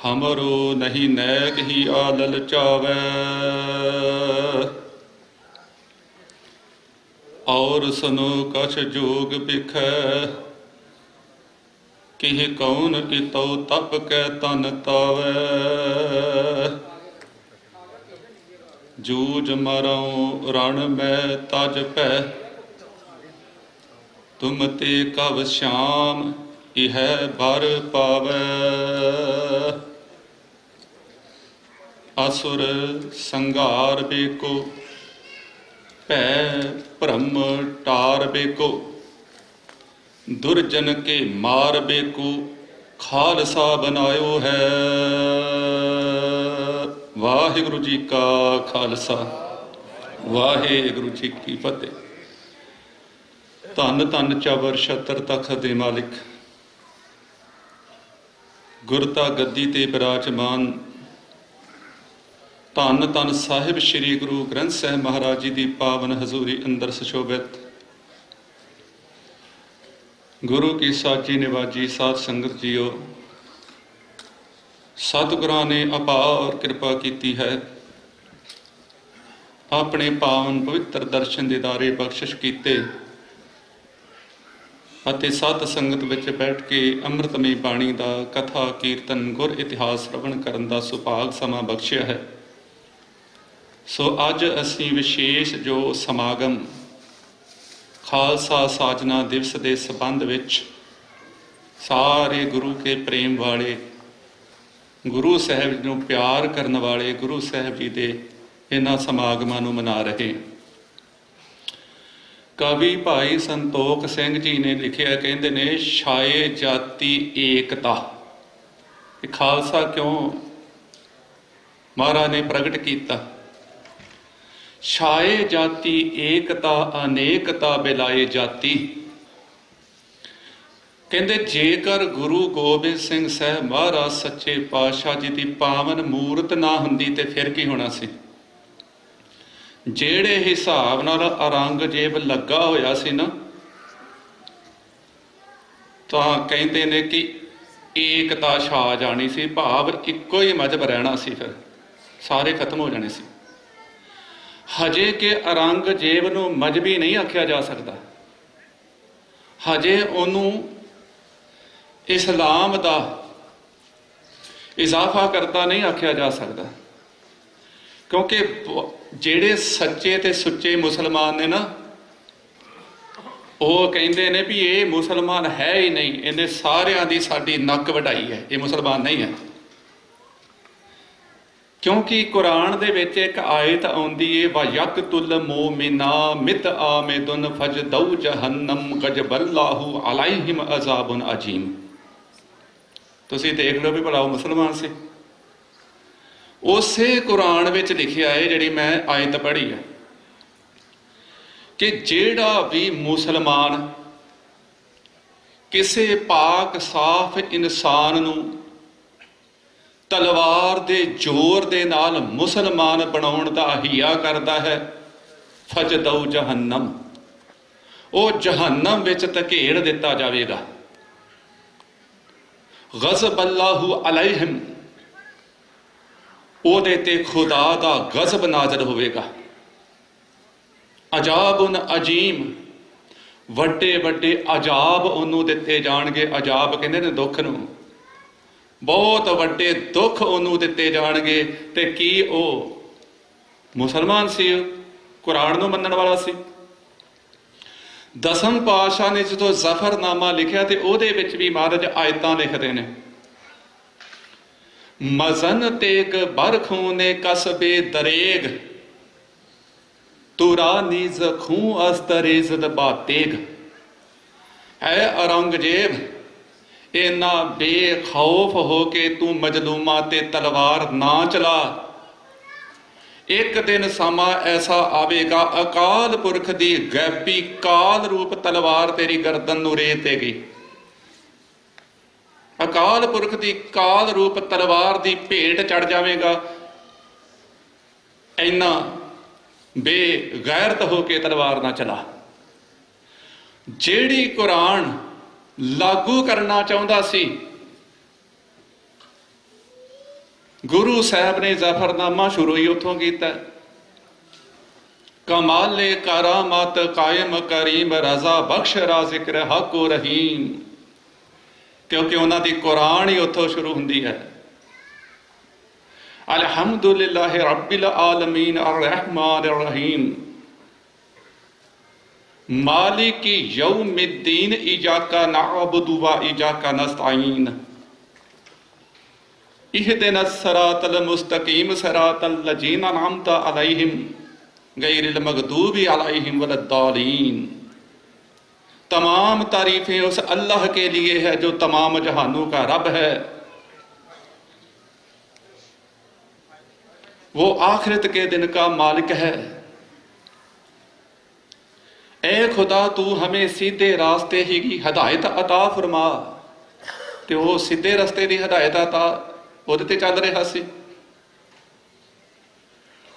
ਹਮਰੋ ਨਹੀਂ ਨੈਕ ਹੀ ਆ ਲਲਚਾਵੈ। ਔਰ ਸੁਨੋ ਕਛ ਜੋਗ ਬਿਖੈ, ਕਿਹ ਕੌਣ ਕੀਤੋ ਤਪ ਕੈ ਤਨ ਤਾਵੈ। ਜੂਝ ਮਰਉ ਰਣ ਮੈਂ ਤਜ ਪੈ, ਤੁਮ ਤੇ ਕਵ ਸ਼ਾਮ ਇਹ ਬਰ ਪਾਵੈ। असुर संगार बेको, भै भ्रम टार बेको। दुर्जन के मार बेको, खालसा बनायो है। वाहिगुरु जी का खालसा, वाहिगुरु जी की फतेह। धन धन चबर छत्र तखत दे मालिक, गुरता गद्दी ते विराजमान। ਧੰਨ ਧੰਨ ਸਾਹਿਬ ਸ੍ਰੀ ਗੁਰੂ ਗ੍ਰੰਥ ਸਾਹਿਬ ਮਹਾਰਾਜ ਜੀ ਦੀ ਪਾਵਨ ਹਜ਼ੂਰੀ ਅੰਦਰ ਸੁਸ਼ੋਭਿਤ ਗੁਰੂ ਕੀ ਸਾਚੀ ਨਿਵਾਜੀ ਸਾਧ ਸੰਗਤ ਜੀਓ, ਸਤਿਗੁਰਾਂ ਨੇ ਅਪਾਰ ਕਿਰਪਾ ਕੀਤੀ ਹੈ। ਆਪਣੇ ਪਾਵਨ ਪਵਿੱਤਰ ਦਰਸ਼ਨ ਦੀਦਾਰੇ ਬਖਸ਼ਿਸ਼ ਕੀਤੇ ਅਤੇ ਸਤ ਸੰਗਤ ਵਿੱਚ ਬੈਠ ਕੇ ਅੰਮ੍ਰਿਤਮਈ ਬਾਣੀ ਦਾ ਕਥਾ ਕੀਰਤਨ ਗੁਰ ਇਤਿਹਾਸ ਸ਼੍ਰਵਣ ਕਰਨ ਦਾ ਸੁਭਾਗ ਸਮਾਂ ਬਖਸ਼ਿਆ ਹੈ। ਸੋ ਅੱਜ ਅਸੀਂ ਵਿਸ਼ੇਸ਼ ਜੋ ਸਮਾਗਮ ਖਾਲਸਾ ਸਾਜਨਾ ਦਿਵਸ ਦੇ ਸੰਬੰਧ ਵਿੱਚ ਸਾਰੇ ਗੁਰੂ ਕੇ ਪ੍ਰੇਮ ਵਾਲੇ, ਗੁਰੂ ਸਾਹਿਬ ਨੂੰ ਪਿਆਰ ਕਰਨ ਵਾਲੇ ਗੁਰੂ ਸਾਹਿਬ ਜੀ ਦੇ ਇਹਨਾਂ ਸਮਾਗਮਾਂ ਨੂੰ ਮਨਾ ਰਹੇ। ਕਵੀ ਭਾਈ ਸੰਤੋਖ ਸਿੰਘ ਜੀ ਨੇ ਲਿਖਿਆ, ਕਹਿੰਦੇ ਨੇ ਛਾਏ ਜਾਤੀ ਏਕਤਾ। ਇਹ ਖਾਲਸਾ ਕਿਉਂ ਮਹਾਰਾਜ ਨੇ ਪ੍ਰਗਟ ਕੀਤਾ? ਛਾਏ ਜਾਤੀ ਏਕਤਾ ਅਨੇਕਤਾ ਬਿਲਾਏ ਜਾਤੀ। ਕਹਿੰਦੇ ਜੇਕਰ ਗੁਰੂ ਗੋਬਿੰਦ ਸਿੰਘ ਸਾਹਿਬ ਮਹਾਰਾਜ ਸੱਚੇ ਪਾਤਸ਼ਾਹ ਜੀ ਦੀ ਪਾਵਨ ਮੂਰਤ ਨਾ ਹੁੰਦੀ ਤੇ ਫਿਰ ਕੀ ਹੋਣਾ ਸੀ? ਜਿਹੜੇ ਹਿਸਾਬ ਨਾਲ ਔਰੰਗਜ਼ੇਬ ਲੱਗਾ ਹੋਇਆ ਸੀ ਨਾ, ਤਾਂ ਕਹਿੰਦੇ ਨੇ ਕਿ ਏਕਤਾ ਛਾ ਜਾਣੀ ਸੀ, ਭਾਵ ਇੱਕੋ ਹੀ ਮਜ਼ਹਬ ਰਹਿਣਾ ਸੀ, ਫਿਰ ਸਾਰੇ ਖਤਮ ਹੋ ਜਾਣੇ ਸੀ। ਹਜੇ ਕਿ ਔਰੰਗਜ਼ੇਬ ਨੂੰ ਮਜ਼ਹਬੀ ਨਹੀਂ ਆਖਿਆ ਜਾ ਸਕਦਾ, ਹਜੇ ਉਹਨੂੰ ਇਸਲਾਮ ਦਾ ਇਜ਼ਾਫਾ ਕਰਤਾ ਨਹੀਂ ਆਖਿਆ ਜਾ ਸਕਦਾ, ਕਿਉਂਕਿ ਜਿਹੜੇ ਸੱਚੇ ਤੇ ਸੁੱਚੇ ਮੁਸਲਮਾਨ ਨੇ ਨਾ, ਉਹ ਕਹਿੰਦੇ ਨੇ ਵੀ ਇਹ ਮੁਸਲਮਾਨ ਹੈ ਹੀ ਨਹੀਂ, ਇਹਨੇ ਸਾਰਿਆਂ ਦੀ ਸਾਡੀ ਨੱਕ ਵਢਾਈ ਹੈ, ਇਹ ਮੁਸਲਮਾਨ ਨਹੀਂ ਹੈ। ਕਿਉਂਕਿ ਕੁਰਾਨ ਦੇ ਵਿੱਚ ਇੱਕ ਆਇਤ ਆਉਂਦੀ ਏ ਵਯਕਤੁਲ ਮੂਮਿਨਾ ਮਿਤ ਆਮਿਦੁਨ ਫਜਦਉ ਜਹੰਨਮ ਗਜਬੱਲਾਹੂ ਅਲੈਹਿਮ ਅਜ਼ਾਬੁਨ ਅਜੀਮ। ਤੁਸੀਂ ਦੇਖ ਲਓ ਵੀ ਭਲਾ ਉਹ ਮੁਸਲਮਾਨ ਸੀ। ਉਸੇ ਕੁਰਾਨ ਵਿੱਚ ਲਿਖਿਆ ਹੈ, ਜਿਹੜੀ ਮੈਂ ਆਇਤ ਪੜ੍ਹੀ ਹੈ, ਕਿ ਜਿਹੜਾ ਵੀ ਮੁਸਲਮਾਨ ਕਿਸੇ ਪਾਕ ਸਾਫ਼ ਇਨਸਾਨ ਨੂੰ ਤਲਵਾਰ ਦੇ ਜ਼ੋਰ ਦੇ ਨਾਲ ਮੁਸਲਮਾਨ ਬਣਾਉਣ ਦਾ ਹੀਆ ਕਰਦਾ ਹੈ, ਫਜਦਉ ਜਹੰਨਮ, ਉਹ ਜਹੰਨਮ ਵਿੱਚ ਧਕੇੜ ਦਿੱਤਾ ਜਾਵੇਗਾ। ਗਜ਼ਬ ਅੱਲਾਹੂ ਅਲੈਹਿਮ, ਉਹਦੇ ਤੇ ਖੁਦਾ ਦਾ ਗਜ਼ਬ ਨਾਜ਼ਲ ਹੋਵੇਗਾ। ਅਜ਼ਾਬੁਨ ਅਜੀਮ, ਵੱਡੇ ਵੱਡੇ ਅਜ਼ਾਬ ਉਹਨੂੰ ਦਿੱਤੇ ਜਾਣਗੇ। ਅਜ਼ਾਬ ਕਹਿੰਦੇ ਨੇ ਦੁੱਖ ਨੂੰ, ਬਹੁਤ ਵੱਡੇ ਦੁੱਖ ਉਹਨੂੰ ਦਿੱਤੇ ਜਾਣਗੇ। ਤੇ ਕੀ ਉਹ ਮੁਸਲਮਾਨ ਸੀ? ਕੁਰਾਨ ਨੂੰ ਮੰਨਣ ਵਾਲਾ ਸੀ। ਦਸਮ ਪਾਤਸ਼ਾਹ ਨੇ ਜਦੋਂ ਜ਼ਫਰਨਾਮਾ ਲਿਖਿਆ ਤੇ ਉਹਦੇ ਵਿੱਚ ਵੀ ਮਹਾਰਾਜ ਆਇਤਾਂ ਲਿਖਦੇ ਨੇ, ਮਜ਼ਨ ਤੇਗ ਬਰਖੂਨੇ ਕਸਬੇ ਦਰੇਗ ਤੁਰਾਨੀ ਜ਼ਖੂ ਅਸਤਰੇਜ਼ਦ ਬਾਤੇਗ। ਐ ਔਰੰਗਜ਼ੇਬ, ਇੰਨਾ ਬੇਖੌਫ ਹੋ ਕੇ ਤੂੰ ਮਜਲੂਮਾਂ ਤੇ ਤਲਵਾਰ ਨਾ ਚਲਾ। ਇੱਕ ਦਿਨ ਸਮਾਂ ਐਸਾ ਆਵੇਗਾ, ਅਕਾਲ ਪੁਰਖ ਦੀ ਗੈਬੀ ਕਾਲ ਰੂਪ ਤਲਵਾਰ ਤੇਰੀ ਗਰਦਨ ਨੂੰ ਰੇਤ ਦੇਗੀ। ਅਕਾਲ ਪੁਰਖ ਦੀ ਕਾਲ ਰੂਪ ਤਲਵਾਰ ਦੀ ਭੇਟ ਚੜ ਜਾਵੇਗਾ। ਇੰਨਾ ਬੇਗੈਰਤ ਹੋ ਕੇ ਤਲਵਾਰ ਨਾ ਚਲਾ। ਜਿਹੜੀ ਕੁਰਾਨ ਲਾਗੂ ਕਰਨਾ ਚਾਹੁੰਦਾ ਸੀ, ਗੁਰੂ ਸਾਹਿਬ ਨੇ ਜ਼ਫਰਨਾਮਾ ਸ਼ੁਰੂ ਹੀ ਉੱਥੋਂ ਕੀਤਾ। ਕਮਾਲੇ ਕਰਾਮਤ ਕਾਇਮ ਕਰੀਮ ਰਜ਼ਾ ਬਖਸ਼ ਰਾ ਜ਼ਿਕਰ ਹਕ ਰਹੀਮ, ਕਿਉਂਕਿ ਉਹਨਾਂ ਦੀ ਕੁਰਾਨ ਹੀ ਉੱਥੋਂ ਸ਼ੁਰੂ ਹੁੰਦੀ ਹੈ। ਅਲਹਮਦੁਲਿल्लाह ਰੱਬਿਲ ਆਲਮੀਨ ਅਰ-ਰਹਿਮਾਨ ਅਰ-ਰਹੀਮ ਮਾਲਿਕੀ ਯੌਮਿद्दीन ਇਜਾਕਾ ਨਅਬੁਦੁ व ਇਜਾਕਾ ਨਸਤਾਈਨ ਇਹदिना सिरातल मुस्तकीम सिरातल लजीना अनअमता अलैहिम गैरिल मगदूबी अलैहिम वलद्दालीन। तमाम तारीफें उस अल्लाह के लिए है जो तमाम जहानों का रब है। वो आखिरत के दिन का मालिक है। ए खुदा तू हमें सीधे रास्ते ही की हदायत अता फरमा। ते वो सीधे रास्ते की हदायत अता ਉਹਦੇ ਤੇ ਚੱਲ ਰਿਹਾ ਸੀ।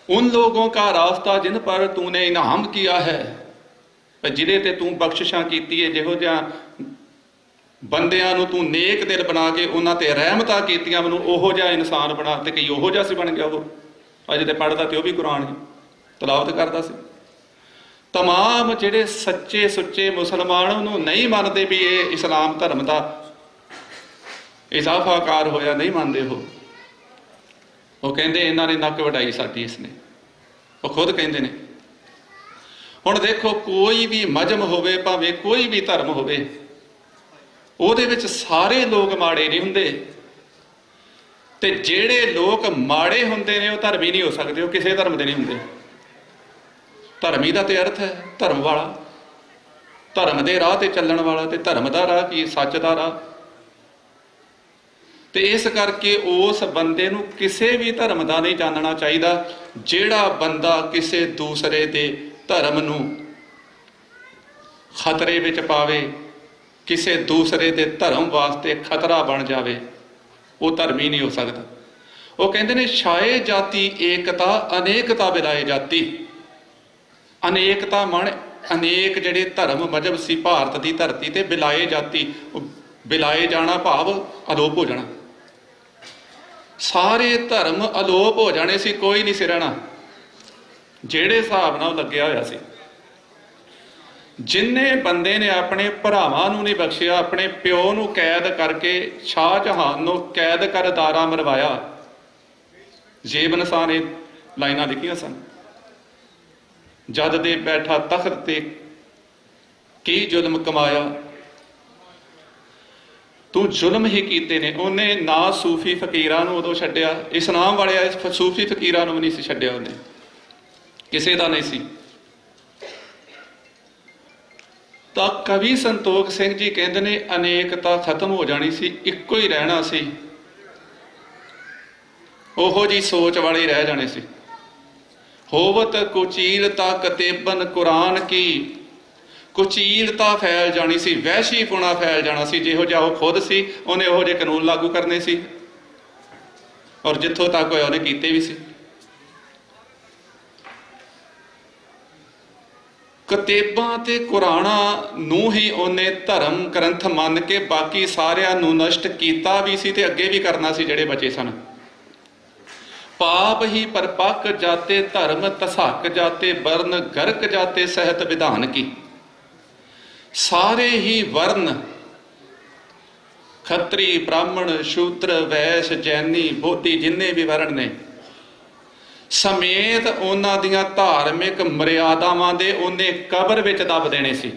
उन लोगों का रास्ता जिन पर तूने इनाम किया है, जिहदे ते तू बख्शिशां कीती है, जिहो जिहा ਬੰਦਿਆਂ ਨੂੰ ਤੂੰ ਨੇਕ ਦਿਲ ਬਣਾ ਕੇ ਉਹਨਾਂ ਤੇ ਰਹਿਮਤਾਂ ਕੀਤੀਆਂ, ਮੈਨੂੰ ਉਹੋ ਜਿਹਾ ਇਨਸਾਨ ਬਣਾ। ਤੇ ਕਈ ਉਹੋ ਜਿਹਾ ਸੀ ਬਣ ਗਿਆ। ਉਹ ਅਜੇ ਤੇ ਪੜ੍ਹਦਾ ਤੇ ਉਹ ਵੀ ਕੁਰਾਨ ਹੀ ਤਲਾਵਤ ਕਰਦਾ ਸੀ। ਤਮਾਮ ਜਿਹੜੇ ਸੱਚੇ ਸੁੱਚੇ ਮੁਸਲਮਾਨ ਉਹਨੂੰ ਨਹੀਂ ਮੰਨਦੇ ਵੀ ਇਹ ਇਸਲਾਮ ਧਰਮ ਦਾ ਇਜ਼ਾਫਾਕਾਰ ਹੋਇਆ, ਨਹੀਂ ਮੰਨਦੇ। ਉਹ ਕਹਿੰਦੇ ਇਹਨਾਂ ਨੇ ਨੱਕ ਵਢਾਈ ਸਾਡੀ ਇਸਨੇ, ਉਹ ਖੁਦ ਕਹਿੰਦੇ ਨੇ। ਹੁਣ ਦੇਖੋ, ਕੋਈ ਵੀ ਮਜ਼ਹਬ ਹੋਵੇ, ਭਾਵੇਂ ਕੋਈ ਵੀ ਧਰਮ ਹੋਵੇ, ਉਹਦੇ ਵਿੱਚ ਸਾਰੇ ਲੋਕ ਮਾੜੇ ਨਹੀਂ ਹੁੰਦੇ। ਤੇ ਜਿਹੜੇ ਲੋਕ ਮਾੜੇ ਹੁੰਦੇ ਨੇ ਉਹ ਧਰਮੀ ਨਹੀਂ ਹੋ ਸਕਦੇ, ਉਹ ਕਿਸੇ ਧਰਮ ਦੇ ਨਹੀਂ ਹੁੰਦੇ। ਧਰਮੀ ਦਾ ਤੇ ਅਰਥ ਹੈ ਧਰਮ ਵਾਲਾ, ਧਰਮ ਦੇ ਰਾਹ ਤੇ ਚੱਲਣ ਵਾਲਾ। ਤੇ ਧਰਮ ਦਾ ਰਾਹ ਕੀ? ਸੱਚ ਦਾ ਰਾਹ। ਤੇ ਇਸ ਕਰਕੇ ਉਸ ਬੰਦੇ ਨੂੰ ਕਿਸੇ ਵੀ ਧਰਮ ਦਾ ਨਹੀਂ ਜਾਣਨਾ ਚਾਹੀਦਾ। ਜਿਹੜਾ ਬੰਦਾ ਕਿਸੇ ਦੂਸਰੇ ਦੇ ਧਰਮ ਨੂੰ ਖਤਰੇ ਵਿੱਚ ਪਾਵੇ, ਕਿਸੇ ਦੂਸਰੇ ਦੇ ਧਰਮ ਵਾਸਤੇ ਖਤਰਾ ਬਣ ਜਾਵੇ, ਉਹ ਧਰਮੀ ਨਹੀਂ ਹੋ ਸਕਦਾ। ਉਹ ਕਹਿੰਦੇ ਨੇ ਛਾਏ ਜਾਤੀ ਏਕਤਾ ਅਨੇਕਤਾ ਬਿਲਾਏ ਜਾਤੀ। ਅਨੇਕਤਾ ਮਨ ਅਨੇਕ ਜਿਹੜੇ ਧਰਮ ਮਜ਼ਹਬ ਸੀ ਭਾਰਤ ਦੀ ਧਰਤੀ ਤੇ, ਬਿਲਾਏ ਜਾਤੀ, ਬਿਲਾਏ ਜਾਣਾ ਭਾਵ ਅਲੋਪ ਹੋ ਜਾਣਾ। ਸਾਰੇ ਧਰਮ ਅਲੋਪ ਹੋ ਜਾਣੇ ਸੀ, ਕੋਈ ਨਹੀਂ ਸੀ ਰਹਿਣਾ। ਜਿਹੜੇ ਹਿਸਾਬ ਨਾਲ ਉਹ ਲੱਗਿਆ ਹੋਇਆ ਸੀ। ਜਿੰਨੇ ਬੰਦੇ ਨੇ ਆਪਣੇ ਭਰਾਵਾਂ ਨੂੰ ਨਹੀਂ ਬਖਸ਼ਿਆ, ਆਪਣੇ ਪਿਓ ਨੂੰ ਕੈਦ ਕਰਕੇ ਸ਼ਾਹਜਹਾਨ ਨੂੰ ਕੈਦ ਕਰ ਦਾਰਾ ਮਰਵਾਇਆ। ਜੇਬ ਨਸਾਂ ਨੇ ਲਾਈਨਾਂ ਲਿਖੀਆਂ ਸਨ, ਜਦ ਦੇ ਬੈਠਾ ਤਖਤ ਤੇ ਕੀ ਜ਼ੁਲਮ ਕਮਾਇਆ। ਤੂੰ ਜ਼ੁਲਮ ਹੀ ਕੀਤੇ ਨੇ। ਉਹਨੇ ਨਾ ਸੂਫੀ ਫਕੀਰਾਂ ਨੂੰ ਉਦੋਂ ਛੱਡਿਆ, ਇਸਲਾਮ ਵਾਲਿਆਂ ਸੂਫੀ ਫਕੀਰਾਂ ਨੂੰ ਵੀ ਨਹੀਂ ਸੀ ਛੱਡਿਆ, ਉਹਨੇ ਕਿਸੇ ਦਾ ਨਹੀਂ ਸੀ। ਤਾਂ ਕਵੀ ਸੰਤੋਖ ਸਿੰਘ ਜੀ ਕਹਿੰਦੇ ਨੇ ਅਨੇਕਤਾ ਖਤਮ ਹੋ ਜਾਣੀ ਸੀ, ਇੱਕੋ ਹੀ ਰਹਿਣਾ ਸੀ, ਉਹੋ ਜੀ ਸੋਚ ਵਾਲੇ ਰਹਿ ਜਾਣੇ ਸੀ। ਹੋਵਤ ਕੁਚੀਲਤਾ ਕਤੇਬਨ ਕੁਰਾਨ ਕੀ, ਕੁਚੀਲਤਾ ਫੈਲ ਜਾਣੀ ਸੀ, ਵਹਿਸ਼ੀਪੁਣਾ ਫੈਲ ਜਾਣਾ ਸੀ। ਜਿਹੋ ਜਿਹਾ ਉਹ ਖੁਦ ਸੀ ਉਹਨੇ ਉਹੋ ਜਿਹੇ ਕਾਨੂੰਨ ਲਾਗੂ ਕਰਨੇ ਸੀ, ਔਰ ਜਿੱਥੋਂ ਤੱਕ ਹੋਇਆ ਉਹਨੇ ਕੀਤੇ ਵੀ ਸੀ। ਕਤੇਬਾਂ ਤੇ ਕੁਰਾਨਾਂ ਨੂੰ ਹੀ ਉਹਨੇ ਧਰਮ ਗ੍ਰੰਥ ਮੰਨ ਕੇ ਬਾਕੀ ਸਾਰਿਆਂ ਨੂੰ ਨਸ਼ਟ ਕੀਤਾ ਵੀ ਸੀ ਤੇ ਅੱਗੇ ਵੀ ਕਰਨਾ ਸੀ ਜਿਹੜੇ ਬਚੇ ਸਨ। ਪਾਪ ਹੀ ਪਰਪੱਕ ਜਾਤੇ ਧਰਮ ਤਸਕ ਜਾਤੇ ਵਰਨ ਗਰਕ ਜਾਤੇ ਸਹਿਤ ਵਿਧਾਨ ਕੀ। ਸਾਰੇ ਹੀ ਵਰਨ ਖੱਤਰੀ ਬ੍ਰਾਹਮਣ ਸ਼ੂਦਰ ਵੈਸ਼ ਜੈਨੀ ਬੋਧੀ ਜਿੰਨੇ ਵੀ ਵਰਨ ਨੇ ਸਮੇਤ ਉਹਨਾਂ ਦੀਆਂ ਧਾਰਮਿਕ ਮਰਿਆਦਾਵਾਂ ਦੇ ਉਹਨੇ ਕਬਰ ਵਿੱਚ ਦੱਬ ਦੇਣੇ ਸੀ।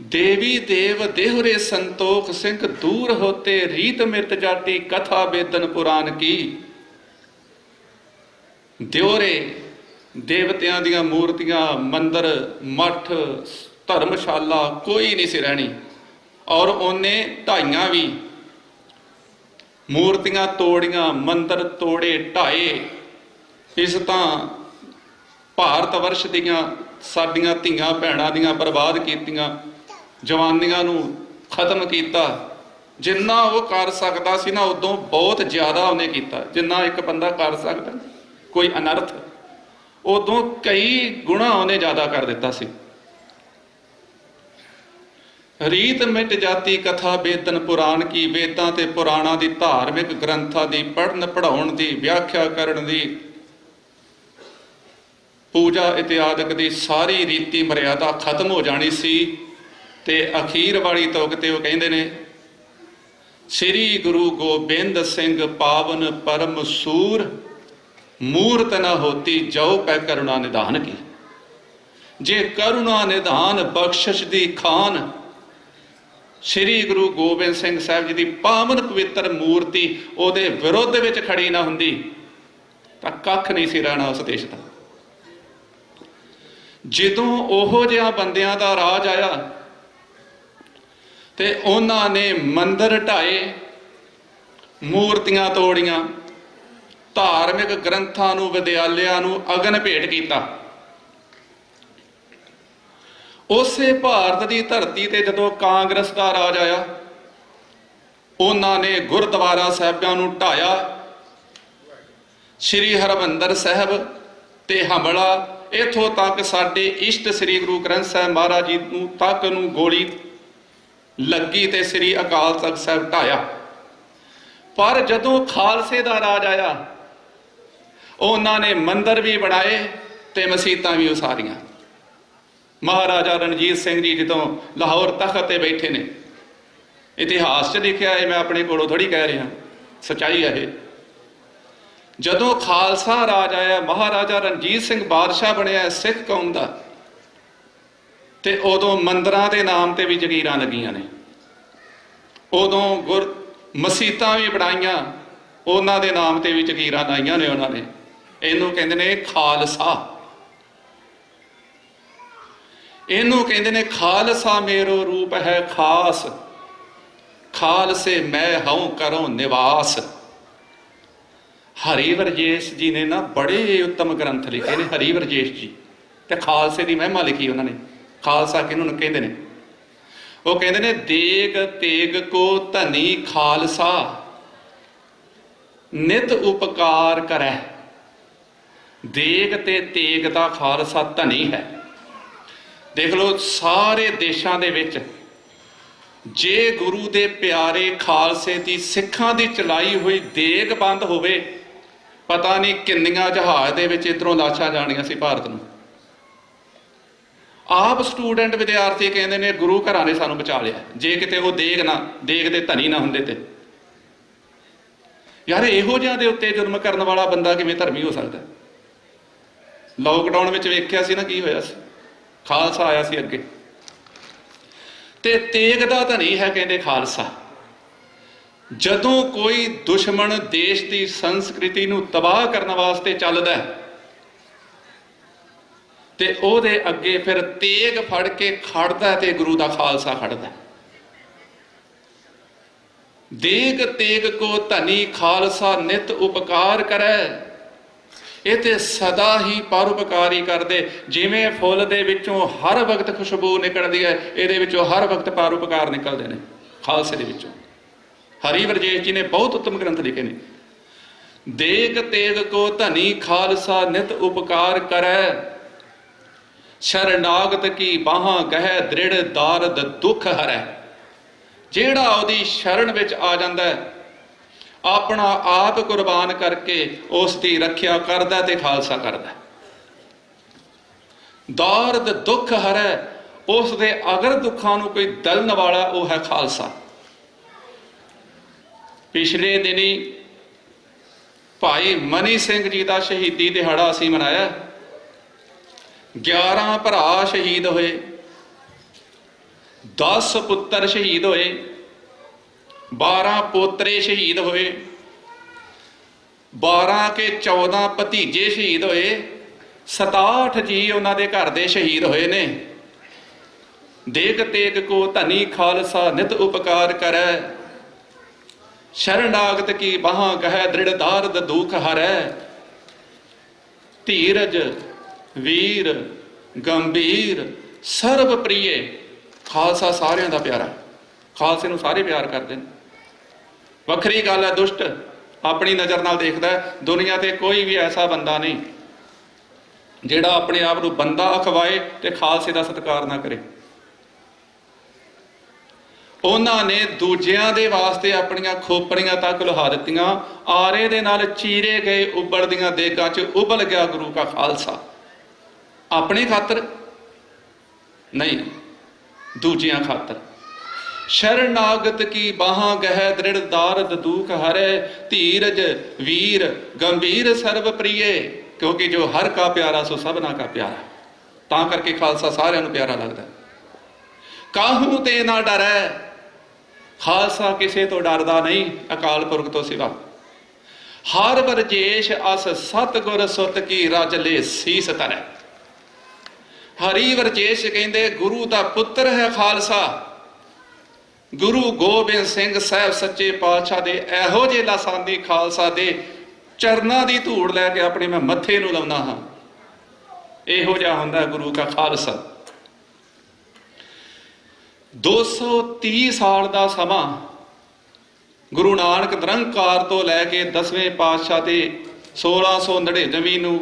ਦੇਵੀ ਦੇਵ ਦੇਹੁਰੇ ਸੰਤੋਖ ਸਿੰਘ ਦੂਰ ਹੋਤੇ ਰੀਤ ਮਿਤ ਜਾਤੀ ਕਥਾ ਬੇਦਨ ਪੁਰਾਨ ਕੀ। ਦਿਉਰੇ ਦੇਵਤਿਆਂ ਦੀਆਂ ਮੂਰਤੀਆਂ ਮੰਦਰ ਮੱਠ ਧਰਮਸ਼ਾਲਾ ਕੋਈ ਨਹੀਂ ਸੀ ਰਹਿਣੀ, ਔਰ ਉਹਨੇ ਢਾਈਆਂ ਵੀ, ਮੂਰਤੀਆਂ ਤੋੜੀਆਂ ਮੰਦਰ ਤੋੜੇ ਢਾਏ। ਇਸ ਤਾਂ ਭਾਰਤ ਵਰਸ਼ ਦੀਆਂ ਸਾਡੀਆਂ ਧੀਆਂ ਭੈਣਾਂ ਦੀਆਂ ਬਰਬਾਦ ਕੀਤੀਆਂ, ਜਵਾਨੀਆਂ ਨੂੰ ਖਤਮ ਕੀਤਾ। ਜਿੰਨਾ ਉਹ ਕਰ ਸਕਦਾ ਸੀ ਨਾ ਉਦੋਂ ਬਹੁਤ ਜ਼ਿਆਦਾ ਉਹਨੇ ਕੀਤਾ। ਜਿੰਨਾ ਇੱਕ ਬੰਦਾ ਕਰ ਸਕਦਾ ਕੋਈ ਅਨਰਥ, ਉਦੋਂ ਕਈ ਗੁਣਾ ਉਹਨੇ ਜ਼ਿਆਦਾ ਕਰ ਦਿੱਤਾ ਸੀ। ਰੀਤ ਮਿਟ ਜਾਤੀ ਕਥਾ ਬੇਦਨ ਪੁਰਾਨ ਕੀ। ਵੇਦਾਂ ਤੇ ਪੁਰਾਣਾਂ ਦੀ ਧਾਰਮਿਕ ਗ੍ਰੰਥਾਂ ਦੀ ਪੜ੍ਹਨ ਪੜ੍ਹਾਉਣ ਦੀ ਵਿਆਖਿਆ ਕਰਨ ਦੀ ਪੂਜਾ ਇਤਿਆਦਿਕ ਦੀ ਸਾਰੀ ਰੀਤੀ ਮਰਿਆਦਾ ਖਤਮ ਹੋ ਜਾਣੀ ਸੀ। ਤੇ ਅਖੀਰ ਵਾਲੀ ਤੁਕ ਤੇ ਉਹ ਕਹਿੰਦੇ ਨੇ ਸ੍ਰੀ ਗੁਰੂ ਗੋਬਿੰਦ ਸਿੰਘ ਪਾਵਨ ਪਰਮ ਸੂਰ ਮੂਰਤ ਨਾ ਹੋਤੀ ਜਾਉ ਪੈ ਕਰੁਣਾ ਨਿਧਾਨ ਕੀ। ਜੇ ਕਰੁਣਾ ਨਿਧਾਨ ਬਖਸ਼ਿਸ਼ ਦੀ ਖਾਨ ਸ੍ਰੀ ਗੁਰੂ ਗੋਬਿੰਦ ਸਿੰਘ ਸਾਹਿਬ ਜੀ ਦੀ ਪਾਵਨ ਪਵਿੱਤਰ ਮੂਰਤੀ ਉਹਦੇ ਵਿਰੁੱਧ ਵਿੱਚ ਖੜੀ ਨਾ ਹੁੰਦੀ ਤਾਂ ਕੱਖ ਨਹੀਂ ਸੀ ਰਹਿਣਾ ਉਸ ਦੇਸ਼ ਦਾ। ਜਦੋਂ ਉਹੋ ਜਿਹਾ ਬੰਦਿਆਂ ਦਾ ਰਾਜ ਆਇਆ ਤੇ ਉਹਨਾਂ ਨੇ ਮੰਦਰ ਢਾਏ, ਮੂਰਤੀਆਂ ਤੋੜੀਆਂ, ਧਾਰਮਿਕ ਗ੍ਰੰਥਾਂ ਨੂੰ ਵਿਦਿਆਲਿਆਂ ਨੂੰ ਅਗਨ ਭੇਟ ਕੀਤਾ। ਉਸੇ ਭਾਰਤ ਦੀ ਧਰਤੀ ਤੇ ਜਦੋਂ ਕਾਂਗਰਸ ਦਾ ਰਾਜ ਆਇਆ, ਉਹਨਾਂ ਨੇ ਗੁਰਦੁਆਰਾ ਸਾਹਿਬਾਂ ਨੂੰ ਢਾਇਆ, ਸ੍ਰੀ ਹਰਿਮੰਦਰ ਸਾਹਿਬ ਤੇ ਹਮਲਾ, ਇੱਥੋਂ ਤੱਕ ਸਾਡੇ ਇਸ਼ਟ ਸ੍ਰੀ ਗੁਰੂ ਗ੍ਰੰਥ ਸਾਹਿਬ ਮਹਾਰਾਜ ਜੀ ਨੂੰ ਤੱਕ ਨੂੰ ਗੋਲੀ ਲੱਗੀ ਤੇ ਸ੍ਰੀ ਅਕਾਲ ਤਖਤ ਸਾਹਿਬ ਢਾਇਆ। ਪਰ ਜਦੋਂ ਖਾਲਸੇ ਦਾ ਰਾਜ ਆਇਆ, ਉਹਨਾਂ ਨੇ ਮੰਦਰ ਵੀ ਬਣਾਏ ਤੇ ਮਸੀਤਾਂ ਵੀ ਉਸਾਰੀਆਂ। ਮਹਾਰਾਜਾ ਰਣਜੀਤ ਸਿੰਘ ਜੀ ਜਦੋਂ ਲਾਹੌਰ ਤਖਤ ਤੇ ਬੈਠੇ ਨੇ, ਇਤਿਹਾਸ 'ਚ ਲਿਖਿਆ ਹੈ, ਮੈਂ ਆਪਣੇ ਕੋਲੋਂ ਥੋੜੀ ਕਹਿ ਰਿਹਾ, ਸੱਚਾਈ ਹੈ ਇਹ। ਜਦੋਂ ਖਾਲਸਾ ਰਾਜ ਆਇਆ, ਮਹਾਰਾਜਾ ਰਣਜੀਤ ਸਿੰਘ ਬਾਦਸ਼ਾਹ ਬਣਿਆ ਸਿੱਖ ਕੌਮ ਦਾ, ਤੇ ਉਦੋਂ ਮੰਦਰਾਂ ਦੇ ਨਾਮ ਤੇ ਵੀ ਜ਼ਗੀਰਾਂ ਲੱਗੀਆਂ ਨੇ। ਉਦੋਂ ਮਸੀਤਾਂ ਵੀ ਬਣਾਈਆਂ, ਉਹਨਾਂ ਦੇ ਨਾਮ ਤੇ ਵੀ ਜ਼ਗੀਰਾਂ ਲਾਈਆਂ ਨੇ ਉਹਨਾਂ ਨੇ। ਇਹਨੂੰ ਕਹਿੰਦੇ ਨੇ ਖਾਲਸਾ। ਇਹਨੂੰ ਕਹਿੰਦੇ ਨੇ ਖਾਲਸਾ ਮੇਰੋ ਰੂਪ ਹੈ ਖਾਸ, ਖਾਲਸੇ ਮੈਂ ਹਉ ਕਰੋ ਨਿਵਾਸ। ਹਰੀ ਵਰਜੇਸ਼ ਜੀ ਨੇ ਨਾ ਬੜੇ ਉੱਤਮ ਗ੍ਰੰਥ ਲਿਖੇ ਨੇ, ਹਰੀ ਵਰਜੇਸ਼ ਜੀ, ਤੇ ਖਾਲਸੇ ਦੀ ਮਹਿਮਾ ਲਿਖੀ ਉਹਨਾਂ ਨੇ। ਖਾਲਸਾ ਕਿਹਨੂੰ ਕਹਿੰਦੇ ਨੇ? ਉਹ ਕਹਿੰਦੇ ਨੇ ਦੇਗ ਤੇਗ ਕੋ ਧਨੀ ਖਾਲਸਾ ਨਿਤ ਉਪਕਾਰ ਕਰੈ। ਦੇਗ ਤੇ ਤੇਗ ਦਾ ਖਾਲਸਾ ਧਨੀ ਹੈ। ਦੇਖ ਲਓ ਸਾਰੇ ਦੇਸ਼ਾਂ ਦੇ ਵਿੱਚ ਜੇ ਗੁਰੂ ਦੇ ਪਿਆਰੇ ਖਾਲਸੇ ਦੀ ਸਿੱਖਾਂ ਦੀ ਚਲਾਈ ਹੋਈ ਦੇਗ ਬੰਦ ਹੋਵੇ, ਪਤਾ ਨਹੀਂ ਕਿੰਨੀਆਂ ਜਹਾਜ਼ ਦੇ ਵਿੱਚ ਇੱਧਰੋਂ ਲਾਸ਼ਾਂ ਜਾਣੀਆਂ ਸੀ ਭਾਰਤ ਨੂੰ। ਆਪ ਸਟੂਡੈਂਟ ਵਿਦਿਆਰਥੀ ਕਹਿੰਦੇ ਨੇ ਗੁਰੂ ਘਰਾਂ ਨੇ ਸਾਨੂੰ ਬਚਾ ਲਿਆ, ਜੇ ਕਿਤੇ ਉਹ ਦੇਗ ਦੇ ਧਨੀ ਨਾ ਹੁੰਦੇ ਤੇ। ਯਾਰ ਇਹੋ ਜਿਹਾ ਦੇ ਉੱਤੇ ਜ਼ੁਲਮ ਕਰਨ ਵਾਲਾ ਬੰਦਾ ਕਿਵੇਂ ਧਰਮੀ ਹੋ ਸਕਦਾ? ਲੋਕਡਾਊਨ ਵਿੱਚ ਵੇਖਿਆ ਸੀ ਨਾ ਕੀ ਹੋਇਆ ਸੀ। ਖਾਲਸਾ ਆਇਆ ਸੀ ਅੱਗੇ, ਤੇ ਤੇਗ ਦਾ ਧਨੀ ਹੈ ਕਹਿੰਦੇ ਖਾਲਸਾ। ਜਦੋਂ ਕੋਈ ਦੁਸ਼ਮਣ ਦੇਸ਼ ਦੀ ਸੰਸਕ੍ਰਿਤੀ ਨੂੰ ਤਬਾਹ ਕਰਨ ਵਾਸਤੇ ਚੱਲਦਾ ਤੇ ਉਹਦੇ ਅੱਗੇ ਫਿਰ ਤੇਗ ਫੜ ਕੇ ਖੜਦਾ ਤੇ ਗੁਰੂ ਦਾ ਖਾਲਸਾ ਖੜਦਾ। ਦੇਗ ਤੇਗ ਕੋ ਧਨੀ ਖਾਲਸਾ ਨਿਤ ਉਪਕਾਰ ਕਰੈ, ਇਹ ਤੇ ਸਦਾ ਹੀ ਪਰਉਪਕਾਰੀ ਕਰਦੇ। ਜਿਵੇਂ ਫੁੱਲ ਦੇ ਵਿੱਚੋਂ ਹਰ ਵਕਤ ਖੁਸ਼ਬੂ ਨਿਕਲਦੀ ਹੈ, ਇਹਦੇ ਵਿੱਚੋਂ ਹਰ ਵਕਤ ਪਰਉਪਕਾਰ ਨਿਕਲਦੇ ਨੇ ਖਾਲਸੇ ਦੇ ਵਿੱਚੋਂ। ਹਰੀ ਵਰਜੇਸ਼ ਜੀ ਨੇ ਬਹੁਤ ਉੱਤਮ ਗ੍ਰੰਥ ਲਿਖੇ ਨੇ। ਦੇਗ ਤੇਗ ਕੋ ਧਨੀ ਖਾਲਸਾ ਨਿਤ ਉਪਕਾਰ ਕਰੈ, ਸ਼ਰਨਾਗਤ ਕੀ ਬਾਹਾਂ ਗਹਿ ਦ੍ਰਿੜ ਦਾਰਦ ਦੁੱਖ ਹਰੈ। ਜਿਹੜਾ ਉਹਦੀ ਸ਼ਰਨ ਵਿੱਚ ਆ ਜਾਂਦਾ ਹੈ, ਆਪਣਾ ਆਪ ਕੁਰਬਾਨ ਕਰਕੇ ਉਸ ਦੀ ਰੱਖਿਆ ਕਰਦਾ ਤੇ ਖਾਲਸਾ ਕਰਦਾ। ਦਾਰਦ ਦੁੱਖ ਹਰੈ, ਉਸ ਦੇ ਅਗਰ ਦੁੱਖਾਂ ਨੂੰ ਕੋਈ ਦਲਨ ਵਾਲਾ ਉਹ ਹੈ ਖਾਲਸਾ। ਪਿਛਲੇ ਦਿਨੀ ਭਾਈ ਮਨੀ ਸਿੰਘ ਜੀ ਦਾ ਸ਼ਹੀਦੀ ਦਿਹਾੜਾ ਅਸੀਂ ਮਨਾਇਆ। 11 ਭਰਾ ਸ਼ਹੀਦ ਹੋਏ, 10 ਪੁੱਤਰ ਸ਼ਹੀਦ ਹੋਏ, 12 ਪੋਤਰੇ ਸ਼ਹੀਦ ਹੋਏ, 12 ਕੇ 14 ਭਤੀਜੇ ਸ਼ਹੀਦ ਹੋਏ, 67 ਜੀ ਉਹਨਾਂ ਦੇ ਘਰ ਦੇ ਸ਼ਹੀਦ ਹੋਏ ਨੇ। ਦੇਗ ਤੇਗ ਕੋ ਧਨੀ ਖਾਲਸਾ ਨਿਤ ਉਪਕਾਰ ਕਰੈ, ਸ਼ਰਨਾਗਤ ਕੀ ਬਾਹਾਂ ਗਹਿ ਦ੍ਰਿੜ ਦਾਰਦ ਦੁਖ ਹਰੈ। ਧੀਰਜ ਵੀਰ ਗੰਭੀਰ ਸਰਬ ਪ੍ਰਿਯ, ਖਾਲਸਾ ਸਾਰਿਆਂ ਦਾ ਪਿਆਰਾ। ਖਾਲਸੇ ਨੂੰ ਸਾਰੇ ਪਿਆਰ ਕਰਦੇ ਨੇ। ਵੱਖਰੀ ਗੱਲ ਹੈ ਦੁਸ਼ਟ ਆਪਣੀ ਨਜ਼ਰ ਨਾਲ ਦੇਖਦਾ, ਦੁਨੀਆ ਤੇ ਕੋਈ ਵੀ ਐਸਾ ਬੰਦਾ ਨਹੀਂ ਜਿਹੜਾ ਆਪਣੇ ਆਪ ਨੂੰ ਬੰਦਾ ਅਖਵਾਏ ਤੇ ਖਾਲਸੇ ਦਾ ਸਤਿਕਾਰ ਨਾ ਕਰੇ। ਉਹਨਾਂ ਨੇ ਦੂਜਿਆਂ ਦੇ ਵਾਸਤੇ ਆਪਣੀਆਂ ਖੋਪੜੀਆਂ ਤੱਕ ਲੁਹਾ ਦਿੱਤੀਆਂ। ਆਰੇ ਦੇ ਨਾਲ ਚੀਰੇ ਗਏ ਉਬਲਦੀਆਂ ਦੇਗਾਂ 'ਚ ਉਬਲ ਗਿਆ ਗੁਰੂ ਕਾ ਖਾਲਸਾ। ਆਪਣੀ ਖਾਤਰ ਨਹੀਂ, ਦੂਜਿਆਂ ਖਾਤਰ। ਸ਼ਰਨਾਗਤ ਕੀ ਬਾਹਾਂ ਗਹਿ ਦ੍ਰਿੜ ਦਾਰਦ ਦੁਖ ਹਰੈ, ਧੀਰਜ ਵੀਰ ਗੰਭੀਰ ਸਰਬ ਪ੍ਰਿਯ। ਕਿਉਂਕਿ ਜੋ ਹਰ ਕਾ ਪਿਆਰਾ ਸੋ ਸਭਨਾ ਕਾ ਪਿਆਰਾ। ਤਾਂ ਕਰਕੇ ਖਾਲਸਾ ਸਾਰਿਆਂ ਨੂੰ ਪਿਆਰਾ ਲੱਗਦਾ। ਕਾਹੂ ਤੇ ਨਾ ਡਰੈ, ਖਾਲਸਾ ਕਿਸੇ ਤੋਂ ਡਰਦਾ ਨਹੀਂ ਅਕਾਲ ਪੁਰਖ ਤੋਂ ਸਿਵਾ। ਹਰ ਵਰਜੇਸ਼ ਅਸ ਸਤਿਗੁਰ ਸੁਤ ਕੀ ਰਜ ਲੈ ਸੀਸ ਧਰੈ। ਹਰੀ ਵਰਜੇਸ਼ ਕਹਿੰਦੇ ਗੁਰੂ ਦਾ ਪੁੱਤਰ ਹੈ ਖਾਲਸਾ। ਗੁਰੂ ਗੋਬਿੰਦ ਸਿੰਘ ਸਾਹਿਬ ਸੱਚੇ ਪਾਤਸ਼ਾਹ ਦੇ ਇਹੋ ਜਿਹੇ ਲਾਸਾਨੀ ਖਾਲਸਾ ਦੇ ਚਰਨਾਂ ਦੀ ਧੂੜ ਲੈ ਕੇ ਆਪਣੇ ਮੈਂ ਮੱਥੇ ਨੂੰ ਲਾਉਣਾ ਹਾਂ। ਇਹੋ ਜਿਹਾ ਹੁੰਦਾ ਗੁਰੂ ਕਾ ਖਾਲਸਾ। 230 ਸਾਲ ਦਾ ਸਮਾਂ ਗੁਰੂ ਨਾਨਕ ਨਿਰੰਕਾਰ ਤੋਂ ਲੈ ਕੇ 10ਵੇਂ ਪਾਤਸ਼ਾਹ ਦੇ 1699 ਨੂੰ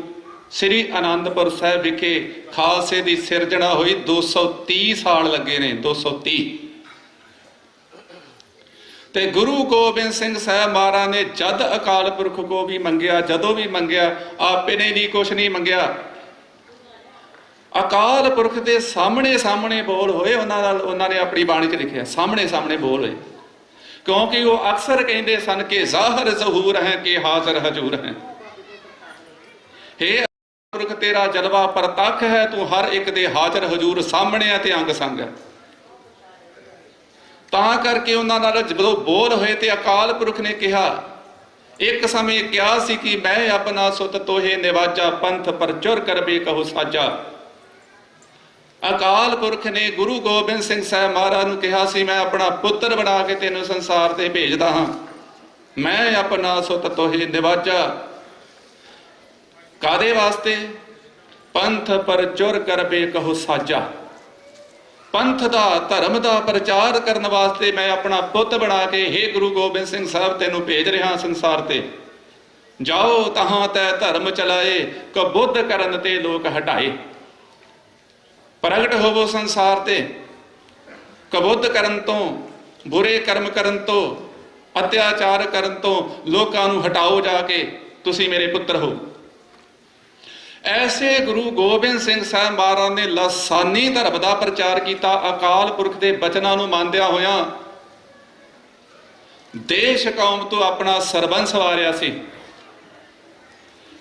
ਸ੍ਰੀ ਅਨੰਦਪੁਰ ਸਾਹਿਬ ਵਿਖੇ ਖਾਲਸੇ ਦੀ ਸਿਰਜਣਾ ਹੋਈ। 230 ਸਾਲ ਲੱਗੇ ਨੇ, 230। ਤੇ ਗੁਰੂ ਗੋਬਿੰਦ ਸਿੰਘ ਸਾਹਿਬ ਮਹਾਰਾਜ ਨੇ ਜਦ ਅਕਾਲ ਪੁਰਖ ਕੋ ਵੀ ਮੰਗਿਆ, ਜਦੋਂ ਵੀ ਮੰਗਿਆ, ਆਪੇ ਨੇ ਨਹੀਂ ਕੁਛ ਨਹੀਂ ਮੰਗਿਆ। ਅਕਾਲ ਪੁਰਖ ਦੇ ਸਾਹਮਣੇ ਸਾਹਮਣੇ ਬੋਲ ਹੋਏ। ਉਹਨਾਂ ਨੇ ਆਪਣੀ ਬਾਣੀ 'ਚ ਲਿਖਿਆ ਸਾਹਮਣੇ ਸਾਹਮਣੇ ਬੋਲ ਹੋਏ। ਕਿਉਂਕਿ ਉਹ ਅਕਸਰ ਕਹਿੰਦੇ ਸਨ ਕਿ ਜ਼ਾਹਰ ਜ਼ਹੂਰ ਹੈ ਕਿ ਹਾਜ਼ਰ ਹਜੂਰ ਹੈ। ਹੇ ਪੁਰਖ ਤੇਰਾ ਜਲਵਾ ਪ੍ਰਤੱਖ ਹੈ, ਤੂੰ ਹਰ ਇੱਕ ਦੇ ਹਾਜ਼ਰ ਹਜੂਰ ਸਾਹਮਣੇ ਆ ਤੇ ਅੰਗ ਸੰਗ ਹੈ। ਤਾਂ ਕਰਕੇ ਉਹਨਾਂ ਨਾਲ ਜਦੋਂ ਬੋਲ ਹੋਏ ਤੇ ਅਕਾਲ ਪੁਰਖ ਨੇ ਕਿਹਾ, ਇੱਕ ਸਮੇਂ ਕਿਹਾ ਸੀ ਕਿ ਮੈਂ ਆਪਣਾ ਸੁਤ ਤੋਹੇ ਨਿਵਾਜਾ, ਪੰਥ ਪਰਚੁਰ ਕਰਬੇ ਕਹੋ ਸਾਜਾ। ਅਕਾਲ ਪੁਰਖ ਨੇ ਗੁਰੂ ਗੋਬਿੰਦ ਸਿੰਘ ਸਾਹਿਬ ਮਹਾਰਾਜ ਨੂੰ ਕਿਹਾ ਸੀ ਮੈਂ ਆਪਣਾ ਪੁੱਤਰ ਬਣਾ ਕੇ ਤੈਨੂੰ ਸੰਸਾਰ ਤੇ ਭੇਜਦਾ ਹਾਂ। ਮੈਂ ਆਪਣਾ ਸੁਤ ਤੋਹੇ ਨਿਵਾਜਾ। ਕਾਦੇ ਵਾਸਤੇ? ਪੰਥ ਪਰਚੁਰ ਕਰਬੇ ਕਹੋ ਸਾਜਾ। ਪੰਥ ਦਾ ਧਰਮ ਦਾ ਪ੍ਰਚਾਰ ਕਰਨ ਵਾਸਤੇ ਮੈਂ ਆਪਣਾ ਪੁੱਤ ਬਣਾ ਕੇ ਹੇ ਗੁਰੂ ਗੋਬਿੰਦ ਸਿੰਘ ਸਾਹਿਬ ਤੈਨੂੰ ਭੇਜ ਰਿਹਾ ਸੰਸਾਰ ਤੇ। ਜਾਓ ਤਹਾਂ ਤੈ ਧਰਮ ਚਲਾਏ, ਕਬੁੱਧ ਕਰਨ ਤੇ ਲੋਕ ਹਟਾਏ। ਪ੍ਰਗਟ ਹੋਵੋ ਸੰਸਾਰ ਤੇ, ਕਬੁੱਧ ਕਰਨ ਤੋਂ, ਬੁਰੇ ਕਰਮ ਕਰਨ ਤੋਂ, ਅਤਿਆਚਾਰ ਕਰਨ ਤੋਂ ਲੋਕਾਂ ਨੂੰ ਹਟਾਓ ਜਾ ਕੇ, ਤੁਸੀਂ ਮੇਰੇ ਪੁੱਤਰ ਹੋ। ਐਸੇ ਗੁਰੂ ਗੋਬਿੰਦ ਸਿੰਘ ਸਾਹਿਬ ਮਹਾਰਾਜ ਨੇ ਲਾਸਾਨੀ ਧਰਮ ਦਾ ਪ੍ਰਚਾਰ ਕੀਤਾ। ਅਕਾਲ ਪੁਰਖ ਦੇ ਬਚਨਾਂ ਨੂੰ ਮੰਨਦਿਆਂ ਹੋਇਆਂ ਦੇਸ਼ ਕੌਮ ਤੋਂ ਆਪਣਾ ਸਰਬੰਸ ਵਾਰਿਆ ਸੀ।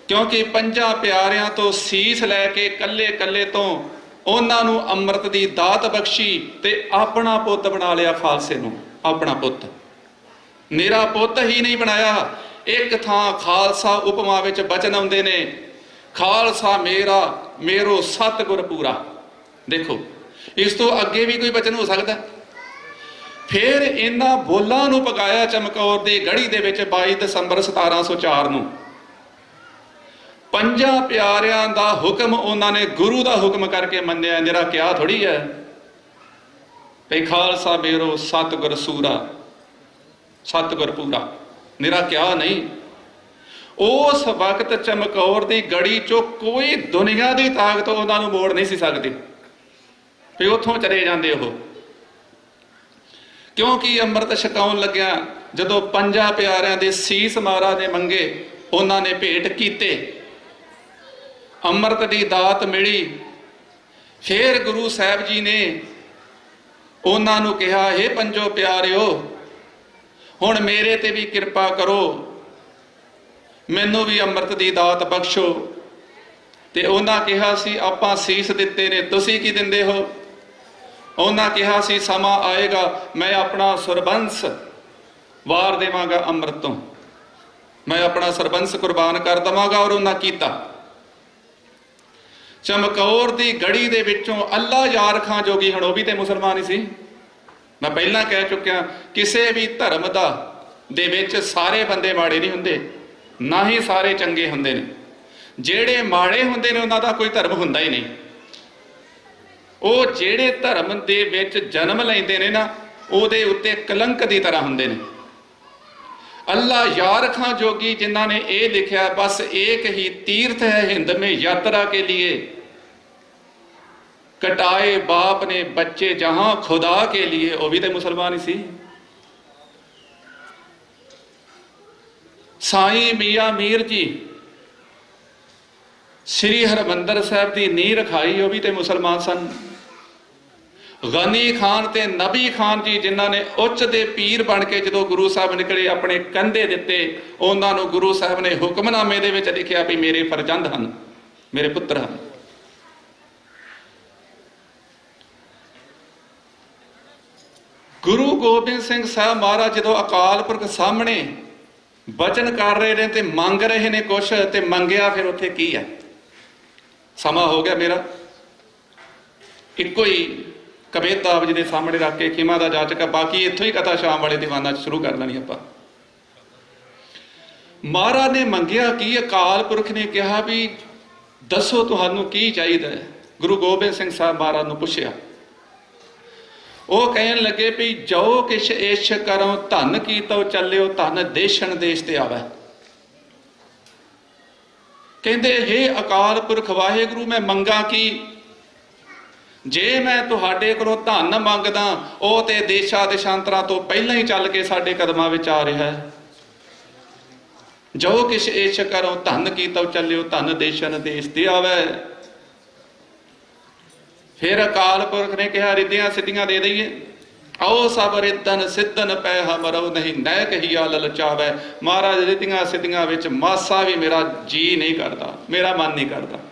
ਕਿਉਂਕਿ 5 ਪਿਆਰਿਆਂ ਤੋਂ ਸੀਸ ਲੈ ਕੇ ਕੱਲੇ ਕੱਲੇ ਤੋਂ ਉਹਨਾਂ ਨੂੰ ਅੰਮ੍ਰਿਤ ਦੀ ਦਾਤ ਬਖਸ਼ੀ ਤੇ ਆਪਣਾ ਪੁੱਤ ਬਣਾ ਲਿਆ। ਖਾਲਸੇ ਨੂੰ ਆਪਣਾ ਪੁੱਤ, ਮੇਰਾ ਪੁੱਤ ਹੀ ਨਹੀਂ ਬਣਾਇਆ। ਇੱਕ ਥਾਂ ਖਾਲਸਾ ਉਪਮਾ ਵਿੱਚ ਬਚਨ ਆਉਂਦੇ ਨੇ, ਖਾਲਸਾ ਮੇਰਾ ਮੇਰੋ ਸਤਿਗੁਰ ਪੂਰਾ। ਦੇਖੋ ਇਸ ਤੋਂ ਅੱਗੇ ਵੀ ਕੋਈ ਬਚਨ ਹੋ ਸਕਦਾ? ਫਿਰ ਇਹਨਾਂ ਬੋਲਾਂ ਨੂੰ ਪਕਾਇਆ ਚਮਕੌਰ ਦੀ ਗੜ੍ਹੀ ਦੇ ਵਿੱਚ 22 ਦਸੰਬਰ 1704 ਨੂੰ। ਪੰਜਾਂ ਪਿਆਰਿਆਂ ਦਾ ਹੁਕਮ ਉਹਨਾਂ ਨੇ ਗੁਰੂ ਦਾ ਹੁਕਮ ਕਰਕੇ ਮੰਨਿਆ। ਨਿਰਾ ਕਿਹਾ ਥੋੜੀ ਹੈ ਭਈ ਖਾਲਸਾ ਮੇਰੋ ਸਤਿਗੁਰ ਸੂਰਾ, ਸਤਿਗੁਰ ਪੂਰਾ, ਨਿਰਾ ਕਿਹਾ ਨਹੀਂ। ਉਸ ਵਕਤ ਚਮਕੌਰ ਦੀ ਗੜੀ ਚੋਂ ਕੋਈ ਦੁਨੀਆ ਦੀ ਤਾਕਤ ਉਹਨਾਂ ਨੂੰ ਮੋੜ ਨਹੀਂ ਸੀ ਸਕਦੀ ਵੀ ਉੱਥੋਂ ਚਲੇ ਜਾਂਦੇ ਉਹ। ਕਿਉਂਕਿ ਅੰਮ੍ਰਿਤ ਛਕਾਉਣ ਲੱਗਿਆ ਜਦੋਂ ਪੰਜਾਂ ਪਿਆਰਿਆਂ ਦੇ ਸੀਸ ਮਹਾਰਾਜ ਨੇ ਮੰਗੇ, ਉਹਨਾਂ ਨੇ ਭੇਟ ਕੀਤੇ, ਅੰਮ੍ਰਿਤ ਦੀ ਦਾਤ ਮਿਲੀ। ਫਿਰ ਗੁਰੂ ਸਾਹਿਬ ਜੀ ਨੇ ਉਹਨਾਂ ਨੂੰ ਕਿਹਾ, ਹੇ ਪੰਜੋ ਪਿਆਰਿਓ, ਹੁਣ ਮੇਰੇ ਤੇ ਵੀ ਕਿਰਪਾ ਕਰੋ, ਮੈਨੂੰ ਵੀ ਅੰਮ੍ਰਿਤ ਦੀ ਦਾਤ ਬਖਸ਼ੋ। ਤੇ ਉਹਨਾਂ ਕਿਹਾ ਸੀ ਆਪਾਂ ਸੀਸ ਦਿੱਤੇ ਨੇ, ਤੁਸੀਂ ਕੀ ਦਿੰਦੇ ਹੋ? ਉਹਨਾਂ ਕਿਹਾ ਸੀ ਸਮਾਂ ਆਏਗਾ ਮੈਂ ਆਪਣਾ ਸਰਬੰਸ ਵਾਰ ਦੇਵਾਂਗਾ ਅੰਮ੍ਰਿਤ ਤੋਂ, ਮੈਂ ਆਪਣਾ ਸਰਬੰਸ ਕੁਰਬਾਨ ਕਰ ਦੇਵਾਂਗਾ। ਔਰ ਉਹਨਾਂ ਕੀਤਾ। ਚਮਕੌਰ ਦੀ ਗੜੀ ਦੇ ਵਿੱਚੋਂ ਅੱਲਾ ਯਾਰ ਖਾਂ ਜੋਗੀ, ਹੁਣ ਉਹ ਵੀ ਤੇ ਮੁਸਲਮਾਨ ਹੀ ਸੀ। ਮੈਂ ਪਹਿਲਾਂ ਕਹਿ ਚੁੱਕਿਆ ਕਿਸੇ ਵੀ ਧਰਮ ਦੇ ਵਿੱਚ ਸਾਰੇ ਬੰਦੇ ਮਾੜੇ ਨਹੀਂ ਹੁੰਦੇ, ਨਾ ਹੀ ਸਾਰੇ ਚੰਗੇ ਹੁੰਦੇ ਨੇ। ਜਿਹੜੇ ਮਾੜੇ ਹੁੰਦੇ ਨੇ ਉਹਨਾਂ ਦਾ ਕੋਈ ਧਰਮ ਹੁੰਦਾ ਹੀ ਨਹੀਂ। ਉਹ ਜਿਹੜੇ ਧਰਮ ਦੇ ਵਿੱਚ ਜਨਮ ਲੈਂਦੇ ਨੇ ਨਾ, ਉਹਦੇ ਉੱਤੇ ਕਲੰਕ ਦੀ ਤਰ੍ਹਾਂ ਹੁੰਦੇ ਨੇ। ਅੱਲਾ यार खां जोगी जिन्हों ने ये लिखा बस एक ही तीर्थ है हिंद में यात्रा के लिए, कटाए बाप ने बच्चे जहां खुदा के लिए, वो भी तो मुसलमान ही सी। साईं मियां मीर जी श्री हरमंदर साहब की नींह रखाई, वो भी तो मुसलमान सन। गनी खान ते नबी खान जी जिन्हों ने उच्च दे पीर बन के जो गुरु साहब निकले अपने कंधे दिते, उन्होंने गुरु साहब ने हुक्मनामे दे विच लिखिया भी मेरे फरजंद हन, मेरे पुत्र हन। गुरु गोबिंद सिंह साहब महाराज जो अकाल पुरख सामने बचन कर रहे ने ते मंग रहे ने कुछ, ते मंगया फिर उत्थे की है। समा हो गया मेरा इको ही कबीरदास आप जी के सामने रख के खिमा का जाचक, बाकी इत्थों ही कथा शाम वाले दीवाना शुरू कर लेनी आप। महाराज ने मंगिया कि अकाल पुरख ने कहा भी दसो तुहानू की चाहिए। गुरु गोबिंद सिंह साहब महाराज ने पूछया, वो कहन लगे भी जो किश इश करो धन की तो चलियो, धन देशन देश ते आवे। कहते हे अकाल पुरख वाहेगुरु मैं मंगा की, जे मैं तुहाडे कोलों धन मंगदा वो ते देशा देशांतरां तो पहला ही चल के साडे कदमां विच आ रहा है। जो किश इश करो धन की तो चलियो, धन देशन देश ते आवे। फिर अकाल पुरख ने कहा रिद्धियां सिद्धियां दे दईए, आओ सब रिद्धन सिद्धन पै हमरो नहीं नैक हिया ललचावे। महाराज रिद्धियां सिद्धियां विच मासा भी मेरा जी नहीं करता, मेरा मन नहीं करता,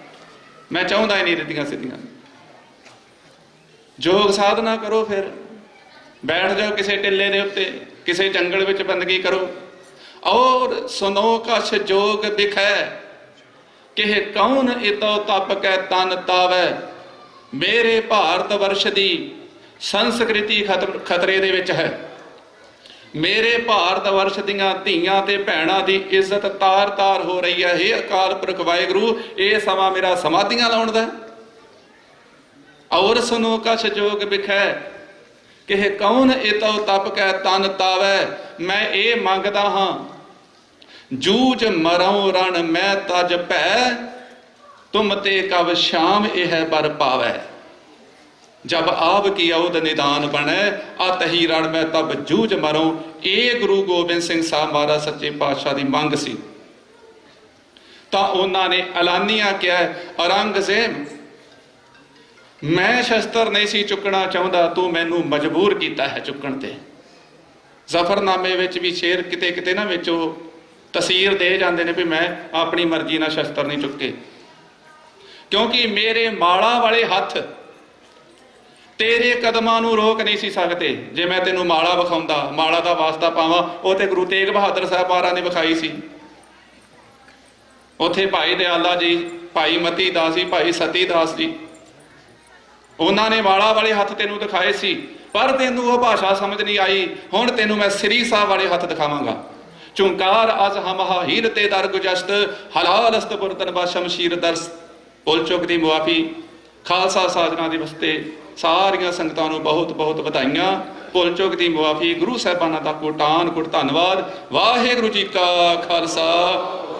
मैं चाहुंदा ही नहीं रिद्धियां सिद्धियां। जोग साधना करो, फिर बैठ जाओ किसी टिले के उत्ते, किसी जंगल विच बंदगी करो। और सुनो कछ जोग दिखै कि कौन इतो तप कै तन तावै। मेरे भारत वर्ष की संस्कृति खतरे दे विच है। मेरे भारत वर्ष दियां धीआं ते भैणां दी इज्जत तार तार हो रही है। हे अकाल पुरख वाहिगुरू, ये समा मेरा समाधियां लाउण दा। और सुनो कछ जोग बिखै कि कौन इतो तप कै तन तावै। मैं ये मंगदा हाँ जूझ मरऊं रण मैं तज भै, तुम ते कब शाम यह बर पावै। जब आप की औद निदान बने अत ही रण मैं तब जूझ मरूं। ये गुरु गोबिंद सिंह साहब महाराज सच्चे पातशाह की मंग सी। तो उन्होंने ऐलानिया किया औरंगजेब मैं शस्त्र नहीं सी चुकना चाहता, तू मैनू मजबूर किया है चुकन ते। जफरनामे विच भी शेर किते किते ना विच तसीर दे जाते हैं भी मैं अपनी मर्जी ना शस्त्र नहीं चुके, क्योंकि मेरे माड़ा वाले हथ ਤੇਰੇ ਕਦਮਾਂ ਨੂੰ ਰੋਕ ਨਹੀਂ ਸੀ ਸਕਦੇ। ਜੇ ਮੈਂ ਤੈਨੂੰ ਮਾਲਾ ਵਿਖਾਉਂਦਾ, ਮਾਲਾ ਦਾ ਵਾਸਤਾ ਪਾਵਾਂ, ਉਹ ਤੇ ਗੁਰੂ ਤੇਗ ਬਹਾਦਰ ਸਾਹਿਬ ਮਹਾਰਾਜ ਨੇ ਵਿਖਾਈ ਸੀ। ਉੱਥੇ ਭਾਈ ਦਿਆਲਾ ਜੀ, ਭਾਈ ਮਤੀ ਦਾਸ ਜੀ, ਭਾਈ ਸਤੀ ਦਾਸ ਜੀ, ਉਹਨਾਂ ਨੇ ਮਾਲਾ ਵਾਲੇ ਹੱਥ ਤੈਨੂੰ ਦਿਖਾਏ ਸੀ, ਪਰ ਤੈਨੂੰ ਉਹ ਭਾਸ਼ਾ ਸਮਝ ਨਹੀਂ ਆਈ। ਹੁਣ ਤੈਨੂੰ ਮੈਂ ਸ੍ਰੀ ਸਾਹਿਬ ਵਾਲੇ ਹੱਥ ਦਿਖਾਵਾਂਗਾ। ਚੁੰਕਾਰ ਅਸ ਹਮਹਾ ਹੀਰ ਤੇ ਦਰ ਗੁਜਸ਼ਤ ਹਲਾਲ ਅਸਤ ਬੁਰਤਨ ਬਾ ਸ਼ਮਸ਼ੀਰ ਦਰਸ। ਪੁੱਲ ਚੁੱਕ ਦੀ ਮੁਆਫੀ। ਖਾਲਸਾ ਸਾਜਣਾ ਦਿਵਸ ਤੇ ਸਾਰੀਆਂ ਸੰਗਤਾਂ ਨੂੰ ਬਹੁਤ ਬਹੁਤ ਵਧਾਈਆਂ। ਭੁੱਲ ਚੁੱਕ ਦੀ ਮੁਆਫੀ। ਗੁਰੂ ਸਾਹਿਬਾਨਾਂ ਦਾ ਕੋਟਾਨ ਕੋਟ ਧੰਨਵਾਦ। ਵਾਹਿਗੁਰੂ ਜੀ ਕਾ ਖਾਲਸਾ,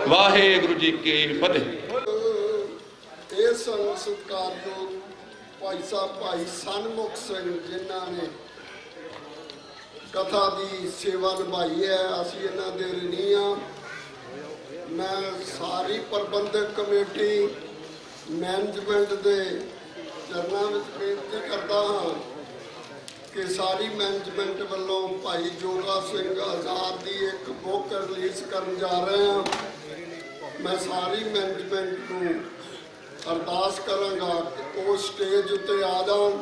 ਵਾਹਿਗੁਰੂ ਜੀ ਕੀ ਫਤਿਹ। ਇਹ ਸਤਿਕਾਰਯੋਗ ਭਾਈ ਸਾਹਿਬ ਭਾਈ ਸਨਮੁਖ ਸਿੰਘ ਜਿਨ੍ਹਾਂ ਨੇ ਕਥਾ ਦੀ ਸੇਵਾ ਨਿਭਾਈ ਹੈ, ਅਸੀਂ ਇਹਨਾਂ ਦੇ ਰਿਣੀ ਹਾਂ। ਮੈਂ ਸਾਰੀ ਪ੍ਰਬੰਧਕ ਕਮੇਟੀ ਮੈਨੇਜਮੈਂਟ ਦੇ ਚਰਨਾਂ ਵਿੱਚ ਬੇਨਤੀ ਕਰਦਾ ਹਾਂ ਕਿ ਸਾਰੀ ਮੈਨੇਜਮੈਂਟ ਵੱਲੋਂ ਭਾਈ ਜੋਗਾ ਸਿੰਘ ਆਜ਼ਾਦ ਦੀ ਇੱਕ ਬੁੱਕ ਰਿਲੀਜ਼ ਕਰਨ ਜਾ ਰਹੇ ਹਾਂ। ਮੈਂ ਸਾਰੀ ਮੈਨੇਜਮੈਂਟ ਨੂੰ ਅਰਦਾਸ ਕਰਾਂਗਾ ਕਿ ਉਹ ਸਟੇਜ ਉੱਤੇ ਆ ਜਾਣ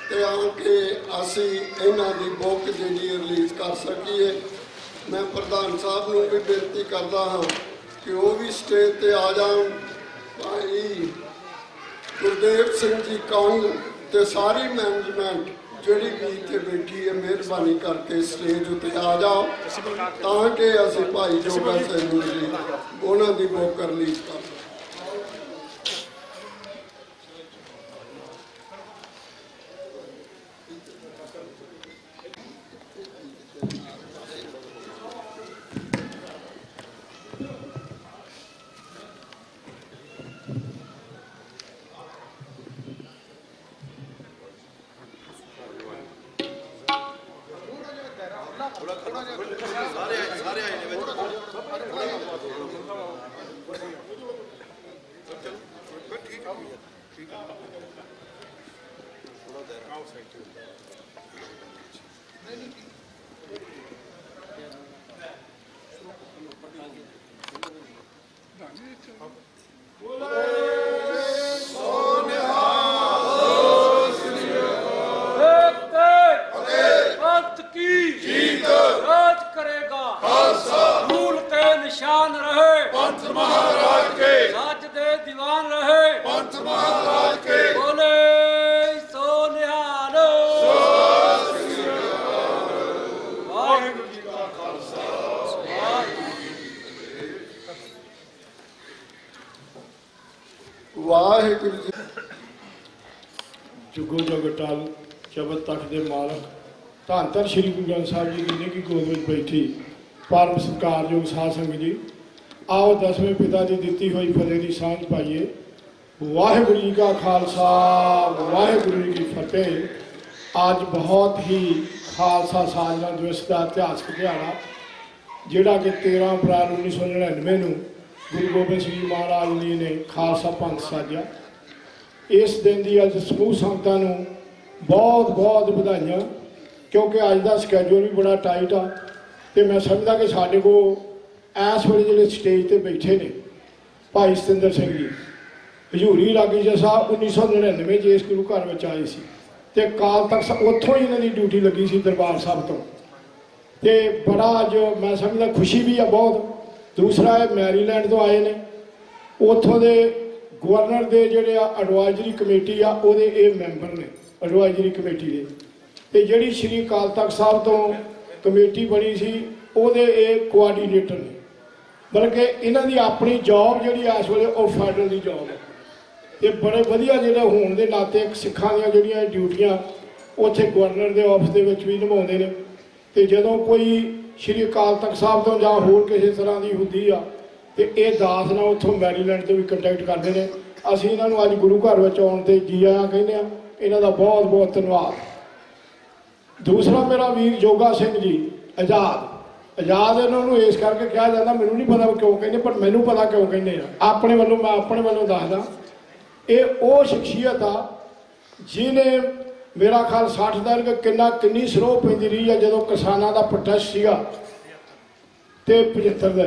ਤੇ ਆ ਕੇ ਅਸੀਂ ਇਹਨਾਂ ਦੀ ਬੁੱਕ ਜਿਹੜੀ ਰਿਲੀਜ਼ ਕਰ ਸਕੀਏ। ਮੈਂ ਪ੍ਰਧਾਨ ਸਾਹਿਬ ਨੂੰ ਵੀ ਬੇਨਤੀ ਕਰਦਾ ਹਾਂ ਕਿ ਉਹ ਵੀ ਸਟੇਜ ਤੇ ਆ ਜਾਣ। ਭਾਈ ਗੁਰਦੇਵ ਸਿੰਘ ਜੀ ਕੰਗ ਤੇ ਸਾਰੀ ਮੈਨੇਜਮੈਂਟ ਜਿਹੜੀ ਵੀ ਇੱਥੇ ਬੈਠੀ ਹੈ, ਮਿਹਰਬਾਨੀ ਕਰਕੇ ਸਟੇਜ ਉੱਤੇ ਆ ਜਾਓ ਤਾਂ ਕਿ ਅਸੀਂ ਭਾਈ ਜੋਗਾ ਸਿੰਘ ਜੀ ਉਹਨਾਂ ਦੀ ਬੁੱਕ ਰਿਲੀਜ਼ ਕਰ ਸਕੀਏ। ਵਾਹਿਗੁਰੂ ਜੀ। ਜੁਗੋ ਜਗਟਲ ਚਬਤ ਤਖਤ ਦੇ ਮਾਲਕ ਧੰਨ ਧੰਨ ਸ੍ਰੀ ਗੁਰੂ ਗ੍ਰੰਥ ਸਾਹਿਬ ਜੀ ਦੀ ਨਿੱਘੀ ਗੋਦ ਵਿੱਚ ਬੈਠੀ ਪਰਮ ਸਤਿਕਾਰਯੋਗ ਸਾਧ ਸੰਗਤ ਜੀ, ਆਓ ਦਸਵੇਂ ਪਿਤਾ ਦੀ ਦਿੱਤੀ ਹੋਈ ਫਤਿਹ ਦੀ ਸਾਂਝ ਪਾਈਏ। ਵਾਹਿਗੁਰੂ ਜੀ ਕਾ ਖਾਲਸਾ, ਵਾਹਿਗੁਰੂ ਜੀ ਕੀ ਫਤਿਹ। ਅੱਜ ਬਹੁਤ ਹੀ ਖਾਲਸਾ ਸਾਜਨਾ ਦਿਵਸ ਦਾ ਇਤਿਹਾਸਕ ਦਿਹਾੜਾ, ਜਿਹੜਾ ਕਿ 13 ਅਪ੍ਰੈਲ 1999 ਨੂੰ ਗੁਰੂ ਗੋਬਿੰਦ ਸਿੰਘ ਜੀ ਮਹਾਰਾਜ ਜੀ ਨੇ ਖਾਲਸਾ ਪੰਥ ਸਾਜਿਆ। ਇਸ ਦਿਨ ਦੀ ਅੱਜ ਸਮੂਹ ਸੰਗਤਾਂ ਨੂੰ ਬਹੁਤ ਬਹੁਤ ਵਧਾਈਆਂ, ਕਿਉਂਕਿ ਅੱਜ ਦਾ ਸਕੈਜੂਲ ਵੀ ਬੜਾ ਟਾਈਟ ਆ ਤੇ ਮੈਂ ਸਮਝਦਾ ਕਿ ਸਾਡੇ ਕੋਲ ਇਸ ਵੇਲੇ ਜਿਹੜੇ ਸਟੇਜ ਤੇ ਬੈਠੇ ਨੇ ਭਾਈ ਸਤਿੰਦਰ ਸਿੰਘ ਜੀ ਹਜ਼ੂਰੀ ਲਾਗੀ ਜਸਾ 1999 'ਚ ਇਸ ਗੁਰੂ ਘਰ ਵਿੱਚ ਆਏ ਸੀ ਤੇ ਕਾਲ ਤੱਕ ਉੱਥੋਂ ਹੀ ਇਹਨਾਂ ਦੀ ਡਿਊਟੀ ਲੱਗੀ ਸੀ ਦਰਬਾਰ ਸਾਹਿਬ ਤੋਂ। ਤੇ ਬੜਾ ਅੱਜ ਮੈਂ ਸਮਝਦਾ ਖੁਸ਼ੀ ਵੀ ਆ ਬਹੁਤ। ਦੂਸਰਾ ਇਹ ਮੈਰੀਲੈਂਡ ਤੋਂ ਆਏ ਨੇ, ਉੱਥੋਂ ਦੇ ਗਵਰਨਰ ਦੇ ਜਿਹੜੇ ਆ ਐਡਵਾਈਜ਼ਰੀ ਕਮੇਟੀ ਆ ਉਹਦੇ ਇਹ ਮੈਂਬਰ ਨੇ ਐਡਵਾਈਜ਼ਰੀ ਕਮੇਟੀ ਦੇ, ਤੇ ਜਿਹੜੀ ਸ਼੍ਰੀ ਅਕਾਲ ਤਖਤ ਸਾਹਿਬ ਤੋਂ ਕਮੇਟੀ ਬਣੀ ਸੀ ਉਹਦੇ ਇਹ ਕੋਆਰਡੀਨੇਟਰ ਨੇ। ਬਲਕਿ ਇਹਨਾਂ ਦੀ ਆਪਣੀ ਜੌਬ ਜਿਹੜੀ ਇਸ ਵੇਲੇ ਉਹ ਫੈਡਰਲ ਦੀ ਜੌਬ ਹੈ ਤੇ ਬੜੇ ਵਧੀਆ ਜਿਹੜੇ ਹੋਣ ਦੇ ਨਾਤੇ ਸਿੱਖਾਂ ਦੀਆਂ ਜਿਹੜੀਆਂ ਡਿਊਟੀਆਂ ਉੱਥੇ ਗਵਰਨਰ ਦੇ ਆਫਿਸ ਦੇ ਵਿੱਚ ਵੀ ਨਿਭਾਉਂਦੇ ਨੇ। ਤੇ ਜਦੋਂ ਕੋਈ ਸ਼੍ਰੀ ਅਕਾਲ ਤਖਤ ਸਾਹਿਬ ਤੋਂ ਜਾਂ ਹੋਰ ਕਿਸੇ ਤਰ੍ਹਾਂ ਦੀ ਹੁੰਦੀ ਆ ਤੇ ਇਹ ਦਾਸ ਨਾਲ ਉੱਥੋਂ ਮੈਰੀਲੈਂਡ ਤੋਂ ਵੀ ਕੰਟੈਕਟ ਕਰਦੇ ਨੇ। ਅਸੀਂ ਇਹਨਾਂ ਨੂੰ ਅੱਜ ਗੁਰੂ ਘਰ ਵਿੱਚ ਆਉਣ ਤੇ ਜੀ ਆਇਆਂ ਕਹਿੰਦੇ ਆ, ਇਹਨਾਂ ਦਾ ਬਹੁਤ ਬਹੁਤ ਧੰਨਵਾਦ। ਦੂਸਰਾ ਮੇਰਾ ਵੀਰ ਜੋਗਾ ਸਿੰਘ ਜੀ ਆਜ਼ਾਦ ਇਹਨਾਂ ਨੂੰ ਇਸ ਕਰਕੇ ਕਿਹਾ ਜਾਂਦਾ, ਮੈਨੂੰ ਨਹੀਂ ਪਤਾ ਕਿਉਂ ਕਹਿੰਦੇ, ਪਰ ਮੈਨੂੰ ਪਤਾ ਕਿਉਂ ਕਹਿੰਦੇ ਆ। ਆਪਣੇ ਵੱਲੋਂ ਮੈਂ ਆਪਣੇ ਵੱਲੋਂ ਦੱਸਦਾ, ਇਹ ਉਹ ਸ਼ਖਸੀਅਤ ਆ ਜਿਹਨੇ ਮੇਰਾ ਖਿਆਲ 60 ਦਾ ਕਿੰਨੀ ਸਰੋਹ ਪੈਂਦੀ ਰਹੀ ਆ ਜਦੋਂ ਕਿਸਾਨਾਂ ਦਾ ਪ੍ਰੋਟੈਸਟ ਸੀਗਾ ਤੇ 75 ਦਾ,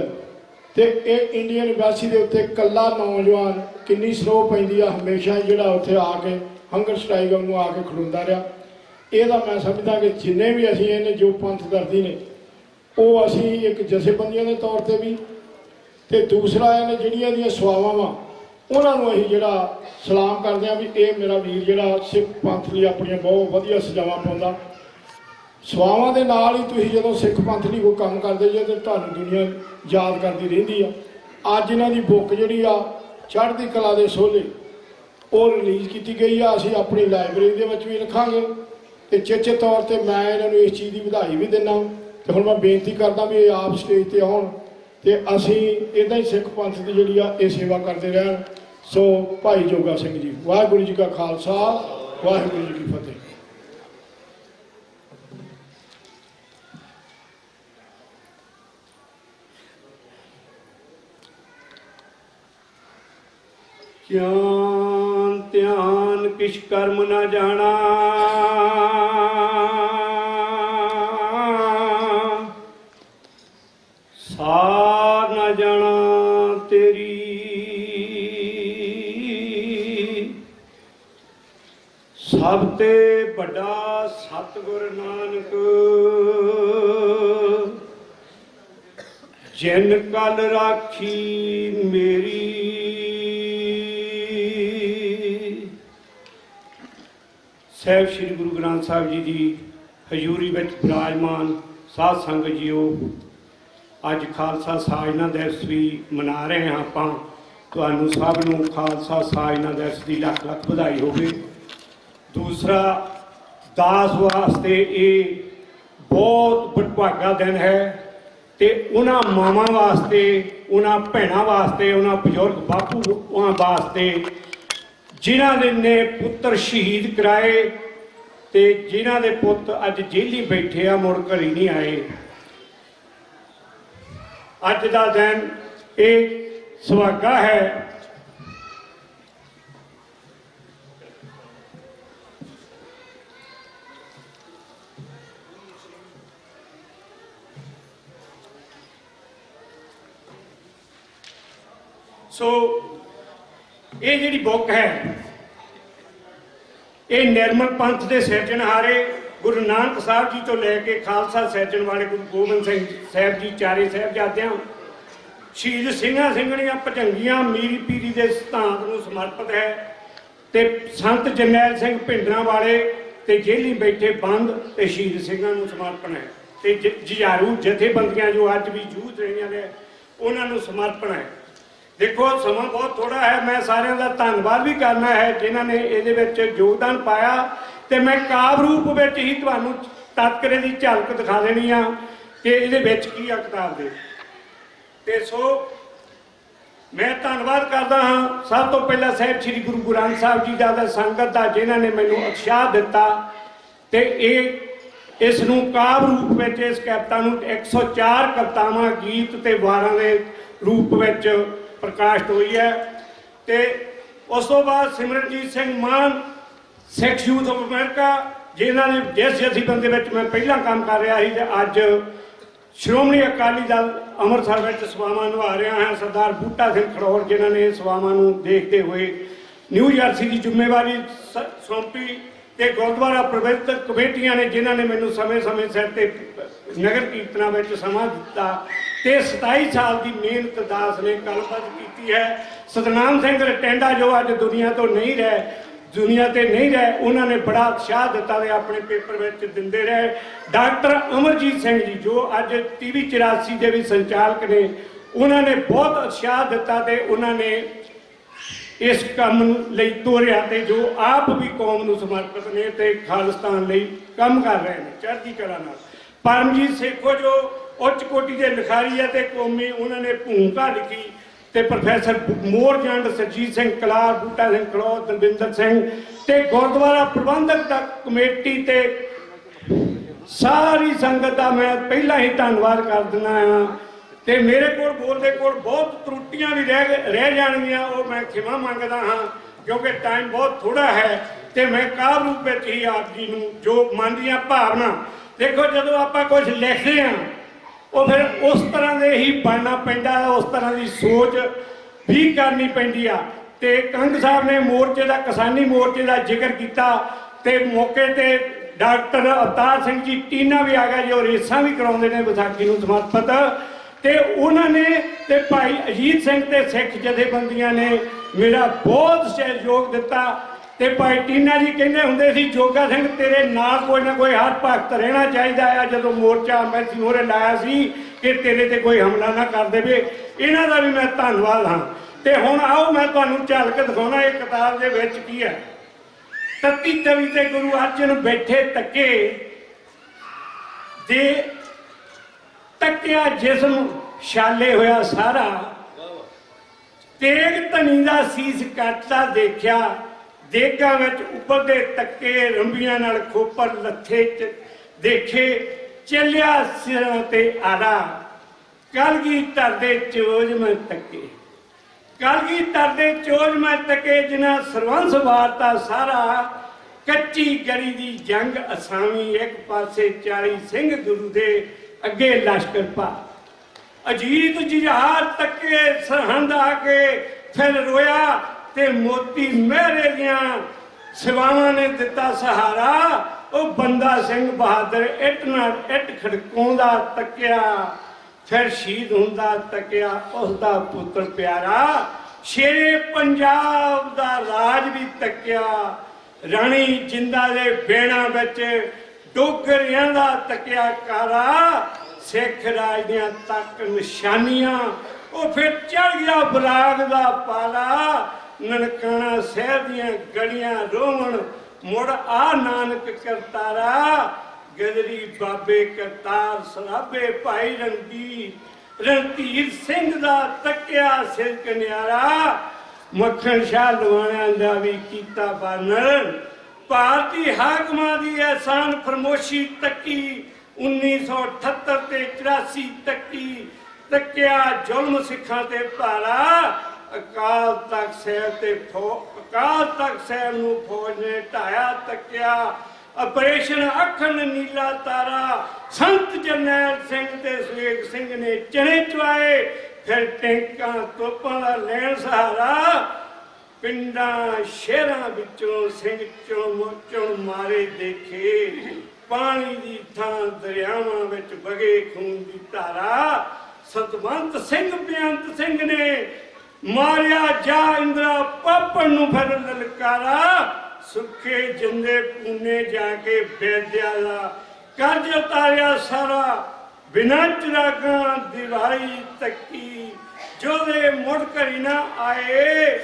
ਤੇ ਇਹ ਇੰਡੀਅਨ ਐਮਬੈਸੀ ਦੇ ਉੱਤੇ ਇਕੱਲਾ ਨੌਜਵਾਨ ਕਿੰਨੀ ਸਰੋਹ ਪੈਂਦੀ ਆ ਹਮੇਸ਼ਾ ਜਿਹੜਾ ਉੱਥੇ ਆ ਕੇ ਹੰਗਰ ਸਟ੍ਰਾਈਕ ਨੂੰ ਆ ਕੇ ਖਲੋਂਦਾ ਰਿਹਾ। ਇਹਦਾ ਮੈਂ ਸਮਝਦਾ ਕਿ ਜਿੰਨੇ ਵੀ ਅਸੀਂ ਇਹਨੇ ਜੋ ਪੰਥ ਦਰਦੀ ਨੇ ਉਹ ਅਸੀਂ ਇੱਕ ਜਥੇਬੰਦੀਆਂ ਦੇ ਤੌਰ ਤੇ ਵੀ, ਤੇ ਦੂਸਰਾ ਇਹਨੇ ਜਿਹੜੀਆਂ ਇਹਦੀਆਂ ਸੇਵਾਵਾਂ ਵਾ ਉਹਨਾਂ ਨੂੰ ਅਸੀਂ ਜਿਹੜਾ ਸਲਾਮ ਕਰਦੇ ਹਾਂ ਵੀ ਇਹ ਮੇਰਾ ਵੀਰ ਜਿਹੜਾ ਸਿੱਖ ਪੰਥ ਲਈ ਆਪਣੀਆਂ ਬਹੁਤ ਵਧੀਆ ਸਜ਼ਾਵਾਂ ਪਾਉਂਦਾ। ਸੇਵਾਵਾਂ ਦੇ ਨਾਲ ਹੀ ਤੁਸੀਂ ਜਦੋਂ ਸਿੱਖ ਪੰਥ ਲਈ ਕੋਈ ਕੰਮ ਕਰਦੇ ਜੇ ਤਾਂ ਤੁਹਾਨੂੰ ਦੁਨੀਆ ਯਾਦ ਕਰਦੀ ਰਹਿੰਦੀ ਆ। ਅੱਜ ਇਹਨਾਂ ਦੀ ਬੁੱਕ ਜਿਹੜੀ ਆ ਚੜ੍ਹਦੀ ਕਲਾ ਦੇ ਸੋਹਲੇ ਉਹ ਰਿਲੀਜ਼ ਕੀਤੀ ਗਈ ਆ। ਅਸੀਂ ਆਪਣੀ ਲਾਇਬ੍ਰੇਰੀ ਦੇ ਵਿੱਚ ਵੀ ਰੱਖਾਂਗੇ ਤੇ ਚੇਚੇ ਤੌਰ ਤੇ ਮੈਂ ਇਹਨਾਂ ਨੂੰ ਇਸ ਚੀਜ਼ ਦੀ ਵਧਾਈ ਵੀ ਦਿੰਦਾ। ਤੇ ਹੁਣ ਮੈਂ ਬੇਨਤੀ ਕਰਦਾ ਵੀ ਇਹ ਆਪ ਸਟੇਜ ਤੇ ਆਉਣ ਤੇ ਅਸੀਂ ਇੱਦਾਂ ਹੀ ਸਿੱਖ ਪੰਥ ਦੀ ਜਿਹੜੀ ਆ ਇਹ ਸੇਵਾ ਕਰਦੇ ਰਹਿਣ। ਸੋ ਭਾਈ ਜੋਗਾ ਸਿੰਘ ਜੀ, ਵਾਹਿਗੁਰੂ ਜੀ ਕਾ ਖਾਲਸਾ, ਵਾਹਿਗੁਰੂ ਜੀ ਕੀ ਫਤਿਹ। ਗਿਆਨ ਧਿਆਨ ਕਿਛ ਕਰਮ ਨਾ ਜਾਣਾ, ਸਾਰ ਨਾ ਜਾਣਾ ਤੇਰੀ, ਸਭ ਤੇ ਵੱਡਾ ਸਤਿਗੁਰ ਨਾਨਕ, ਜਿਨ ਕਲ ਰਾਖੀ ਮੇਰੀ। ਸਾਹਿਬ ਸ੍ਰੀ ਗੁਰੂ ਗ੍ਰੰਥ ਸਾਹਿਬ ਜੀ ਦੀ ਹਜ਼ੂਰੀ ਵਿੱਚ ਬਿਰਾਜਮਾਨ ਸਾਧ ਸੰਗਤ ਜੀਓ, ਅੱਜ ਖਾਲਸਾ ਸਾਜਨਾ ਦਿਵਸ ਵੀ ਮਨਾ ਰਹੇ ਹਾਂ ਆਪਾਂ। ਤੁਹਾਨੂੰ ਸਭ ਨੂੰ ਖਾਲਸਾ ਸਾਜਨਾ ਦਿਵਸ ਦੀ ਲੱਖ ਲੱਖ ਵਧਾਈ ਹੋਵੇ। ਦੂਸਰਾ, ਦਾਸ ਵਾਸਤੇ ਇਹ ਬਹੁਤ ਵਡਭਾਗਾ ਦਿਨ ਹੈ ਤੇ ਉਹਨਾਂ ਮਾਵਾਂ ਵਾਸਤੇ, ਉਹਨਾਂ ਭੈਣਾਂ ਵਾਸਤੇ, ਉਹਨਾਂ ਬਜ਼ੁਰਗ ਬਾਪੂਆਂ ਵਾਸਤੇ ਜਿਨ੍ਹਾਂ ਦੇ ਨੇ ਪੁੱਤਰ ਸ਼ਹੀਦ ਕਰਾਏ ਤੇ ਜਿਨ੍ਹਾਂ ਦੇ ਪੁੱਤ ਅੱਜ ਜੇਲ੍ਹੀ ਬੈਠੇ ਆ, ਮੁੜ ਘਰੀ ਨਹੀਂ ਆਏ। ਅੱਜ ਦਾ ਦਿਨ ਇਹ ਸੁਹਾਗਾ ਹੈ। ਸੋ ਇਹ ਜਿਹੜੀ ਬੁੱਕ ਹੈ ਇਹ ਨਿਰਮਲ ਪੰਥ ਦੇ ਸਿਰਜਣਹਾਰੇ ਗੁਰੂ ਨਾਨਕ ਸਾਹਿਬ ਜੀ ਤੋਂ ਲੈ ਕੇ ਖਾਲਸਾ ਸਿਰਜਣ ਵਾਲੇ ਗੁਰੂ ਗੋਬਿੰਦ ਸਿੰਘ ਸਾਹਿਬ ਜੀ, ਚਾਰੇ ਸਾਹਿਬਜ਼ਾਦਿਆਂ, ਸ਼ਹੀਦ ਸਿੰਘਾਂ ਸਿੰਘਣੀਆਂ, ਭਜੰਗੀਆਂ, ਮੀਰੀ ਪੀਰੀ ਦੇ ਸਿਧਾਂਤ ਨੂੰ ਸਮਰਪਿਤ ਹੈ ਤੇ ਸੰਤ ਜਰਨੈਲ ਸਿੰਘ ਭਿੰਡਰਾਂ ਵਾਲੇ ਤੇ ਜੇਲ੍ਹੀ ਬੈਠੇ ਬੰਦ ਤੇ ਸ਼ਹੀਦ ਸਿੰਘਾਂ ਨੂੰ ਸਮਰਪਣ ਹੈ ਤੇ ਜੁਝਾਰੂ ਜਥੇਬੰਦੀਆਂ ਜੋ ਅੱਜ ਵੀ ਜੂਝ ਰਹੀਆਂ ਨੇ ਉਹਨਾਂ ਨੂੰ ਸਮਰਪਣ ਹੈ। ਦੇਖੋ ਸਮਾਂ ਬਹੁਤ ਥੋੜਾ ਹੈ, ਮੈਂ ਸਾਰਿਆਂ ਦਾ ਧੰਨਵਾਦ ਵੀ ਕਰਨਾ ਹੈ ਜਿਨ੍ਹਾਂ ਨੇ ਇਹਦੇ ਵਿੱਚ ਯੋਗਦਾਨ ਪਾਇਆ ਤੇ ਮੈਂ ਕਾਵਿ ਰੂਪ ਵਿੱਚ ਹੀ ਤੁਹਾਨੂੰ ਤਤਕਰੇ ਦੀ ਝਲਕ ਦਿਖਾ ਦੇਣੀ ਆ ਕਿ ਇਹਦੇ ਵਿੱਚ ਕੀ ਆ ਕਿਤਾਬ ਦੇ। ਤੇ ਸੋ ਮੈਂ ਧੰਨਵਾਦ ਕਰਦਾ ਹਾਂ ਸਭ ਤੋਂ ਪਹਿਲਾਂ ਸਾਹਿਬ ਸ੍ਰੀ ਗੁਰੂ ਗ੍ਰੰਥ ਸਾਹਿਬ ਜੀ ਦਾ ਸੰਗਤ ਦਾ ਜਿਨ੍ਹਾਂ ਨੇ ਮੈਨੂੰ ਉਤਸ਼ਾਹ ਦਿੱਤਾ ਤੇ ਇਸ ਨੂੰ ਕਾਵਿ ਰੂਪ ਵਿੱਚ ਇਸ ਕਵਿਤਾ ਨੂੰ 104 ਕਵਿਤਾਵਾਂ, ਗੀਤ ਤੇ ਵਾਰਾਂ ਦੇ ਰੂਪ ਵਿੱਚ ਪ੍ਰਕਾਸ਼ਿਤ ਹੋਈ ਹੈ। ਤੇ ਉਸ ਤੋਂ ਬਾਅਦ ਸਿਮਰਨਜੀਤ ਸਿੰਘ ਮਾਨ, ਸਿੱਖ ਯੂਥ ਆਫ ਅਮਰੀਕਾ, ਜਿਨ੍ਹਾਂ ਨੇ ਜਿਸ ਜਥੇਬੰਦੀ ਵਿੱਚ ਮੈਂ ਪਹਿਲਾਂ ਕੰਮ ਕਰ ਰਿਹਾ ਸੀ ਤੇ ਅੱਜ ਸ਼੍ਰੋਮਣੀ ਅਕਾਲੀ ਦਲ ਅੰਮ੍ਰਿਤਸਰ ਵਿੱਚ ਸੇਵਾਵਾਂ ਨਿਭਾ ਰਿਹਾ ਹਾਂ, ਸਰਦਾਰ ਬੂਟਾ ਸਿੰਘ ਖੜੌਰ, ਜਿਨ੍ਹਾਂ ਨੇ ਸੇਵਾਵਾਂ ਨੂੰ ਦੇਖਦੇ ਹੋਏ ਨਿਊ ਜਰਸੀ ਦੀ ਜ਼ਿੰਮੇਵਾਰੀ ਸੌਂਪੀ ਤੇ ਗੁਰਦੁਆਰਾ ਪ੍ਰਬੰਧਕ ਕਮੇਟੀਆਂ ਨੇ ਜਿਨ੍ਹਾਂ ਨੇ ਮੈਨੂੰ ਸਮੇਂ-ਸਮੇਂ ਸਿਰ ਤੇ ਨਗਰ ਕੀਰਤਨਾਂ ਵਿੱਚ ਸਮਾਂ ਦਿੱਤਾ ਤੇ 27 ਸਾਲ ਦੀ ਮਿਹਨਤ ਦਾਸ ਨੇ ਕਲਮਬੱਧ ਕੀਤੀ ਹੈ। ਸਤਨਾਮ ਸਿੰਘ ਰਟੈਂਡਾ ਜੋ ਅੱਜ ਦੁਨੀਆ ਤੇ ਨਹੀਂ ਰਹੇ, ਉਹਨਾਂ ਨੇ ਬੜਾ ਉਤਸ਼ਾਹ ਦਿੱਤਾ ਤੇ ਆਪਣੇ ਪੇਪਰ ਵਿੱਚ ਦਿੰਦੇ ਰਹੇ। ਡਾਕਟਰ ਅਮਰਜੀਤ ਸਿੰਘ ਜੀ ਜੋ ਅੱਜ TV 84 ਦੇ ਵੀ ਸੰਚਾਲਕ ਨੇ, ਉਹਨਾਂ ਨੇ ਬਹੁਤ ਉਤਸ਼ਾਹ ਦਿੱਤਾ ਤੇ ਉਹਨਾਂ ਨੇ ਇਸ ਕੰਮ ਲਈ ਤੋਰਿਆ ਤੇ ਜੋ ਆਪ ਵੀ ਕੌਮ ਨੂੰ ਸਮਰਪਿਤ ਨੇ ਤੇ ਖਾਲਿਸਤਾਨ ਲਈ ਕੰਮ ਕਰ ਰਹੇ ਨੇ ਚੜ੍ਹਦੀ ਕਲਾ ਨਾਲ। ਪਰਮਜੀਤ ਸੇਖੋ ਜੋ ਉੱਚ ਕੋਟੀ ਦੇ ਲਿਖਾਰੀ ਹੈ ਤੇ ਕੌਮੀ, ਉਹਨਾਂ ਨੇ ਭੂਮਿਕਾ ਲਿਖੀ ਤੇ ਪ੍ਰੋਫੈਸਰ ਮੋਰਜੰਡ, ਸਰਜੀਤ ਸਿੰਘ ਕਲਾਰ, ਬੂਟਾ ਸਿੰਘ ਖੜੌਰ, ਦਲਵਿੰਦਰ ਸਿੰਘ ਤੇ ਗੁਰਦੁਆਰਾ ਪ੍ਰਬੰਧਕ ਕਮੇਟੀ ਤੇ ਸਾਰੀ ਸੰਗਤ ਦਾ ਮੈਂ ਪਹਿਲਾਂ ਹੀ ਧੰਨਵਾਦ ਕਰ ਦਿੰਦਾ ਹਾਂ। ਤੇ ਮੇਰੇ ਕੋਲ ਬੋਲਦੇ ਕੋਲ ਬਹੁਤ ਤਰੁੱਟੀਆਂ ਵੀ ਰਹਿ ਜਾਣਗੀਆਂ, ਉਹ ਮੈਂ ਖਿਮਾ ਮੰਗਦਾ ਹਾਂ ਕਿਉਂਕਿ ਟਾਈਮ ਬਹੁਤ ਥੋੜਾ ਹੈ ਤੇ ਮੈਂ ਕਾਵਿ ਰੂਪ ਵਿੱਚ ਹੀ ਆਪ ਜੀ ਨੂੰ ਜੋ ਮਨ ਦੀਆਂ ਭਾਵਨਾ, ਦੇਖੋ ਜਦੋਂ ਆਪਾਂ ਕੁਝ ਲਿਖਦੇ ਹਾਂ ਉਹ ਫਿਰ ਉਸ ਤਰ੍ਹਾਂ ਦੇ ਹੀ ਬਣਨਾ ਪੈਂਦਾ, ਉਸ ਤਰ੍ਹਾਂ ਦੀ ਸੋਚ ਵੀ ਕਰਨੀ ਪੈਂਦੀ ਆ ਤੇ ਕੰਗ ਸਾਹਿਬ ਨੇ ਮੋਰਚੇ ਦਾ, ਕਿਸਾਨੀ ਮੋਰਚੇ ਦਾ ਜ਼ਿਕਰ ਕੀਤਾ ਤੇ ਮੌਕੇ ਤੇ ਡਾਕਟਰ ਅਵਤਾਰ ਸਿੰਘ ਜੀ ਟੀਨਾ ਵੀ ਆ ਗਿਆ ਜੋ ਰੇਸਾਂ ਵੀ ਕਰਾਉਂਦੇ ਨੇ ਵਿਸਾਖੀ ਨੂੰ ਸਮਰਪਿਤ, ਤੇ ਉਹਨਾਂ ਨੇ ਤੇ ਭਾਈ ਅਜੀਤ ਸਿੰਘ ਤੇ ਸਿੱਖ ਜਥੇਬੰਦੀਆਂ ਨੇ ਮੇਰਾ ਬਹੁਤ ਸਹਿਯੋਗ ਦਿੱਤਾ। ਤੇ ਭਾਈ ਟੀਨਾ ਜੀ ਕਹਿੰਦੇ ਹੁੰਦੇ ਸੀ ਜੋਗਾ ਸਿੰਘ ਤੇਰੇ ਨਾਲ ਕੋਈ ਨਾ ਕੋਈ ਹਰ ਭਗਤ ਰਹਿਣਾ ਚਾਹੀਦਾ ਆ। ਜਦੋਂ ਮੋਰਚਾ ਅੰਮ੍ਰਿਤਸਰ ਮੋਹਰੇ ਲਾਇਆ ਸੀ ਕਿ ਤੇਰੇ ਤੇ ਕੋਈ ਹਮਲਾ ਨਾ ਕਰ ਦੇਵੇ, ਇਹਨਾਂ ਦਾ ਵੀ ਮੈਂ ਧੰਨਵਾਦ ਹਾਂ। ਤੇ ਹੁਣ ਆਓ ਮੈਂ ਤੁਹਾਨੂੰ ਝਲਕ ਦਿਖਾਉਣਾ ਇਹ ਕਿਤਾਬ ਦੇ ਵਿੱਚ ਕੀ ਹੈ। ਤਤੀ ਤਵੀ ਤੇ ਗੁਰੂ ਅਰਜਨ ਬੈਠੇ ਤੱਕੇ ਦੇ ਤੱਕਿਆ ਜਿਸਮ ਛਾਲੇ ਹੋਇਆ ਸਾਰਾ, ਤੇਗ ਧਨੀ ਦਾ ਸੀਸ ਕੱਟਦਾ ਦੇਖਿਆ, ਦੇਗਾਂ ਵਿੱਚ ਉੱਪਰਦੇ ਤੱਕੇ, ਰੰਬੀਆਂ ਨਾਲ ਖੋਪਰ ਲੱਥੇ ਚ ਦੇਖੇ, ਚੱਲਿਆ ਸਿਰਾਂ ਤੇ ਆੜਾ, ਕਲਗੀਧਰ ਦੇ ਚੋਜ ਮੈਂ ਤੱਕੇ, ਕਲਗੀਧਰ ਦੇ ਚੋਜ ਮੈਂ ਤੱਕੇ, ਜਿਨ੍ਹਾਂ ਸਰਵੰਸ ਵਾਰਤਾ ਸਾਰਾ, ਕੱਚੀ ਗੜੀ ਦੀ ਜੰਗ ਅਸਾਮੀ, ਇੱਕ ਪਾਸੇ 40 ਸਿੰਘ ਗੁਰੂ ਦੇ ਅੱਗੇ ਲਸ਼ਕਰ ਪਾ, ਅਜੀਤ ਜੁਝਾਰ ਤੱਕੇ ਸਰਹੰਦ ਆ ਕੇ ਫਿਰ ਰੋਇਆ, ਤੇ ਮੋਤੀ ਮਹਿਰੇ ਦੀਆਂ ਸੇਵਾਵਾਂ ਨੇ ਦਿੱਤਾ ਸਹਾਰਾ, ਉਹ ਬੰਦਾ ਸਿੰਘ ਬਹਾਦਰ ਇੱਟ ਨਾਲ ਇੱਟ ਖੜਕਾਉਂਦਾ ਤੱਕਿਆ, ਫਿਰ ਸ਼ਹੀਦ ਹੁੰਦਾ ਤੱਕਿਆ ਉਸਦਾ ਪੁੱਤਰ ਪਿਆਰਾ, ਸ਼ੇਰੇ ਪੰਜਾਬ ਦਾ ਰਾਜ ਵੀ ਤੱਕਿਆ, ਰਾਣੀ ਜਿੰਦਾ ਦੇ ਬੇੜਾਂ ਵਿੱਚ ਡੋਗਰਿਆਂ ਦਾ ਤੱਕਿਆ ਕਾਰਾ, ਸਿੱਖ ਰਾਜ ਦੀਆਂ ਤੱਕ ਨਿਸ਼ਾਨੀਆਂ, ਉਹ ਫਿਰ ਚੜ ਗਿਆ ਬਰਾਗ ਦਾ ਪਾਲਾ, ਨਨਕਾਣਾ ਸ਼ਹਿਰ ਦੀਆਂ ਗਲੀਆਂ ਰੋਵਣ, ਮੁੜ ਆ ਨਾਨਕ ਕਰਤਾਰਾ, ਗਦਰੀ ਬਾਬੇ ਕਰਤਾਰ ਸਰਾਬੇ, ਭਾਈ ਰਣਧੀਰ ਸਿੰਘ ਦਾ ਤੱਕਿਆ ਸਿਰ ਕਨਿਆਰਾ, ਮੱਖਣ ਸ਼ਾਹ ਲਵਾਣਿਆਂ ਦਾ ਵੀ ਕੀਤਾ ਬਾਨਰ, ਭਾਰਤੀ ਹਾਕਮਾਂ ਦੀ ਅਹਿਸਾਨ ਫਰਮੋਸ਼ੀ ਤੱਕੀ, 1978 ਤੇ 84 ਤੱਕੀ, ਤੱਕਿਆ ਜ਼ੁਲਮ ਸਿੱਖਾਂ ਤੇ ਭਾਰਾ, ਅਕਾਲ ਤਖਤ ਸਾਹਿਬ ਨੂੰ ਫੌਜ ਨੇ ਢਾਇਆ ਤੱਕਿਆ, ਆਪਰੇਸ਼ਨ ਅੱਖਣ ਨੀਲਾ ਤਾਰਾ, ਸੰਤ ਜਰਨੈਲ ਸਿੰਘ ਤੇ ਸੁਖਦੇਵ ਸਿੰਘ ਨੇ ਚਣੇ ਚੁਆਏ, ਫਿਰ ਟੈਂਕਾਂ ਤੋਪਾਂ ਦਾ ਲੈਣ ਸਹਾਰਾ, ਪਿੰਡਾਂ ਸ਼ਹਿਰਾਂ ਵਿੱਚੋਂ ਸਿੰਘ ਚੁਣ ਮਾਰੇ ਦੇਖੇ, ਪਾਣੀ ਦੀ ਥਾਂ ਦਰਿਆਵਾਂ ਵਿੱਚ ਵਗੇ ਖੂਨ ਦੀ ਧਾਰਾ, ਸਤਵੰਤ ਸਿੰਘ ਬੇਅੰਤ ਸਿੰਘ ਨੇ ਮਾਰਿਆ ਜਾ ਇੰਦਰਾ ਪਾਪਣ ਨੂੰ ਫਿਰ ਲਲਕਾਰਾ, ਸੁੱਖੇ ਜਿੰਦੇ ਪੂਨੇ ਜਾ ਕੇ ਬੇਦਿਆ ਦਾ ਕਰਜ਼ ਉਤਾਰਿਆ ਸਾਰਾ, ਬਿਨਾਂ ਚਿਰਾਗਾਂ ਦਿਵਾਈ ਤੱਕੀ, ਜੋਦੇ ਮੁੜ ਘਰੀ ਨਾ ਆਏ,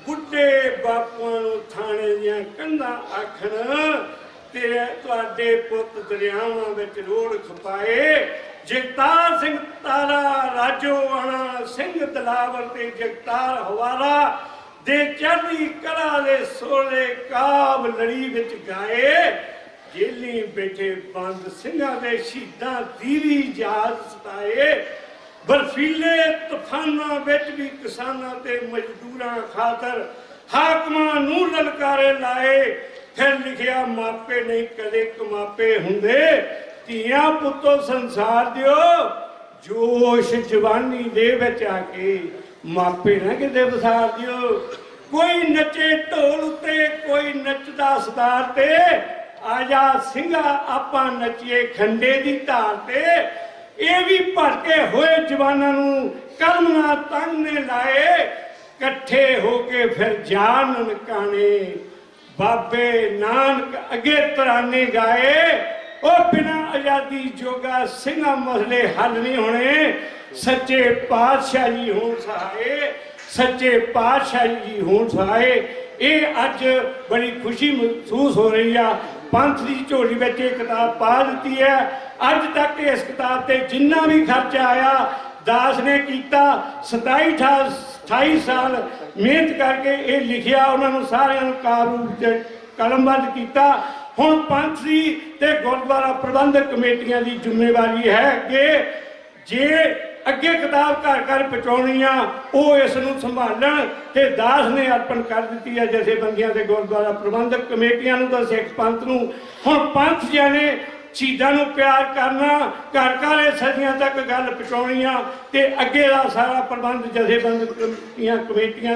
ਬੁੱਢੇ ਬਾਪੂਆਂ ਨੂੰ ਥਾਣੇ ਦੀਆਂ ਕੰਧਾਂ ਆਖਣ, ਤੇ ਤੁਹਾਡੇ ਪੁੱਤ ਦਰਿਆਵਾਂ ਵਿੱਚ ਰੋੜ ਖਪਾਏ, ਜਗਤਾਰ ਸਿੰਘ ਤਾਰਾ ਰਾਜੋਆਣਾ ਸਿੰਘ ਦਲਾਵਰ ਤੇ ਜਗਤਾਰ ਹਵਾਰਾ ਦੇ ਚੜ੍ਹਦੀ ਕਲਾ ਦੇ ਸੋਲੇ ਕਾਬ ਲੜੀ ਵਿੱਚ ਗਾਏ, ਜੇਲੀ ਬੈਠੇ ਬੰਦ ਸਿੰਘਾਂ ਦੇ ਸ਼ਹੀਦਾਂ ਦੀਵੀ ਯਾਦ ਸਤਾਏ, ਬਰਫੀਲੇ ਤੂਫਾਨਾਂ ਵਿੱਚ ਵੀ ਕਿਸਾਨਾਂ ਤੇ ਮਜ਼ਦੂਰਾਂ ਖਾਤਰ ਹਾਕਮਾਂ ਨੂੰ ਲਲਕਾਰੇ ਲਾਏ, ਫਿਰ ਲਿਖਿਆ ਮਾਪੇ ਨਹੀਂ ਕਦੇ ਕਮਾਪੇ ਹੁੰਦੇ, ਧੀਆਂ ਪੁੱਤੋ ਸੰਸਾਰ ਦਿਓ, ਜੋਸ਼ ਜਵਾਨੀ ਦੇ ਵਿੱਚ ਆ ਕੇ ਮਾਪੇ ਨਾ ਕਿਤੇ ਵਸਾਰ ਦਿਓ, ਕੋਈ ਨੱਚੇ ਢੋਲ ਉੱਤੇ ਕੋਈ ਨੱਚਦਾ ਸਤਾਰ ਤੇ, ਆਜਾ ਸਿੰਘਾ ਆਪਾਂ ਨੱਚੀਏ ਖੰਡੇ ਦੀ ਧਾਰ ਤੇ, ਇਹ ਵੀ ਭੜਕੇ ਹੋਏ ਜਵਾਨਾਂ ਨੂੰ ਕਲਮ ਨਾ ਤੰਗ ਨੇ ਲਾਏ, ਇਕੱਠੇ ਹੋ ਕੇ ਫਿਰ ਜਾਨ ਨਨਕਾਣੇ, ਬਾਬੇ ਨਾਨਕ ਅੱਗੇ ਤਰਾਨੇ ਗਾਏ, ਉਹ ਬਿਨਾਂ ਆਜ਼ਾਦੀ ਜੋਗਾ ਸਿੰਘਾਂ ਮਸਲੇ ਹੱਲ ਨਹੀਂ ਹੋਣੇ, ਸੱਚੇ ਪਾਤਸ਼ਾਹ ਜੀ ਹੋਣ ਸਹਾਏ, ਸੱਚੇ ਪਾਤਸ਼ਾਹ ਜੀ ਹੋਣ ਸਹਾਏ। ਇਹ ਅੱਜ ਬੜੀ ਖੁਸ਼ੀ ਮਹਿਸੂਸ ਹੋ ਰਹੀ ਆ, ਪੰਥ ਦੀ ਝੋਲੀ ਵਿੱਚ ਇਹ ਕਿਤਾਬ ਪਾ ਦਿੱਤੀ ਹੈ। ਅੱਜ ਤੱਕ ਇਸ ਕਿਤਾਬ ਤੇ ਜਿੰਨਾ ਵੀ ਖਰਚਾ ਆਇਆ ਦਾਸ ਨੇ ਕੀਤਾ, 27-28 ਸਾਲ ਮਿਹਨਤ ਕਰਕੇ ਇਹ ਲਿਖਿਆ, ਉਹਨਾਂ ਨੂੰ ਸਾਰਿਆਂ ਨੂੰ ਕਾਬੂ ਕਲਮਬੰਦ ਕੀਤਾ। ਹੁਣ ਪੰਥ ਦੀ ਤੇ ਗੁਰਦੁਆਰਾ ਪ੍ਰਬੰਧਕ ਕਮੇਟੀਆਂ ਦੀ ਜ਼ਿੰਮੇਵਾਰੀ ਹੈ ਕਿ ਜੇ ਅੱਗੇ ਕਿਤਾਬ ਘਰ ਘਰ ਪਹੁੰਚਾਉਣੀ ਆ, ਉਹ ਇਸ ਨੂੰ ਸੰਭਾਲਣ, ਤੇ ਦਾਸ ਨੇ ਅਰਪਣ ਕਰ ਦਿੱਤੀ ਹੈ ਜਥੇਬੰਦੀਆਂ ਤੇ ਗੁਰਦੁਆਰਾ ਪ੍ਰਬੰਧਕ ਕਮੇਟੀਆਂ ਨੂੰ ਤਾਂ ਸਿੱਖ ਪੰਥ ਨੂੰ। ਹੁਣ ਪੰਥ ਜਾਨੇ ਸ਼ਹੀਦਾਂ ਨੂੰ ਪਿਆਰ ਕਰਨਾ, ਘਰ ਘਰ ਸਦੀਆਂ ਤੱਕ ਗੱਲ ਪਹੁੰਚਾਉਣੀ ਆ ਤੇ ਅੱਗੇ ਦਾ ਸਾਰਾ ਪ੍ਰਬੰਧ ਜਥੇਬੰਦਕ ਕਮੇਟੀਆਂ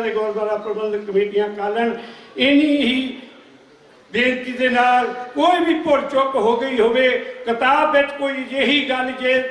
ਤੇ ਗੁਰਦੁਆਰਾ ਪ੍ਰਬੰਧਕ ਕਮੇਟੀਆਂ ਕਰ ਲੈਣ। ਇੰਨੀ ਹੀ ਬੇਨਤੀ ਦੇ ਨਾਲ ਕੋਈ ਵੀ ਭੁੱਲ ਚੁੱਕ ਹੋ ਗਈ ਹੋਵੇ, ਕਿਤਾਬ ਵਿੱਚ ਕੋਈ ਅਜਿਹੀ ਗੱਲ ਜੇ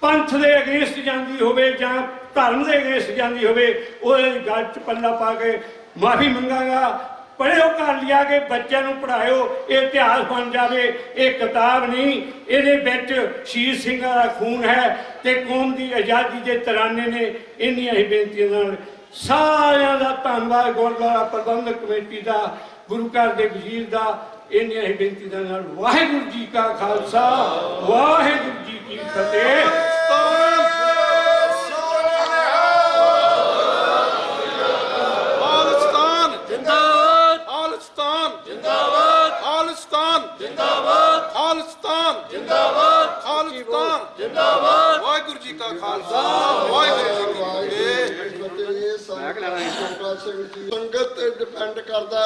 ਪੰਥ ਦੇ ਅਗੇਂਸਟ ਜਾਂਦੀ ਹੋਵੇ ਜਾਂ ਧਰਮ ਦੇ ਅਗੇਂਸਟ ਜਾਂਦੀ ਹੋਵੇ, ਉਹਦੇ ਗੱਲ 'ਚ ਪੱਲਾ ਪਾ ਕੇ ਮਾਫੀ ਮੰਗਾਂਗਾ। ਪੜ੍ਹਿਓ, ਘਰ ਲਿਆ ਕੇ ਬੱਚਿਆਂ ਨੂੰ ਪੜ੍ਹਾਇਓ, ਇਹ ਇਤਿਹਾਸ ਬਣ ਜਾਵੇ। ਇਹ ਕਿਤਾਬ ਨਹੀਂ, ਇਹਦੇ ਵਿੱਚ ਸ਼ਹੀਦ ਸਿੰਘਾਂ ਦਾ ਖੂਨ ਹੈ ਤੇ ਕੌਮ ਦੀ ਆਜ਼ਾਦੀ ਦੇ ਤਰਾਨੇ ਨੇ। ਇੰਨੀਆਂ ਹੀ ਬੇਨਤੀਆਂ ਨਾਲ ਸਾਰਿਆਂ ਦਾ ਧੰਨਵਾਦ, ਗੁਰਦੁਆਰਾ ਪ੍ਰਬੰਧਕ ਕਮੇਟੀ ਦਾ, ਗੁਰੂ ਘਰ ਦੇ ਵਜ਼ੀਰ ਦਾ। ਇੰਨੀਆਂ ਹੀ ਬੇਨਤੀਆਂ ਨਾਲ ਵਾਹਿਗੁਰੂ ਜੀ ਕਾ ਖਾਲਸਾ, ਵਾਹਿਗੁਰੂ ਜੀ ਕੀ ਫਤਿਹ। ਵਾਹਿਗੁਰੂ ਜੀ ਕਾ ਖਾਲਸਾ, ਵਾਹਿਗੁਰੂ ਜੀ ਕੀ ਫਤਿਹ। ਸੰਗਤ ਤੇ ਡਿਪੈਂਡ ਕਰਦਾ,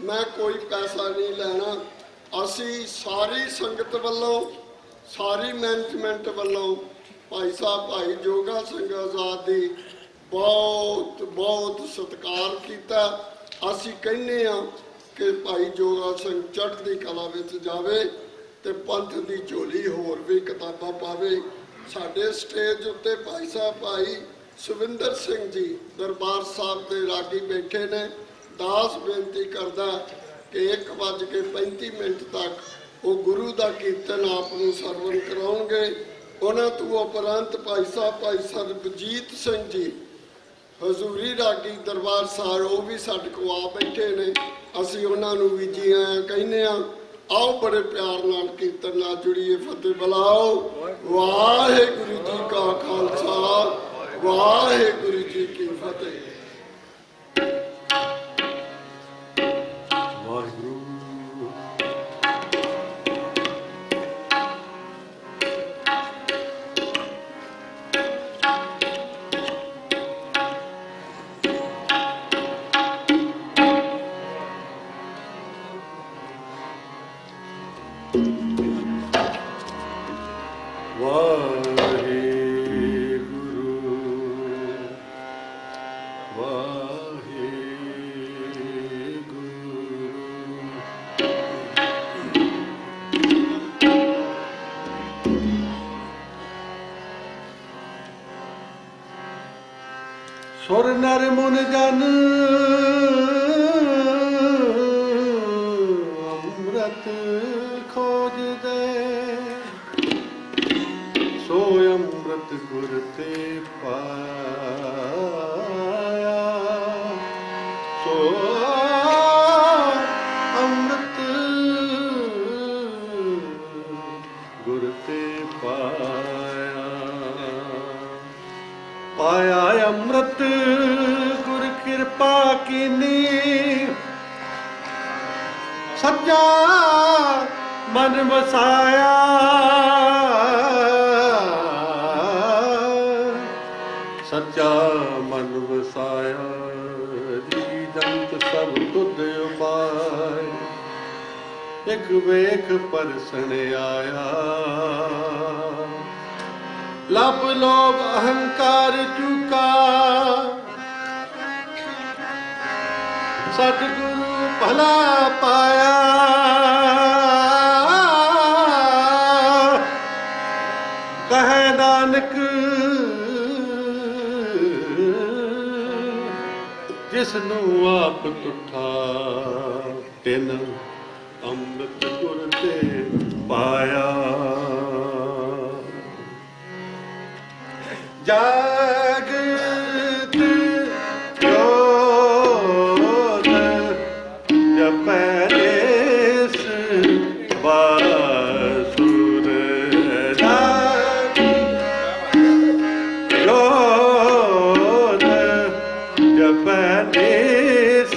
ਮੈਂ ਕੋਈ ਪੈਸਾ ਨਹੀਂ ਲੈਣਾ। ਅਸੀਂ ਸਾਰੀ ਸੰਗਤ ਵੱਲੋਂ, ਸਾਰੀ ਮੈਨੇਜਮੈਂਟ ਵੱਲੋਂ ਭਾਈ ਸਾਹਿਬ ਭਾਈ ਜੋਗਾ ਸਿੰਘ ਆਜ਼ਾਦ ਦੀ ਬਹੁਤ ਬਹੁਤ ਸਤਿਕਾਰ ਕੀਤਾ। ਅਸੀਂ ਕਹਿੰਦੇ ਹਾਂ ਕਿ ਭਾਈ ਜੋਗਾ ਸਿੰਘ ਚੜ੍ਹਦੀ ਕਲਾ ਵਿੱਚ ਜਾਵੇ ਤੇ ਪੰਥ ਦੀ ਝੋਲੀ ਹੋਰ ਵੀ ਕਿਤਾਬਾਂ ਪਾਵੇ। ਸਾਡੇ ਸਟੇਜ ਉੱਤੇ ਭਾਈ ਸਾਹਿਬ ਭਾਈ ਸੁਵਿੰਦਰ ਸਿੰਘ ਜੀ ਦਰਬਾਰ ਸਾਹਿਬ ਦੇ ਰਾਗੀ ਬੈਠੇ ਨੇ। ਦਾਸ ਬੇਨਤੀ ਕਰਦਾ ਕਿ 1:35 ਤੱਕ ਉਹ ਗੁਰੂ ਦਾ ਕੀਰਤਨ ਆਪ ਨੂੰ ਸਰਵਣ ਕਰਾਉਣਗੇ। ਉਹਨਾਂ ਤੋਂ ਉਪਰੰਤ ਭਾਈ ਸਾਹਿਬ ਭਾਈ ਸਰਬਜੀਤ ਸਿੰਘ ਜੀ ਹਜ਼ੂਰੀ ਰਾਗੀ ਦਰਬਾਰ ਸਾਹਿਬ, ਉਹ ਵੀ ਸਾਡੇ ਕੋਲ ਆ ਬੈਠੇ ਨੇ। ਅਸੀਂ ਉਹਨਾਂ ਨੂੰ ਵੀ ਜੀ ਆਇਆਂ ਕਹਿੰਦੇ ਹਾਂ। ਆਓ ਬੜੇ ਪਿਆਰ ਨਾਲ ਕੀਰਤਨ ਨਾਲ ਜੁੜੀਏ। ਫਤਿਹ ਬੁਲਾਓ। ਵਾਹਿਗੁਰੂ ਜੀ ਕਾ ਖਾਲਸਾ, ਵਾਹਿਗੁਰੂ ਜੀ ਕੀ ਫਤਿਹ। ਸੁਰ ਨਰ ਮੁਨ ਜਨ ਅੰਮ੍ਰਿਤ ਖੋਜਦੇ, ਸੋ ਅੰਮ੍ਰਿਤ ਗੁਰ ਤੇ ਪਾਇਆ, ਸੋ ਅੰਮ੍ਰਿਤ ਗੁਰ ਤੇ ਪਾਇਆ। ਪਾਇਆ ਅੰਮ੍ਰਿਤ ਗੁਰ ਕਿਰਪਾ ਕੀਨੀ, ਸੱਚਾ ਮਨ ਵਸਾਇਆ, ਸੱਚਾ ਮਨ ਵਸਾਇਆ। ਜੀ ਜੰਤ ਸਭ ਤੁਧ ਉਪਾਇ, ਇੱਕ ਵੇਖ ਪਰਸਣ ਆਇਆ। ਲਬ ਲੋਭ ਅਹੰਕਾਰ ਚੁਕਾ, ਸਤਿਗੁਰੂ ਭਲਾ ਪਾਇਆ। ਕਹੈ ਨਾਨਕ ਜਿਸ ਨੂੰ ਆਪ ਤੁਠਾ, ਤਿਨ ਅੰਮ੍ਰਿਤ ਗੁਰ ਤੇ ਪਾਇਆ। ਜਾਗਤ ਜੋਤ ਜਪੈ ਦੇਸ ਬਾਸੁਰ, ਜੋਤ ਜਪੈ ਦੇਸ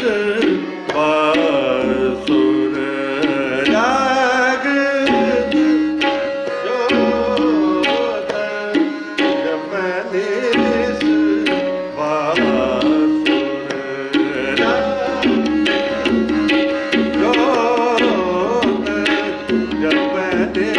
ਬਾਸੁਰ। ਜਾਗਤ ਜੋਤ ਜਪੈ ਦੇਸ ਬਾਸੁਰ, ਜੋਤ ਜਪੈ ਦੇਸ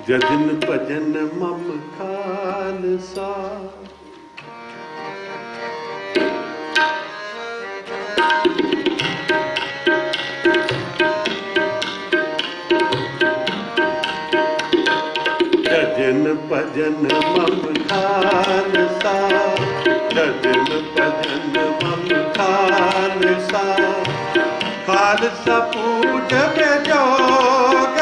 ਜਜਨ ਭਜਨ ਮਮ ਖਾਲਸਾ ਜਜਨ ਭਜਨ ਮਮ ਖਾਲਸਾ ਜਜਨ ਭਜਨ ਮਮ ਖਾਲਸਾ ਖਾਲਸਾ ਪੂਜ ਬੇਜੋਗ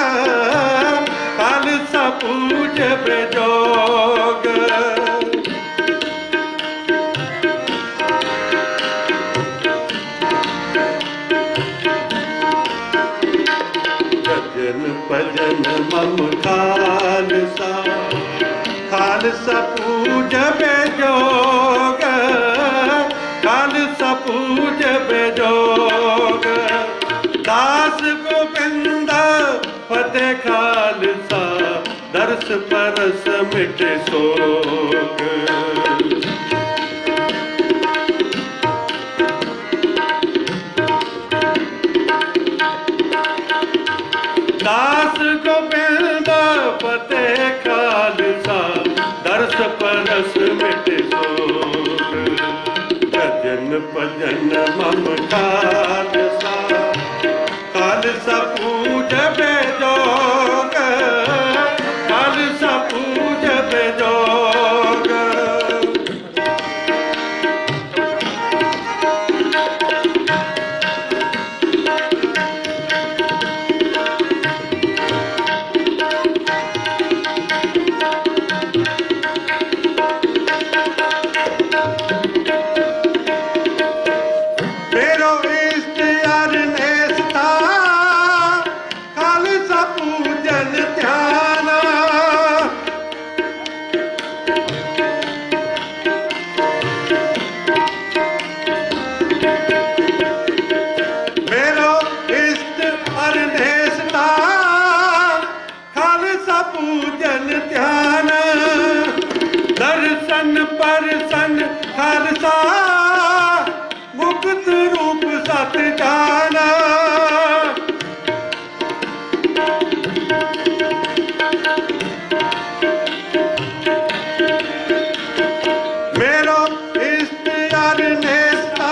ਖਾਲਸਾ ਪੂਜ ਬੇਜੋਗ ਜਜਨ ਭਜਨ ਮਮ ਖਾਲਸਾ ਖਾਲਸਾ ਪੂਜ ਬੇਜੋਗ ਖਾਲਸਾ ਪੂਜ ਬੇਜੋਗ ਦਾਸ ਗੋਬਿੰਦ ਫਤਿਹ ਖਾਲਸਾ ਦਰਸ ਪਰਸ ਮਿਟੇ ਸੋਗ ਦਾਸ ਗੋਬਿੰਦ ਫਤਿਹ ਖਾਲਸਾ ਦਰਸ ਪਰਸ ਮਿਟੇ ਸੋਗ ਖਾਲਸਾ ਮੁਕਤ ਰੂਪ ਸਤ ਜਾਣਾ ਮੇਰਾ ਇਸ਼ਤਿਹਾਰ ਨੇਸਤਾ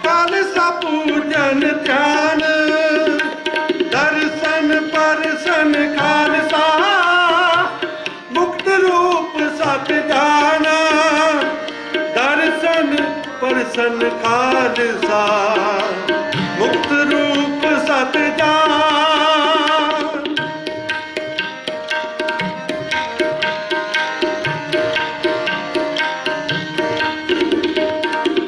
ਖਾਲਸਾ ਪੂਜਨ ਧਿਆਨ ਦਰਸ਼ਨ ਪਰਸ਼ਨ ਖਾਲਸਾ ਮੁਕਤ ਰੂਪ ਸਤ ਜਾਣਾ ਦਰਸ਼ਨ ਪਰਸ਼ਨ ਖਾਲਸਾ ਮੁਕਤ ਰੂਪ ਸਤ ਜਾਣਾ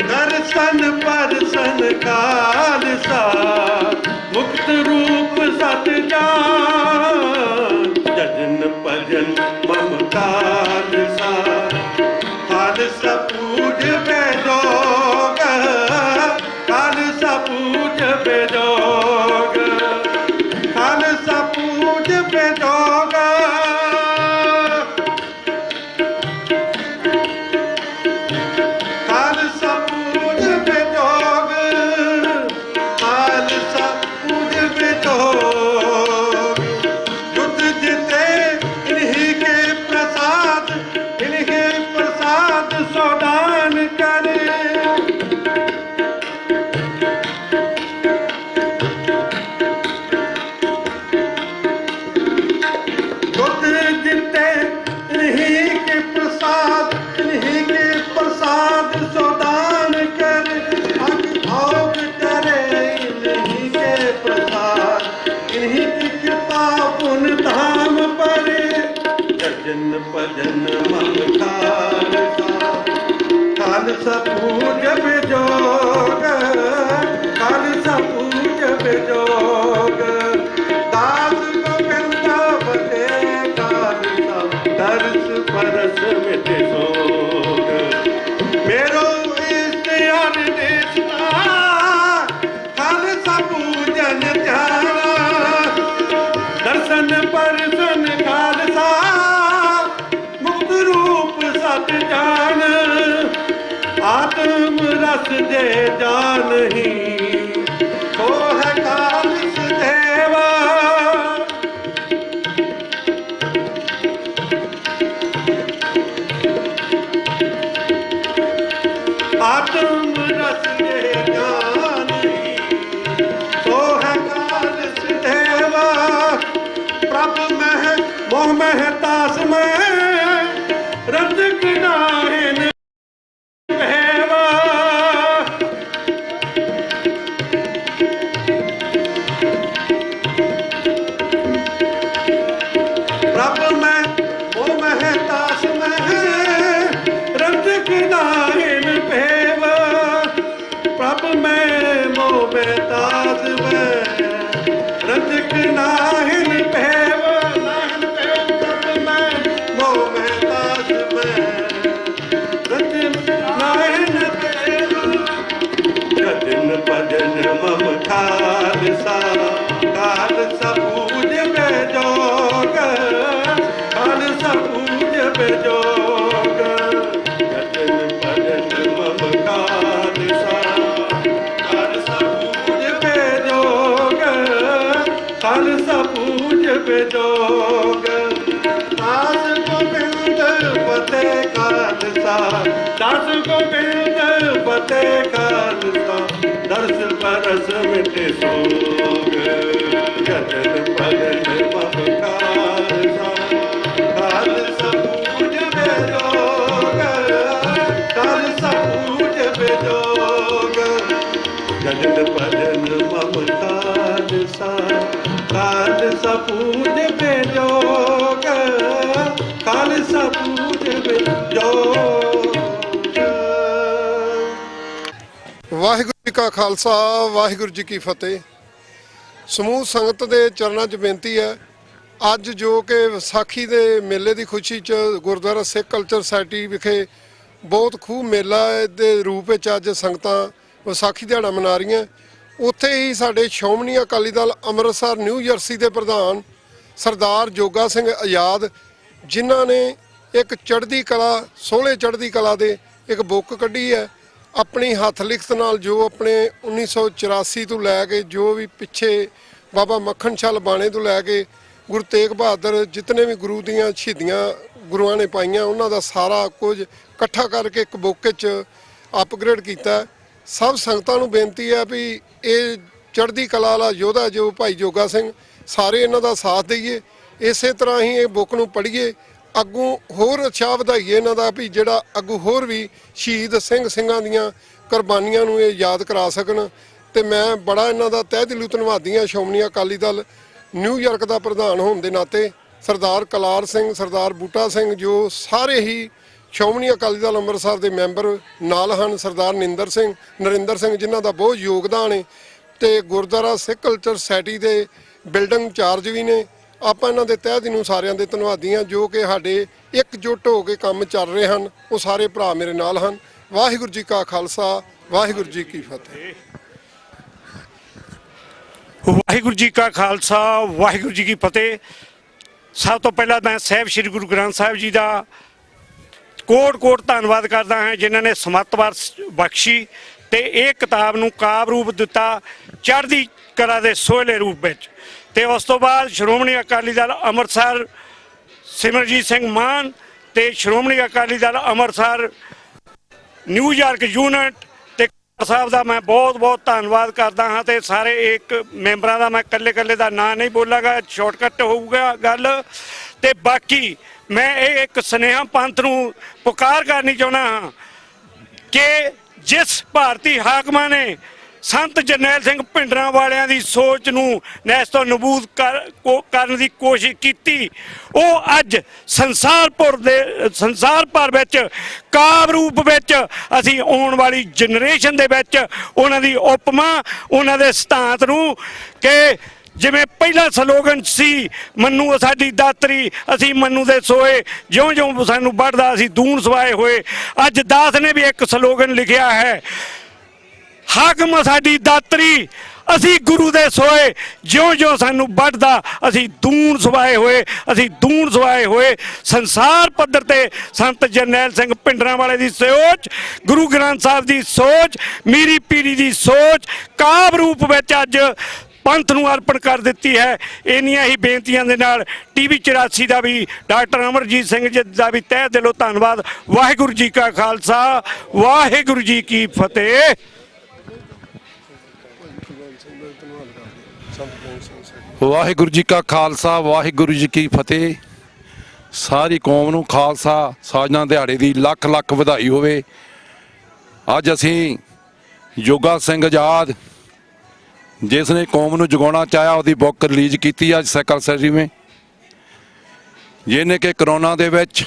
ਦਰਸ਼ਨ ਪਰਸ਼ਨ ਖਾਲਸਾ ਮੁਕਤ ਰੂਪ ਸਤ ਜਾਨ ਜਜਨ ਭਜਨ ਮਮ ਖਾਲਸਾ ਖਾਲਸਾ ਪੂਜ ਬੇਜੋਗ ਖਾਲਸਾ ਪੂਜ ਬੇਜੋਗ ਖਾਲਸਾ ਪੂਜ ਬੇਜੋਗ ਖਾਲਸਾ ਪੂਜ ਬੇਜੋਗ ਖਾਲਸਾ ਪੂਜ ਬੇਜੋਗ युद्ध जीते इन्हीं के प्रसाद सौदान करे युद्ध जीते इन्हीं के प्रसाद सौदान करे भोग करे इन्हीं के प्रसाद इन्हीं की कृपा पुन धाम परे जजन भजन मन खालसा खालसा पूज बेजोग खालसा पूज बेजोग दास गोविंद बते खालसा दर्श परस मिटे सोग मेरो इश्तिहार देशना खालसा पूजन ध्याना दर्शन परसन खालसा मुक्त रूप सत जान आत्म रस दे जानही तो है खालिस देवा आत्म रस दे जानही तो है खालिस देवा प्रभ मह मोह मह तास में रंजक नाहिन भैवा प्रभ में मोह मह तास में रंजक नाहिन भैवा प्रभ में मोह मह तास में रंजक नाहिन भैवा भजन मम खालसा खालसा पूज बेजोग खालसा पूज बेजोग भजन भजन मम खालसा खालसा पूज बेजोग खालसा पूज बेजोग दास गोविंद बते खालसा दास गोविंद बते खालसा दर्श परस मिटे सोग जजन भजन मम खालसा खालसा पूज बेजोग खालसा पूज बेजोग जजन भजन मम खालसा खालसा पूज बेजोग खालसा पूज बेजोग ਵਾਹਿਗੁਰੂ ਜੀ ਕਾ ਖਾਲਸਾ ਵਾਹਿਗੁਰੂ ਜੀ ਕੀ ਫਤਿਹ। ਸਮੂਹ ਸੰਗਤ ਦੇ ਚਰਨਾਂ 'ਚ ਬੇਨਤੀ ਹੈ, ਅੱਜ ਜੋ ਕਿ ਵਿਸਾਖੀ ਦੇ ਮੇਲੇ ਦੀ ਖੁਸ਼ੀ 'ਚ ਗੁਰਦੁਆਰਾ ਸਿੱਖ ਕਲਚਰ ਸੁਸਾਇਟੀ ਵਿਖੇ ਬਹੁਤ ਖੂਬ ਮੇਲਾ ਦੇ ਰੂਪ ਵਿੱਚ ਅੱਜ ਸੰਗਤਾਂ ਵਿਸਾਖੀ ਦਿਹਾੜਾ ਮਨਾ ਰਹੀਆਂ। ਉੱਥੇ ਹੀ ਸਾਡੇ ਸ਼੍ਰੋਮਣੀ ਅਕਾਲੀ ਦਲ ਅੰਮ੍ਰਿਤਸਰ ਨਿਊ ਜਰਸੀ ਦੇ ਪ੍ਰਧਾਨ ਸਰਦਾਰ ਜੋਗਾ ਸਿੰਘ ਆਜ਼ਾਦ, ਜਿਨ੍ਹਾਂ ਨੇ ਇੱਕ ਚੜ੍ਹਦੀ ਕਲਾ, ਸੋਹਲੇ ਚੜ੍ਹਦੀ ਕਲਾ ਦੇ ਇੱਕ ਬੁੱਕ ਕੱਢੀ ਹੈ ਆਪਣੀ ਹੱਥ ਲਿਖਤ ਨਾਲ, ਜੋ ਆਪਣੇ 1984 ਤੋਂ ਲੈ ਕੇ ਜੋ ਵੀ ਪਿੱਛੇ ਬਾਬਾ ਮੱਖਣ ਸ਼ਾਹ ਲਬਾਣੇ ਤੋਂ ਲੈ ਕੇ ਗੁਰੂ ਤੇਗ ਬਹਾਦਰ ਜਿਤਨੇ ਵੀ ਗੁਰੂ ਦੀਆਂ ਸ਼ਹੀਦੀਆਂ ਗੁਰੂਆਂ ਨੇ ਪਾਈਆਂ ਉਹਨਾਂ ਦਾ ਸਾਰਾ ਕੁਝ ਇਕੱਠਾ ਕਰਕੇ ਇੱਕ ਬੁੱਕ 'ਚ ਅਪਗ੍ਰੇਡ ਕੀਤਾ। ਸਭ ਸੰਗਤਾਂ ਨੂੰ ਬੇਨਤੀ ਹੈ ਵੀ ਇਹ ਚੜ੍ਹਦੀ ਕਲਾ ਵਾਲਾ ਯੋਧਾ ਜੋ ਭਾਈ ਜੋਗਾ ਸਿੰਘ, ਸਾਰੇ ਇਹਨਾਂ ਦਾ ਸਾਥ ਦਈਏ, ਇਸੇ ਤਰ੍ਹਾਂ ਹੀ ਇਹ ਬੁੱਕ ਨੂੰ ਪੜ੍ਹੀਏ, ਅੱਗੋਂ ਹੋਰ ਉਤਸ਼ਾਹ ਵਧਾਈਏ ਇਹਨਾਂ ਦਾ ਵੀ ਜਿਹੜਾ ਅੱਗੋਂ ਹੋਰ ਵੀ ਸ਼ਹੀਦ ਸਿੰਘਾਂ ਦੀਆਂ ਕੁਰਬਾਨੀਆਂ ਨੂੰ ਇਹ ਯਾਦ ਕਰਾ ਸਕਣ। ਤੇ ਮੈਂ ਬੜਾ ਇਹਨਾਂ ਦਾ ਤਹਿ ਦਿਲੋਂ ਧੰਨਵਾਦੀ ਹਾਂ। ਸ਼੍ਰੋਮਣੀ ਅਕਾਲੀ ਦਲ ਨਿਊਯਾਰਕ ਦਾ ਪ੍ਰਧਾਨ ਹੋਣ ਦੇ ਨਾਤੇ ਸਰਦਾਰ ਕਲਾਰ ਸਿੰਘ, ਸਰਦਾਰ ਬੂਟਾ ਸਿੰਘ, ਜੋ ਸਾਰੇ ਹੀ ਸ਼੍ਰੋਮਣੀ ਅਕਾਲੀ ਦਲ ਅੰਮ੍ਰਿਤਸਰ ਦੇ ਮੈਂਬਰ ਨਾਲ ਹਨ, ਸਰਦਾਰ ਨਰਿੰਦਰ ਸਿੰਘ ਜਿਨ੍ਹਾਂ ਦਾ ਬਹੁਤ ਯੋਗਦਾਨ ਹੈ, ਤੇ ਗੁਰਦੁਆਰਾ ਸਿੱਖ ਕਲਚਰ ਸੋਸਾਇਟੀ ਦੇ ਬਿਲਡਿੰਗ ਇੰਚਾਰਜ ਵੀ ਨੇ। ਆਪਾਂ ਇਹਨਾਂ ਦੇ ਤਹਿ ਦਿਲੋਂ ਸਾਰਿਆਂ ਦੇ ਧੰਨਵਾਦੀ ਹਾਂ ਜੋ ਕਿ ਸਾਡੇ ਇਕਜੁੱਟ ਹੋ ਕੇ ਕੰਮ ਚੱਲ ਰਹੇ ਹਨ। ਉਹ ਸਾਰੇ ਭਰਾ ਮੇਰੇ ਨਾਲ ਹਨ। ਵਾਹਿਗੁਰੂ ਜੀ ਕਾ ਖਾਲਸਾ, ਵਾਹਿਗੁਰੂ ਜੀ ਕੀ ਫਤਿਹ। ਵਾਹਿਗੁਰੂ ਜੀ ਕਾ ਖਾਲਸਾ, ਵਾਹਿਗੁਰੂ ਜੀ ਕੀ ਫਤਿਹ। ਸਭ ਤੋਂ ਪਹਿਲਾਂ ਮੈਂ ਸਾਹਿਬ ਸ੍ਰੀ ਗੁਰੂ ਗ੍ਰੰਥ ਸਾਹਿਬ ਜੀ ਦਾ ਕੋਟ ਧੰਨਵਾਦ ਕਰਦਾ ਹਾਂ ਜਿਨ੍ਹਾਂ ਨੇ ਸਮੱਤ ਬਖਸ਼ੀ ਤੇ ਇਹ ਕਿਤਾਬ ਨੂੰ ਕਾਵਿ ਰੂਪ ਦਿੱਤਾ ਚੜ੍ਹਦੀ ਕਲਾ ਦੇ ਸੋਹਲੇ ਰੂਪ ਵਿੱਚ। ਤੇ ਉਸ ਤੋਂ ਬਾਅਦ ਸ਼੍ਰੋਮਣੀ ਅਕਾਲੀ ਦਲ ਅੰਮ੍ਰਿਤਸਰ ਸਿਮਰਜੀਤ ਸਿੰਘ ਮਾਨ ਤੇ ਸ਼੍ਰੋਮਣੀ ਅਕਾਲੀ ਦਲ ਅੰਮ੍ਰਿਤਸਰ ਨਿਊਯਾਰਕ ਯੂਨਿਟ ਤੇ ਸਾਹਿਬ ਦਾ ਮੈਂ ਬਹੁਤ ਧੰਨਵਾਦ ਕਰਦਾ ਹਾਂ। ਤੇ ਸਾਰੇ ਇੱਕ ਮੈਂਬਰਾਂ ਦਾ ਮੈਂ ਇਕੱਲੇ ਦਾ ਨਾਂ ਨਹੀਂ ਬੋਲਾਂਗਾ, ਸ਼ਾਰਟਕਟ ਹੋਊਗਾ ਗੱਲ। ਤੇ ਬਾਕੀ ਮੈਂ ਇਹ ਇੱਕ ਸੁਨੇਹਾ ਪੰਥ ਨੂੰ ਪੁਕਾਰ ਕਰਨੀ ਚਾਹੁੰਦਾ ਹਾਂ ਕਿ ਜਿਸ ਭਾਰਤੀ ਹਾਕਮਾਂ ਨੇ ਸੰਤ ਜਰਨੈਲ ਸਿੰਘ ਭਿੰਡਰਾਂ ਵਾਲਿਆਂ ਦੀ ਸੋਚ ਨੂੰ ਨੈਸਤੋ ਨਬੂਦ ਕਰਨ ਦੀ ਕੋਸ਼ਿਸ਼ ਕੀਤੀ, ਉਹ ਅੱਜ ਸੰਸਾਰ ਭਰ ਵਿੱਚ ਕਾਵਿ ਰੂਪ ਵਿੱਚ ਅਸੀਂ ਆਉਣ ਵਾਲੀ ਜਨਰੇਸ਼ਨ ਦੇ ਵਿੱਚ ਉਹਨਾਂ ਦੀ ਉਪਮਾ, ਉਹਨਾਂ ਦੇ ਸਿਧਾਂਤ ਨੂੰ ਕਿ ਜਿਵੇਂ ਪਹਿਲਾ ਸਲੋਗਨ ਸੀ ਮੰਨੂ ਸਾਡੀ ਦਾਤਰੀ ਅਸੀਂ ਮੰਨੂ ਦੇ ਸੋਏ, ਜਿਉਂ ਸਾਨੂੰ ਵੱਢਦਾ ਅਸੀਂ ਦੂਣ ਸਵਾਏ ਹੋਏ। ਅੱਜ ਦਾਸ ਨੇ ਵੀ ਇੱਕ ਸਲੋਗਨ ਲਿਖਿਆ ਹੈ, ਹਾਕਮ ਸਾਡੀ ਦਾਤਰੀ ਅਸੀਂ ਗੁਰੂ ਦੇ ਸੋਏ, ਜਿਉਂ ਸਾਨੂੰ ਵੱਢਦਾ ਅਸੀਂ ਦੂਣ ਸਵਾਏ ਹੋਏ। ਸੰਸਾਰ ਪੱਧਰ ਤੇ ਸੰਤ ਜਰਨੈਲ ਸਿੰਘ ਭਿੰਡਰਾਂ ਵਾਲੇ ਦੀ ਸੋਚ, ਗੁਰੂ ਗ੍ਰੰਥ ਸਾਹਿਬ ਦੀ ਸੋਚ, ਮੀਰੀ ਪੀਰੀ ਦੀ ਸੋਚ ਕਾਵਿ ਰੂਪ ਵਿੱਚ ਅੱਜ ਪੰਥ ਨੂੰ ਅਰਪਣ ਕਰ ਦਿੱਤੀ ਹੈ। ਇੰਨੀਆਂ ਹੀ ਬੇਨਤੀਆਂ ਦੇ ਨਾਲ TV 84 ਦਾ ਵੀ ਡਾਕਟਰ ਅਮਰਜੀਤ ਸਿੰਘ ਜੀ ਦਾ ਵੀ ਤਹਿ ਦਿਲੋਂ ਧੰਨਵਾਦ। ਵਾਹਿਗੁਰੂ ਜੀ ਕਾ ਖਾਲਸਾ, ਵਾਹਿਗੁਰੂ ਜੀ ਕੀ ਫਤਿਹ। ਵਾਹਿਗੁਰੂ ਜੀ ਕਾ ਖਾਲਸਾ, ਵਾਹਿਗੁਰੂ ਜੀ ਕੀ ਫਤਿਹ। ਸਾਰੀ ਕੌਮ ਨੂੰ ਖਾਲਸਾ ਸਾਜਨਾ ਦਿਹਾੜੇ ਦੀ ਲੱਖ ਵਧਾਈ ਹੋਵੇ। ਅੱਜ ਅਸੀਂ ਜੋਗਾ ਸਿੰਘ ਆਜ਼ਾਦ ਜਿਸ ਨੇ ਕੌਮ ਨੂੰ ਜਗਾਉਣਾ ਚਾਹਿਆ ਉਹਦੀ ਬੁੱਕ ਰਿਲੀਜ਼ ਕੀਤੀ ਅੱਜ ਸੈਕਲ ਸੈਰੀ ਵਿੱਚ, ਜਿਹਨੇ ਕਿ ਕਰੋਨਾ ਦੇ ਵਿੱਚ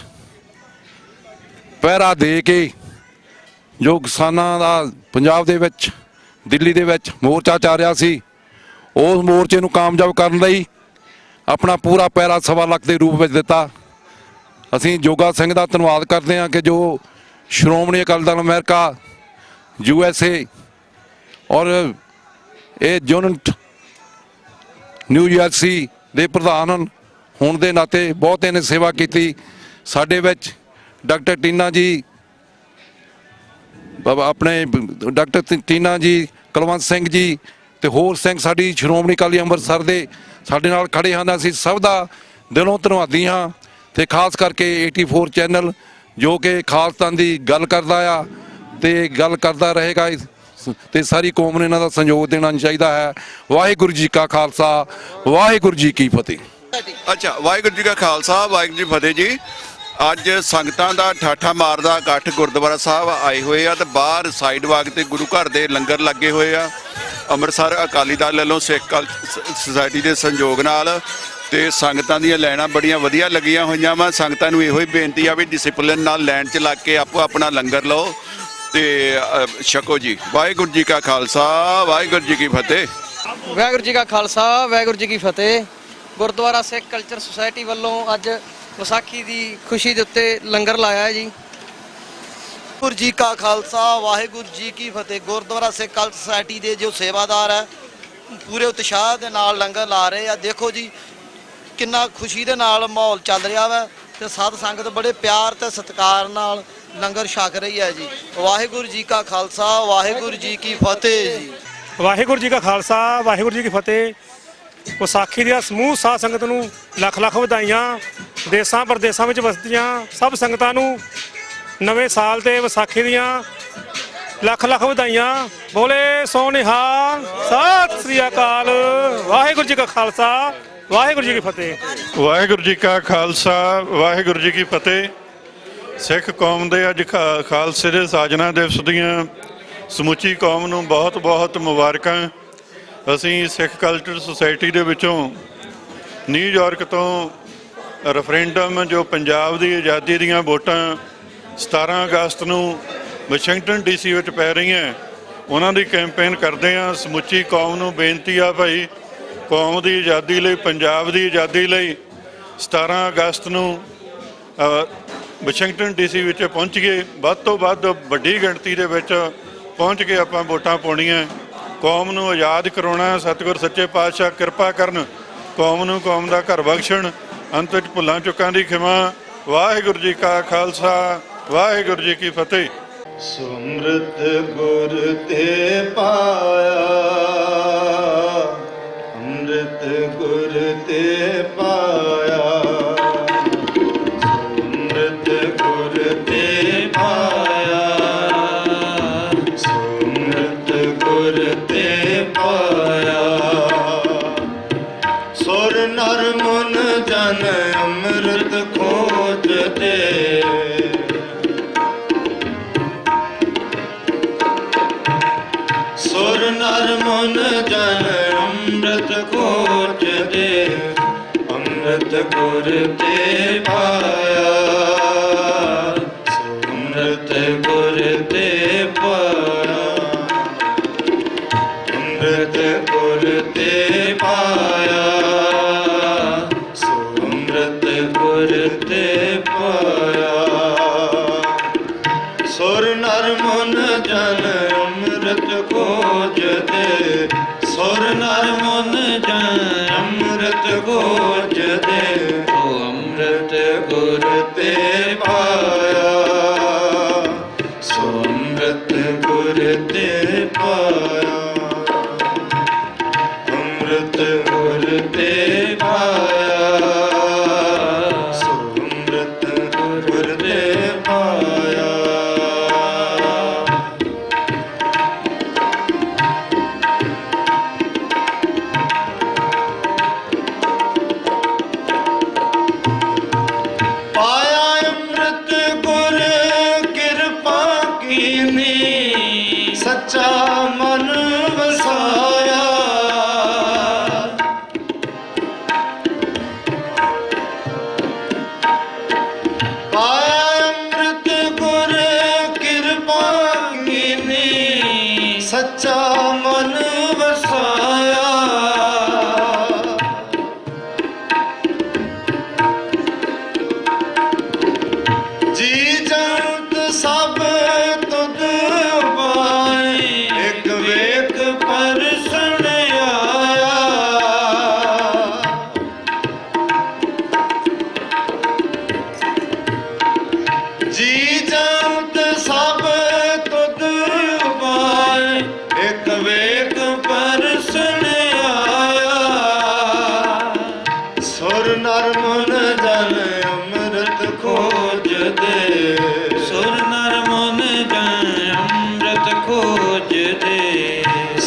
ਪਹਿਰਾ ਦੇ ਕੇ ਜੋ ਕਿਸਾਨਾਂ ਦਾ ਪੰਜਾਬ ਦੇ ਵਿੱਚ ਦਿੱਲੀ ਦੇ ਵਿੱਚ ਮੋਰਚਾ ਚੱਲ ਰਿਹਾ ਸੀ, ਉਸ ਮੋਰਚੇ ਨੂੰ ਕਾਮਯਾਬ ਕਰਨ ਲਈ ਆਪਣਾ ਪੂਰਾ ਪਹਿਰਾ 1.25 ਲੱਖ ਦੇ ਰੂਪ ਵਿੱਚ ਦਿੱਤਾ। ਅਸੀਂ ਜੋਗਾ ਸਿੰਘ ਦਾ ਧੰਨਵਾਦ ਕਰਦੇ ਹਾਂ ਕਿ ਜੋ ਸ਼੍ਰੋਮਣੀ ਅਕਾਲੀ ਦਲ ਅਮਰੀਕਾ, USA ਔਰ ਇਹ ਯੂਨਿਟ ਨਿਊਯਾਰਕ ਦੇ ਪ੍ਰਧਾਨ ਹੋਣ ਦੇ ਨਾਤੇ ਬਹੁਤ ਇਹਨੇ ਸੇਵਾ ਕੀਤੀ। ਸਾਡੇ ਵਿੱਚ ਡਾਕਟਰ ਟੀਨਾ ਜੀ, ਆਪਣੇ ਡਾਕਟਰ ਟੀਨਾ ਜੀ, ਕੁਲਵੰਤ ਸਿੰਘ ਜੀ ਤੇ ਹੋਰ ਸਿੰਘ ਸਾਡੀ ਸ਼੍ਰੋਮਣੀ ਅਕਾਲੀ ਅੰਮ੍ਰਿਤਸਰ ਦੇ ਸਾਡੇ ਨਾਲ ਖੜੇ ਹਨ। ਅਸੀਂ ਸਭ ਦਾ ਦਿਲੋਂ ਧੰਨਵਾਦੀ ਹਾਂ। ਤੇ ਖਾਸ ਕਰਕੇ 84 ਚੈਨਲ ਜੋ ਕਿ ਖਾਲਸਤਾਨ ਦੀ ਗੱਲ ਕਰਦਾ ਆ ਤੇ ਗੱਲ ਕਰਦਾ ਰਹੇਗਾ, ਤੇ ਸਾਰੀ ਕੌਮ ਨੇ ਇਹਨਾਂ ਦਾ ਸਹਿਯੋਗ ਦੇਣਾ ਚਾਹੀਦਾ ਹੈ। ਵਾਹਿਗੁਰੂ ਜੀ ਕਾ ਖਾਲਸਾ, ਵਾਹਿਗੁਰੂ ਜੀ ਕੀ ਫਤਿਹ। ਅੱਛਾ, ਵਾਹਿਗੁਰੂ ਜੀ ਕਾ ਖਾਲਸਾ, ਵਾਹਿਗੁਰੂ ਜੀ ਫਤਿਹ ਜੀ। ਅੱਜ ਸੰਗਤਾਂ ਦਾ ਠਾਠਾ ਮਾਰਦਾ ਇਕੱਠ ਗੁਰਦੁਆਰਾ ਸਾਹਿਬ ਆਏ ਹੋਏ ਆ ਤੇ ਬਾਹਰ ਸਾਈਡ ਵਾਕ ਤੇ ਗੁਰੂ ਘਰ ਦੇ ਲੰਗਰ ਲੱਗੇ ਹੋਏ ਆ ਅੰਮ੍ਰਿਤਸਰ ਅਕਾਲੀ ਦਲ ਵੱਲੋਂ ਸਿੱਖ ਸੁਸਾਇਟੀ ਦੇ ਸੰਯੋਗ ਨਾਲ। ਤੇ ਸੰਗਤਾਂ ਦੀਆਂ ਲਾਈਨਾਂ ਬੜੀਆਂ ਵਧੀਆ ਲੱਗੀਆਂ ਹੋਈਆਂ ਵਾ। ਸੰਗਤਾਂ ਨੂੰ ਇਹੋ ਹੀ ਬੇਨਤੀ ਆ ਵੀ ਡਿਸਿਪਲਿਨ ਨਾਲ ਲਾਈਨ 'ਚ ਲੱਗ ਕੇ ਆਪੋ ਆਪਣਾ ਲੰਗਰ ਲਓ ਤੇ ਛਕੋ ਜੀ। ਵਾਹਿਗੁਰੂ ਜੀ ਕਾ ਖਾਲਸਾ, ਵਾਹਿਗੁਰੂ ਜੀ ਕੀ ਫਤਿਹ। ਵਾਹਿਗੁਰੂ ਜੀ ਕਾ ਖਾਲਸਾ, ਵਾਹਿਗੁਰੂ ਜੀ ਕੀ ਫਤਿਹ। ਗੁਰਦੁਆਰਾ ਸਿੱਖ ਕਲਚਰ ਸੁਸਾਇਟੀ ਵੱਲੋਂ ਅੱਜ ਵਿਸਾਖੀ ਦੀ ਖੁਸ਼ੀ ਦੇ ਉੱਤੇ ਲੰਗਰ ਲਾਇਆ ਹੈ ਜੀ। ਵਾਹਿਗੁਰੂ ਜੀ ਕਾ ਖਾਲਸਾ, ਵਾਹਿਗੁਰੂ ਜੀ ਕੀ ਫਤਿਹ। ਗੁਰਦੁਆਰਾ ਸਿੱਖ ਕਲਚਰ ਸੁਸਾਇਟੀ ਦੇ ਜੋ ਸੇਵਾਦਾਰ ਹੈ ਪੂਰੇ ਉਤਸ਼ਾਹ ਦੇ ਨਾਲ ਲੰਗਰ ਲਾ ਰਹੇ ਆ। ਦੇਖੋ ਜੀ ਕਿੰਨਾ ਖੁਸ਼ੀ ਦੇ ਨਾਲ ਮਾਹੌਲ ਚੱਲ ਰਿਹਾ ਵਾ ਤੇ ਸਾਧ ਸੰਗਤ ਬੜੇ ਪਿਆਰ ਤੇ ਸਤਿਕਾਰ ਨਾਲ ਲੰਗਰ ਛਕ ਰਹੀ ਹੈ ਜੀ। ਵਾਹਿਗੁਰੂ ਜੀ ਕਾ ਖਾਲਸਾ, ਵਾਹਿਗੁਰੂ ਜੀ ਕੀ ਫਤਿਹ ਜੀ। ਵਾਹਿਗੁਰੂ ਜੀ ਕਾ ਖਾਲਸਾ, ਵਾਹਿਗੁਰੂ ਜੀ ਕੀ ਫਤਿਹ। ਵਿਸਾਖੀ ਦੀਆਂ ਸਮੂਹ ਸਾਧ ਸੰਗਤ ਨੂੰ ਲੱਖ ਲੱਖ ਵਧਾਈਆਂ। ਦੇਸਾਂ ਪ੍ਰਦੇਸਾਂ ਵਿੱਚ ਵਸਦੀਆਂ ਸਭ ਸੰਗਤਾਂ ਨੂੰ ਨਵੇਂ ਸਾਲ ਤੇ ਵਿਸਾਖੀ ਦੀਆਂ ਲੱਖ ਲੱਖ ਵਧਾਈਆਂ। ਬੋਲੇ ਸੋ ਨਿਹਾਲ, ਸਤਿ ਸ੍ਰੀ ਅਕਾਲ। ਵਾਹਿਗੁਰੂ ਜੀ ਕਾ ਖਾਲਸਾ, ਵਾਹਿਗੁਰੂ ਜੀ ਕੀ ਫਤਿਹ। ਵਾਹਿਗੁਰੂ ਜੀ ਕਾ ਖਾਲਸਾ, ਵਾਹਿਗੁਰੂ ਜੀ ਕੀ ਫਤਿਹ। ਸਿੱਖ ਕੌਮ ਦੇ ਅੱਜ ਖਾਲਸੇ ਦੇ ਸਾਜਨਾ ਦਿਵਸ ਦੀਆਂ ਸਮੁੱਚੀ ਕੌਮ ਨੂੰ ਬਹੁਤ ਬਹੁਤ ਮੁਬਾਰਕਾਂ। ਅਸੀਂ ਸਿੱਖ ਕਲਚਰ ਸੁਸਾਇਟੀ ਦੇ ਵਿੱਚੋਂ ਨਿਊਯਾਰਕ ਤੋਂ ਰੈਫਰੈਂਡਮ ਜੋ ਪੰਜਾਬ ਦੀ ਆਜ਼ਾਦੀ ਦੀਆਂ ਵੋਟਾਂ 17 ਅਗਸਤ ਨੂੰ ਵਾਸ਼ਿੰਗਟਨ DC ਵਿੱਚ ਪੈ ਰਹੀਆਂ, ਉਹਨਾਂ ਦੀ ਕੈਂਪੇਨ ਕਰਦੇ ਹਾਂ। ਸਮੁੱਚੀ ਕੌਮ ਨੂੰ ਬੇਨਤੀ ਆ ਭਾਈ, ਕੌਮ ਦੀ ਆਜ਼ਾਦੀ ਲਈ, ਪੰਜਾਬ ਦੀ ਆਜ਼ਾਦੀ ਲਈ 17 ਅਗਸਤ ਨੂੰ ਵਾਸ਼ਿੰਗਟਨ DC ਵਿੱਚ ਪਹੁੰਚੀਏ। ਵੱਧ ਤੋਂ ਵੱਧ ਵੱਡੀ ਗਿਣਤੀ ਦੇ ਵਿੱਚ ਪਹੁੰਚ ਕੇ ਆਪਾਂ ਵੋਟਾਂ ਪਾਉਣੀਆਂ, ਕੌਮ ਨੂੰ ਆਜ਼ਾਦ ਕਰਾਉਣਾ। ਸਤਿਗੁਰ ਸੱਚੇ ਪਾਤਸ਼ਾਹ ਕਿਰਪਾ ਕਰਨ, ਕੌਮ ਨੂੰ ਕੌਮ ਦਾ ਘਰ ਬਖਸ਼ਣ, ਅੰਤ ਵਿੱਚ ਭੁੱਲਾਂ ਚੁੱਕਾਂ ਦੀ ਖਿਮਾ। ਵਾਹਿਗੁਰੂ ਜੀ ਕਾ ਖਾਲਸਾ, ਵਾਹਿਗੁਰੂ ਜੀ ਕੀ ਫਤਿਹ। ਸੁਮ੍ਰਿਤ ਗੁਰ ਤੇ ਪਾਇਆ, ਅੰਮ੍ਰਿਤ ਗੁਰ ਤੇ ਪਾਇਆ, ਸੁਮ੍ਰਿਤ ਗੁਰ ਤੇ ਪਾਇਆ, ਸੁਮ੍ਰਿਤ ਗੁਰ ਤੇ ਪਾਇਆ। ਸੁਰ ਨਰ ਮਨ ਜਨ ਅੰਮ੍ਰਿਤ ਖੋਜਦੇ, ਸੁਰ ਨਰ ਮਨ ਜਨ ਅੰਮ੍ਰਿਤ ਖੋਜਦੇ, ਅੰਮ੍ਰਿਤ ਗੁਰ ਤੇ ਪਾਇਆ, ਅੰਮ੍ਰਿਤ ਗੁਰ ਤੇ ਪਾਇਆ, ਅੰਮ੍ਰਿਤ ਗੁਰ ਤੇ ਪਾਇਆ, ਅੰਮ੍ਰਿਤ ਗੁਰ ਤੇ ਪਾਇਆ। ਸੁਰ ਨਰ ਮਨ ਜਨ ਅੰਮ੍ਰਿਤ ਖੋਜਦੇ, ਸੁਰ ਨਰ ਮਨ ਜਨ ਅੰਮ੍ਰਿਤ ਖੋਜਦੇ, ਉਹ ਅੰਮ੍ਰਿਤ ਗੁਰ ਤੇ ਪਾਇਆ, ਸੋ ਅੰਮ੍ਰਿਤ ਗੁਰ ਤੇ ਪਾਇਆ, ਅੰਮ੍ਰਿਤ ਗੁਰ ਤੇ ਪਾਇਆ, ਸੋ ਅੰਮ੍ਰਿਤ ਗੁਰ ਤੇ ਪਾਇਆ। ਸੱਚਾ ਮਨ ਵਸਾਇਆ, ਪਾਇਆ ਅੰਮ੍ਰਿਤ ਗੁਰ ਕਿਰਪਾ ਕੀਨੀ, ਸੱਚਾ ਮਨ ਵਸਾਇਆ। ਜੀ ਜੰਤ ਸਭ ਤੁਧ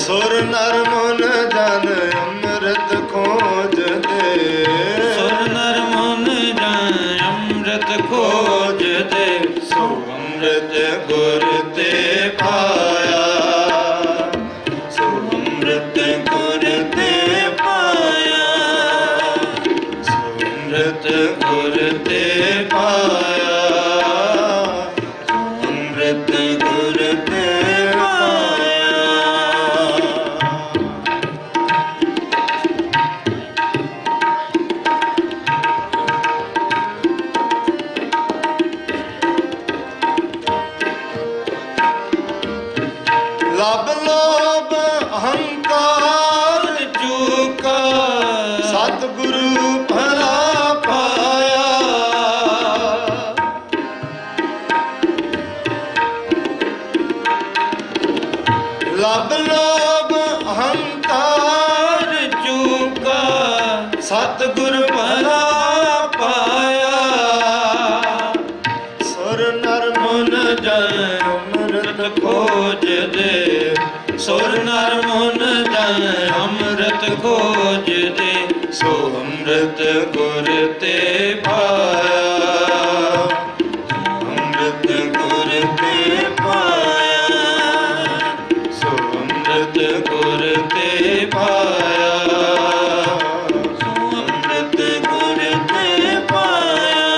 ਸੁਰ ਨਰ ਮਨ ਜਨ ਅੰਮ੍ਰਿਤ ਖੋਜਦੇ, ਸੁਰ ਨਰ ਮਨ ਜਨ ਅੰਮ੍ਰਿਤ ਖੋਜਦੇ, ਸੋ ਅੰਮ੍ਰਿਤ ਗੁਰ ਤੇ ਪਾਇਆ, ਸੋ ਅੰਮ੍ਰਿਤ ਗੁਰ ਤੇ ਪਾਇਆ, ਸੋ ਅੰਮ੍ਰਿਤ ਗੁਰ ਤੇ ਪਾਇਆ, ਅੰਮ੍ਰਿਤ ਗੁਰ ਤੇ ਲਬ ਲੋਭ ਅਹੰਕਾਰ ਚੂਕਾ, ਸਤਿਗੁਰੂ ਭਲਾ ਪਾਇਆ, ਲਬ ਲੋਭ ਹੰਕਾਰ ਚੂਕਾ ਸਤਿਗੁਰ ਭਲਾ ਪਾਇਆ ਸੁਰ ਨਰ ਮਨ ਜਨ ਅੰਮ੍ਰਿਤ ਖੋਜਦੇ ਸੁਰ ਨਰ ਮਨ ਜਨ ਅੰਮ੍ਰਿਤ ਖੋਜਦੇ ਸੋ ਅੰਮ੍ਰਿਤ ਗੁਰ ਤੇ ਪਾਇਆ ਅੰਮ੍ਰਿਤ ਗੁਰ ਤੇ ਪਾਇਆ ਸੋ ਅੰਮ੍ਰਿਤ ਗੁਰ ਤੇ ਪਾਇਆ ਸੋ ਅੰਮ੍ਰਿਤ ਗੁਰ ਤੇ ਪਾਇਆ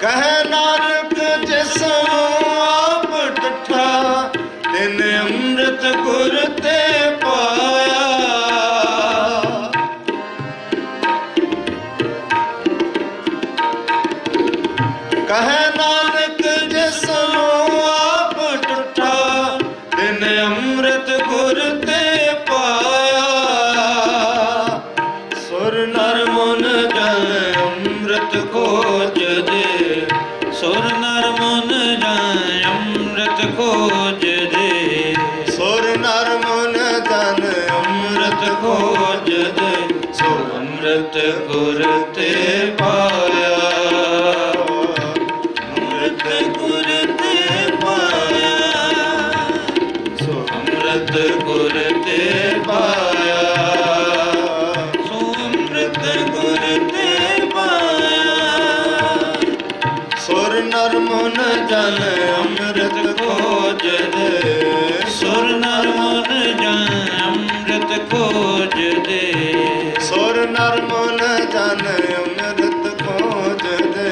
ਕਹੈ ਨਾਨਕ ਜਿਸ ਨੂੰ ਆਪ ਡਠਾ ਤਿਨ ਅੰਮ੍ਰਿਤ ਗੁਰ ਤੇ ਪਾਇਆ ਕਹੈ ਨਾਨਕ ਜਿਸ ਨੂੰ ਆਪ ਡਠਾ ਤਿਨ ਅੰਮ੍ਰਿਤ ਗੁਰ ਤੇ ਪਾਇਆ ਸੁਰ ਨਰ ਮਨ ਜਨ ਅੰਮ੍ਰਿਤ ਖੋਜਦੇ ਸੁਰ ਨਰ ਮਨ ਜਨ ਅੰਮ੍ਰਿਤ ਖੋਜਦੇ ਸੁਰ ਨਰ ਮਨ ਜਨ ਅੰਮ੍ਰਿਤ ਖੋਜਦੇ ਸੋ ਅੰਮ੍ਰਿਤ ਗੁਰ ਤੇ ਪਾਇਆ ਅੰਮ੍ਰਿਤ ਗੁਰ ਤੇ ਪਾਇਆ ਸੋ ਅੰਮ੍ਰਿਤ ਗੁਰ ਤੇ ਪਾਇਆ ਸੋ ਅੰਮ੍ਰਿਤ ਗੁਰ ਤੇ ਪਾਇਆ ਸੁਰ ਨਰ ਮਨ ਜਨ ਅੰਮ੍ਰਿਤ ਖੋਜਦੇ ਸੁਰ ਨਰ ਮਨ ਜਨ ਅੰਮ੍ਰਿਤ ਖੋਜਦੇ ਸੁਰ ਨਰ ਮਨ ਜਨ ਅੰਮ੍ਰਿਤ ਖੋਜਦੇ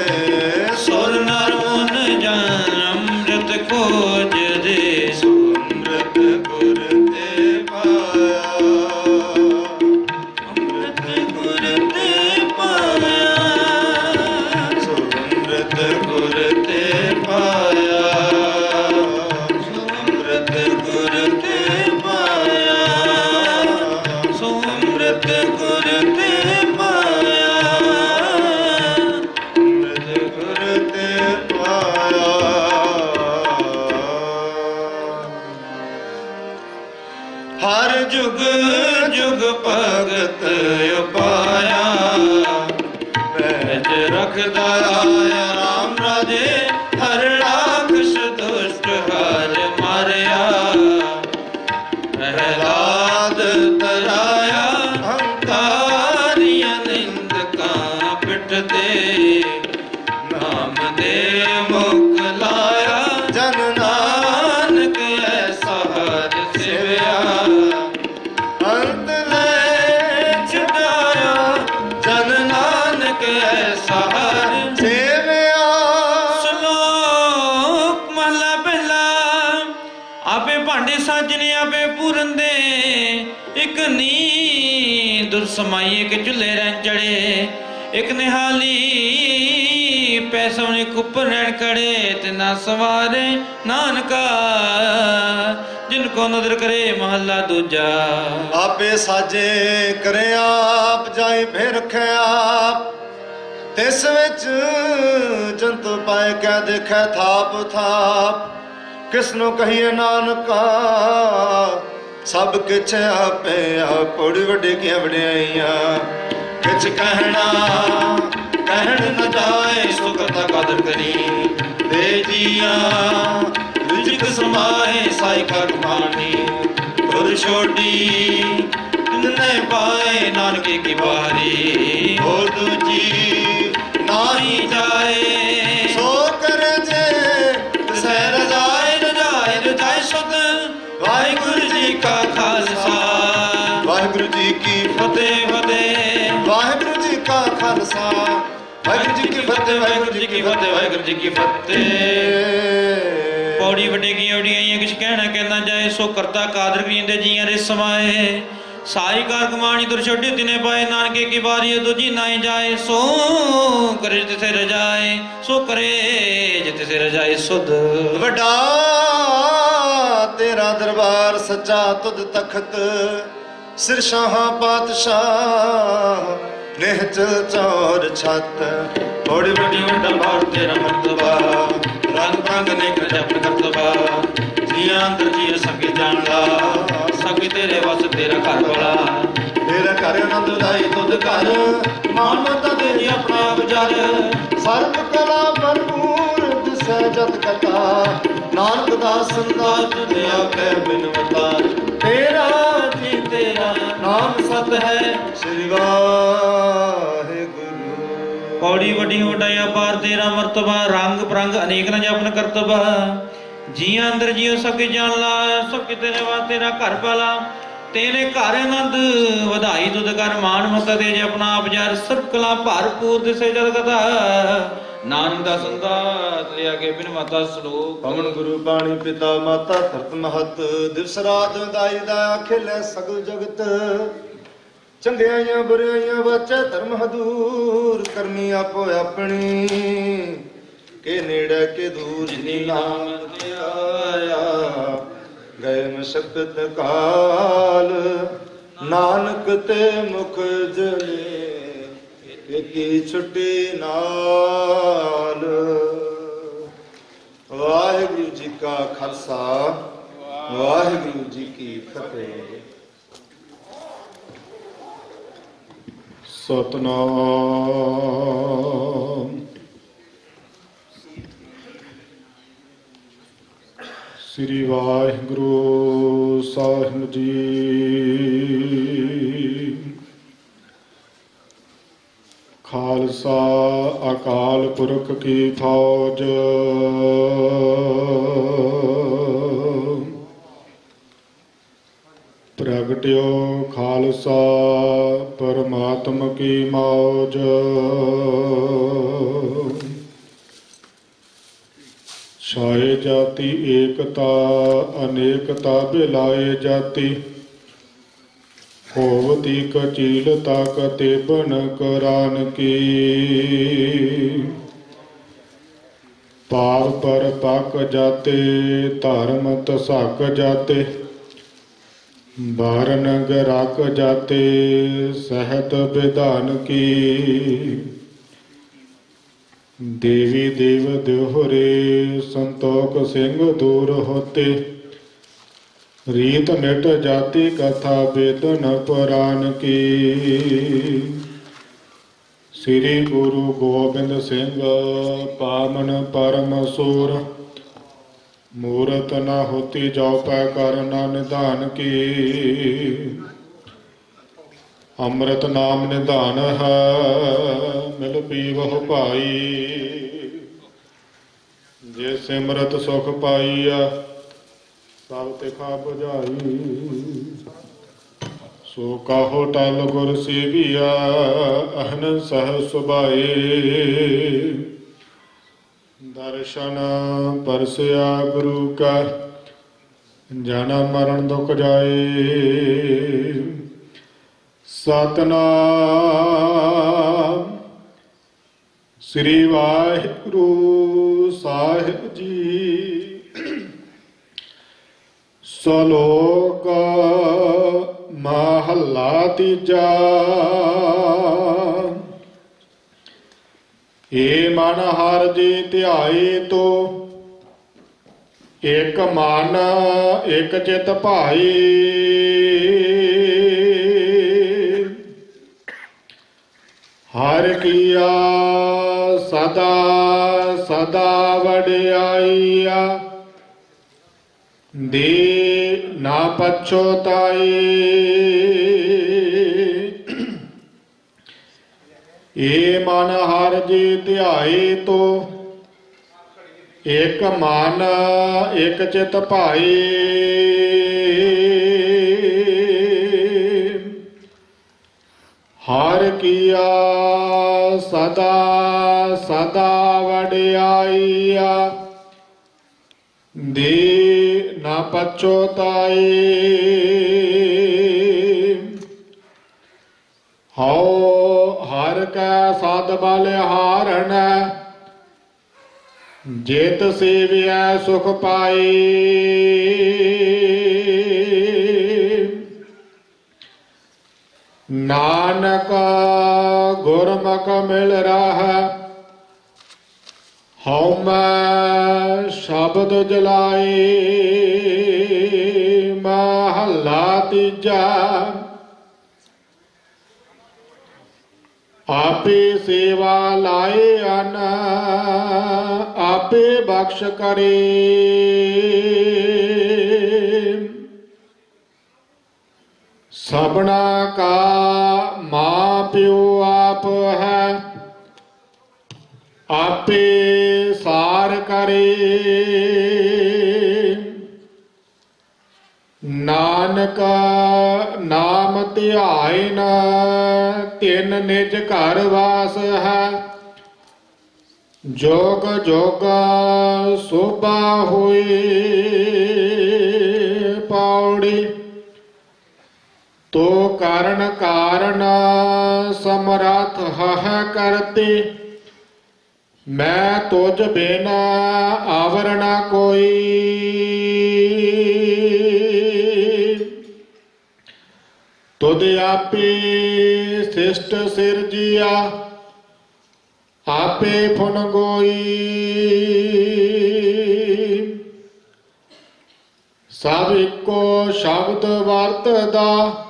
ਸੁਰ ਨਰ ਮਨ ਜਨ ਅੰਮ੍ਰਿਤ ਖੋਜਦੇ ਸੋ ਅੰਮ੍ਰਿਤ ਗੁਰ ਤੇ ਪਾਇਆ ਅੰਮ੍ਰਿਤ ਗੁਰ ਤੇ ਪਾਇਆ ਸੋ ਅੰਮ੍ਰਿਤ ਗੁਰ ਤੇ ਪਾਇਆ ਸੋ ਅੰਮ੍ਰਿਤ ਗੁਰ ਤੇ ਪਾਇਆ ਸੋ ਅੰਮ੍ਰਿਤ ਗੁਰ ਤੇ ਪਾਇਆ ਅੰਮ੍ਰਿਤ ਗੁਰ ਤੇ ਪਾਇਆ ਹਰ ਜੁਗ ਜੁਗ ਭਗਤ ਉਪਾਇਆ ਪੈਜ ਰਖਦਾ ਆਇਆ ਰਾਮ ਰਾਜੇ ਹਰ ਰਾਖਸ਼ ਦੁਸ਼ਟ ਹਰ ਮਾਰਿਆ ਪ੍ਰਹਿਲਾਦ ਤਰਾਇਆ ਹੰਕਾਰੀਆਂ ਨਿੰਦਕਾਂ ਪਿੱਠ ਤੇ ਨਾਮ ਦੇ ਮੁਖ ਲਾਇਆ ਜਨ ਨਾਨਕ ਐਸਾ ਹਰ ਸੇਵਿਆ ਅੰਤ ਲੈ ਛੁਡਾਇਆ ਜਨ ਨਾਨਕ ਐਸਾ ਹਰ ਸੇਵਿਆ ਸ਼ਲੋਕ ਮਹਲਾ ਪਹਿਲਾ ਆਪੇ ਭਾਂਡੇ ਸਾਜਨੇ ਆਪੇ ਪੂਰਨ ਦੇ ਇੱਕ ਨੀ ਦੁਰ ਸਮਾਈ ਇੱਕ ਚੁੱਲ੍ਹੇ ਰਹਿ ਚੜੇ ਇੱਕ ਨਿਹਾਲੀ ਪੈਸੋਂ ਇੱਕ ਉੱਪਰ ਰਹਿਣ ਕੜੇ ਤੇ ਨਾ ਸਵਾਰੇ ਨਾਨਕਾ ਜਿਨ ਕੋ ਨਦਰ ਕਰੇ ਮਹੱਲਾ ਦੂਜਾ ਆਪੇ ਸਾਜੇ ਕਰੇ ਆਪ ਜਾਈ ਫੇਰ ਰਖੇ ਆਪ ਤਿਸ ਵਿੱਚ ਜੰਤੂ ਪਾਏ ਕੈ ਦੇਖੈ ਥਾਪ ਥਾਪ ਕਿਸ ਨੂੰ ਕਹੀਏ ਨਾਨਕਾ ਸਭ ਕਿਛ ਆਪੇ ਆਪੜੀ ਵੱਡੇ ਕੀ ਵਡਿਆਈਆਂ ਕਿਛ ਕਹਿਣਾ ਕਹਿਣ ਨ ਜਾਏ ਸੋ ਕਰਤਾ ਕਦਰ ਕਰੀ ਦੇ ਜੀਆਂ ਰਿਜਕ ਸਮਾਏ ਸਾਈ ਕਰ ਮਾਨੀ ਗੁਰ ਛੋਟੀ ਤਿੰਨੇ ਪਾਏ ਨਾਨਕੇ ਕੀ ਵਾਰੀ ਹੋਰ ਦੂਜੀ ਨਾਹੀ ਜਾਏ ਸੋ ਕਰ ਜੇ ਤਸੈ ਰਜਾਏ ਰਜਾਏ ਰਜਾਏ ਸੁਧ ਵਾਹਿਗੁਰੂ ਜੀ ਕਾ ਖਾਲਸਾ ਵਾਹਿਗੁਰੂ ਜੀ ਕੀ ਫਤਿਹ ਫਤਿਹ ਵਾਹਿਗੁਰੂ ਜੀ ਕਾ ਖਾਲਸਾ ਵਾਹਿਗੁਰੂ ਜੀ ਕੀ ਫਤਿਹ ਵਾਹਿਗੁਰੂ ਜੀ ਕੀ ਫਤਿਹ ਵਾਹਿਗੁਰੂ ਜੀ ਕੀ ਫਤਿਹ ਪੌੜੀ ਵੱਡੇ ਕੀ ਔੜੀਆਂ ਕਿਛ ਕਹਿਣਾ ਕਹਿੰਦਾ ਜਾਏ ਸੋ ਕਰਤਾ ਕਾਦਰ ਕਰੀਂਦੇ ਜੀਆਂ ਰੇ ਸਮਾਏ ਸਾਈ ਕਾਰ ਕਮਾਣੀ ਦੁਰ ਛੋਟੀ ਤਿਨੇ ਪਾਏ ਨਾਨਕੇ ਕੀ ਬਾਰੀ ਦੂਜੀ ਨਾਏ ਜਾਏ ਸੋ ਕਰੇ ਜਿਤੇ ਰਜਾਏ ਸੋ ਕਰੇ ਜਿਤੇ ਰਜਾਏ ਸੁਧ ਵੱਡਾ ਤੇ तेरा दरबार सच्चा तुद तखत सिर शाह पातशाह निहचल चौर छत बड़ी बड़ी दरबार तेरा मर्तबा रंग रंग नेक जपन करतबा जिया अंदर जी सके जान ला सके तेरे वस तेरा घर वाला तेरा घर आनंद दाई तुद घर मान मता दे अपना विचार सर्व कला भरपूर दिसै जत कथा नानक दास संदास तुझे आके बिनवता तेरा जी तेरा नाम सत है श्री वाहिगुरु पौड़ी वड्डी वडाई अपार तेरा मर्तबा रंग परंग अनेक न जपन करतबा जिया अंदर जियो सके जान ला सके तेरे वा तेरा घर पाला तेरे घर आनंद ਵਧਾਈ ਤੁਧ ਕਰ ਮਾਨ ਮਤ ਦੇ ਜਪਨਾ ਆਪ ਜਰ ਸਭ ਕਲਾ ਭਰਪੂਰ ਦਿਸੇ ਜਦ ਕਥਾ ਨਾਨਕ ਦਾ ਸੰਦਾਸ ਲਿਆ ਕੇ ਬਿਨ ਮਾਤਾ ਸ਼ਲੋਕ ਪਵਨ ਗੁਰੂ ਬਾਣੀ ਪਿਤਾ ਮਾਤਾ ਧਰਤ ਮਹਤ ਦਿਵਸ ਰਾਤ ਦਾਈ ਦਾ ਖੇਲੇ ਸਗਲ ਜਗਤ ਚੰਗਿਆਈਆਂ ਬੁਰਾਈਆਂ ਵਾਚੈ ਧਰਮ ਹਦੂਰ ਕਰਮੀ ਆਪੋ ਆਪਣੀ ਕੇ ਨੇੜੇ ਕੇ ਦੂਰ ਜਿਨੀ ਨਾਮ ਤੇ ਆਇਆ ਗਏ ਮਸ਼ਕਤ ਕਾਲ ਨਾਨਕ ਤੇ ਮੁਖ ਜਲੇ ਕੀ ਛੁੱਟੀ ਨਾਲ ਵਾਹਿਗੁਰੂ ਜੀ ਕਾ ਖਾਲਸਾ ਵਾਹਿਗੁਰੂ ਜੀ ਕੀ ਫਤਿਹ। ਸਤਨਾਮ ਸ੍ਰੀ ਵਾਹਿਗੁਰੂ ਸਾਹਿਬ ਜੀ। ਖਾਲਸਾ ਅਕਾਲ ਪੁਰਖ ਕੀ ਫੌਜ ਪ੍ਰਗਟਿਓ ਖਾਲਸਾ ਪਰਮਾਤਮ ਕੀ ਮੌਜ। ਛਾਏ ਜਾਤੀ ਏਕਤਾ ਅਨੇਕਤਾ ਬਿਲਾਏ ਜਾਤੀ ਹੋਵਤੀ ਕਚੀਲਤਾ ਕਤੇ ਬਨ ਕਰਾਨ ਕੀ। ਪਾਰ ਪਰ ਪੱਕ ਜਾਤੇ ਧਰਮ ਤਸਕ ਜਾਤੇ ਬਾਰਨ ਗਰਕ ਜਾਤੇ ਸਹਿਤ ਵਿਧਾਨ ਕੀ। ਦੇਵੀ ਦੇਵ ਦਿਹੁਰੇ ਸੰਤੋਖ ਸਿੰਘ ਦੂਰ ਹੋਤੇ ਰੀਤ ਮਿਟ ਜਾਤੀ ਕਥਾ ਬੇਦਨ ਪੁਰਾਨ ਕੀ। ਸ੍ਰੀ ਗੁਰੂ ਗੋਬਿੰਦ ਸਿੰਘ ਪਾਵਨ ਪਰਮ ਸੂਰ ਮੂਰਤ ਨਾ ਹੋਤੀ ਜਾਉ ਪੈ ਕਰਨਾ ਨਿਧਾਨ ਕੀ। ਅੰਮ੍ਰਿਤ ਨਾਮ ਨਿਧਾਨ ਹੈ ਮਿਲ ਪੀਵਹੁ ਭਾਈ। ਜੇ ਸਿਮਰਤ ਸੁਖ ਪਾਈਆ ਸਭ ਤਿਖਾ ਬੁਝਾਈ। ਸੋ ਕਾਹੋ ਟਲ ਗੁਰ ਸੇਵੀਆ ਅਹਨ ਸਹ ਸੁਭਾਏ। ਦਰਸ਼ਨ ਪਰਸਿਆ ਗੁਰੂ ਕਾ ਜਨਮ ਮਰਨ ਦੁਖ ਜਾਏ। ਸਤਨਾਮ ਸ੍ਰੀ ਵਾਹਿਗੁਰੂ ਸਾਹਿਬ ਜੀ। ਸਲੋਕ ਮਹੱਲਾ ਤੀਜਾ। ਏ ਮਨ ਹਰਿ ਜੀ ਧਿਆਏ ਤੋ ਇਕ ਮਨ ਇਕ ਚਿਤ ਭਾਈ। ਹਰਿ ਕੀਆ ਸਦਾ ਸਦਾ ਵਡਿਆਈਆ ਦੇ ਨਾ ਪਛੋਤਾਈ। ਏ ਮਨ ਹਰਿ ਜੀ ਧਿਆਏ ਤੋ ਇਕ ਮਨ ਇਕ ਚਿਤ ਭਾਈ। ਹਰਿ ਕੀਆ ਸਦਾ ਸਦਾ ਵਡਿਆਈਆ ਦੇ ਨਾ ਪਛੋਤਾਈ। ਹਉ ਹਰਿ ਕੈ ਸਦ ਬਲਿਹਾਰਣ ਜਿਤ ਸੇਵਿਐ ਸੁਖ ਪਾਈ। ਨਾਨਕ ਗੁਰਮੁਖ ਮਿਲ ਰਹਾ ਹਉ ਮੈਂ ਸ਼ਬਦ ਜਲਾਏ ਮਹੱਲਾ ਤੀਜਾ ਆਪੇ ਸੇਵਾ ਲਾਏ ਅਨ ਆਪੇ ਬਖਸ਼ ਕਰੇ ਸਭਨਾ ਕਾ ਮਾਂ ਪਿਓ ਆਪ ਹੈ ਆਪੇ ਸਾਰ ਕਰੇ ਨਾਨਕ ਨਾਮ ਧਿਆਇਨ ਤਿਨ ਨਿਜ ਘਰ ਵਾਸ ਹੈ ਜੋਗ ਜੋਗ ਸੋਭਾ ਹੋਏ ਪੌੜੀ ਤੋ ਕਾਰਨ ਕਾਰਨ ਸਮਰੱਥ ਹੈ ਕਰਤੇ ਮੈਂ ਤੁਝ ਬਿਨ ਆਵਰ ਨਾ ਕੋਈ ਤੁਧ ਆਪੇ ਸਿਸ਼ਟ ਸਿਰਜਿਆ ਆਪੇ ਫੁਨ ਗੋਈ ਸਭ ਇੱਕੋ ਸ਼ਬਦ ਵਰਤਦਾ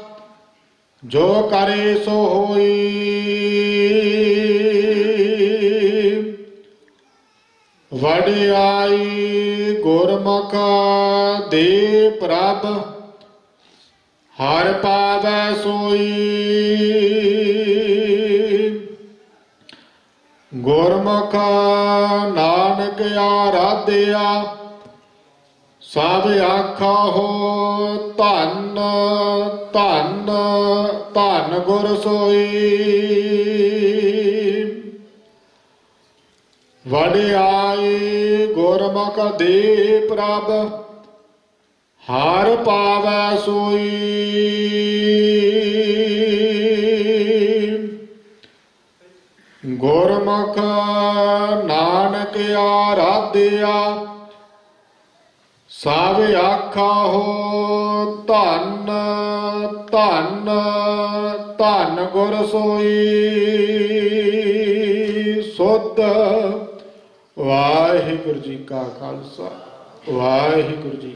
ਜੋ ਕਰੇ ਸੋ ਹੋਈ ਵਡਿਆਈ ਗੁਰਮੁਖ ਦੇ ਪ੍ਰਭ ਹਰ ਪਾਵੈ ਸੋਈ ਗੁਰਮੁਖ ਨਾਨਕ ਆਰਾਧਿਆ ਸਭ ਆਖਾ ਹੋ ਧੰਨ ਧੰਨ ਧੰਨ ਗੁਰ ਸੋਈ ਵਡਿਆਈ ਗੁਰਮੁਖ ਦੇ ਪ੍ਰਭ ਹਰ ਪਾਵੈ ਸੋਈ ਗੁਰਮੁਖ ਨਾਨਕ ਆਰਾਧਿਆ ਸਭ ਆਖਾ ਹੋ ਧੰਨ ਧੰਨ ਧੰਨ ਗੁਰ ਸੋਈ ਸੁਧ ਵਾਹਿਗੁਰੂ ਜੀ ਕਾ ਖਾਲਸਾ ਵਾਹਿਗੁਰੂ ਜੀ